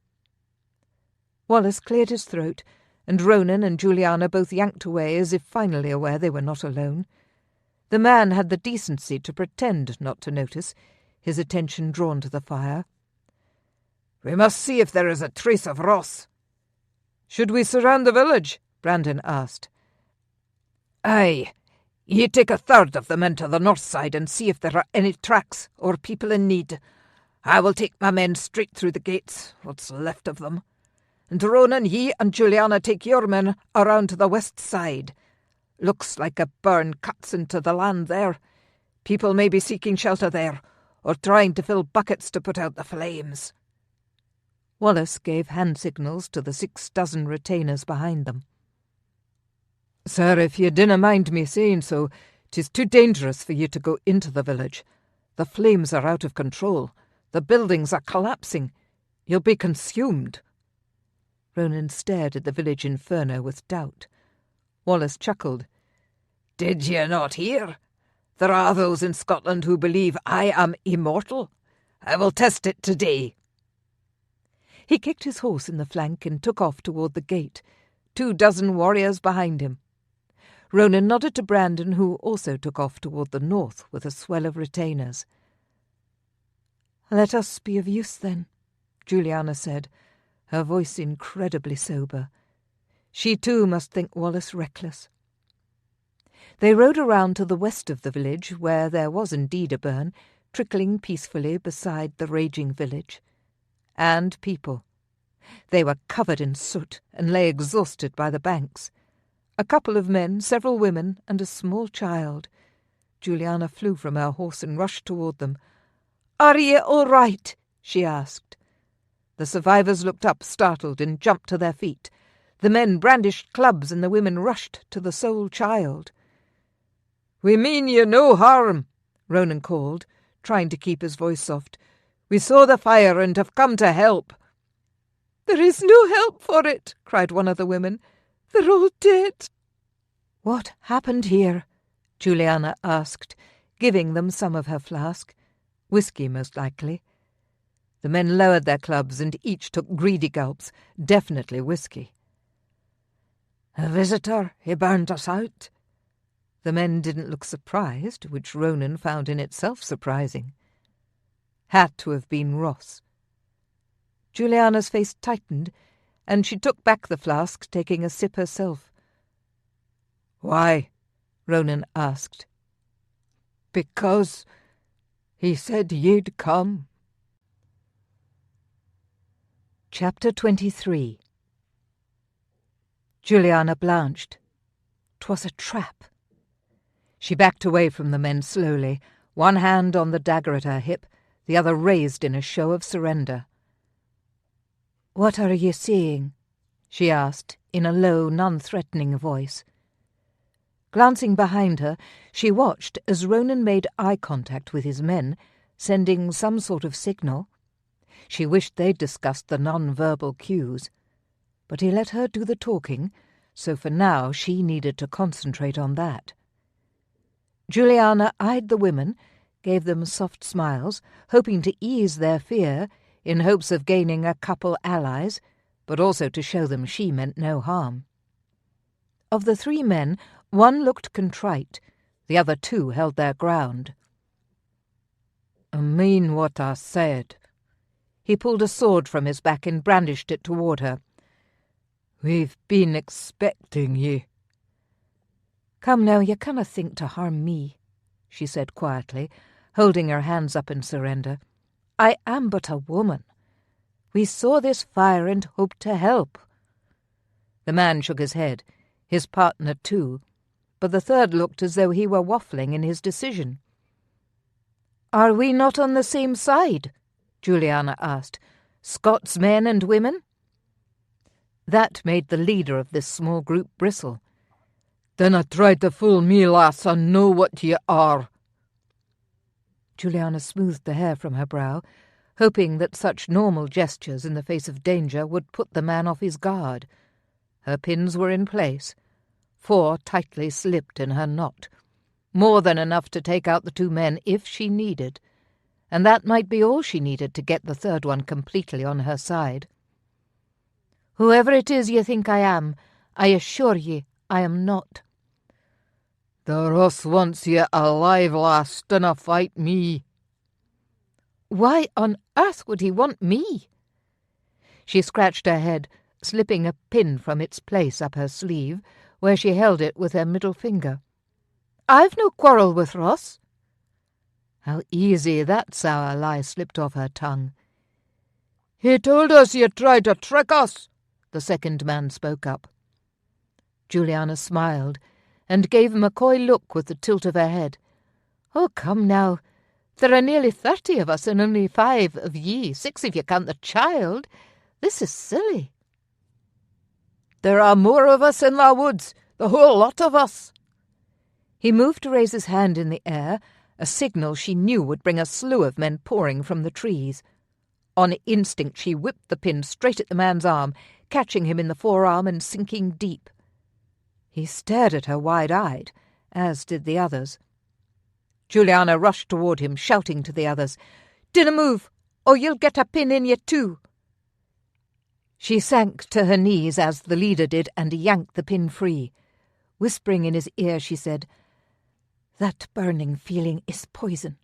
Wallace cleared his throat, and Ronan and Julianna both yanked away as if finally aware they were not alone. The man had the decency to pretend not to notice, his attention drawn to the fire. "We must see if there is a trace of Ross." "Should we surround the village?" Brandon asked. "Aye. Ye take a third of the men to the north side and see if there are any tracks or people in need. I will take my men straight through the gates, what's left of them. And Ronan, ye and Julianna take your men around to the west side. Looks like a burn cuts into the land there. People may be seeking shelter there, or trying to fill buckets to put out the flames." Wallace gave hand signals to the 6 dozen retainers behind them. "Sir, if ye dinna mind me saying so, 'tis too dangerous for you to go into the village. The flames are out of control. The buildings are collapsing. You'll be consumed." Ronan stared at the village inferno with doubt. Wallace chuckled. "Did ye not hear? There are those in Scotland who believe I am immortal. I will test it today." He kicked his horse in the flank and took off toward the gate, 2 dozen warriors behind him. Ronan nodded to Brandon, who also took off toward the north with a swell of retainers. "Let us be of use, then," Julianna said, her voice incredibly sober. She too must think Wallace reckless. They rode around to the west of the village, where there was indeed a burn, trickling peacefully beside the raging village. And people. They were covered in soot and lay exhausted by the banks. A couple of men, several women, and a small child. Julianna flew from her horse and rushed toward them. "Are ye all right?" she asked. The survivors looked up, startled, and jumped to their feet. The men brandished clubs and the women rushed to the sole child. "We mean you no harm," Ronan called, trying to keep his voice soft. "We saw the fire and have come to help." "There is no help for it," cried one of the women. "They're all dead." "What happened here?" Julianna asked, giving them some of her flask. Whisky, most likely. The men lowered their clubs and each took greedy gulps, definitely whisky. "A visitor, he burnt us out." The men didn't look surprised, which Ronan found in itself surprising. Had to have been Ross. Juliana's face tightened, and she took back the flask, taking a sip herself. "Why?" Ronan asked. "Because he said you'd come." Chapter 23. Juliana blanched. 'Twas a trap. She backed away from the men slowly, one hand on the dagger at her hip, the other raised in a show of surrender. "What are you seeing?" she asked, in a low, non-threatening voice. Glancing behind her, she watched as Ronan made eye contact with his men, sending some sort of signal. She wished they'd discussed the non-verbal cues. But he let her do the talking, so for now she needed to concentrate on that. Juliana eyed the women, gave them soft smiles, hoping to ease their fear, in hopes of gaining a couple allies, but also to show them she meant no harm. Of the 3 men, one looked contrite, the other 2 held their ground. "I mean what I said." He pulled a sword from his back and brandished it toward her. "We've been expecting ye." "Come now, you canna think to harm me," she said quietly, holding her hands up in surrender. "I am but a woman. We saw this fire and hoped to help." The man shook his head, his partner too, but the third looked as though he were waffling in his decision. "Are we not on the same side?" Juliana asked. "Scots men and women?" That made the leader of this small group bristle. "Dinna try to fool me, lass, I know what ye are." Juliana smoothed the hair from her brow, hoping that such normal gestures in the face of danger would put the man off his guard. Her pins were in place. 4 tightly slipped in her knot. More than enough to take out the 2 men if she needed. And that might be all she needed to get the third one completely on her side. "Whoever it is you think I am, I assure ye I am not." "The Ross wants ye alive, lass, dinna fight me." "Why on earth would he want me?" She scratched her head, slipping a pin from its place up her sleeve, where she held it with her middle finger. "I've no quarrel with Ross." How easy that sour lie slipped off her tongue. "He told us ye tried to trick us," the second man spoke up. Juliana smiled, and gave him a coy look with the tilt of her head. "Oh, come now. There are nearly 30 of us and only 5 of ye, 6 if you count the child. This is silly." "There are more of us in the woods, the whole lot of us." He moved to raise his hand in the air, a signal she knew would bring a slew of men pouring from the trees. On instinct she whipped the pin straight at the man's arm, catching him in the forearm and sinking deep. He stared at her wide-eyed, as did the others. Juliana rushed toward him, shouting to the others, "Dinna move, or you'll get a pin in you too." She sank to her knees as the leader did and yanked the pin free. Whispering in his ear, she said, "That burning feeling is poison.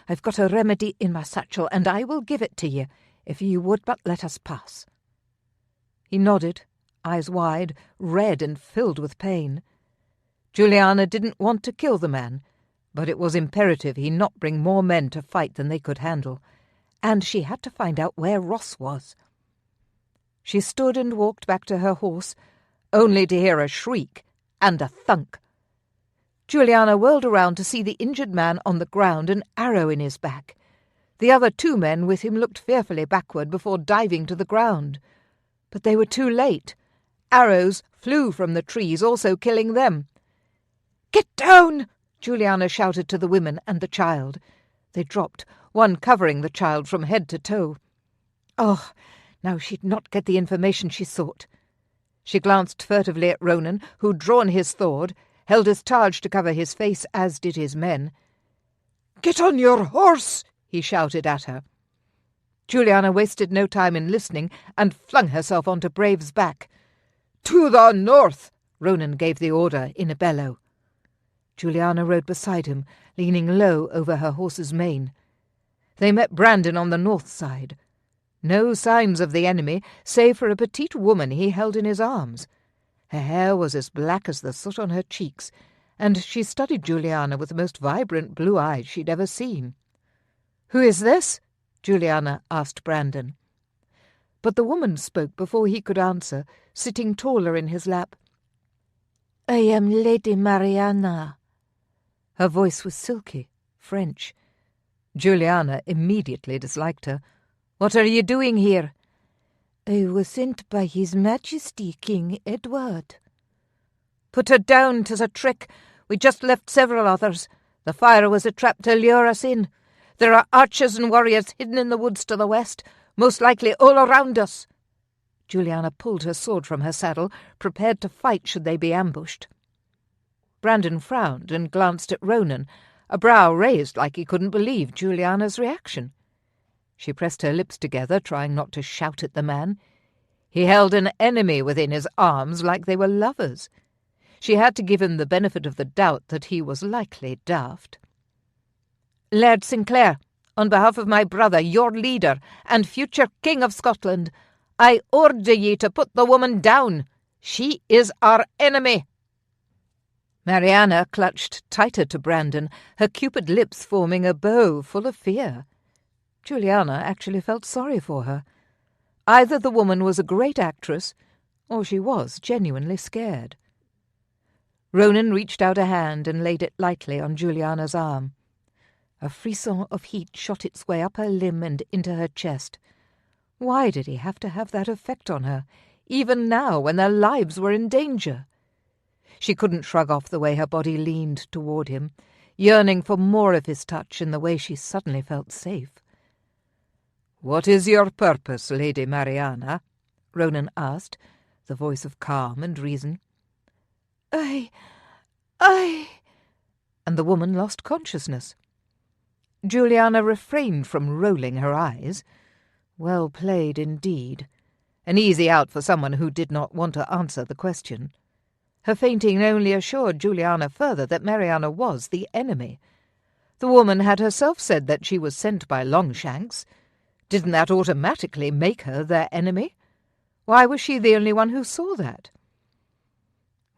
I've got a remedy in my satchel, and I will give it to you, if you would but let us pass." He nodded, eyes wide, red and filled with pain. Juliana didn't want to kill the man, but it was imperative he not bring more men to fight than they could handle, and she had to find out where Ross was. She stood and walked back to her horse, only to hear a shriek and a thunk. Juliana whirled around to see the injured man on the ground, an arrow in his back. The other 2 men with him looked fearfully backward before diving to the ground. But they were too late. Arrows flew from the trees, also killing them. "Get down!" Julianna shouted to the women and the child. They dropped, one covering the child from head to toe. Oh, now she'd not get the information she sought. She glanced furtively at Ronan, who'd drawn his sword, held his charge to cover his face, as did his men. "Get on your horse!" he shouted at her. Julianna wasted no time in listening and flung herself onto Brave's back. "To the north!" Ronan gave the order in a bellow. Julianna rode beside him, leaning low over her horse's mane. They met Brandon on the north side. No signs of the enemy, save for a petite woman he held in his arms. Her hair was as black as the soot on her cheeks, and she studied Julianna with the most vibrant blue eyes she'd ever seen. "Who is this?" Julianna asked Brandon. But the woman spoke before he could answer, sitting taller in his lap. "I am Lady Mariana." Her voice was silky, French. Julianna immediately disliked her. "What are you doing here?" "I was sent by His Majesty King Edward." "Put her down, 'tis a trick. We just left several others. The fire was a trap to lure us in. There are archers and warriors hidden in the woods to the west, most likely all around us." Julianna pulled her sword from her saddle, prepared to fight should they be ambushed. Brandon frowned and glanced at Ronan, a brow raised like he couldn't believe Julianna's reaction. She pressed her lips together, trying not to shout at the man. He held an enemy within his arms like they were lovers. She had to give him the benefit of the doubt that he was likely daft. "Laird Sinclair, on behalf of my brother, your leader, and future King of Scotland, I order ye to put the woman down. She is our enemy." Mariana clutched tighter to Brandon, her cupid lips forming a bow full of fear. Julianna actually felt sorry for her. Either the woman was a great actress, or she was genuinely scared. Ronan reached out a hand and laid it lightly on Juliana's arm. A frisson of heat shot its way up her limb and into her chest. Why did he have to have that effect on her, even now when their lives were in danger? She couldn't shrug off the way her body leaned toward him, yearning for more of his touch in the way she suddenly felt safe. "What is your purpose, Lady Mariana?" Ronan asked, the voice of calm and reason. I... And the woman lost consciousness. Julianna refrained from rolling her eyes. Well played indeed. An easy out for someone who did not want to answer the question. Her fainting only assured Julianna further that Mariana was the enemy. The woman had herself said that she was sent by Longshanks. Didn't that automatically make her their enemy? Why was she the only one who saw that?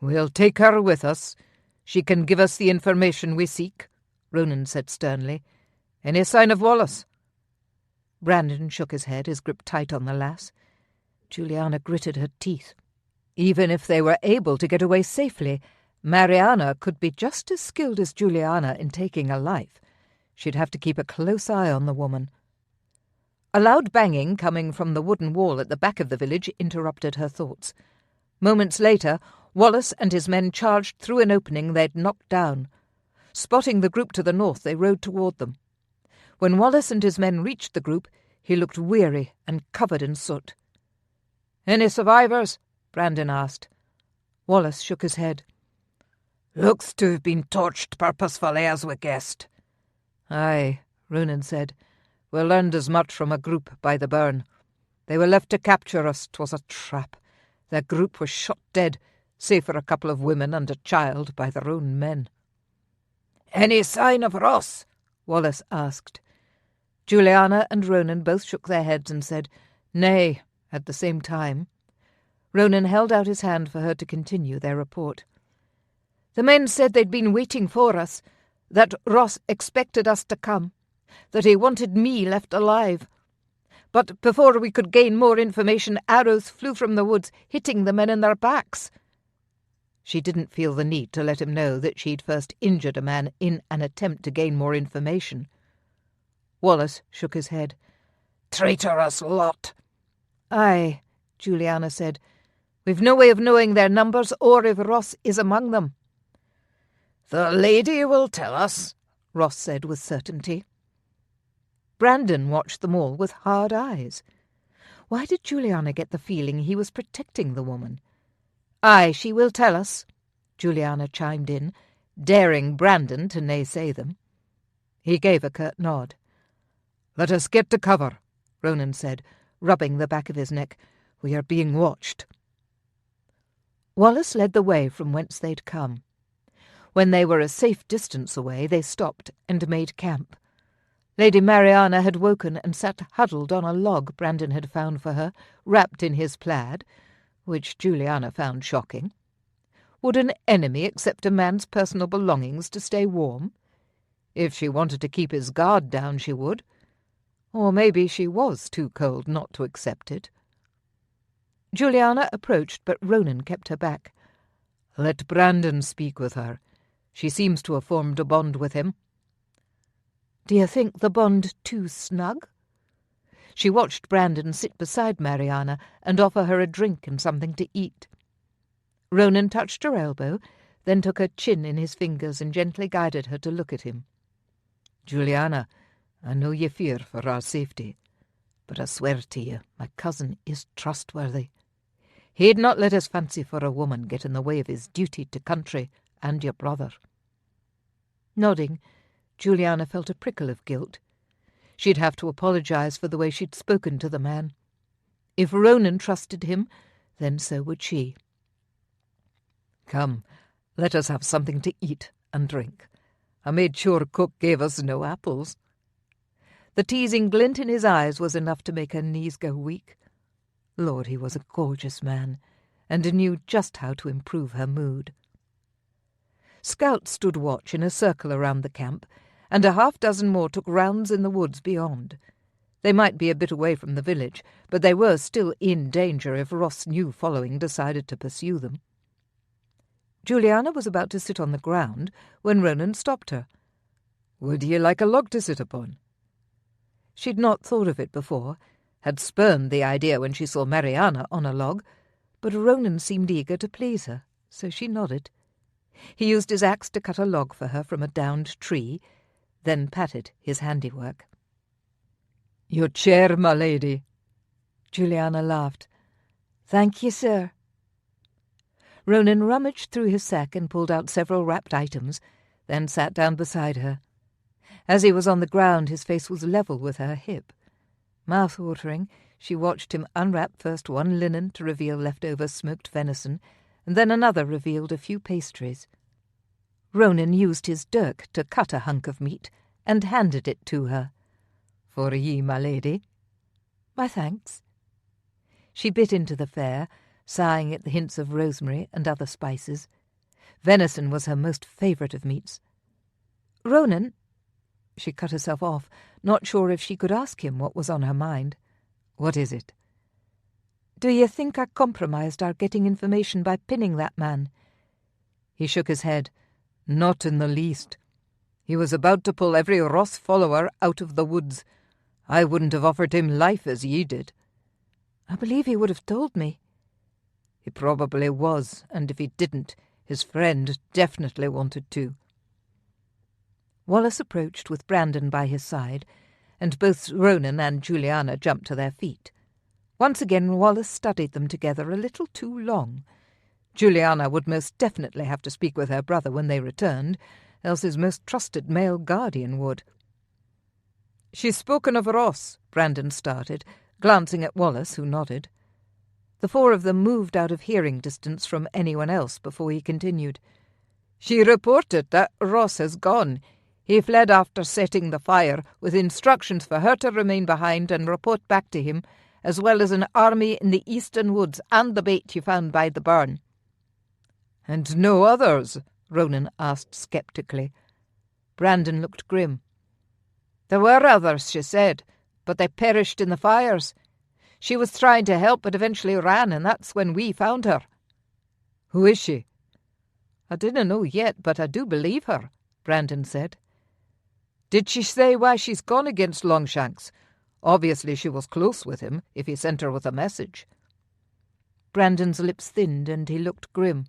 "We'll take her with us. She can give us the information we seek," Ronan said sternly. "Any sign of Wallace?" Brandon shook his head, his grip tight on the lass. Julianna gritted her teeth. Even if they were able to get away safely, Mariana could be just as skilled as Julianna in taking a life. She'd have to keep a close eye on the woman. A loud banging coming from the wooden wall at the back of the village interrupted her thoughts. Moments later, Wallace and his men charged through an opening they'd knocked down. Spotting the group to the north, they rode toward them. When Wallace and his men reached the group, he looked weary and covered in soot. "Any survivors?" Brandon asked. Wallace shook his head. "Looks to have been torched purposefully, as we guessed." "Aye," Ronan said. "We learned as much from a group by the burn. They were left to capture us. 'Twas a trap. Their group was shot dead, save for a couple of women and a child, by their own men." "Any sign of Ross?" Wallace asked. Julianna and Ronan both shook their heads and said, "Nay," at the same time. Ronan held out his hand for her to continue their report. "The men said they'd been waiting for us, that Ross expected us to come, that he wanted me left alive. But before we could gain more information, arrows flew from the woods, hitting the men in their backs." She didn't feel the need to let him know that she'd first injured a man in an attempt to gain more information. Wallace shook his head. "Traitorous lot." "Aye," Julianna said. "We've no way of knowing their numbers or if Ross is among them." "The lady will tell us," Ross said with certainty. Brandon watched them all with hard eyes. Why did Juliana get the feeling he was protecting the woman? "Aye, she will tell us," Juliana chimed in, daring Brandon to naysay them. He gave a curt nod. "Let us get to cover," Ronan said, rubbing the back of his neck. "We are being watched." Wallace led the way from whence they'd come. When they were a safe distance away, they stopped and made camp. Lady Mariana had woken and sat huddled on a log Brandon had found for her, wrapped in his plaid, which Juliana found shocking. Would an enemy accept a man's personal belongings to stay warm? If she wanted to keep his guard down, she would. Or maybe she was too cold not to accept it. Juliana approached, but Ronan kept her back. "Let Brandon speak with her. She seems to have formed a bond with him." "Do you think the bond too snug?" She watched Brandon sit beside Mariana and offer her a drink and something to eat. Ronan touched her elbow, then took her chin in his fingers and gently guided her to look at him. "Juliana, I know you fear for our safety, but I swear to you, my cousin is trustworthy. He'd not let his fancy for a woman get in the way of his duty to country and your brother." Nodding, Juliana felt a prickle of guilt. She'd have to apologize for the way she'd spoken to the man. If Ronan trusted him, then so would she. "Come, let us have something to eat and drink. I made sure cook gave us no apples." The teasing glint in his eyes was enough to make her knees go weak. Lord, he was a gorgeous man, and knew just how to improve her mood. Scouts stood watch in a circle around the camp, and a half-dozen more took rounds in the woods beyond. They might be a bit away from the village, but they were still in danger if Ross' new following decided to pursue them. Juliana was about to sit on the ground when Ronan stopped her. "Would ye like a log to sit upon?" She'd not thought of it before, had spurned the idea when she saw Mariana on a log, but Ronan seemed eager to please her, so she nodded. He used his axe to cut a log for her from a downed tree, then patted his handiwork. "Your chair, my lady." Juliana laughed. "Thank you, sir." Ronan rummaged through his sack and pulled out several wrapped items, then sat down beside her. As he was on the ground, his face was level with her hip. Mouth-watering, she watched him unwrap first one linen to reveal leftover smoked venison, and then another revealed a few pastries. Ronan used his dirk to cut a hunk of meat and handed it to her. "For ye, my lady." "My thanks." She bit into the fare, sighing at the hints of rosemary and other spices. Venison was her most favourite of meats. "Ronan—" She cut herself off, not sure if she could ask him what was on her mind. "What is it?" "Do you think I compromised our getting information by pinning that man?" He shook his head. "Not in the least. He was about to pull every Ross follower out of the woods. I wouldn't have offered him life as ye did." "I believe he would have told me." "He probably was, and if he didn't, his friend definitely wanted to." Wallace approached with Brandon by his side, and both Ronan and Juliana jumped to their feet. Once again Wallace studied them together a little too long. Juliana would most definitely have to speak with her brother when they returned, else his most trusted male guardian would. "She's spoken of Ross," Brandon started, glancing at Wallace, who nodded. The four of them moved out of hearing distance from anyone else before he continued. "She reported that Ross has gone. He fled after setting the fire, with instructions for her to remain behind and report back to him, as well as an army in the eastern woods and the bait you found by the barn." "And no others?" Ronan asked sceptically. Brandon looked grim. "There were others, she said, but they perished in the fires. She was trying to help but eventually ran, and that's when we found her." "Who is she?" "I dinna know yet, but I do believe her," Brandon said. "Did she say why she's gone against Longshanks? Obviously she was close with him, if he sent her with a message." Brandon's lips thinned and he looked grim.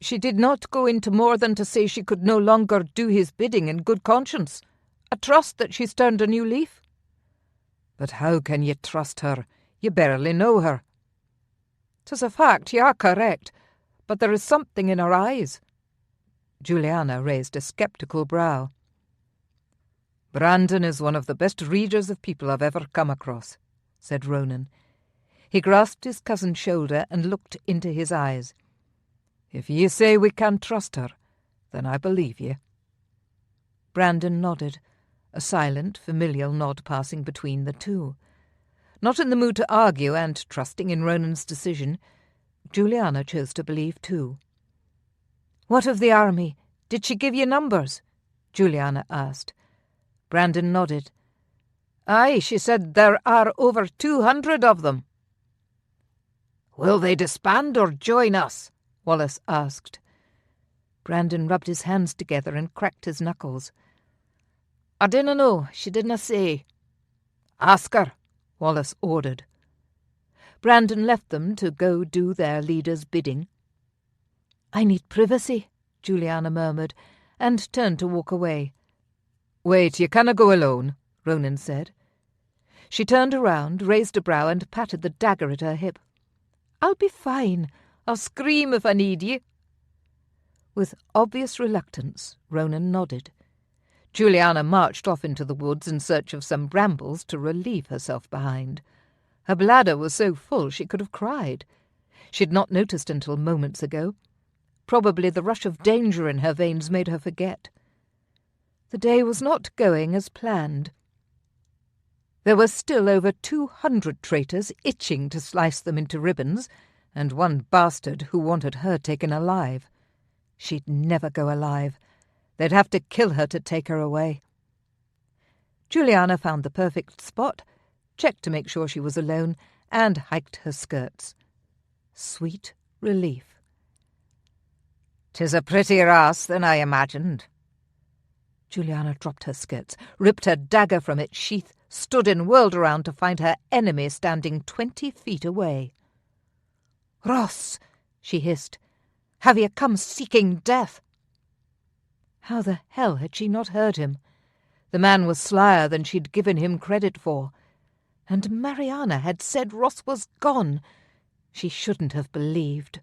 She did not go into more than to say she could no longer do his bidding in good conscience. I trust that she's turned a new leaf." "But how can ye trust her? You barely know her." "'Tis a fact, ye are correct, but there is something in her eyes." Juliana raised a sceptical brow. "Brandon is one of the best readers of people I've ever come across," said Ronan. He grasped his cousin's shoulder and looked into his eyes. "If ye say we can trust her, then I believe ye." Brandon nodded, a silent, familial nod passing between the two. Not in the mood to argue, and trusting in Ronan's decision, Juliana chose to believe too. "What of the army? Did she give you numbers?" Juliana asked. Brandon nodded. "Aye, she said there are over 200 of them." "Will they disband or join us?" Wallace asked. Brandon rubbed his hands together and cracked his knuckles. "I dinna know. She didna say." "Ask her," Wallace ordered. Brandon left them to go do their leader's bidding. "I need privacy," Juliana murmured, and turned to walk away. "Wait, you canna go alone," Ronan said. She turned around, raised a brow, and patted the dagger at her hip. "I'll be fine. I'll scream if I need ye." With obvious reluctance, Ronan nodded. Juliana marched off into the woods in search of some brambles to relieve herself behind. Her bladder was so full she could have cried. She had not noticed until moments ago. Probably the rush of danger in her veins made her forget. The day was not going as planned. There were still over 200 traitors itching to slice them into ribbons, and one bastard who wanted her taken alive. She'd never go alive. They'd have to kill her to take her away. Juliana found the perfect spot, checked to make sure she was alone, and hiked her skirts. Sweet relief. "'Tis a prettier ass than I imagined." Juliana dropped her skirts, ripped her dagger from its sheath, stood and whirled around to find her enemy standing 20 feet away. "Ross," she hissed, "have you come seeking death?" How the hell had she not heard him? The man was slyer than she'd given him credit for. And Mariana had said Ross was gone. She shouldn't have believed.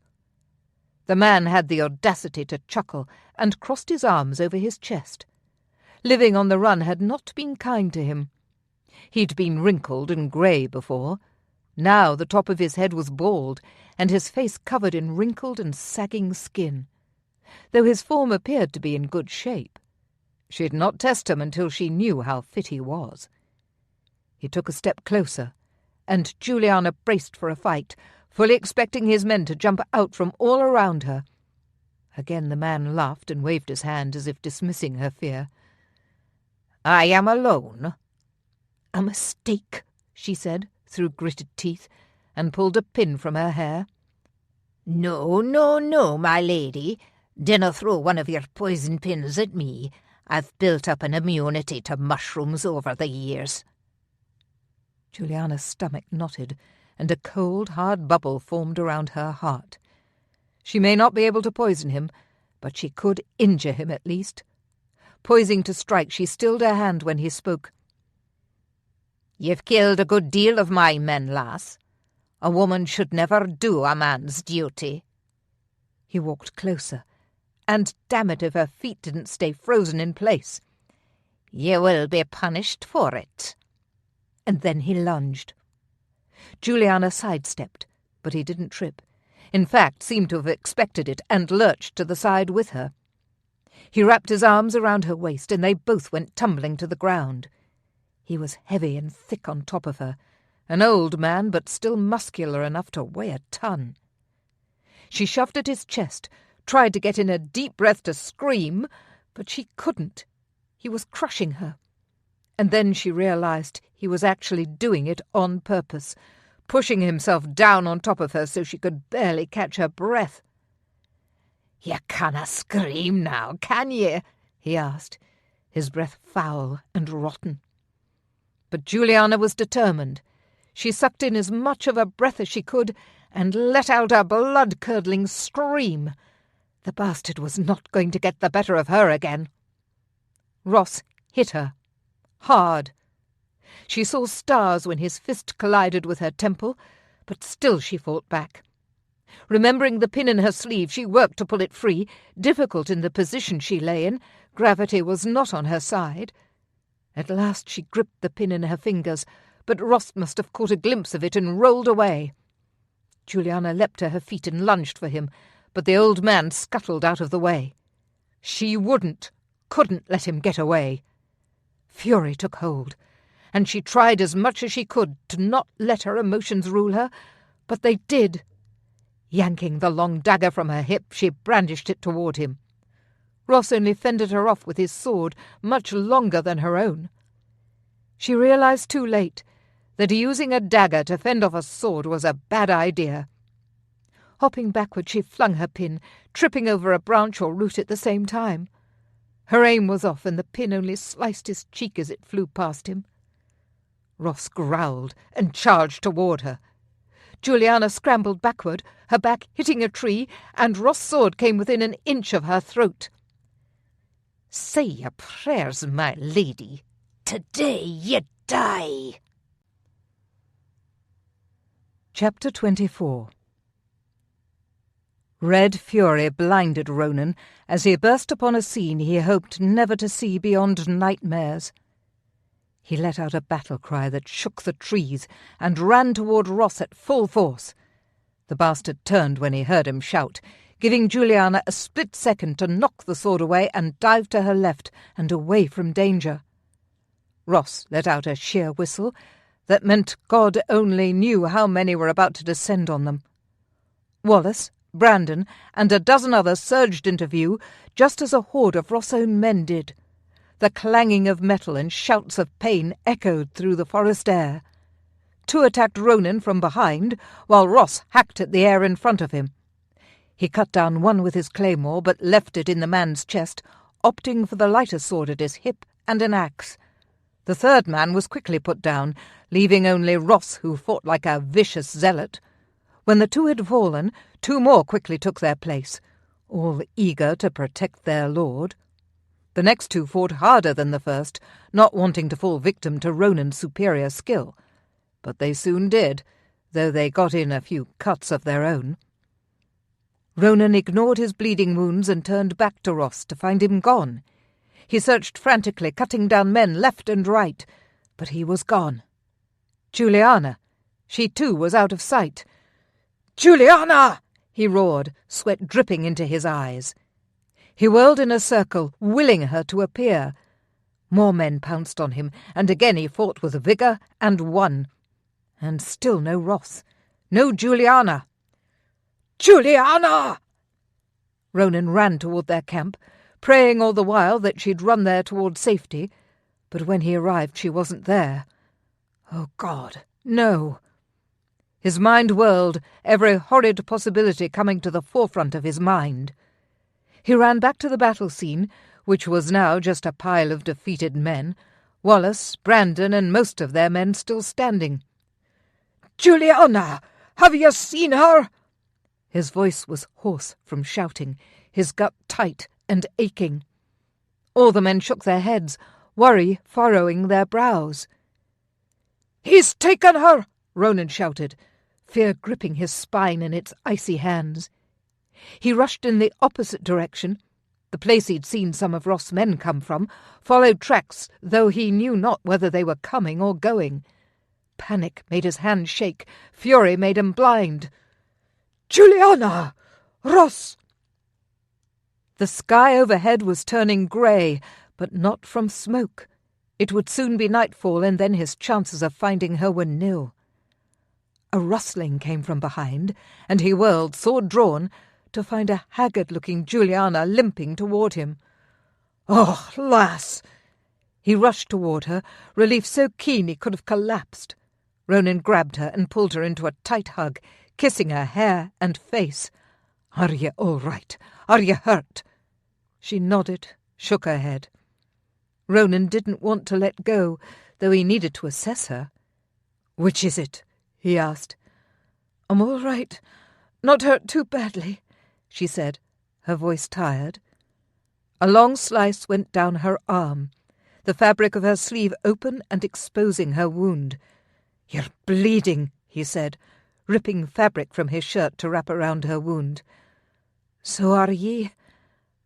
The man had the audacity to chuckle and crossed his arms over his chest. Living on the run had not been kind to him. He'd been wrinkled and grey before. Now the top of his head was bald, and his face covered in wrinkled and sagging skin, though his form appeared to be in good shape. She'd not test him until she knew how fit he was. He took a step closer, and Juliana braced for a fight, fully expecting his men to jump out from all around her. Again the man laughed and waved his hand as if dismissing her fear. "I am alone." "A mistake," she said, through gritted teeth, and pulled a pin from her hair. "No, no, no, my lady. Dinna throw one of your poison pins at me. I've built up an immunity to mushrooms over the years." Juliana's stomach knotted, and a cold, hard bubble formed around her heart. She may not be able to poison him, but she could injure him at least. Poising to strike, she stilled her hand when he spoke. "You've killed a good deal of my men, lass. A woman should never do a man's duty." He walked closer, and damn it if her feet didn't stay frozen in place. "You will be punished for it." And then he lunged. Juliana sidestepped, but he didn't trip. In fact, seemed to have expected it and lurched to the side with her. He wrapped his arms around her waist, and they both went tumbling to the ground. He was heavy and thick on top of her, an old man but still muscular enough to weigh a ton. She shoved at his chest, tried to get in a deep breath to scream, but she couldn't. He was crushing her. And then she realized he was actually doing it on purpose, pushing himself down on top of her so she could barely catch her breath. "You canna scream now, can ye?" he asked, his breath foul and rotten. But Juliana was determined. She sucked in as much of her breath as she could and let out a blood-curdling scream. The bastard was not going to get the better of her again. Ross hit her. Hard. She saw stars when his fist collided with her temple, but still she fought back. Remembering the pin in her sleeve, she worked to pull it free. Difficult in the position she lay in, gravity was not on her side. At last she gripped the pin in her fingers, but Ross must have caught a glimpse of it and rolled away. Juliana leapt to her feet and lunged for him, but the old man scuttled out of the way. She couldn't let him get away. Fury took hold, and she tried as much as she could to not let her emotions rule her, but they did. Yanking the long dagger from her hip, she brandished it toward him. Ross only fended her off with his sword, much longer than her own. She realized too late that using a dagger to fend off a sword was a bad idea. Hopping backward, she flung her pin, tripping over a branch or root at the same time. Her aim was off, and the pin only sliced his cheek as it flew past him. Ross growled and charged toward her. Juliana scrambled backward, her back hitting a tree, and Ross' sword came within an inch of her throat. "Say your prayers, my lady. Today you die." Chapter 24. Red fury blinded Ronan as he burst upon a scene he hoped never to see beyond nightmares. He let out a battle cry that shook the trees and ran toward Ross at full force. The bastard turned when he heard him shout, giving Juliana a split second to knock the sword away and dive to her left and away from danger. Ross let out a sheer whistle that meant God only knew how many were about to descend on them. Wallace, Brandon, and a dozen others surged into view just as a horde of Ross' own men did. The clanging of metal and shouts of pain echoed through the forest air. Two attacked Ronan from behind, while Ross hacked at the air in front of him. He cut down one with his claymore, but left it in the man's chest, opting for the lighter sword at his hip and an axe. The third man was quickly put down, leaving only Ross, who fought like a vicious zealot. When the two had fallen, two more quickly took their place, all eager to protect their lord. The next two fought harder than the first, not wanting to fall victim to Ronan's superior skill. But they soon did, though they got in a few cuts of their own. Ronan ignored his bleeding wounds and turned back to Ross to find him gone. He searched frantically, cutting down men left and right, but he was gone. Juliana, she too was out of sight. "Juliana!" he roared, sweat dripping into his eyes. He whirled in a circle, willing her to appear. More men pounced on him, and again he fought with vigour and won. And still no Ross, no Juliana. "Juliana!" Ronan ran toward their camp, praying all the while that she'd run there toward safety, but when he arrived she wasn't there. Oh God, no! His mind whirled, every horrid possibility coming to the forefront of his mind. He ran back to the battle scene, which was now just a pile of defeated men, Wallace, Brandon, and most of their men still standing. "Juliana! Have you seen her?" His voice was hoarse from shouting, his gut tight and aching. All the men shook their heads, worry furrowing their brows. "He's taken her!" Ronan shouted, fear gripping his spine in its icy hands. He rushed in the opposite direction, the place he'd seen some of Ross' men come from, followed tracks, though he knew not whether they were coming or going. Panic made his hands shake, fury made him blind. "Juliana! Ross!" The sky overhead was turning grey, but not from smoke. It would soon be nightfall, and then his chances of finding her were nil. A rustling came from behind, and he whirled, sword drawn, to find a haggard-looking Juliana limping toward him. "Oh, lass!" He rushed toward her, relief so keen he could have collapsed. Ronan grabbed her and pulled her into a tight hug, kissing her hair and face. "Are you all right? Are you hurt?" She nodded, shook her head. Ronan didn't want to let go, though he needed to assess her. "Which is it?" he asked. "I'm all right. Not hurt too badly," she said, her voice tired. A long slice went down her arm, the fabric of her sleeve open and exposing her wound. "You're bleeding," he said, ripping fabric from his shirt to wrap around her wound. "So are ye."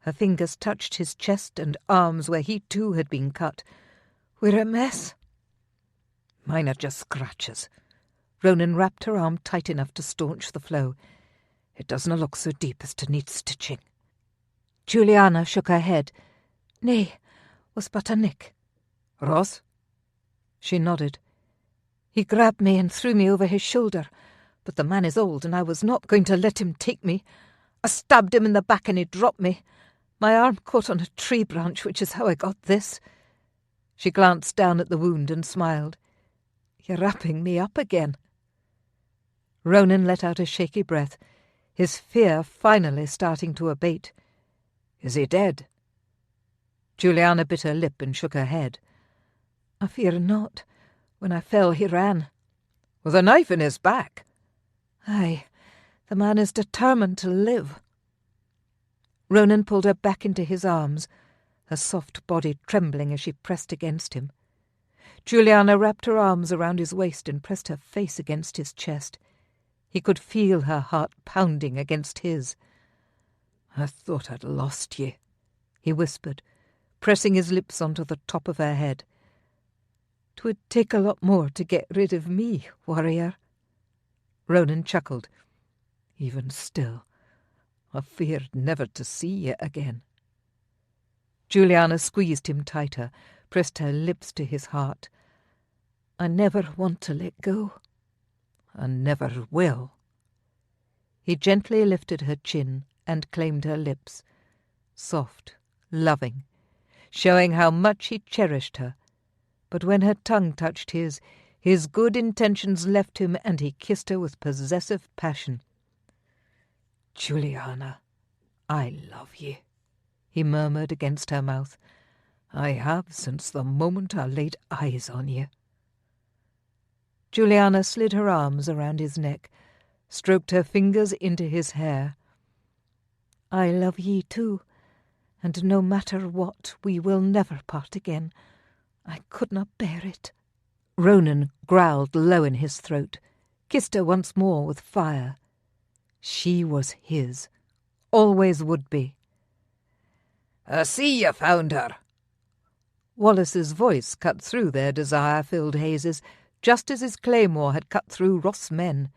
Her fingers touched his chest and arms where he too had been cut. "We're a mess." "Mine are just scratches." Ronan wrapped her arm tight enough to staunch the flow. "It doesna look so deep as to need stitching." Juliana shook her head. "Nay, was but a nick." "Ross?" She nodded. "He grabbed me and threw me over his shoulder, but the man is old and I was not going to let him take me. I stabbed him in the back and he dropped me. My arm caught on a tree branch, which is how I got this." She glanced down at the wound and smiled. "You're wrapping me up again." Ronan let out a shaky breath, his fear finally starting to abate. "Is he dead?" Juliana bit her lip and shook her head. "I fear not. When I fell, he ran." "With a knife in his back?" "Aye, the man is determined to live." Ronan pulled her back into his arms, her soft body trembling as she pressed against him. Juliana wrapped her arms around his waist and pressed her face against his chest. He could feel her heart pounding against his. "I thought I'd lost ye," he whispered, pressing his lips onto the top of her head. "'Twould take a lot more to get rid of me, warrior." Ronan chuckled. "Even still, I feared never to see ye again." Juliana squeezed him tighter, pressed her lips to his heart. "I never want to let go." "I never will." He gently lifted her chin and claimed her lips, soft, loving, showing how much he cherished her. But when her tongue touched his good intentions left him and he kissed her with possessive passion. "Juliana, I love ye," he murmured against her mouth. "I have since the moment I laid eyes on ye." Juliana slid her arms around his neck, stroked her fingers into his hair. "I love ye too, and no matter what, we will never part again. I could not bear it." Ronan growled low in his throat, kissed her once more with fire. She was his, always would be. "I see you found her." Wallace's voice cut through their desire-filled hazes, just as his claymore had cut through Ross's men.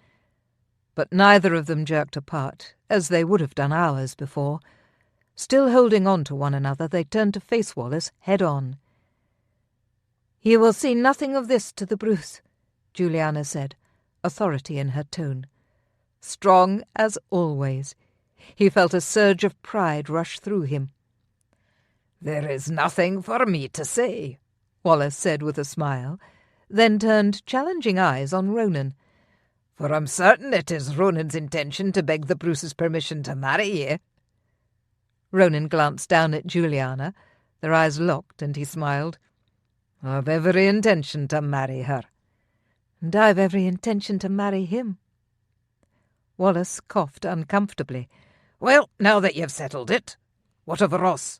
But neither of them jerked apart, as they would have done hours before. Still holding on to one another, they turned to face Wallace head-on. "You will see nothing of this to the Bruce," Juliana said, authority in her tone. Strong as always. He felt a surge of pride rush through him. "There is nothing for me to say," Wallace said with a smile, then turned challenging eyes on Ronan. "For I'm certain it is Ronan's intention to beg the Bruce's permission to marry ye." Ronan glanced down at Juliana. Their eyes locked, and he smiled. "I've every intention to marry her." "And I've every intention to marry him." Wallace coughed uncomfortably. "Well, now that you've settled it, what of Ross?"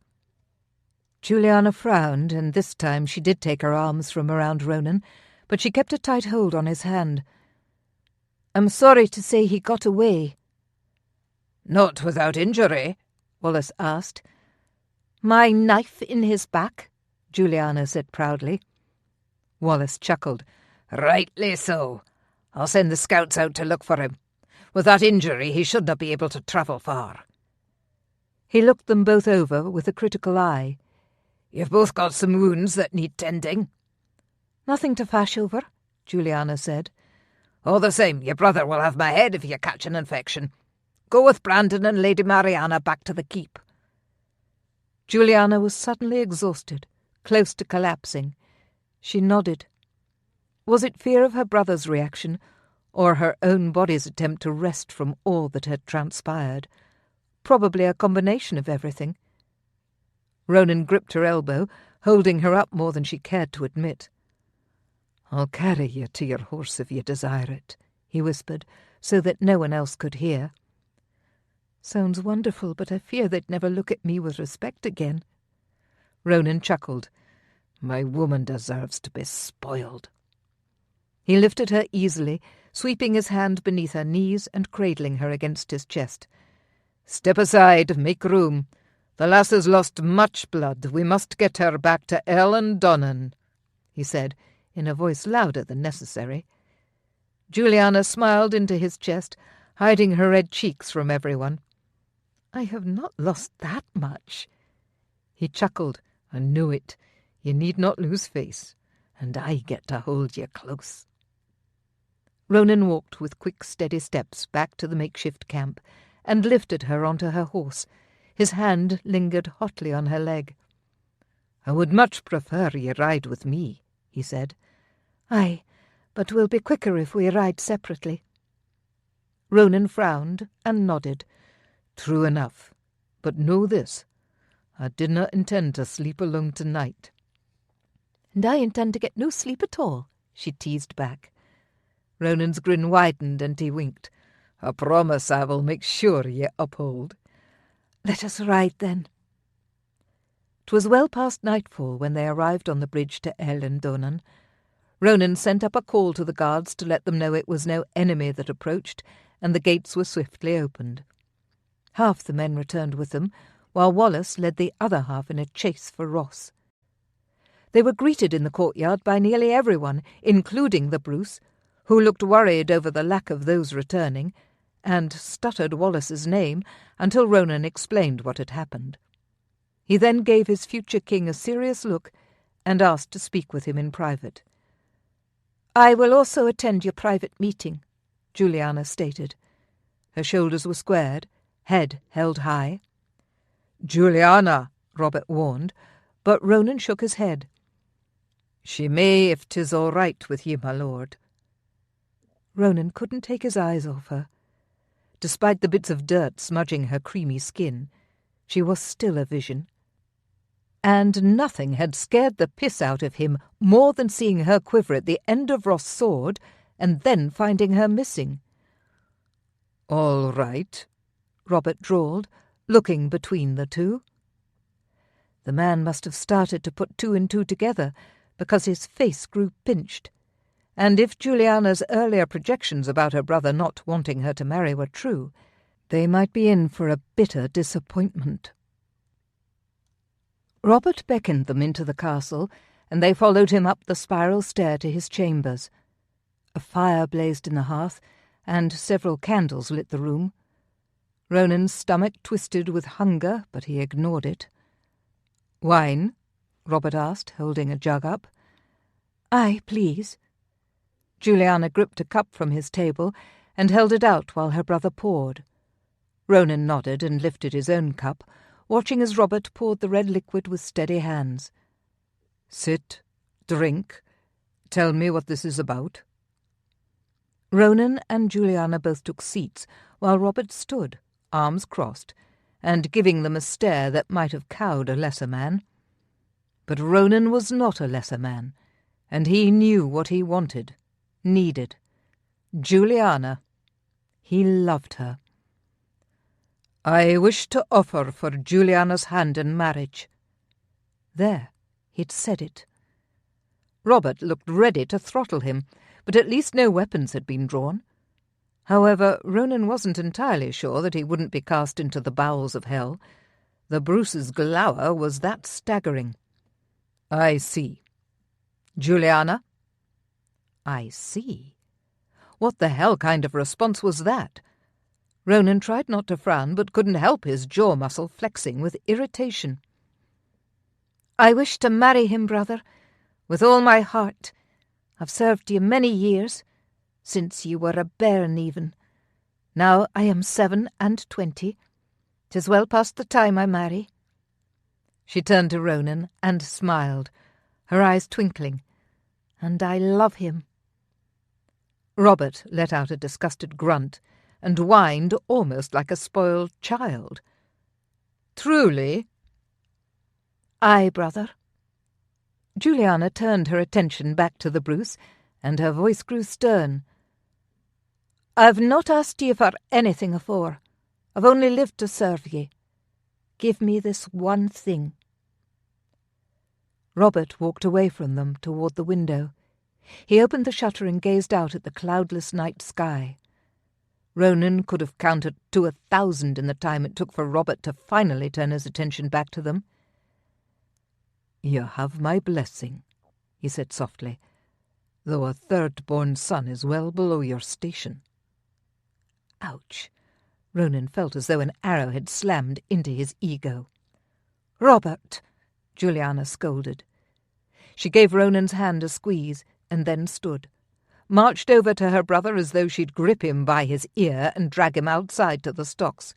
Juliana frowned, and this time she did take her arms from around Ronan, but she kept a tight hold on his hand. "I'm sorry to say he got away." "Not without injury?" Wallace asked. "My knife in his back," Juliana said proudly. Wallace chuckled. "Rightly so. I'll send the scouts out to look for him. With that injury he should not be able to travel far." He looked them both over with a critical eye. "You've both got some wounds that need tending." "Nothing to fash over," Juliana said. "All the same, your brother will have my head if you catch an infection. Go with Brandon and Lady Mariana back to the keep." Juliana was suddenly exhausted, close to collapsing. She nodded. Was it fear of her brother's reaction, or her own body's attempt to rest from all that had transpired? Probably a combination of everything. Ronan gripped her elbow, holding her up more than she cared to admit. "I'll carry you to your horse if you desire it," he whispered, so that no one else could hear. Sounds wonderful, but I fear they'd never look at me with respect again. Ronan chuckled. My woman deserves to be spoiled. He lifted her easily, sweeping his hand beneath her knees and cradling her against his chest. Step aside, make room. The lass has lost much blood. We must get her back to Ellen Donnan, he said, in a voice louder than necessary. Juliana smiled into his chest, hiding her red cheeks from everyone. I have not lost that much. He chuckled. I knew it. You need not lose face, and I get to hold you close. Ronan walked with quick, steady steps back to the makeshift camp and lifted her onto her horse. His hand lingered hotly on her leg. I would much prefer you ride with me, he said. Aye, but we'll be quicker if we ride separately. Ronan frowned and nodded. True enough, but know this. I did not intend to sleep alone tonight. And I intend to get no sleep at all, she teased back. Ronan's grin widened and he winked. A promise I will make sure ye uphold. Let us ride then. 'Twas well past nightfall when they arrived on the bridge to Ellen Donnan. Ronan sent up a call to the guards to let them know it was no enemy that approached, and the gates were swiftly opened. Half the men returned with them, while Wallace led the other half in a chase for Ross. They were greeted in the courtyard by nearly everyone, including the Bruce, who looked worried over the lack of those returning, and stuttered Wallace's name until Ronan explained what had happened. He then gave his future king a serious look and asked to speak with him in private. I will also attend your private meeting, Julianna stated. Her shoulders were squared, head held high. Julianna, Robert warned, but Ronan shook his head. She may, if 'tis all right with ye, my lord. Ronan couldn't take his eyes off her. Despite the bits of dirt smudging her creamy skin, she was still a vision. And nothing had scared the piss out of him more than seeing her quiver at the end of Ross' sword and then finding her missing. All right, Robert drawled, looking between the two. The man must have started to put two and two together, because his face grew pinched. And if Juliana's earlier projections about her brother not wanting her to marry were true, they might be in for a bitter disappointment. Robert beckoned them into the castle, and they followed him up the spiral stair to his chambers. A fire blazed in the hearth, and several candles lit the room. Ronan's stomach twisted with hunger, but he ignored it. "Wine?" Robert asked, holding a jug up. "Aye, please." Juliana gripped a cup from his table and held it out while her brother poured. Ronan nodded and lifted his own cup, watching as Robert poured the red liquid with steady hands. "Sit, drink, tell me what this is about." Ronan and Juliana both took seats, while Robert stood, arms crossed, and giving them a stare that might have cowed a lesser man. But Ronan was not a lesser man, and he knew what he wanted, needed. Juliana. He loved her. "I wish to offer for Juliana's hand in marriage." There, he'd said it. Robert looked ready to throttle him, but at least no weapons had been drawn. However, Ronan wasn't entirely sure that he wouldn't be cast into the bowels of hell. The Bruce's glower was that staggering. "I see. Juliana?" "I see." What the hell kind of response was that? Ronan tried not to frown, but couldn't help his jaw muscle flexing with irritation. "I wish to marry him, brother, with all my heart. I've served you many years, since you were a bairn even. Now I am 27. 'Tis well past the time I marry." She turned to Ronan and smiled, her eyes twinkling. "And I love him." Robert let out a disgusted grunt and whined almost like a spoiled child. "Truly?" "Aye, brother." Juliana turned her attention back to the Bruce, and her voice grew stern. "I've not asked ye for anything afore. I've only lived to serve ye. Give me this one thing." Robert walked away from them toward the window. He opened the shutter and gazed out at the cloudless night sky. Ronan could have counted to 1,000 in the time it took for Robert to finally turn his attention back to them. "You have my blessing," he said softly, "though a third-born son is well below your station." Ouch! Ronan felt as though an arrow had slammed into his ego. "Robert!" Julianna scolded. She gave Ronan's hand a squeeze and then stood, marched over to her brother as though she'd grip him by his ear and drag him outside to the stocks.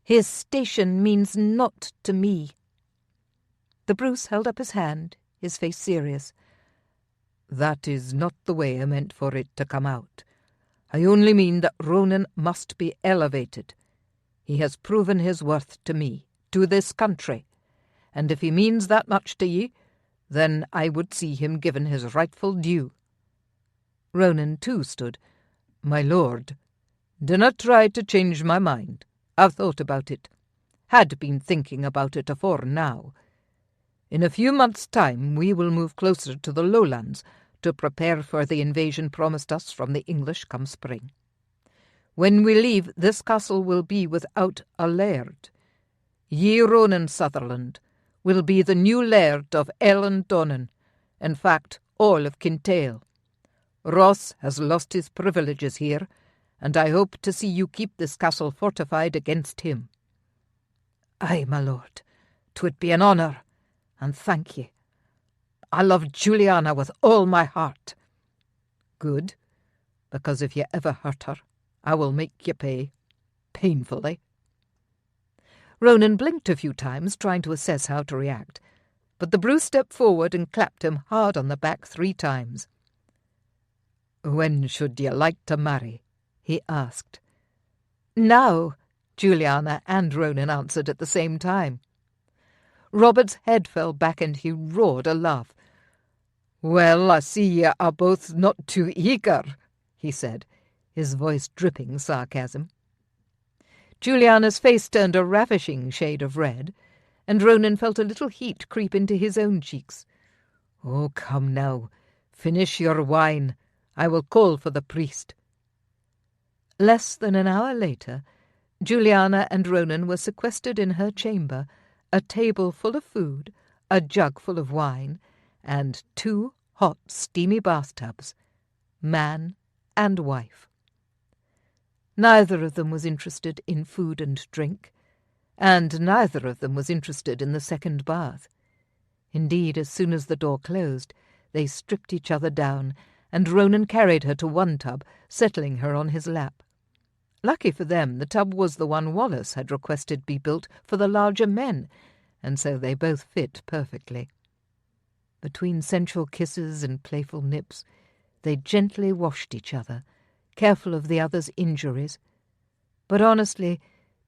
"His station means naught to me." The Bruce held up his hand, his face serious. "That is not the way I meant for it to come out. I only mean that Ronan must be elevated. He has proven his worth to me, to this country, and if he means that much to ye, then I would see him given his rightful due." Ronan too stood. "My lord, dinna try to change my mind. I've thought about it. Had been thinking about it afore now. In a few months' time we will move closer to the lowlands to prepare for the invasion promised us from the English come spring. When we leave, this castle will be without a laird. Ye, Ronan Sutherland, will be the new laird of Ellandonan, in fact, all of Kintail. Ross has lost his privileges here, and I hope to see you keep this castle fortified against him." "Aye, my lord, 'twould be an honour, and thank ye. I love Julianna with all my heart." "Good, because if you ever hurt her, I will make you pay. Painfully." Ronan blinked a few times, trying to assess how to react, but the Bruce stepped forward and clapped him hard on the back 3 times. "When should you like to marry?" he asked. "Now," Julianna and Ronan answered at the same time. Robert's head fell back and he roared a laugh. "Well, I see ye are both not too eager," he said, his voice dripping sarcasm. Juliana's face turned a ravishing shade of red, and Ronan felt a little heat creep into his own cheeks. "Oh, come now, finish your wine. I will call for the priest." Less than an hour later, Julianna and Ronan were sequestered in her chamber, a table full of food, a jug full of wine, and 2 hot, steamy bathtubs, man and wife. Neither of them was interested in food and drink, and neither of them was interested in the second bath. Indeed, as soon as the door closed, they stripped each other down, and Ronan carried her to one tub, settling her on his lap. Lucky for them, the tub was the one Wallace had requested be built for the larger men, and so they both fit perfectly. Between sensual kisses and playful nips, they gently washed each other, careful of the other's injuries. But honestly,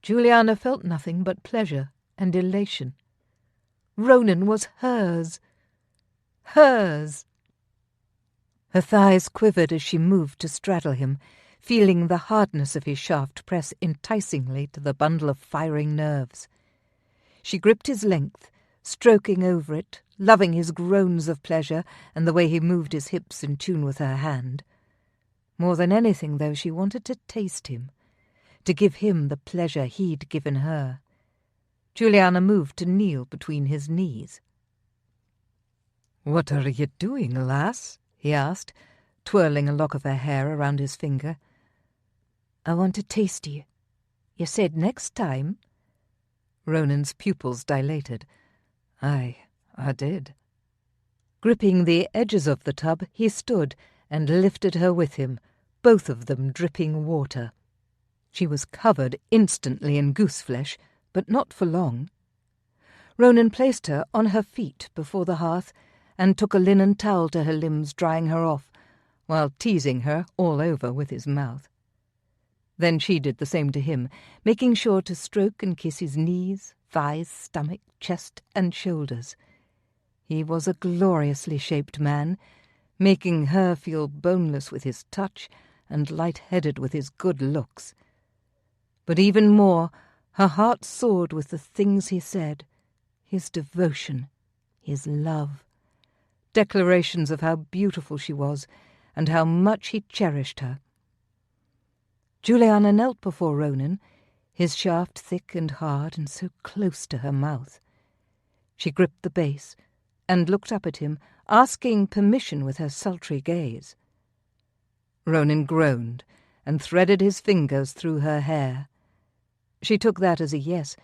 Julianna felt nothing but pleasure and elation. Ronan was hers. Hers! Her thighs quivered as she moved to straddle him, feeling the hardness of his shaft press enticingly to the bundle of firing nerves. She gripped his length, stroking over it, loving his groans of pleasure and the way he moved his hips in tune with her hand. More than anything, though, she wanted to taste him, to give him the pleasure he'd given her. Julianna moved to kneel between his knees. "What are you doing, lass?" he asked, twirling a lock of her hair around his finger. "I want to taste you. You said next time." Ronan's pupils dilated. "Aye, I did." Gripping the edges of the tub, he stood and lifted her with him, both of them dripping water. She was covered instantly in goose-flesh, but not for long. Ronan placed her on her feet before the hearth and took a linen towel to her limbs, drying her off, while teasing her all over with his mouth. Then she did the same to him, making sure to stroke and kiss his knees, thighs, stomach, chest, and shoulders. He was a gloriously shaped man, making her feel boneless with his touch and light-headed with his good looks. But even more, her heart soared with the things he said, his devotion, his love, declarations of how beautiful she was and how much he cherished her. Julianna knelt before Ronan, his shaft thick and hard and so close to her mouth. She gripped the base and looked up at him, asking permission with her sultry gaze. Ronan groaned and threaded his fingers through her hair. She took that as a yes,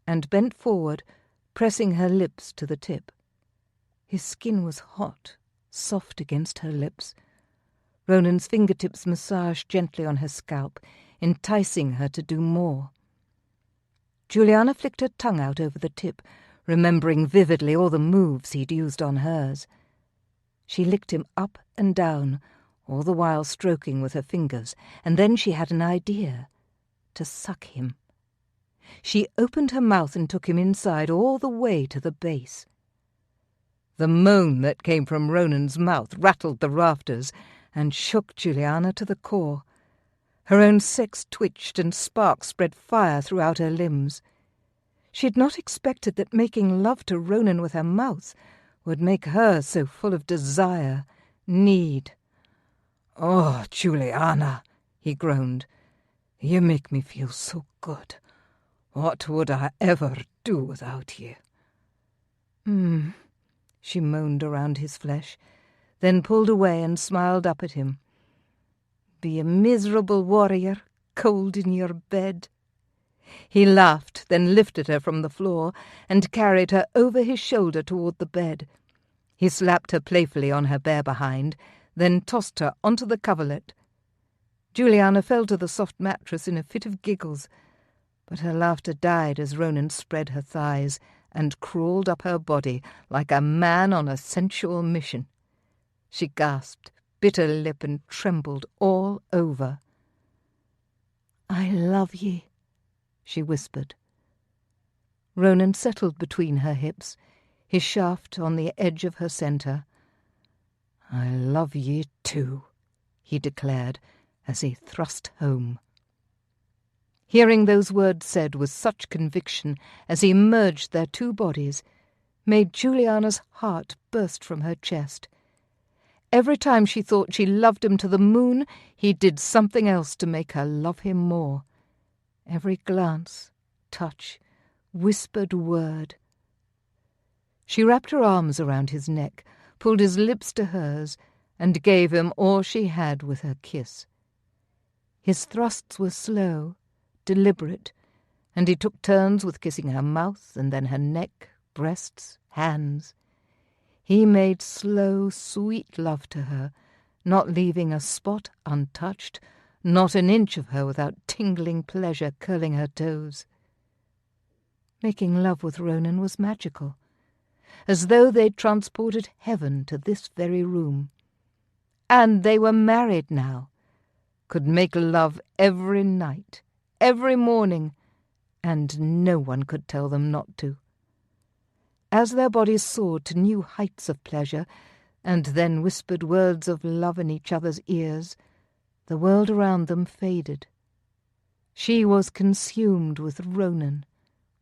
and bent forward, pressing her lips to the tip. His skin was hot, soft against her lips. Ronan's fingertips massaged gently on her scalp, enticing her to do more. Julianna flicked her tongue out over the tip, remembering vividly all the moves he'd used on hers. She licked him up and down, all the while stroking with her fingers, and then she had an idea: to suck him. She opened her mouth and took him inside all the way to the base. The moan that came from Ronan's mouth rattled the rafters and shook Julianna to the core. Her own sex twitched and sparks spread fire throughout her limbs. She had not expected that making love to Ronan with her mouth would make her so full of desire, need. "Oh, Julianna," he groaned, "you make me feel so good. What would I ever do without you?" She moaned around his flesh, then pulled away and smiled up at him. "Be a miserable warrior, cold in your bed." He laughed, then lifted her from the floor and carried her over his shoulder toward the bed. He slapped her playfully on her bare behind, then tossed her onto the coverlet. Julianna fell to the soft mattress in a fit of giggles, but her laughter died as Ronan spread her thighs and crawled up her body like a man on a sensual mission. She gasped, bit her lip, and trembled all over. "I love ye," she whispered. Ronan settled between her hips, his shaft on the edge of her centre. "I love ye too," he declared as he thrust home. Hearing those words said with such conviction as he merged their two bodies made Julianna's heart burst from her chest. Every time she thought she loved him to the moon, he did something else to make her love him more. Every glance, touch, whispered word. She wrapped her arms around his neck, pulled his lips to hers, and gave him all she had with her kiss. His thrusts were slow, deliberate, and he took turns with kissing her mouth and then her neck, breasts, hands. He made slow, sweet love to her, not leaving a spot untouched, not an inch of her without tingling pleasure curling her toes. Making love with Ronan was magical, as though they'd transported heaven to this very room. And they were married now, could make love every night, every morning, and no one could tell them not to. As their bodies soared to new heights of pleasure, and then whispered words of love in each other's ears, the world around them faded. She was consumed with Ronan,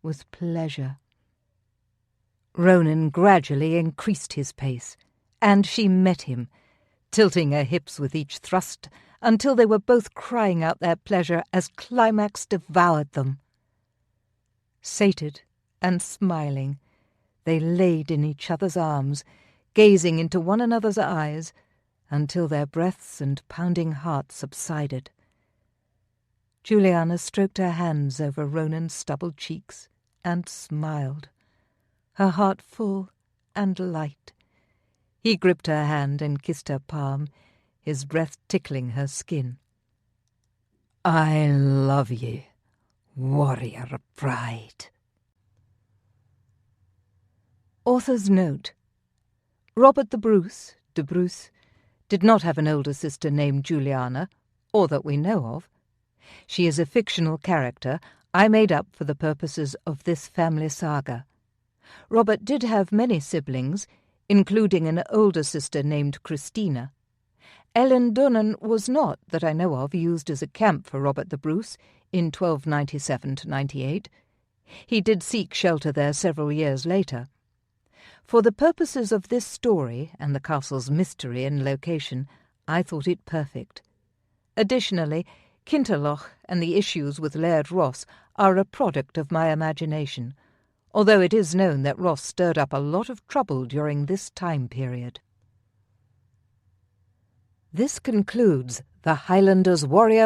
with pleasure. Ronan gradually increased his pace, and she met him, tilting her hips with each thrust until they were both crying out their pleasure as climax devoured them. Sated and smiling, they laid in each other's arms, gazing into one another's eyes until their breaths and pounding hearts subsided. Julianna stroked her hands over Ronan's stubbled cheeks and smiled, her heart full and light. He gripped her hand and kissed her palm, his breath tickling her skin. "I love ye, warrior bride." Author's note: Robert de Bruce did not have an older sister named Julianna, or that we know of. She is a fictional character I made up for the purposes of this family saga. Robert did have many siblings, including an older sister named Christina. Ellen Dunnan was not, that I know of, used as a camp for Robert the Bruce. in 1297–98. He did seek shelter there several years later. For the purposes of this story and the castle's mystery and location, I thought it perfect. Additionally, Kinterloch and the issues with Laird Ross are a product of my imagination, although it is known that Ross stirred up a lot of trouble during this time period. This concludes the Highlander's Warrior